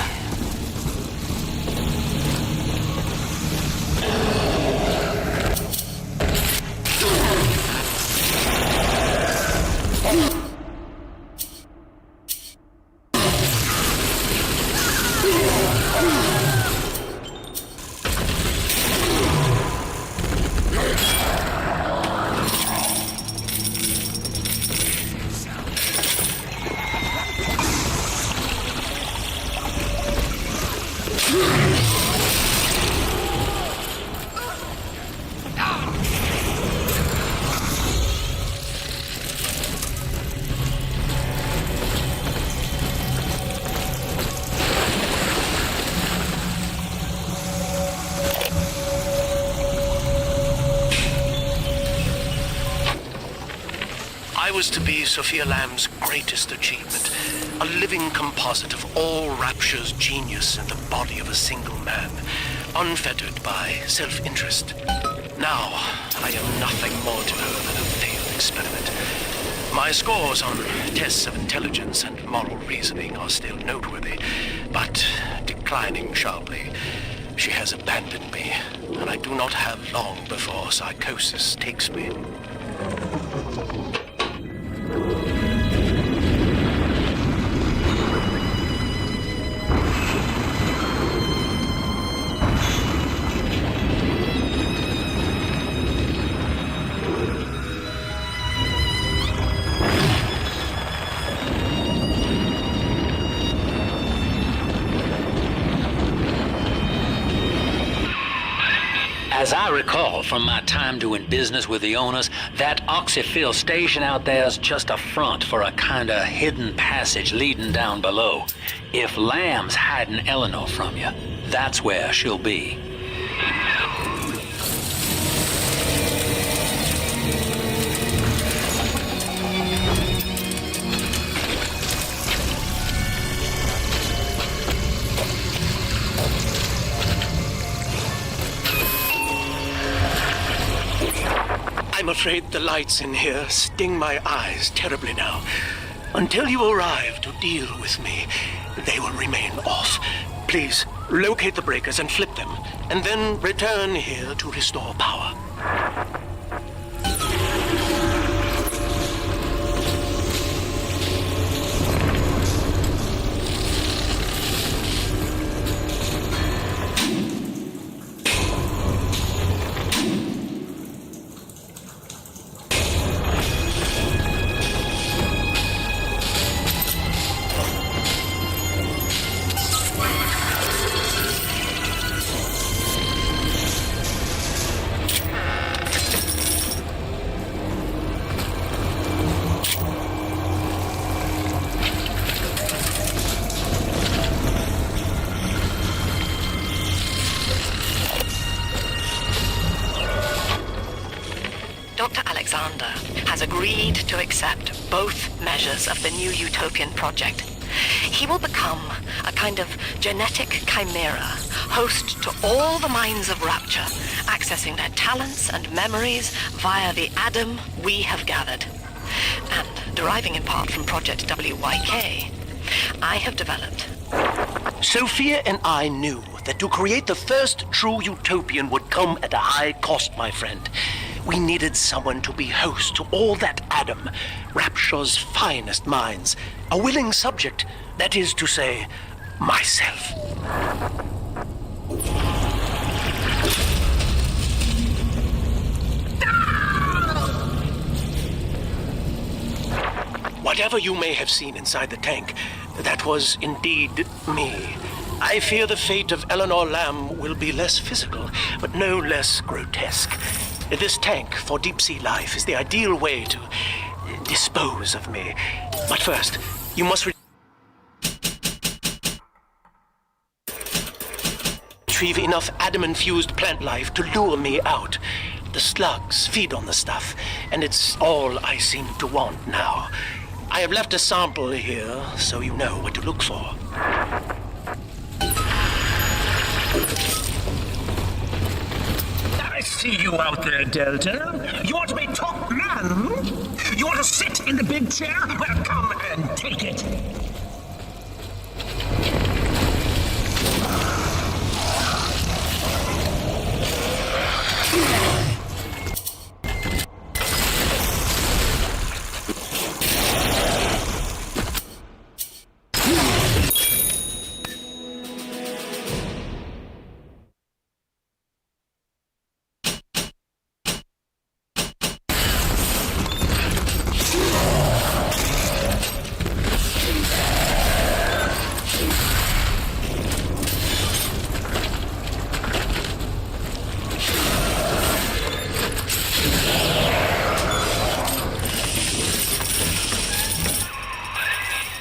I was to be Sophia Lamb's greatest achievement, a living composite of all Rapture's genius in the body of a single man, unfettered by self-interest. Now, I am nothing more to her than a failed experiment. My scores on tests of intelligence and moral reasoning are still noteworthy, but declining sharply. She has abandoned me, and I do not have long before psychosis takes me. As I recall from my time doing business with the owners, that oxyfill station out there's just a front for a kinda hidden passage leading down below. If Lamb's hiding Eleanor from you, that's where she'll be. I'm afraid the lights in here sting my eyes terribly now. Until you arrive to deal with me, they will remain off. Please, locate the breakers and flip them, and then return here to restore power. Has agreed to accept both measures of the new utopian project. He will become a kind of genetic chimera, host to all the minds of Rapture, accessing their talents and memories via the Adam we have gathered. And deriving in part from Project WYK, I have developed. Sophia and I knew that to create the first true utopian would come at a high cost, my friend. We needed someone to be host to all that Adam, Rapture's finest minds. A willing subject, that is to say, myself. Whatever you may have seen inside the tank, that was indeed me. I fear the fate of Eleanor Lamb will be less physical, but no less grotesque. This tank for deep-sea life is the ideal way to dispose of me. But first, you must retrieve enough Adam-infused plant life to lure me out. The slugs feed on the stuff, and it's all I seem to want now. I have left a sample here, so you know what to look for. I see you out there, Delta. You ought to be top man fun? You want to sit in the big chair? Well, come and take it.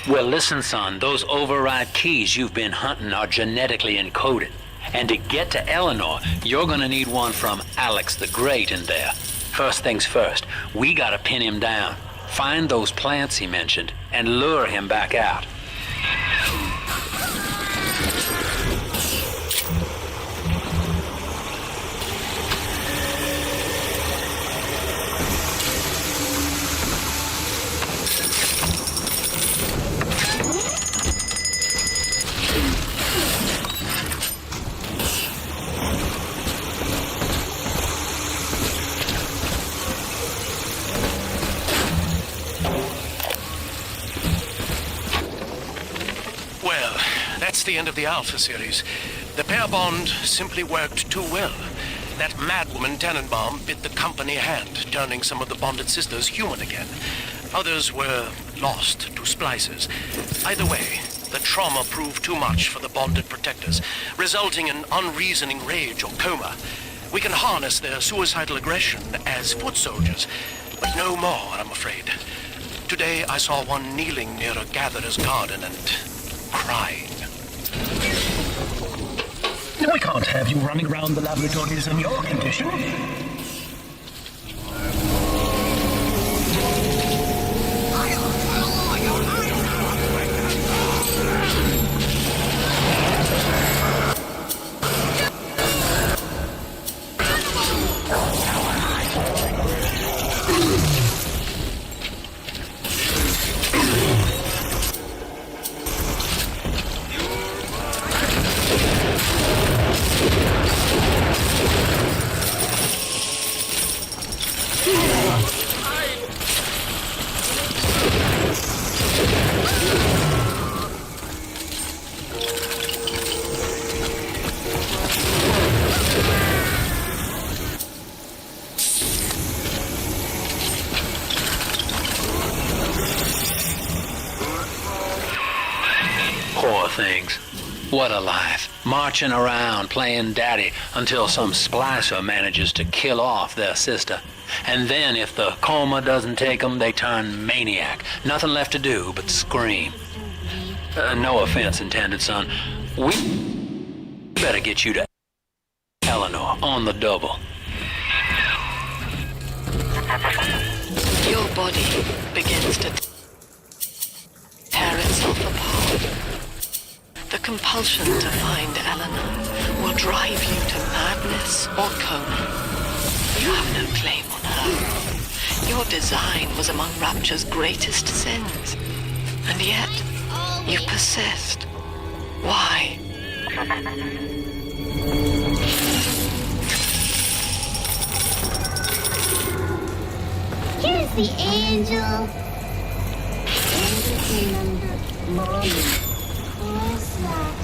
Well, listen, son, those override keys you've been hunting are genetically encoded. And to get to Eleanor, you're gonna need one from Alex the Great in there. First things first, we gotta pin him down. Find those plants he mentioned and lure him back out. That's the end of the Alpha series. The pair bond simply worked too well. That madwoman Tannenbaum bit the company hand, turning some of the bonded sisters human again. Others were lost to Splicers. Either way, the trauma proved too much for the bonded protectors, resulting in unreasoning rage or coma. We can harness their suicidal aggression as foot soldiers, but no more, I'm afraid. Today I saw one kneeling near a gatherer's garden and crying. We can't have you running around the laboratories in your condition. Poor things. What a life. Marching around playing daddy until some splicer manages to kill off their sister. And then if the coma doesn't take them, they turn maniac. Nothing left to do but scream. No offense intended, son. We better get you to Eleanor on the double. Your body begins to tear itself apart. The compulsion to find Eleanor will drive you to madness or coma. You have no claim on her. Your design was among Rapture's greatest sins. And yet, you persist. Why? Here's the angel. Angel came under Mommy. What's that?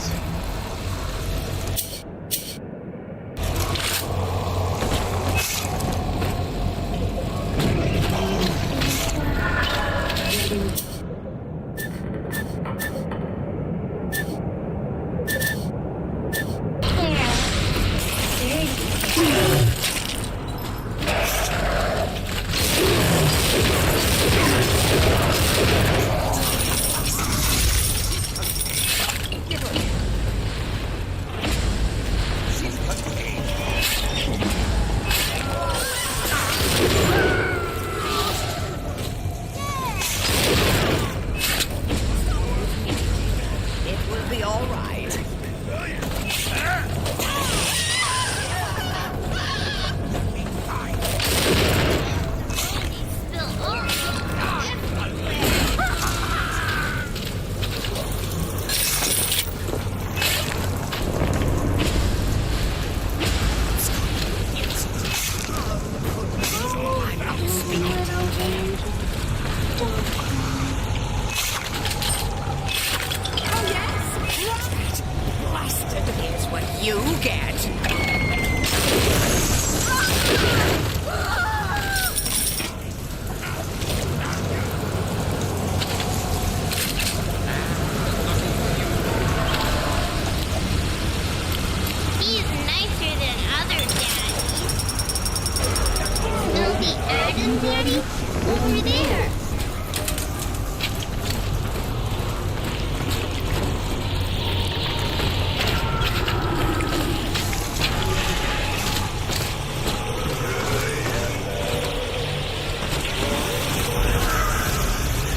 them, Daddy. Over there.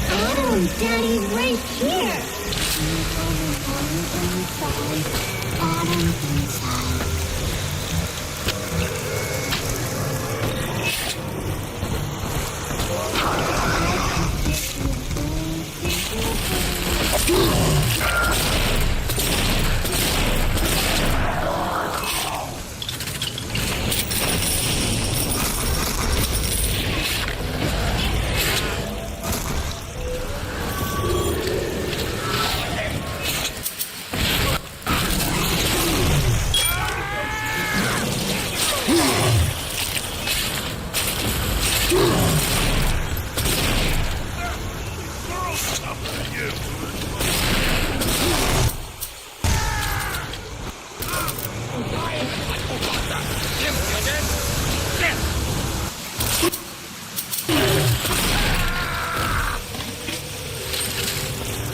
Oh, Daddy, right here. Autumn inside.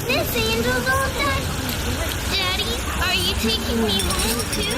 This angel's all done. Daddy, are you taking me home too?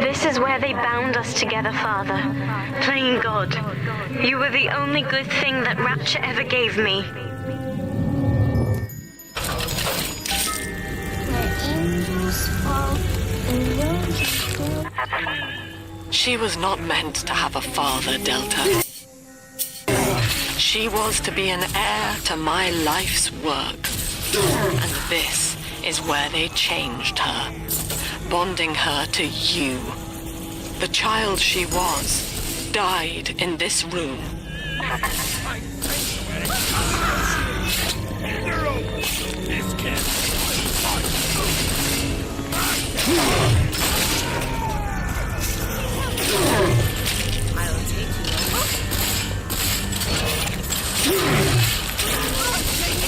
This is where they bound us together, Father. Playing God. You were the only good thing that Rapture ever gave me. Where angels fall and roses grow. She was not meant to have a father, Delta. She was to be an heir to my life's work. And this is where they changed her, bonding her to you. The child she was died in this room. This can't I'll take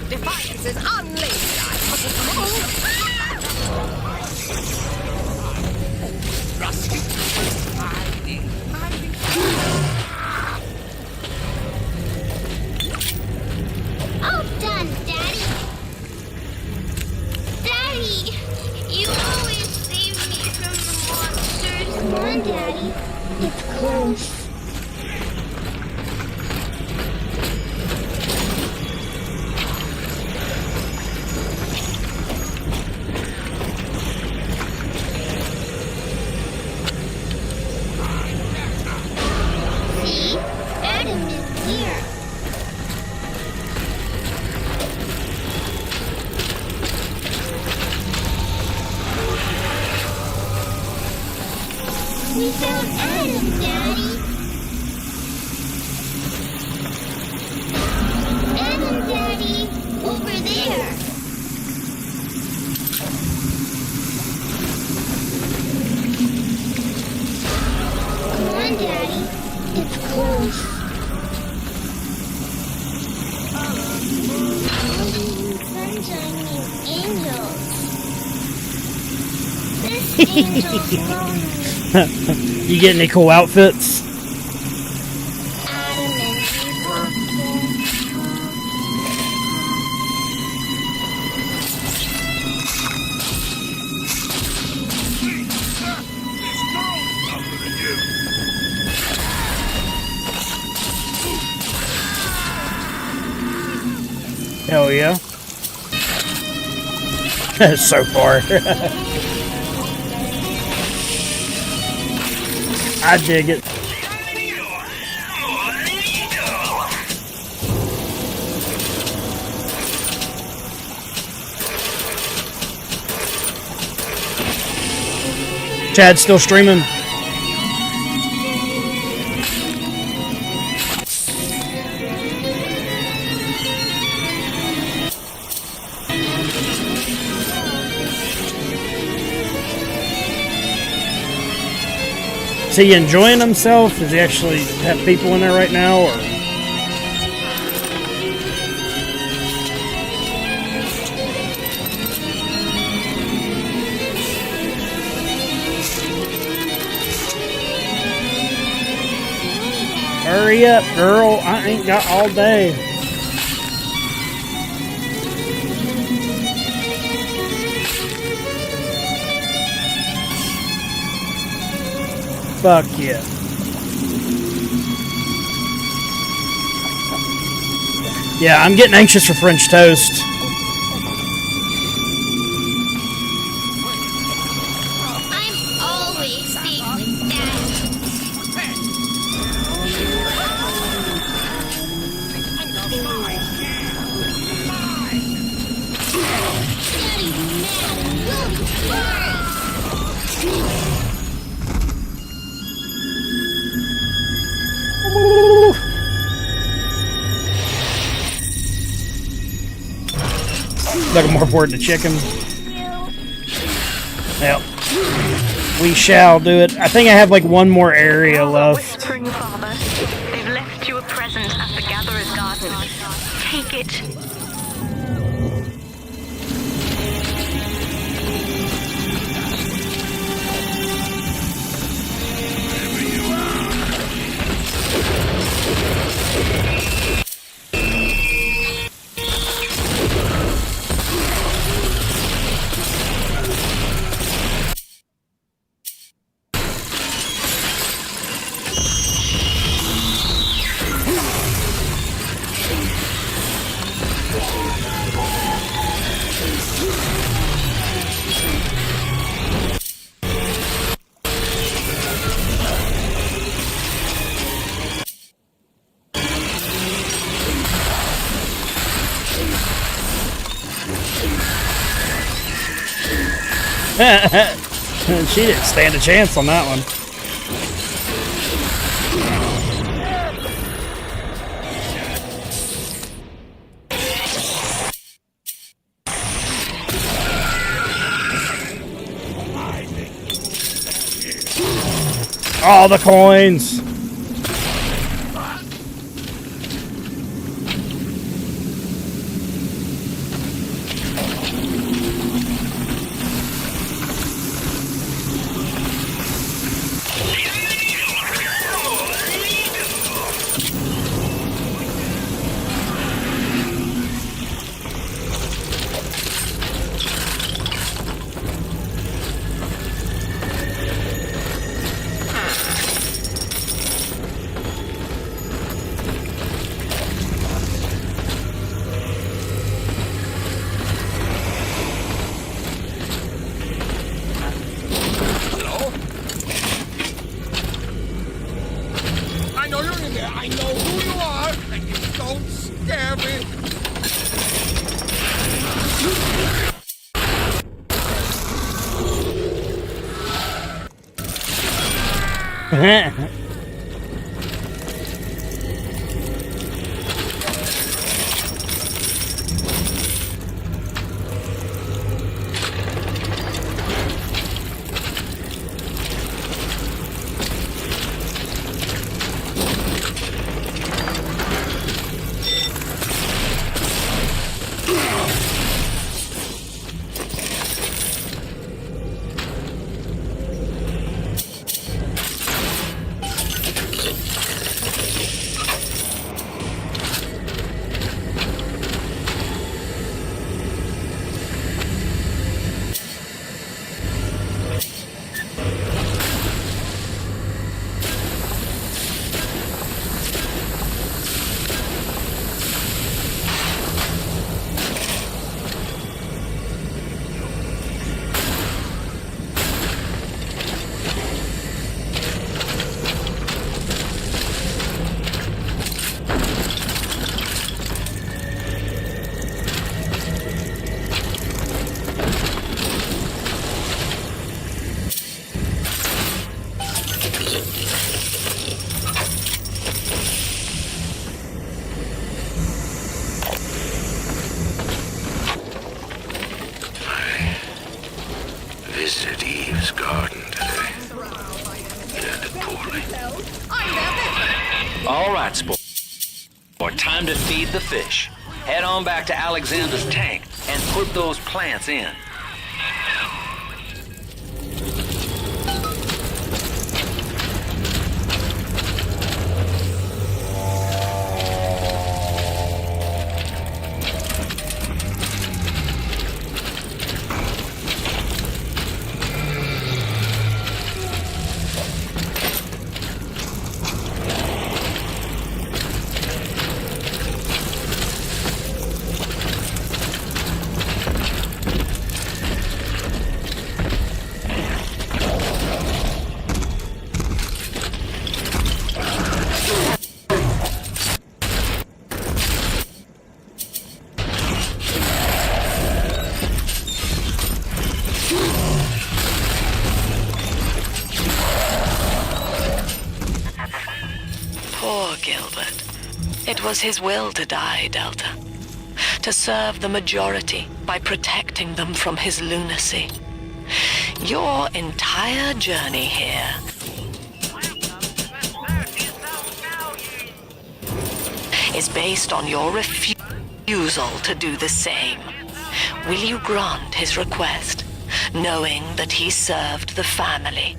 Defiance is unladylike. All done, Daddy. Daddy, you always save me from the monsters. Come on, Daddy. It's close. See? Adam is here. We found Adam, Daddy. Adam, Daddy, over there. Come on, Daddy. It's close. Sunshine means angels. This angel's lonely. You get any cool outfits? Adam and Eve walking. Hell yeah. So far. I dig it. Chad's still streaming. Is he enjoying himself? Does he actually have people in there right now? Or? Hurry up, girl. I ain't got all day. Fuck yeah. Yeah, I'm getting anxious for French toast. I'm always safe with Daddy. Daddy's mad and will be furious. Looking more forward to chicken. Yep. We shall do it. I think I have like one more area left. Whispering Father, they've left you a present at the Gatherer's Garden. Take it. She didn't stand a chance on that one. All the coins. Visited Eve's garden today. It ended poorly. All right, sport. Time to feed the fish. Head on back to Alexander's tank and put those plants in. Poor Gilbert. It was his will to die, Delta. To serve the majority by protecting them from his lunacy. Your entire journey here is based on your refusal to do the same. Will you grant his request, knowing that he served the family?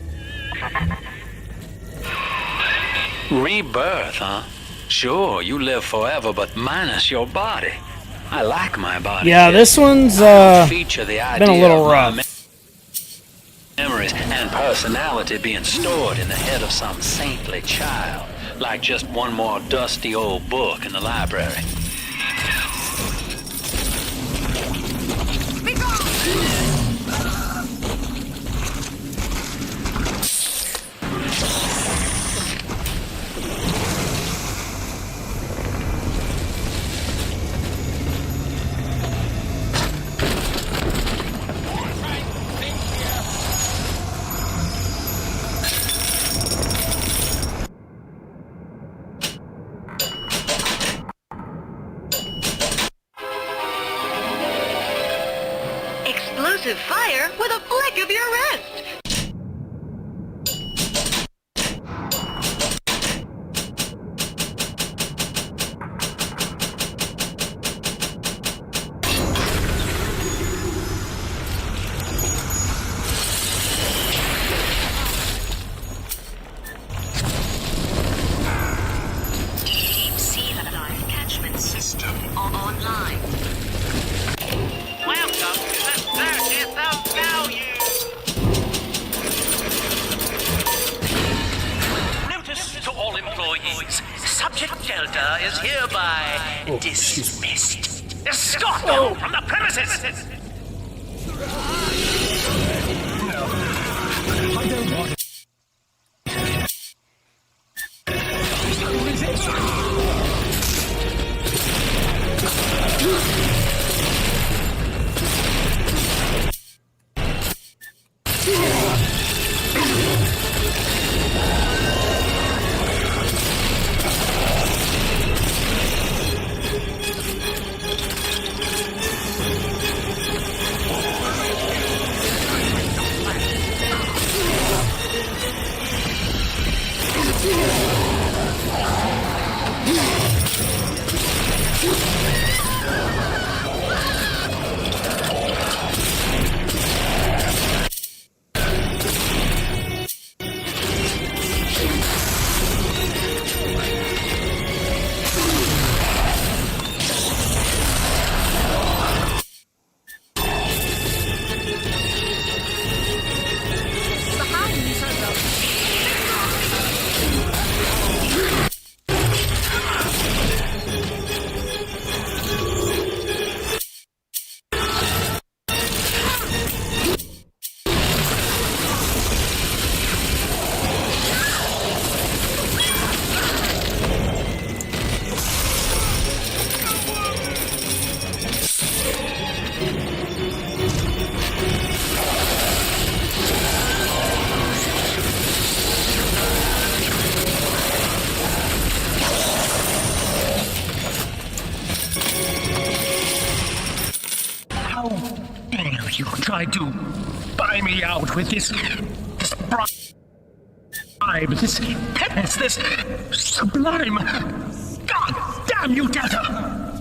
Rebirth, huh? Sure, you live forever, but minus your body. I like my body. Yeah, this one's feature the been a little rough. Memories and personality being stored in the head of some saintly child, like just one more dusty old book in the library. explosive fire with a flick of your wrist. Deep sea life catchment system online. Welcome to the circus of value. Notice to all employees. Subject Delta is hereby dismissed. Escort from the premises! I don't want it. How dare you try to buy me out with this bribe, this penance, this sublime... God damn you, Delta!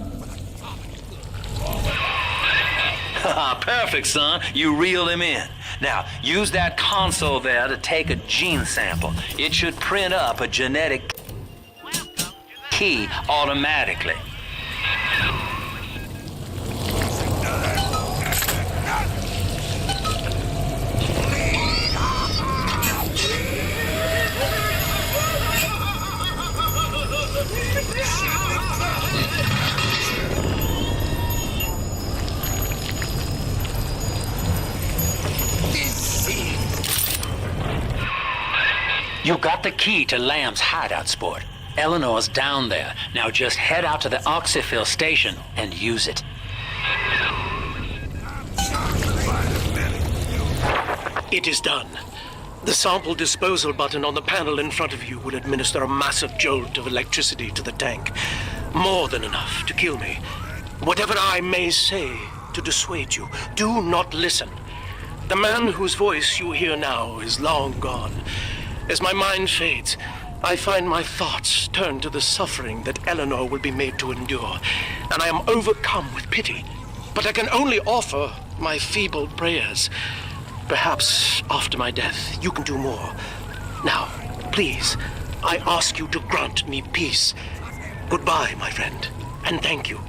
Perfect, son. You reeled him in. Now, use that console there to take a gene sample. It should print up a genetic key automatically. You got the key to Lamb's hideout, sport. Eleanor's down there. Now just head out to the oxyfill station and use it. It is done. The sample disposal button on the panel in front of you will administer a massive jolt of electricity to the tank. More than enough to kill me. Whatever I may say to dissuade you, do not listen. The man whose voice you hear now is long gone. As my mind fades, I find my thoughts turn to the suffering that Eleanor will be made to endure, and I am overcome with pity. But I can only offer my feeble prayers. Perhaps after my death, you can do more. Now, please, I ask you to grant me peace. Goodbye, my friend, and thank you.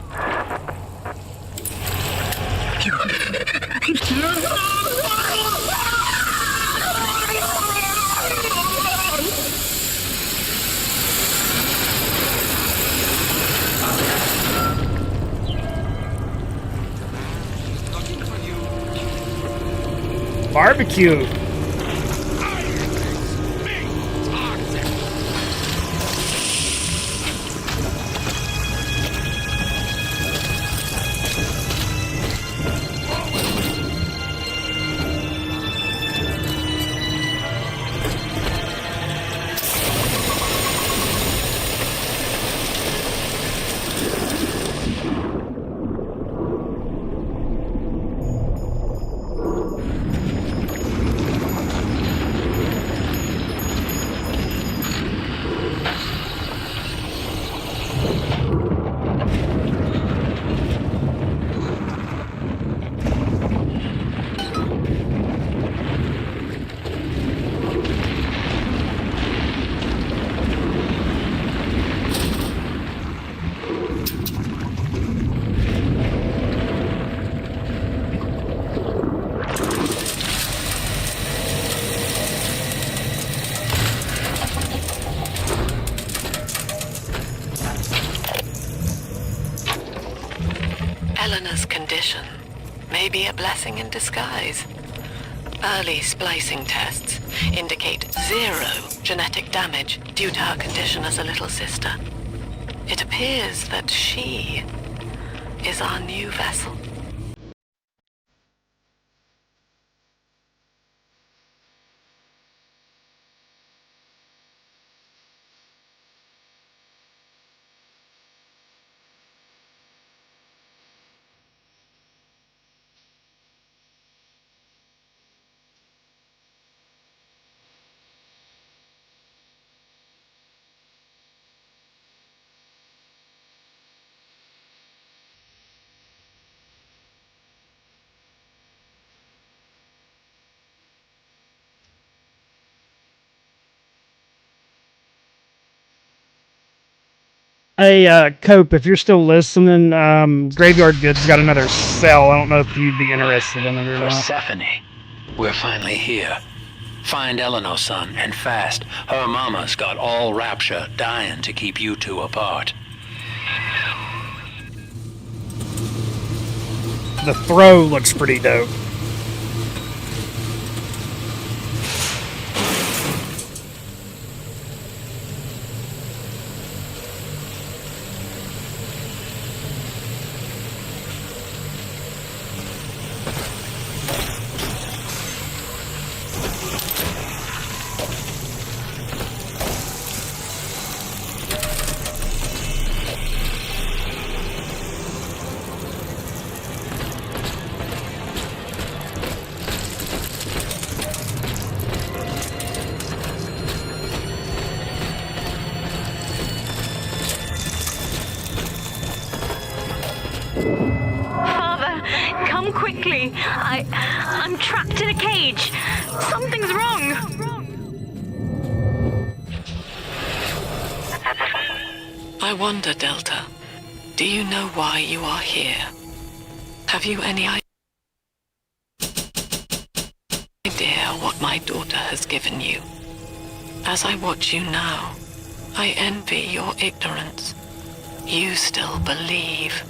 Barbecue. may be a blessing in disguise. Early splicing tests indicate 0 genetic damage due to her condition as a little sister. It appears that she is our new vessel. Hey, Cope, if you're still listening, Graveyard Goods got another cell. I don't know if you'd be interested in it or not. Persephone, we're finally here. Find Eleanor, son, and fast. Her mama's got all Rapture dying to keep you two apart. The throw looks pretty dope. Come quickly. I'm trapped in a cage. Something's wrong. I wonder, Delta, do you know why you are here? Have you any idea what my daughter has given you? As I watch you now, I envy your ignorance. You still believe.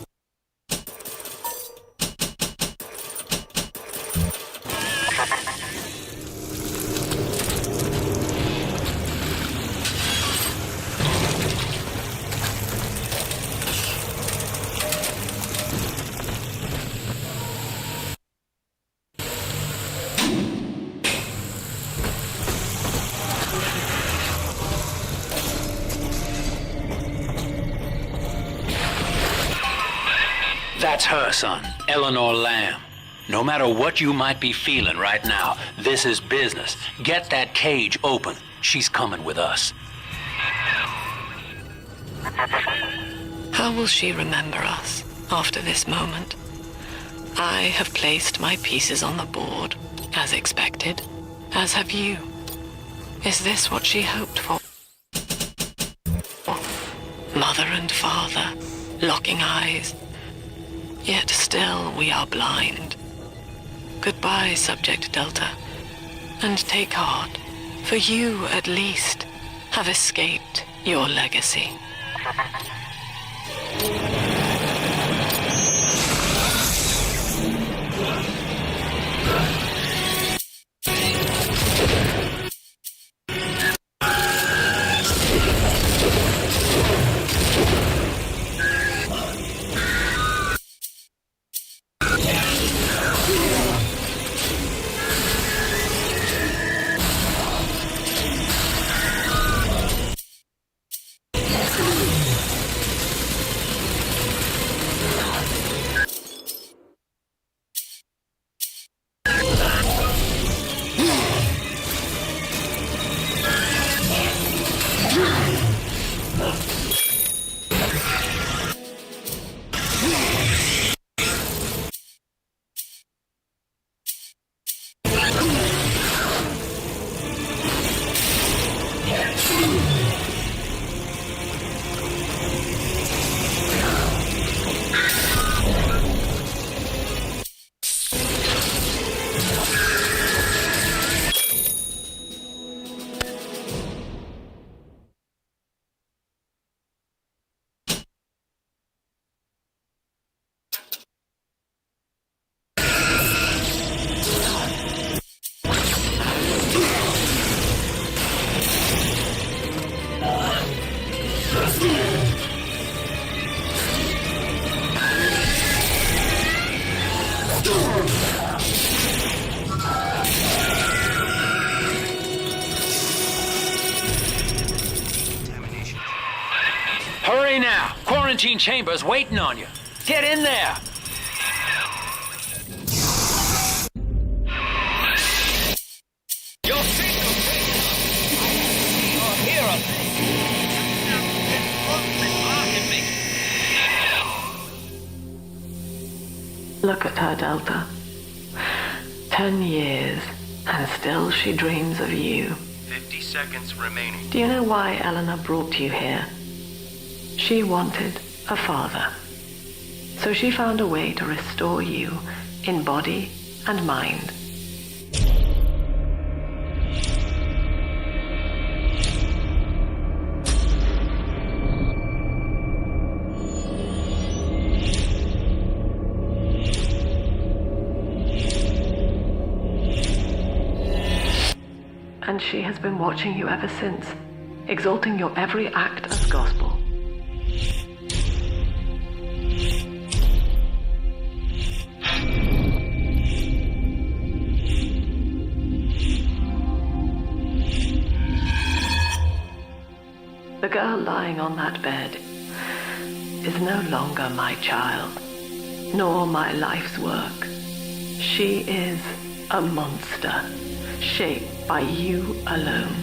That's her, son, Eleanor Lamb. No matter what you might be feeling right now, this is business. Get that cage open. She's coming with us. How will she remember us after this moment? I have placed my pieces on the board, as expected, as have you. Is this what she hoped for? Mother and father, locking eyes. Yet still we are blind. Goodbye, Subject Delta. And take heart, for you, at least, have escaped your legacy. Hurry now! Quarantine chamber's waiting on you. Get in there! You'll see you'll hear of Look at her, Delta. 10 years, and still she dreams of you. 50 seconds remaining. Do you know why Eleanor brought you here? She wanted a father. So she found a way to restore you in body and mind. And she has been watching you ever since, exalting your every act as gospel. The girl lying on that bed is no longer my child, nor my life's work. She is a monster, shaped by you alone,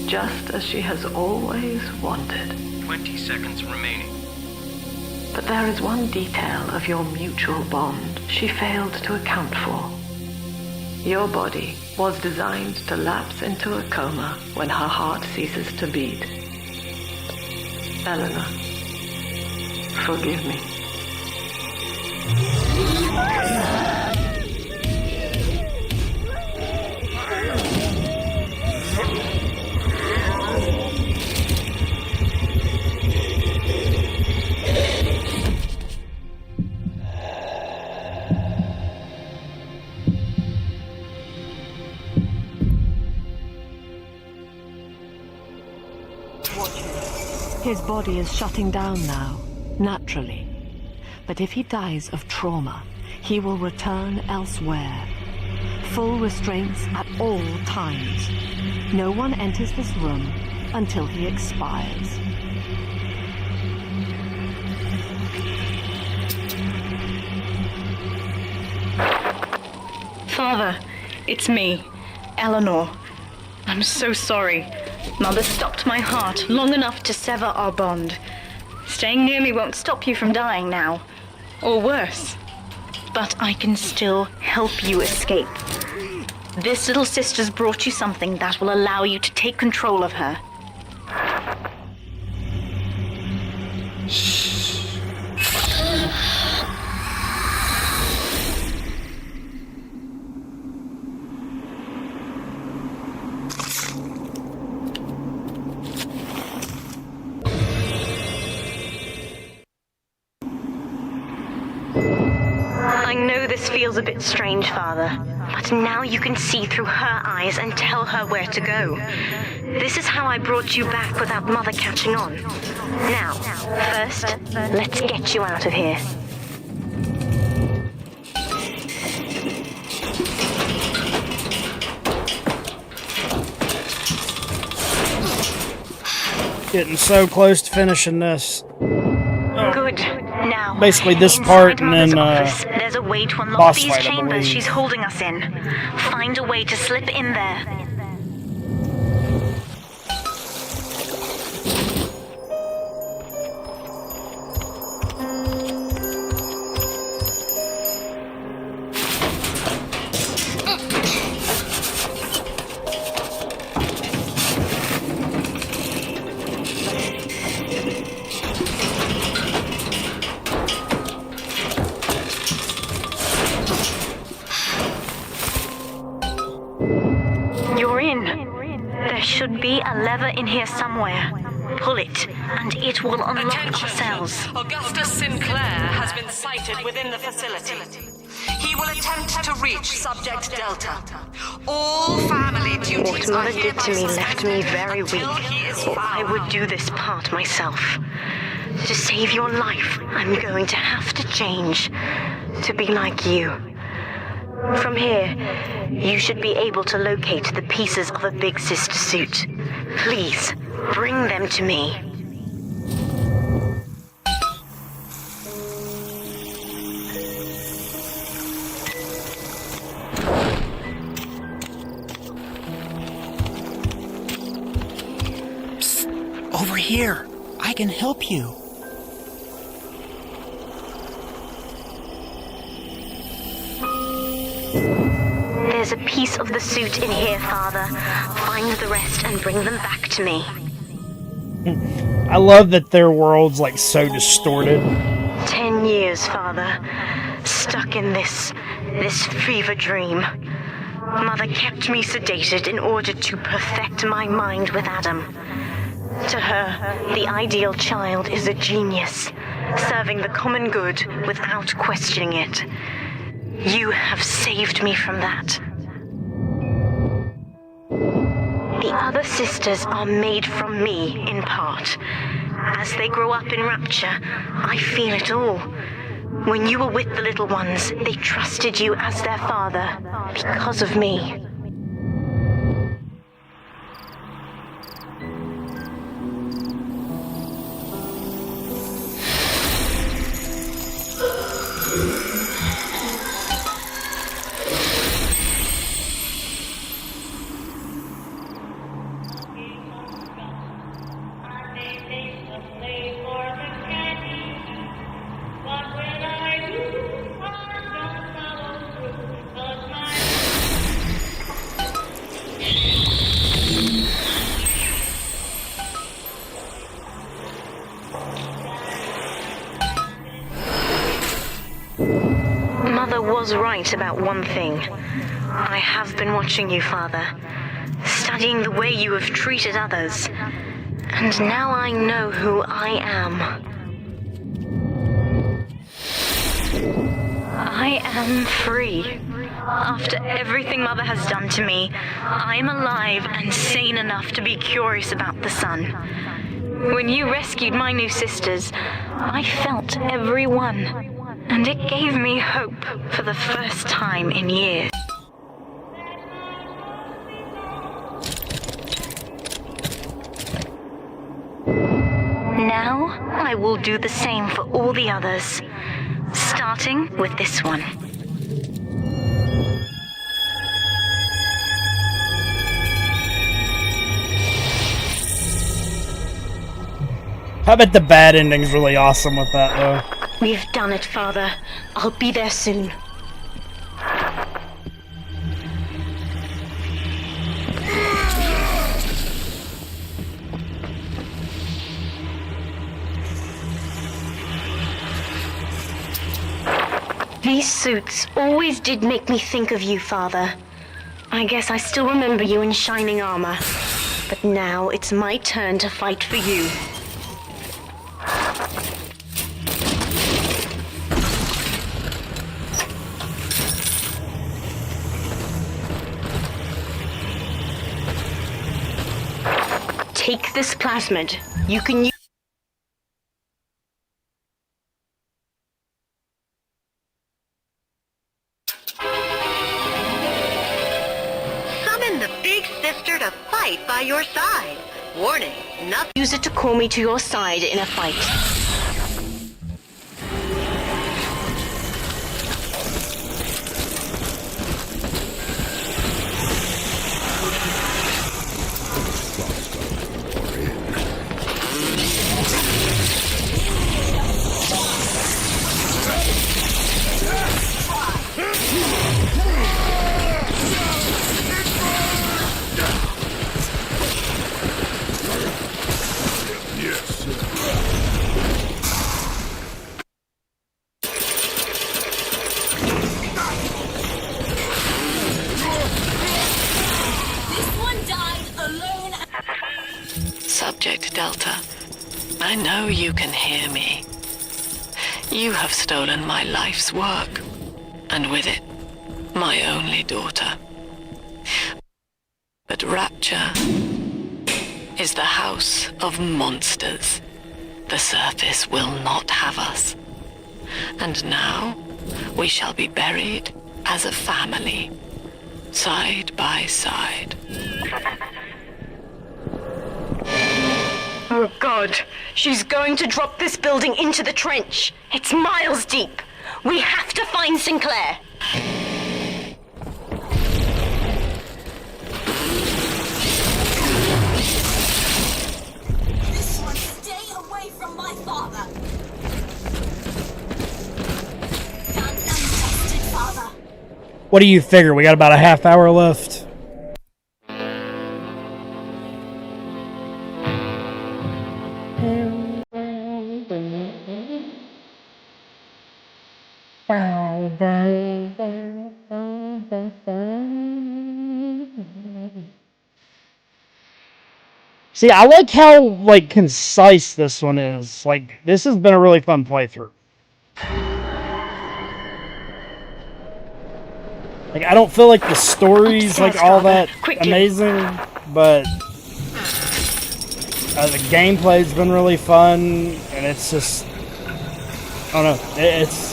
just as she has always wanted. 20 seconds remaining. But there is one detail of your mutual bond she failed to account for. Your body was designed to lapse into a coma when her heart ceases to beat. Eleanor, forgive me. His body is shutting down now, naturally. But if he dies of trauma, he will return elsewhere. Full restraints at all times. No one enters this room until he expires. Father, it's me, Eleanor. I'm so sorry. Mother stopped my heart long enough to sever our bond. Staying near me won't stop you from dying now. Or worse. But I can still help you escape. This little sister's brought you something that will allow you to take control of her. I know this feels a bit strange, Father, but now you can see through her eyes and tell her where to go. This is how I brought you back without Mother catching on. Now, first, let's get you out of here. Getting so close to finishing this. Good. Now, basically this part and then there's a way to unlock these chambers she's holding us in. Find a way to slip in there. Should be a lever in here somewhere. Pull it, and it will unlock our cells. Augustus Sinclair has been sighted within the facility. He will attempt to reach Subject Delta. All family duties What Mother did to me left me very weak, or I would do this part myself. To save your life, I'm going to have to change. to be like you. From here, you should be able to locate the pieces of a big sister suit. Please, bring them to me. Over here. I can help you. There's a piece of the suit in here, Father. Find the rest and bring them back to me. I love that their world's like so distorted. 10 years, Father. Stuck in this fever dream. Mother kept me sedated in order to perfect my mind with Adam. To her, the ideal child is a genius, serving the common good without questioning it. You have saved me from that. The other sisters are made from me, in part. As they grow up in Rapture, I feel it all. When you were with the little ones, they trusted you as their father, because of me. Mother was right about one thing. I have been watching you, Father, studying the way you have treated others, and now I know who I am. I am free. After everything Mother has done to me, I am alive and sane enough to be curious about the sun. When you rescued my new sisters, I felt every one, and it gave me hope for the first time in years. Now, I will do the same for all the others, starting with this one. I bet the bad ending's really awesome with that, though. We've done it, Father. I'll be there soon. These suits always did make me think of you, Father. I guess I still remember you in shining armor. But now it's my turn to fight for you. Take this plasmid. You can use... Summon the big sister to fight by your side. Warning, nothing. Use it to call me to your side in a fight. Subject Delta, I know you can hear me. You have stolen my life's work, and with it, my only daughter. But Rapture is the house of monsters. The surface will not have us. And now, We shall be buried as a family, side by side. Oh God, she's going to drop this building into the trench. It's miles deep. We have to find Sinclair. This one, stay away from my father. Done and dusted, father. What do you figure? We got about a half hour left. See, I like how, like, concise this one is. Like, this has been a really fun playthrough. Like, I don't feel like the story's, like, all that amazing, but the gameplay's been really fun, and it's just, I don't know, it's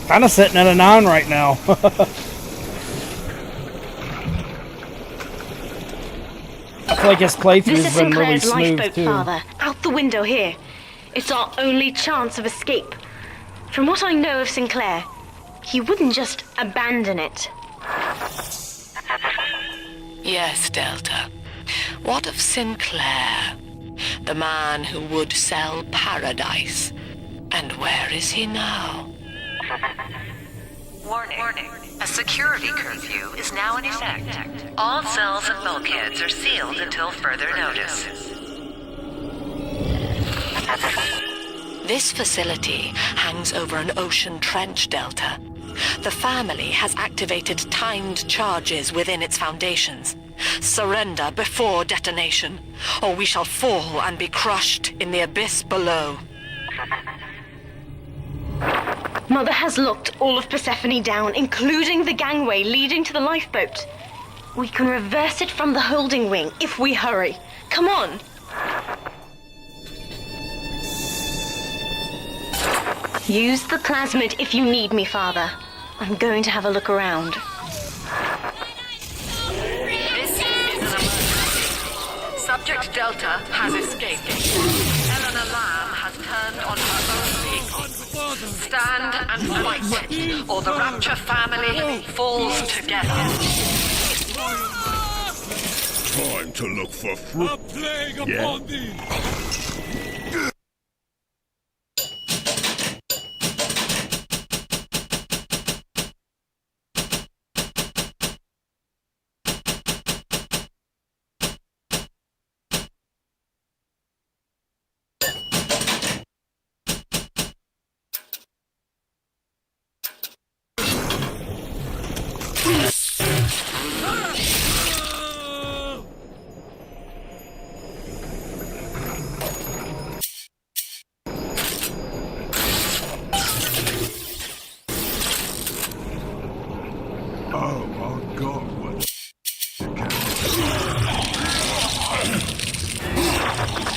kind of sitting at a 9 right now. I feel like his playthrough's been really smooth, lifeboat, too. Father. Out the window here. It's our only chance of escape. From what I know of Sinclair, he wouldn't just abandon it. Yes, Delta. What of Sinclair? The man who would sell paradise. And where is he now? Warning. A security curfew is now in effect. All cells and bulkheads are sealed until further notice. This facility hangs over an ocean trench, Delta. The family has activated timed charges within its foundations. Surrender before detonation, or we shall fall and be crushed in the abyss below. Mother has locked all of Persephone down, including the gangway leading to the lifeboat. We can reverse it from the holding wing if we hurry. Come on! Use the plasmid if you need me, Father. I'm going to have a look around. This is an emergency. Subject Delta has escaped. Eleanor Lamb has turned on her own people. Stand and fight, or the Rapture family falls together. Time to look for fruit. A plague upon thee!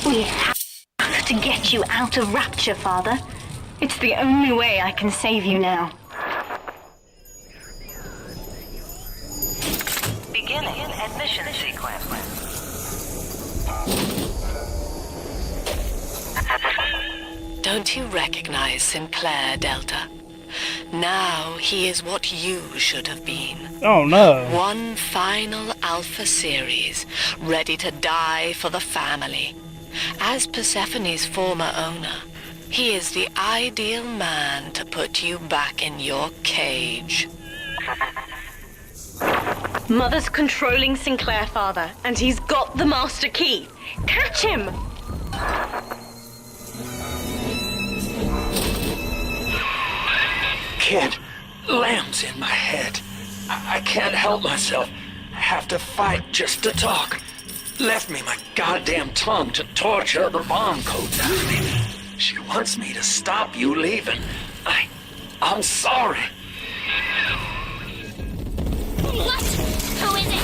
We have to get you out of Rapture, Father. It's the only way I can save you now. Beginning admission sequence. Don't you recognize Sinclair, Delta? Now he is what you should have been. Oh no. One final Alpha series, ready to die for the family. As Persephone's former owner, he is the ideal man to put you back in your cage. Mother's controlling Sinclair, Father, and he's got the master key. Catch him! Kid, Lamb's in my head. I can't help myself. I have to fight just to talk. Left me my goddamn tongue to torture the bomb coat out of me. She wants me to stop you leaving. I'm sorry. What? Who is it?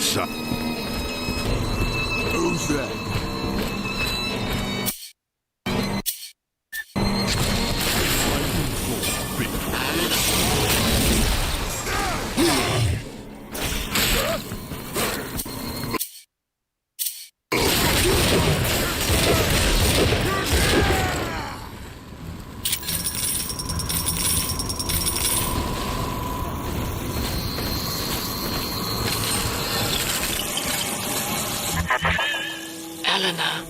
So Eleanor,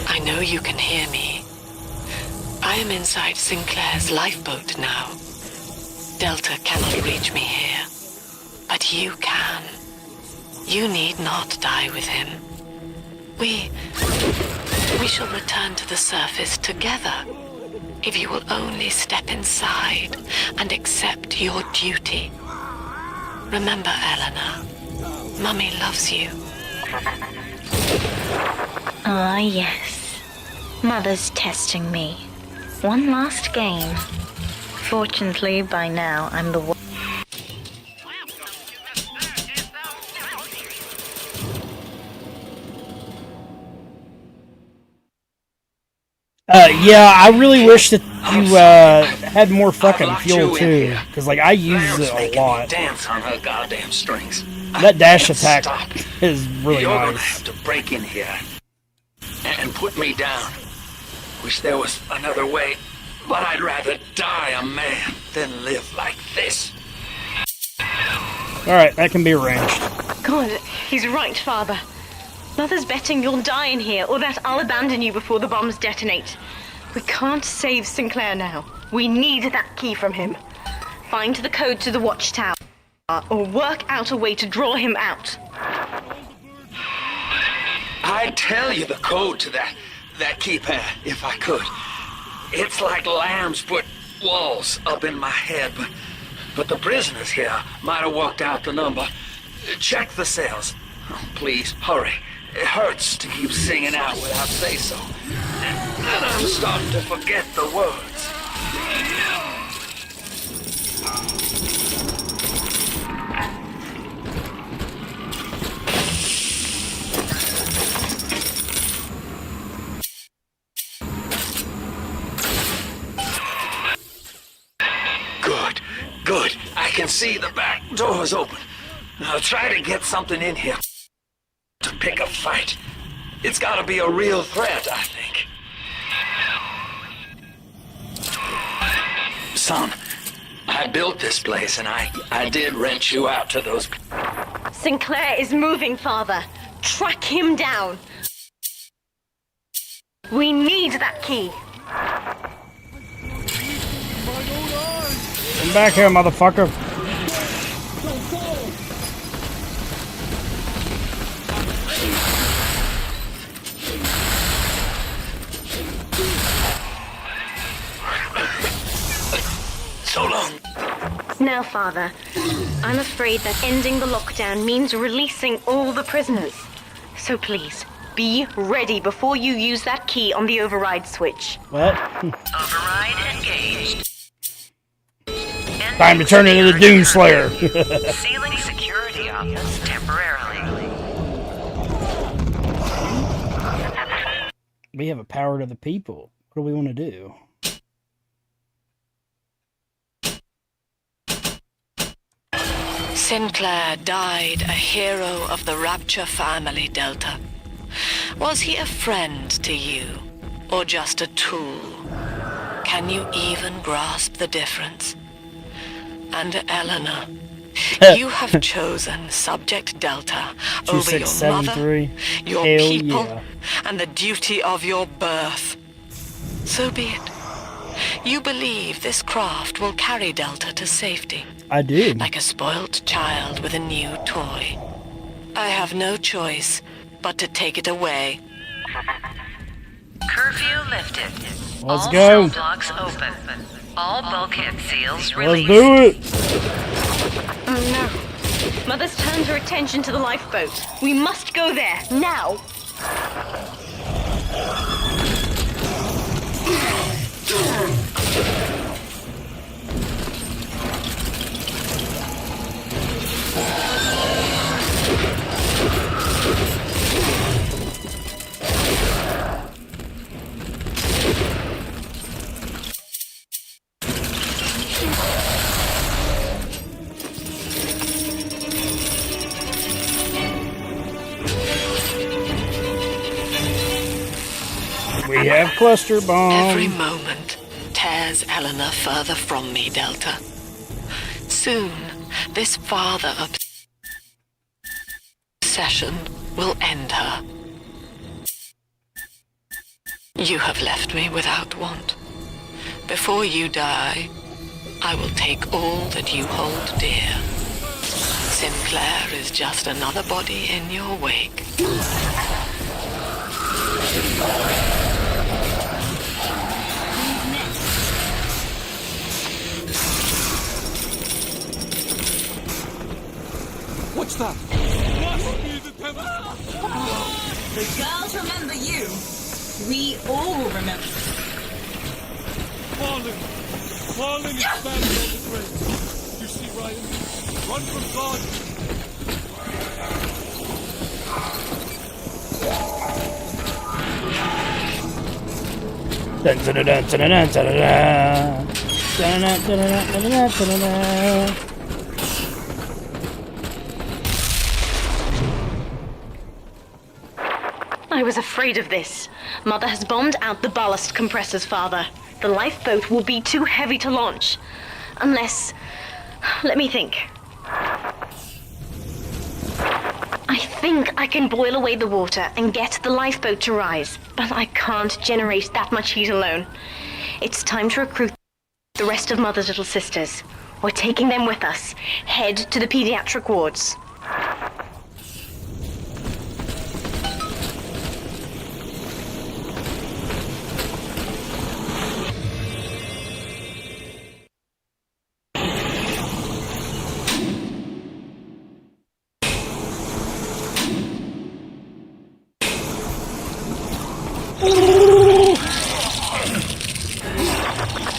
I know you can hear me. I am inside Sinclair's lifeboat now. Delta cannot reach me here, but you can. You need not die with him. We shall return to the surface together, if you will only step inside and accept your duty. Remember, Eleanor, Mummy loves you. Ah, yes. Mother's testing me. One last game. Fortunately, by now, I'm the one. Yeah, I really wish that you had more fucking fuel too, because like I use it a lot. Dance on her goddamn strings. That dash attack is really You're gonna nice. have to break in here and put me down. Wish there was another way, but I'd rather die a man than live like this. Alright, that can be arranged. God, he's right, Father. Mother's betting you'll die in here, or that I'll abandon you before the bombs detonate. We can't save Sinclair now. We need that key from him. Find the code to the watchtower, or work out a way to draw him out. I'd tell you the code to that keypad if I could. It's like lambs put walls up in my head, but the prisoners here might have worked out the number. Check the cells. Oh, please, hurry. It hurts to keep singing out without say-so. And I'm starting to forget the words. Good. I can see the back doors open. Now try to get something in here to pick a fight. It's gotta be a real threat, I think. Son, I built this place and I did rent you out to those... Sinclair is moving, Father. Track him down. We need that key. Come back here, motherfucker. So long. Now, Father, I'm afraid that ending the lockdown means releasing all the prisoners. So please, be ready before you use that key on the override switch. What? Override engaged. Time to turn into the Doomslayer. Sealing security office temporarily. We have a power to the people. What do we want to do? Sinclair died a hero of the Rapture family, Delta. Was he a friend to you, or just a tool? Can you even grasp the difference? And Eleanor, you have chosen Subject Delta over your mother, your people, and the duty of your birth. So be it. You believe this craft will carry Delta to safety. I do. Like a spoilt child with a new toy. I have no choice but to take it away. Curfew lifted. Let's All go. cell blocks open. All bulkhead seals Let's released. do it. Oh no. Mother's turned her attention to the lifeboat. We must go there, now. We have cluster bomb. Every moment tears Eleanor further from me, Delta. Soon, this father obsession will end her. You have left me without want. Before you die, I will take all that you hold dear. Sinclair is just another body in your wake. What's that? The girls remember you. We all remember. Falling is bad on the grave. You see, Ryan? Run from God. Dun, dun, dun, dun, dun, dun, dun, dun, dun, dun, dun, dun, dun, dun. I was afraid of this. Mother has bombed out the ballast compressors, Father. The lifeboat will be too heavy to launch. Unless... Let me think. I think I can boil away the water and get the lifeboat to rise, but I can't generate that much heat alone. It's time to recruit the rest of Mother's little sisters. We're taking them with us. Head to the pediatric wards.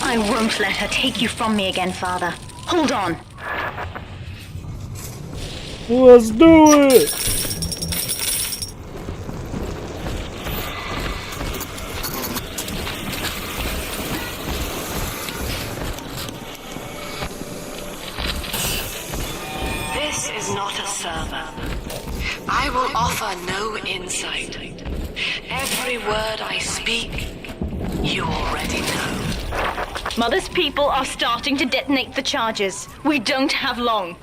I won't let her take you from me again, Father. Hold on. Let's do it! This is not a server. I will offer no insight. Every word I speak, you already know. Mother's people are starting to detonate the charges. We don't have long.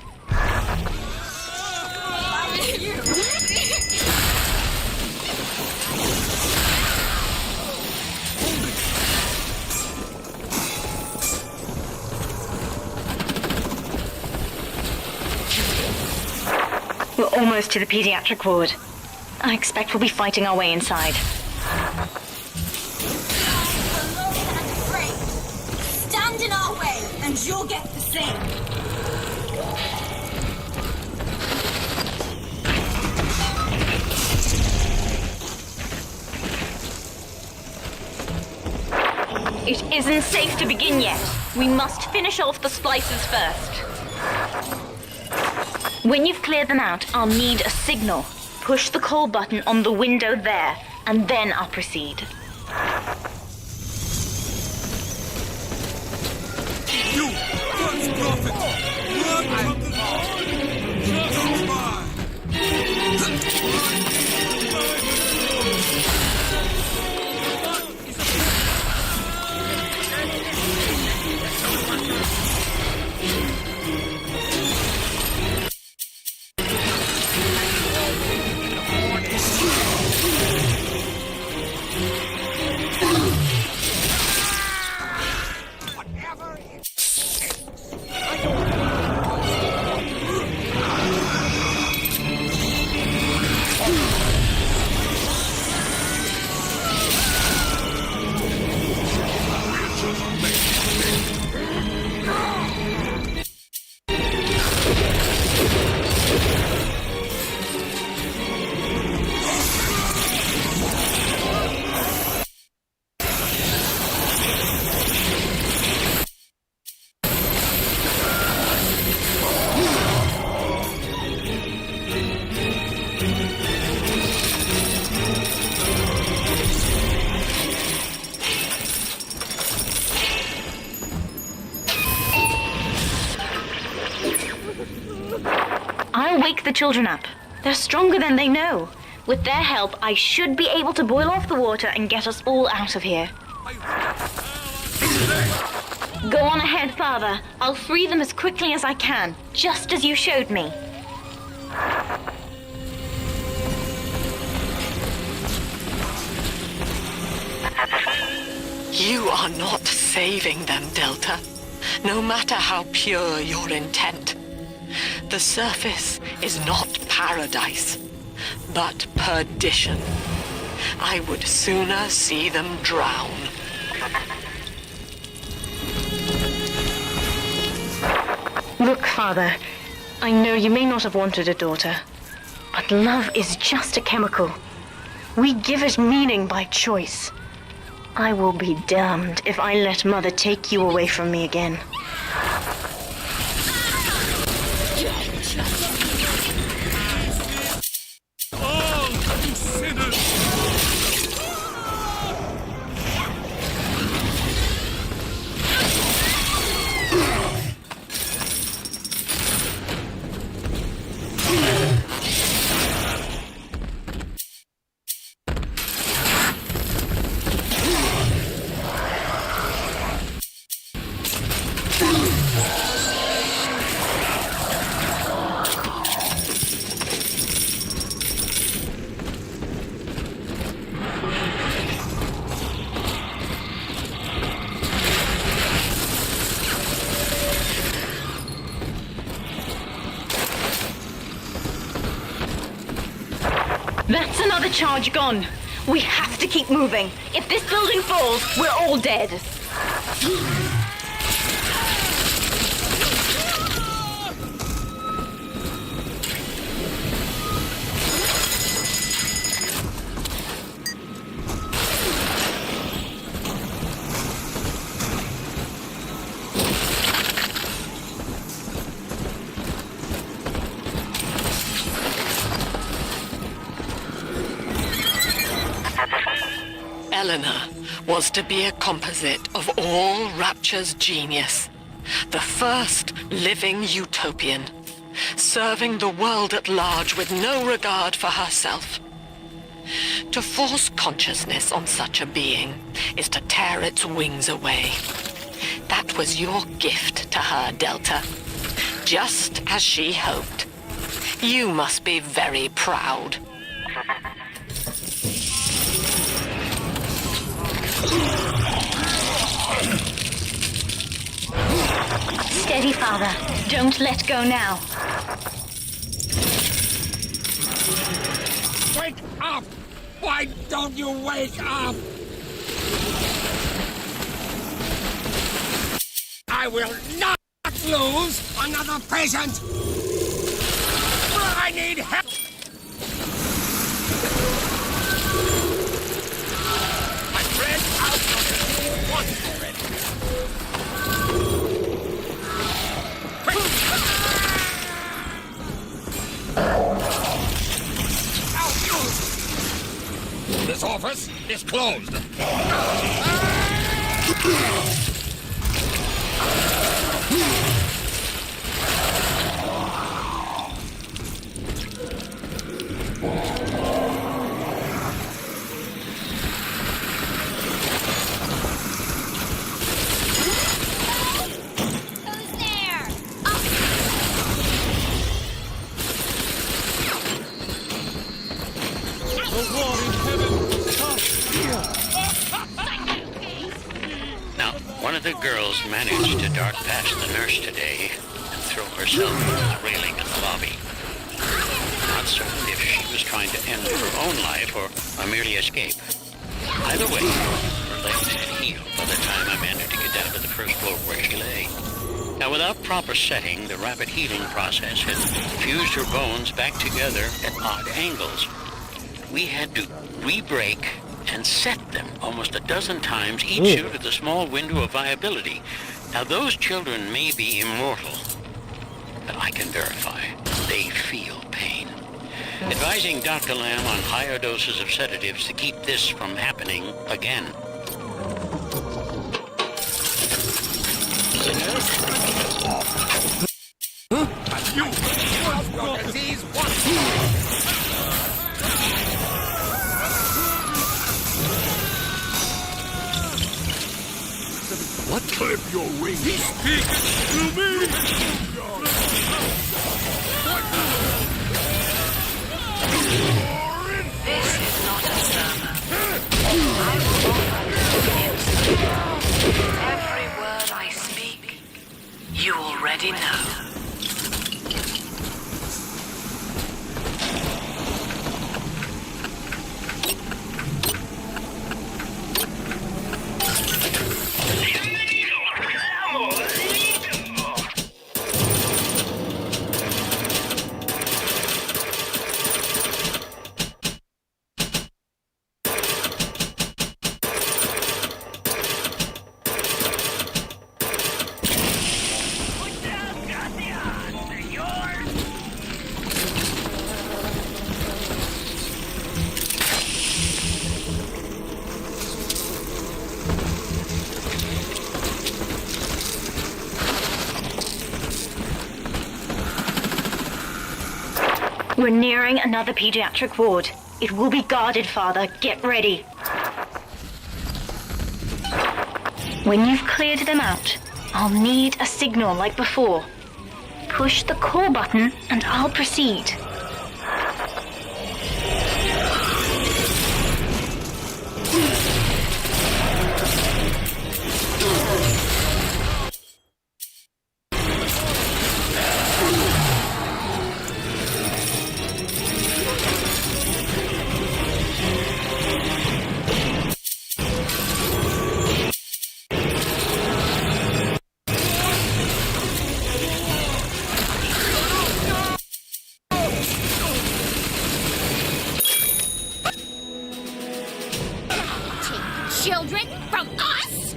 We're almost to the pediatric ward. I expect we'll be fighting our way inside. Stand in our way, and you'll get the same. It isn't safe to begin yet. We must finish off the splicers first. When you've cleared them out, I'll need a signal. Push the call button on the window there, and then I'll proceed. You, first prophet, run from the Lord. Just mine. I'll wake the children up. They're stronger than they know. With their help, I should be able to boil off the water and get us all out of here. Go on ahead, Father. I'll free them as quickly as I can, just as you showed me. You are not saving them, Delta. No matter how pure your intent. The surface is not paradise, but perdition. I would sooner see them drown. Look, Father, I know you may not have wanted a daughter, but love is just a chemical. We give it meaning by choice. I will be damned if I let Mother take you away from me again. Oh, you sinners! That's another charge gone. We have to keep moving. If this building falls, we're all dead. Eleanor was to be a composite of all Rapture's genius. The first living utopian, serving the world at large with no regard for herself. To force consciousness on such a being is to tear its wings away. That was your gift to her, Delta. Just as she hoped. You must be very proud. Steady, Father. Don't let go now. Wake up! Why don't you wake up? I will not lose another patient! I need help! I ran out of the once already. This office is closed. One of the girls managed to dart past the nurse today and throw herself over the railing in the lobby. Not certain if she was trying to end her own life or merely escape. Either way, her legs had healed by the time I managed to get down to the first floor where she lay. Now, without proper setting, the rapid healing process had fused her bones back together at odd angles. We had to re-break and set them almost a dozen times, each due to the small window of viability. Now, those children may be immortal, but I can verify they feel pain. Advising Dr. Lamb on higher doses of sedatives to keep this from happening again. You have got disease once. clip your wings. He's speaking to me! This is not a sermon. I will offer you every word I speak. You already know. We're nearing another pediatric ward. It will be guarded, Father. Get ready. When you've cleared them out, I'll need a signal like before. Push the call button and I'll proceed. Children from us?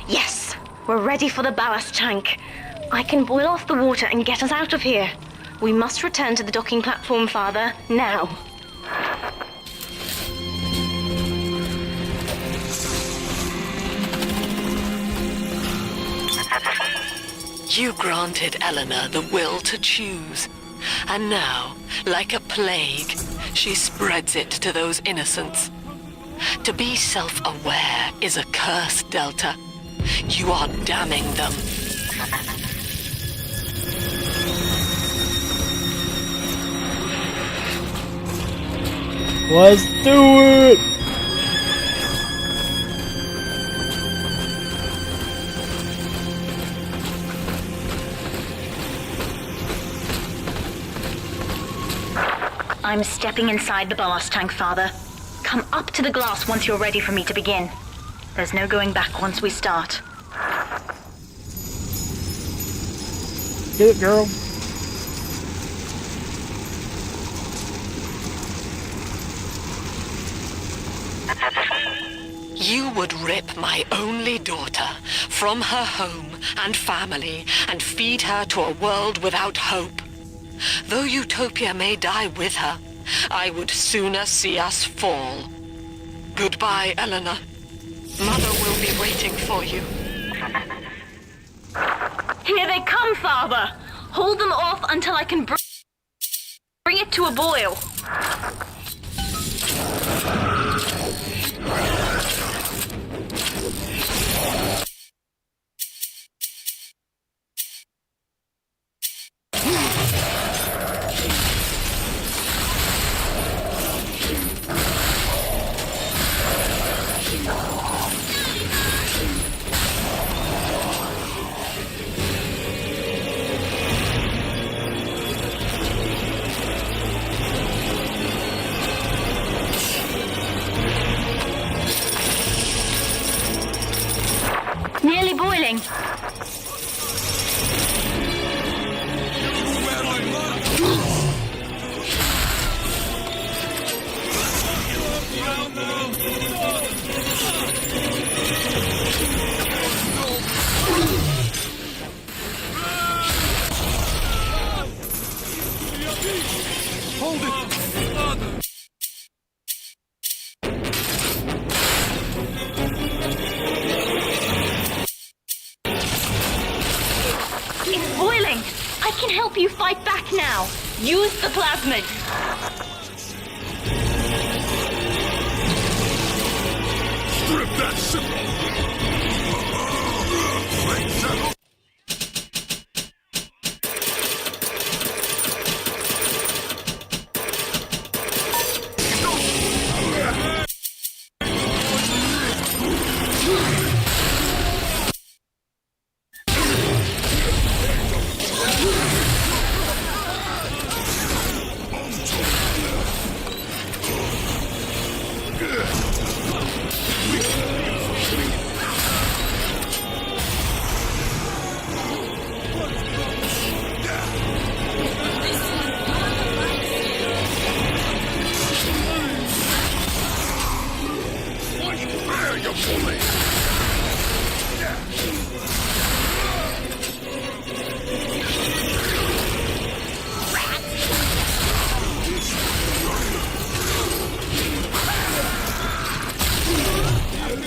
Yes, we're ready for the ballast tank. I can boil off the water and get us out of here. We must return to the docking platform, Father, now. You granted Eleanor the will to choose. And now, like a plague, she spreads it to those innocents. To be self-aware is a curse, Delta. You are damning them. Let's do it! I'm stepping inside the ballast tank, Father. Come up to the glass once you're ready for me to begin. There's no going back once we start. Do it, girl. You would rip my only daughter from her home and family and feed her to a world without hope. Though Utopia may die with her, I would sooner see us fall. Goodbye, Eleanor. Mother will be waiting for you. Here they come, Father! Hold them off until I can bring it to a boil. boiling. Hold it! Father! It's boiling. I can help you fight back now. Use the plasmid. Strip that shit!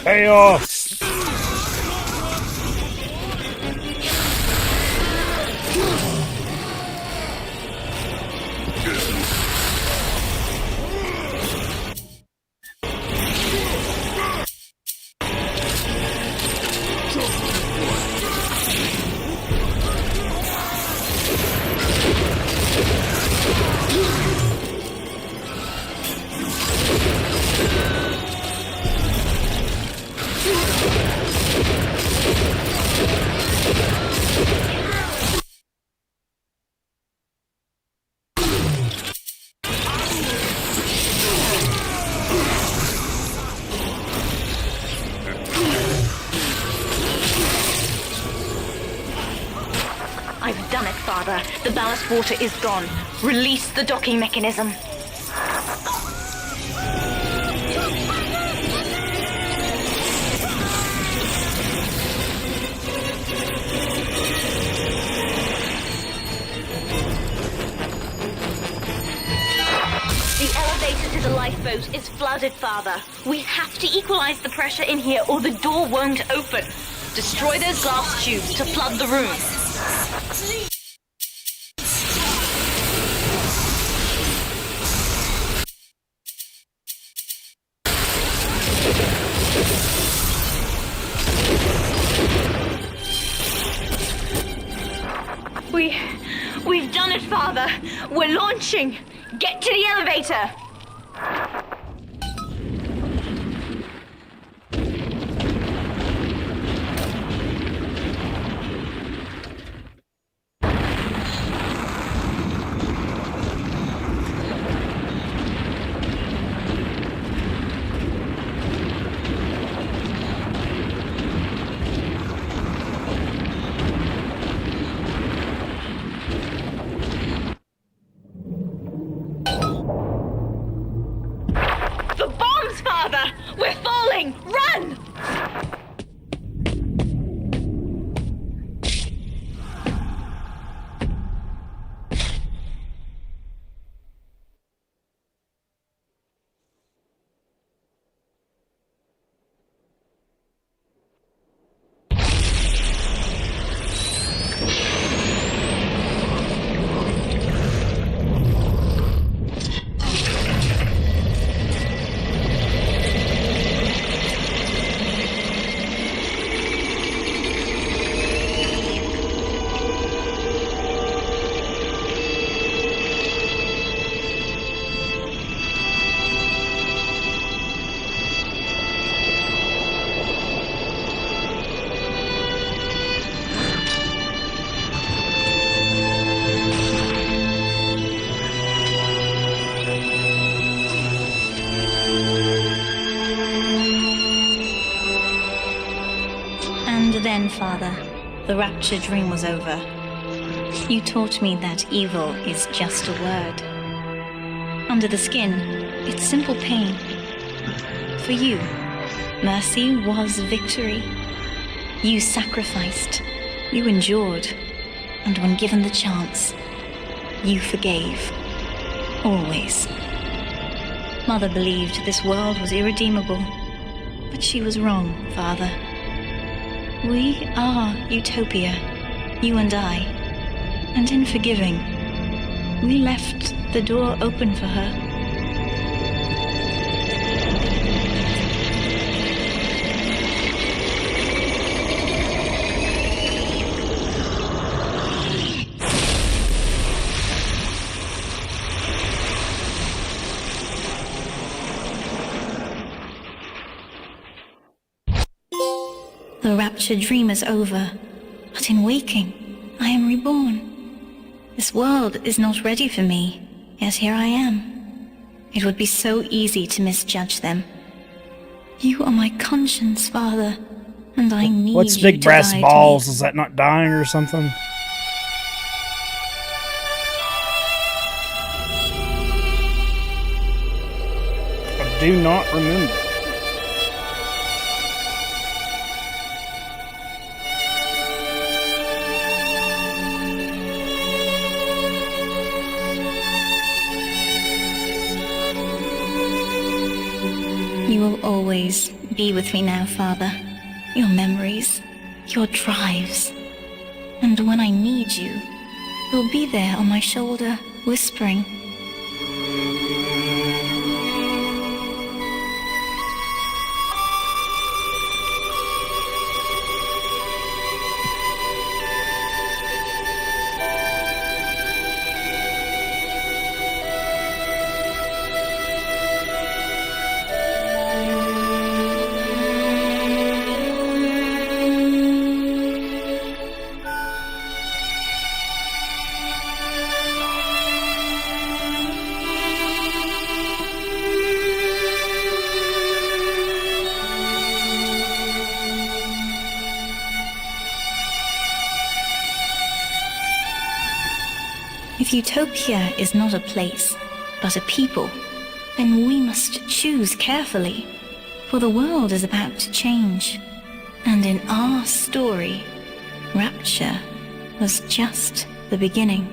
Chaos! I've done it, Father. The ballast water is gone. Release the docking mechanism. The elevator to the lifeboat is flooded, Father. We have to equalize the pressure in here or the door won't open. Destroy those glass tubes to flood the room. We've done it, Father. We're launching. Get to the elevator. And then, Father, the Rapture dream was over. You taught me that evil is just a word. Under the skin, it's simple pain. For you, mercy was victory. You sacrificed, you endured, and when given the chance, you forgave. Always. Mother believed this world was irredeemable, but she was wrong, Father. We are Utopia, you and I, and in forgiving, we left the door open for her. The Rapture dream is over, but in waking, I am reborn. This world is not ready for me, yet here I am. It would be so easy to misjudge them. You are my conscience, Father, and I need What's you big to brass guide balls? me. Is that not dying or something? I do not remember. You will always be with me now, Father. Your memories, your drives. And when I need you, you'll be there on my shoulder, whispering. If Utopia is not a place, but a people, then we must choose carefully, for the world is about to change. And in our story, Rapture was just the beginning.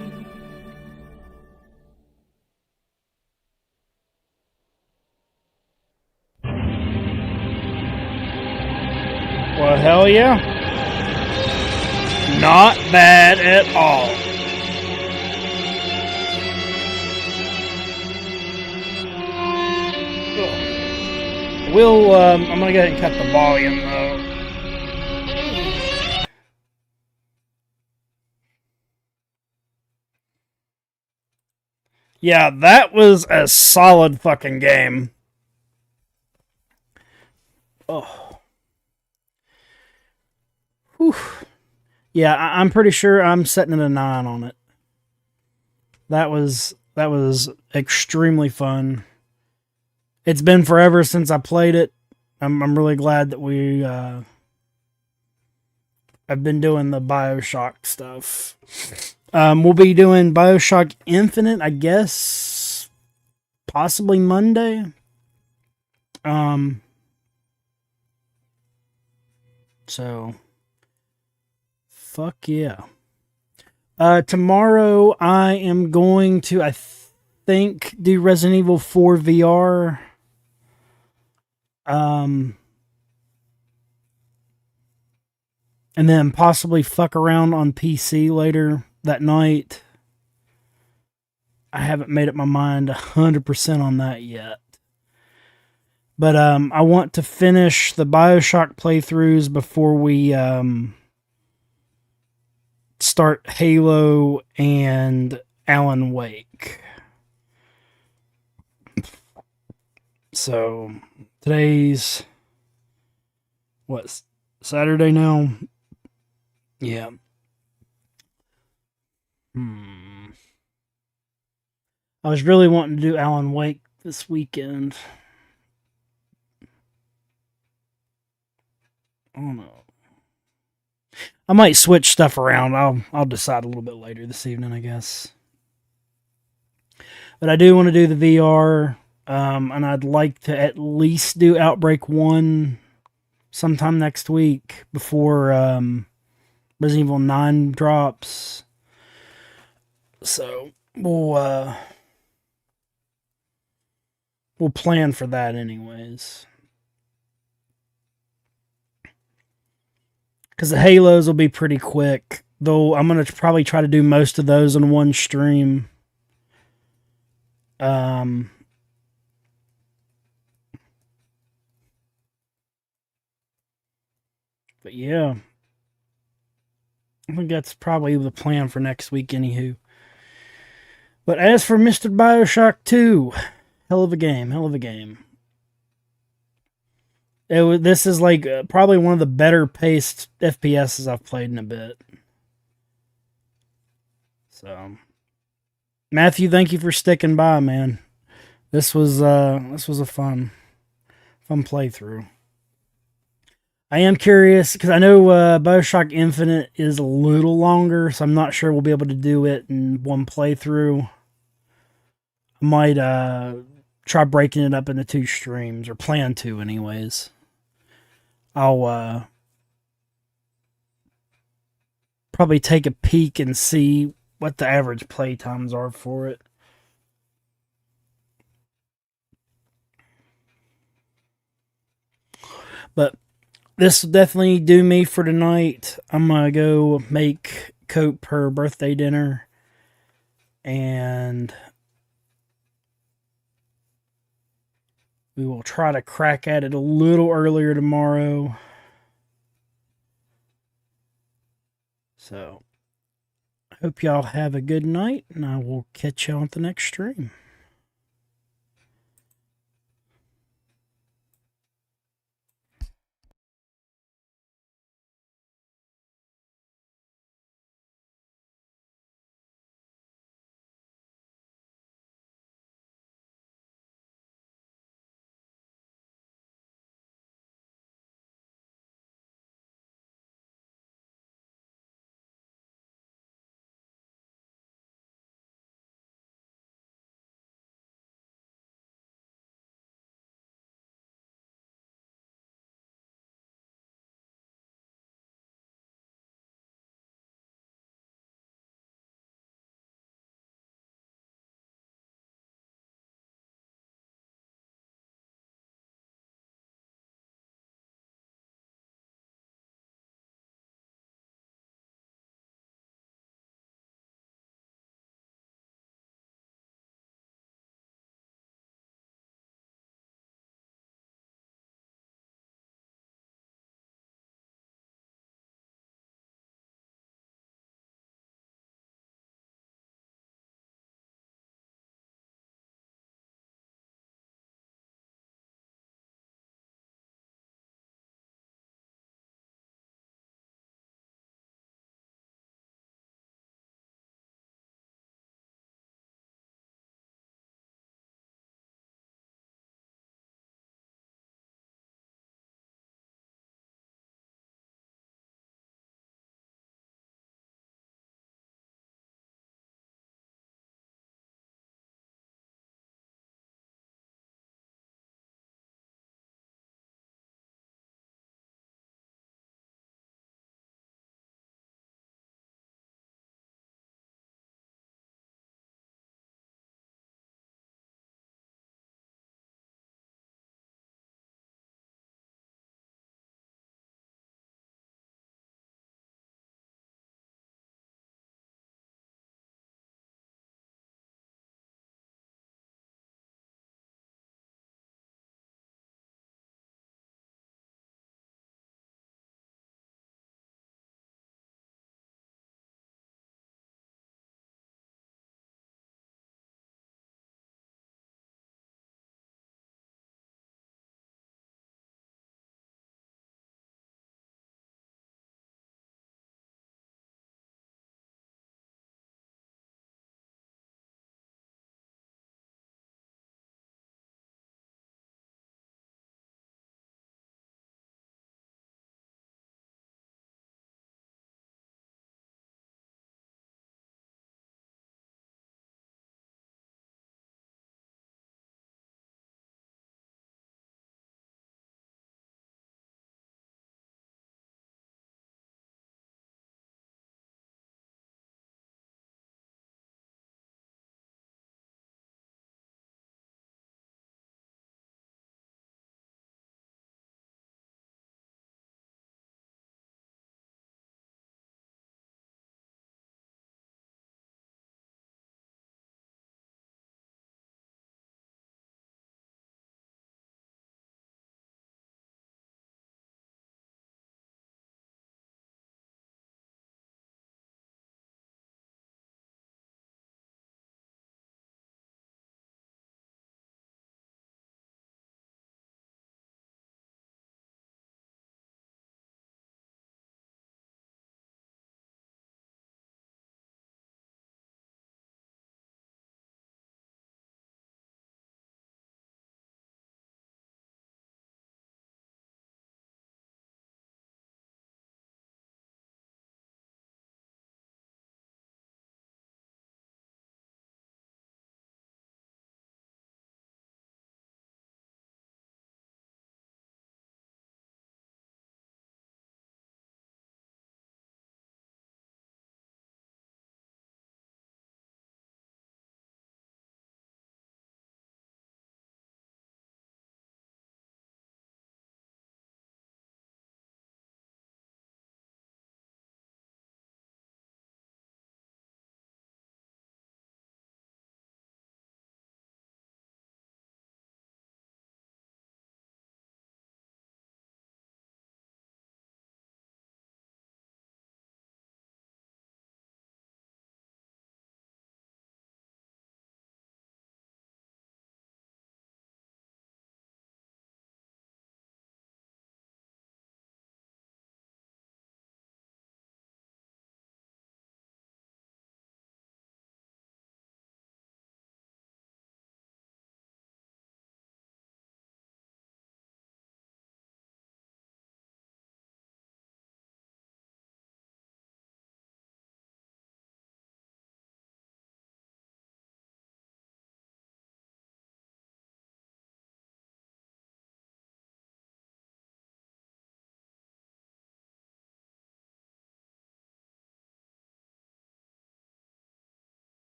Well, hell yeah. Not bad at all. I'm gonna go ahead and cut the volume though. Yeah, that was a solid fucking game. Oh. Whew. Yeah, I'm pretty sure I'm setting it a 9 on it. That was extremely fun. It's been forever since I played it. I'm really glad that I've been doing the BioShock stuff. We'll be doing BioShock Infinite, I guess, possibly Monday. So fuck yeah. Tomorrow I am going to, I think, do Resident Evil 4 VR. And then possibly fuck around on PC later that night. I haven't made up my mind 100% on that yet. But I want to finish the BioShock playthroughs before we start Halo and Alan Wake. So today's Saturday now? Yeah. I was really wanting to do Alan Wake this weekend. Oh no. I might switch stuff around. I'll decide a little bit later this evening, I guess. But I do want to do the VR, and I'd like to at least do Outbreak 1 sometime next week before Resident Evil 9 drops. So we'll plan for that anyways. Because the Halos will be pretty quick. Though I'm going to probably try to do most of those in one stream. But yeah. I think that's probably the plan for next week, anywho. But as for Mr. BioShock 2, hell of a game, hell of a game. This is like probably one of the better paced FPSs I've played in a bit. So, Matthew, thank you for sticking by, man. This was a fun playthrough. I am curious because I know BioShock Infinite is a little longer, so I'm not sure we'll be able to do it in one playthrough. I might try breaking it up into 2 streams, or plan to anyways. I'll probably take a peek and see what the average play times are for it. But this will definitely do me for tonight. I'm going to go make Cope her birthday dinner. And we will try to crack at it a little earlier tomorrow. So, I hope y'all have a good night, and I will catch y'all at the next stream.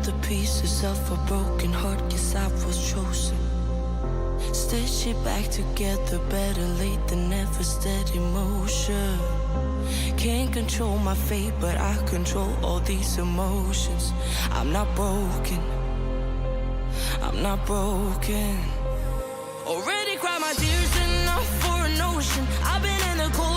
the pieces of a broken heart, guess I was chosen. Stitch it back together, better late than never, steady motion. Can't control my fate, but I control all these emotions. I'm not broken, I'm not broken. Already cried my tears enough for an ocean. I've been in the cold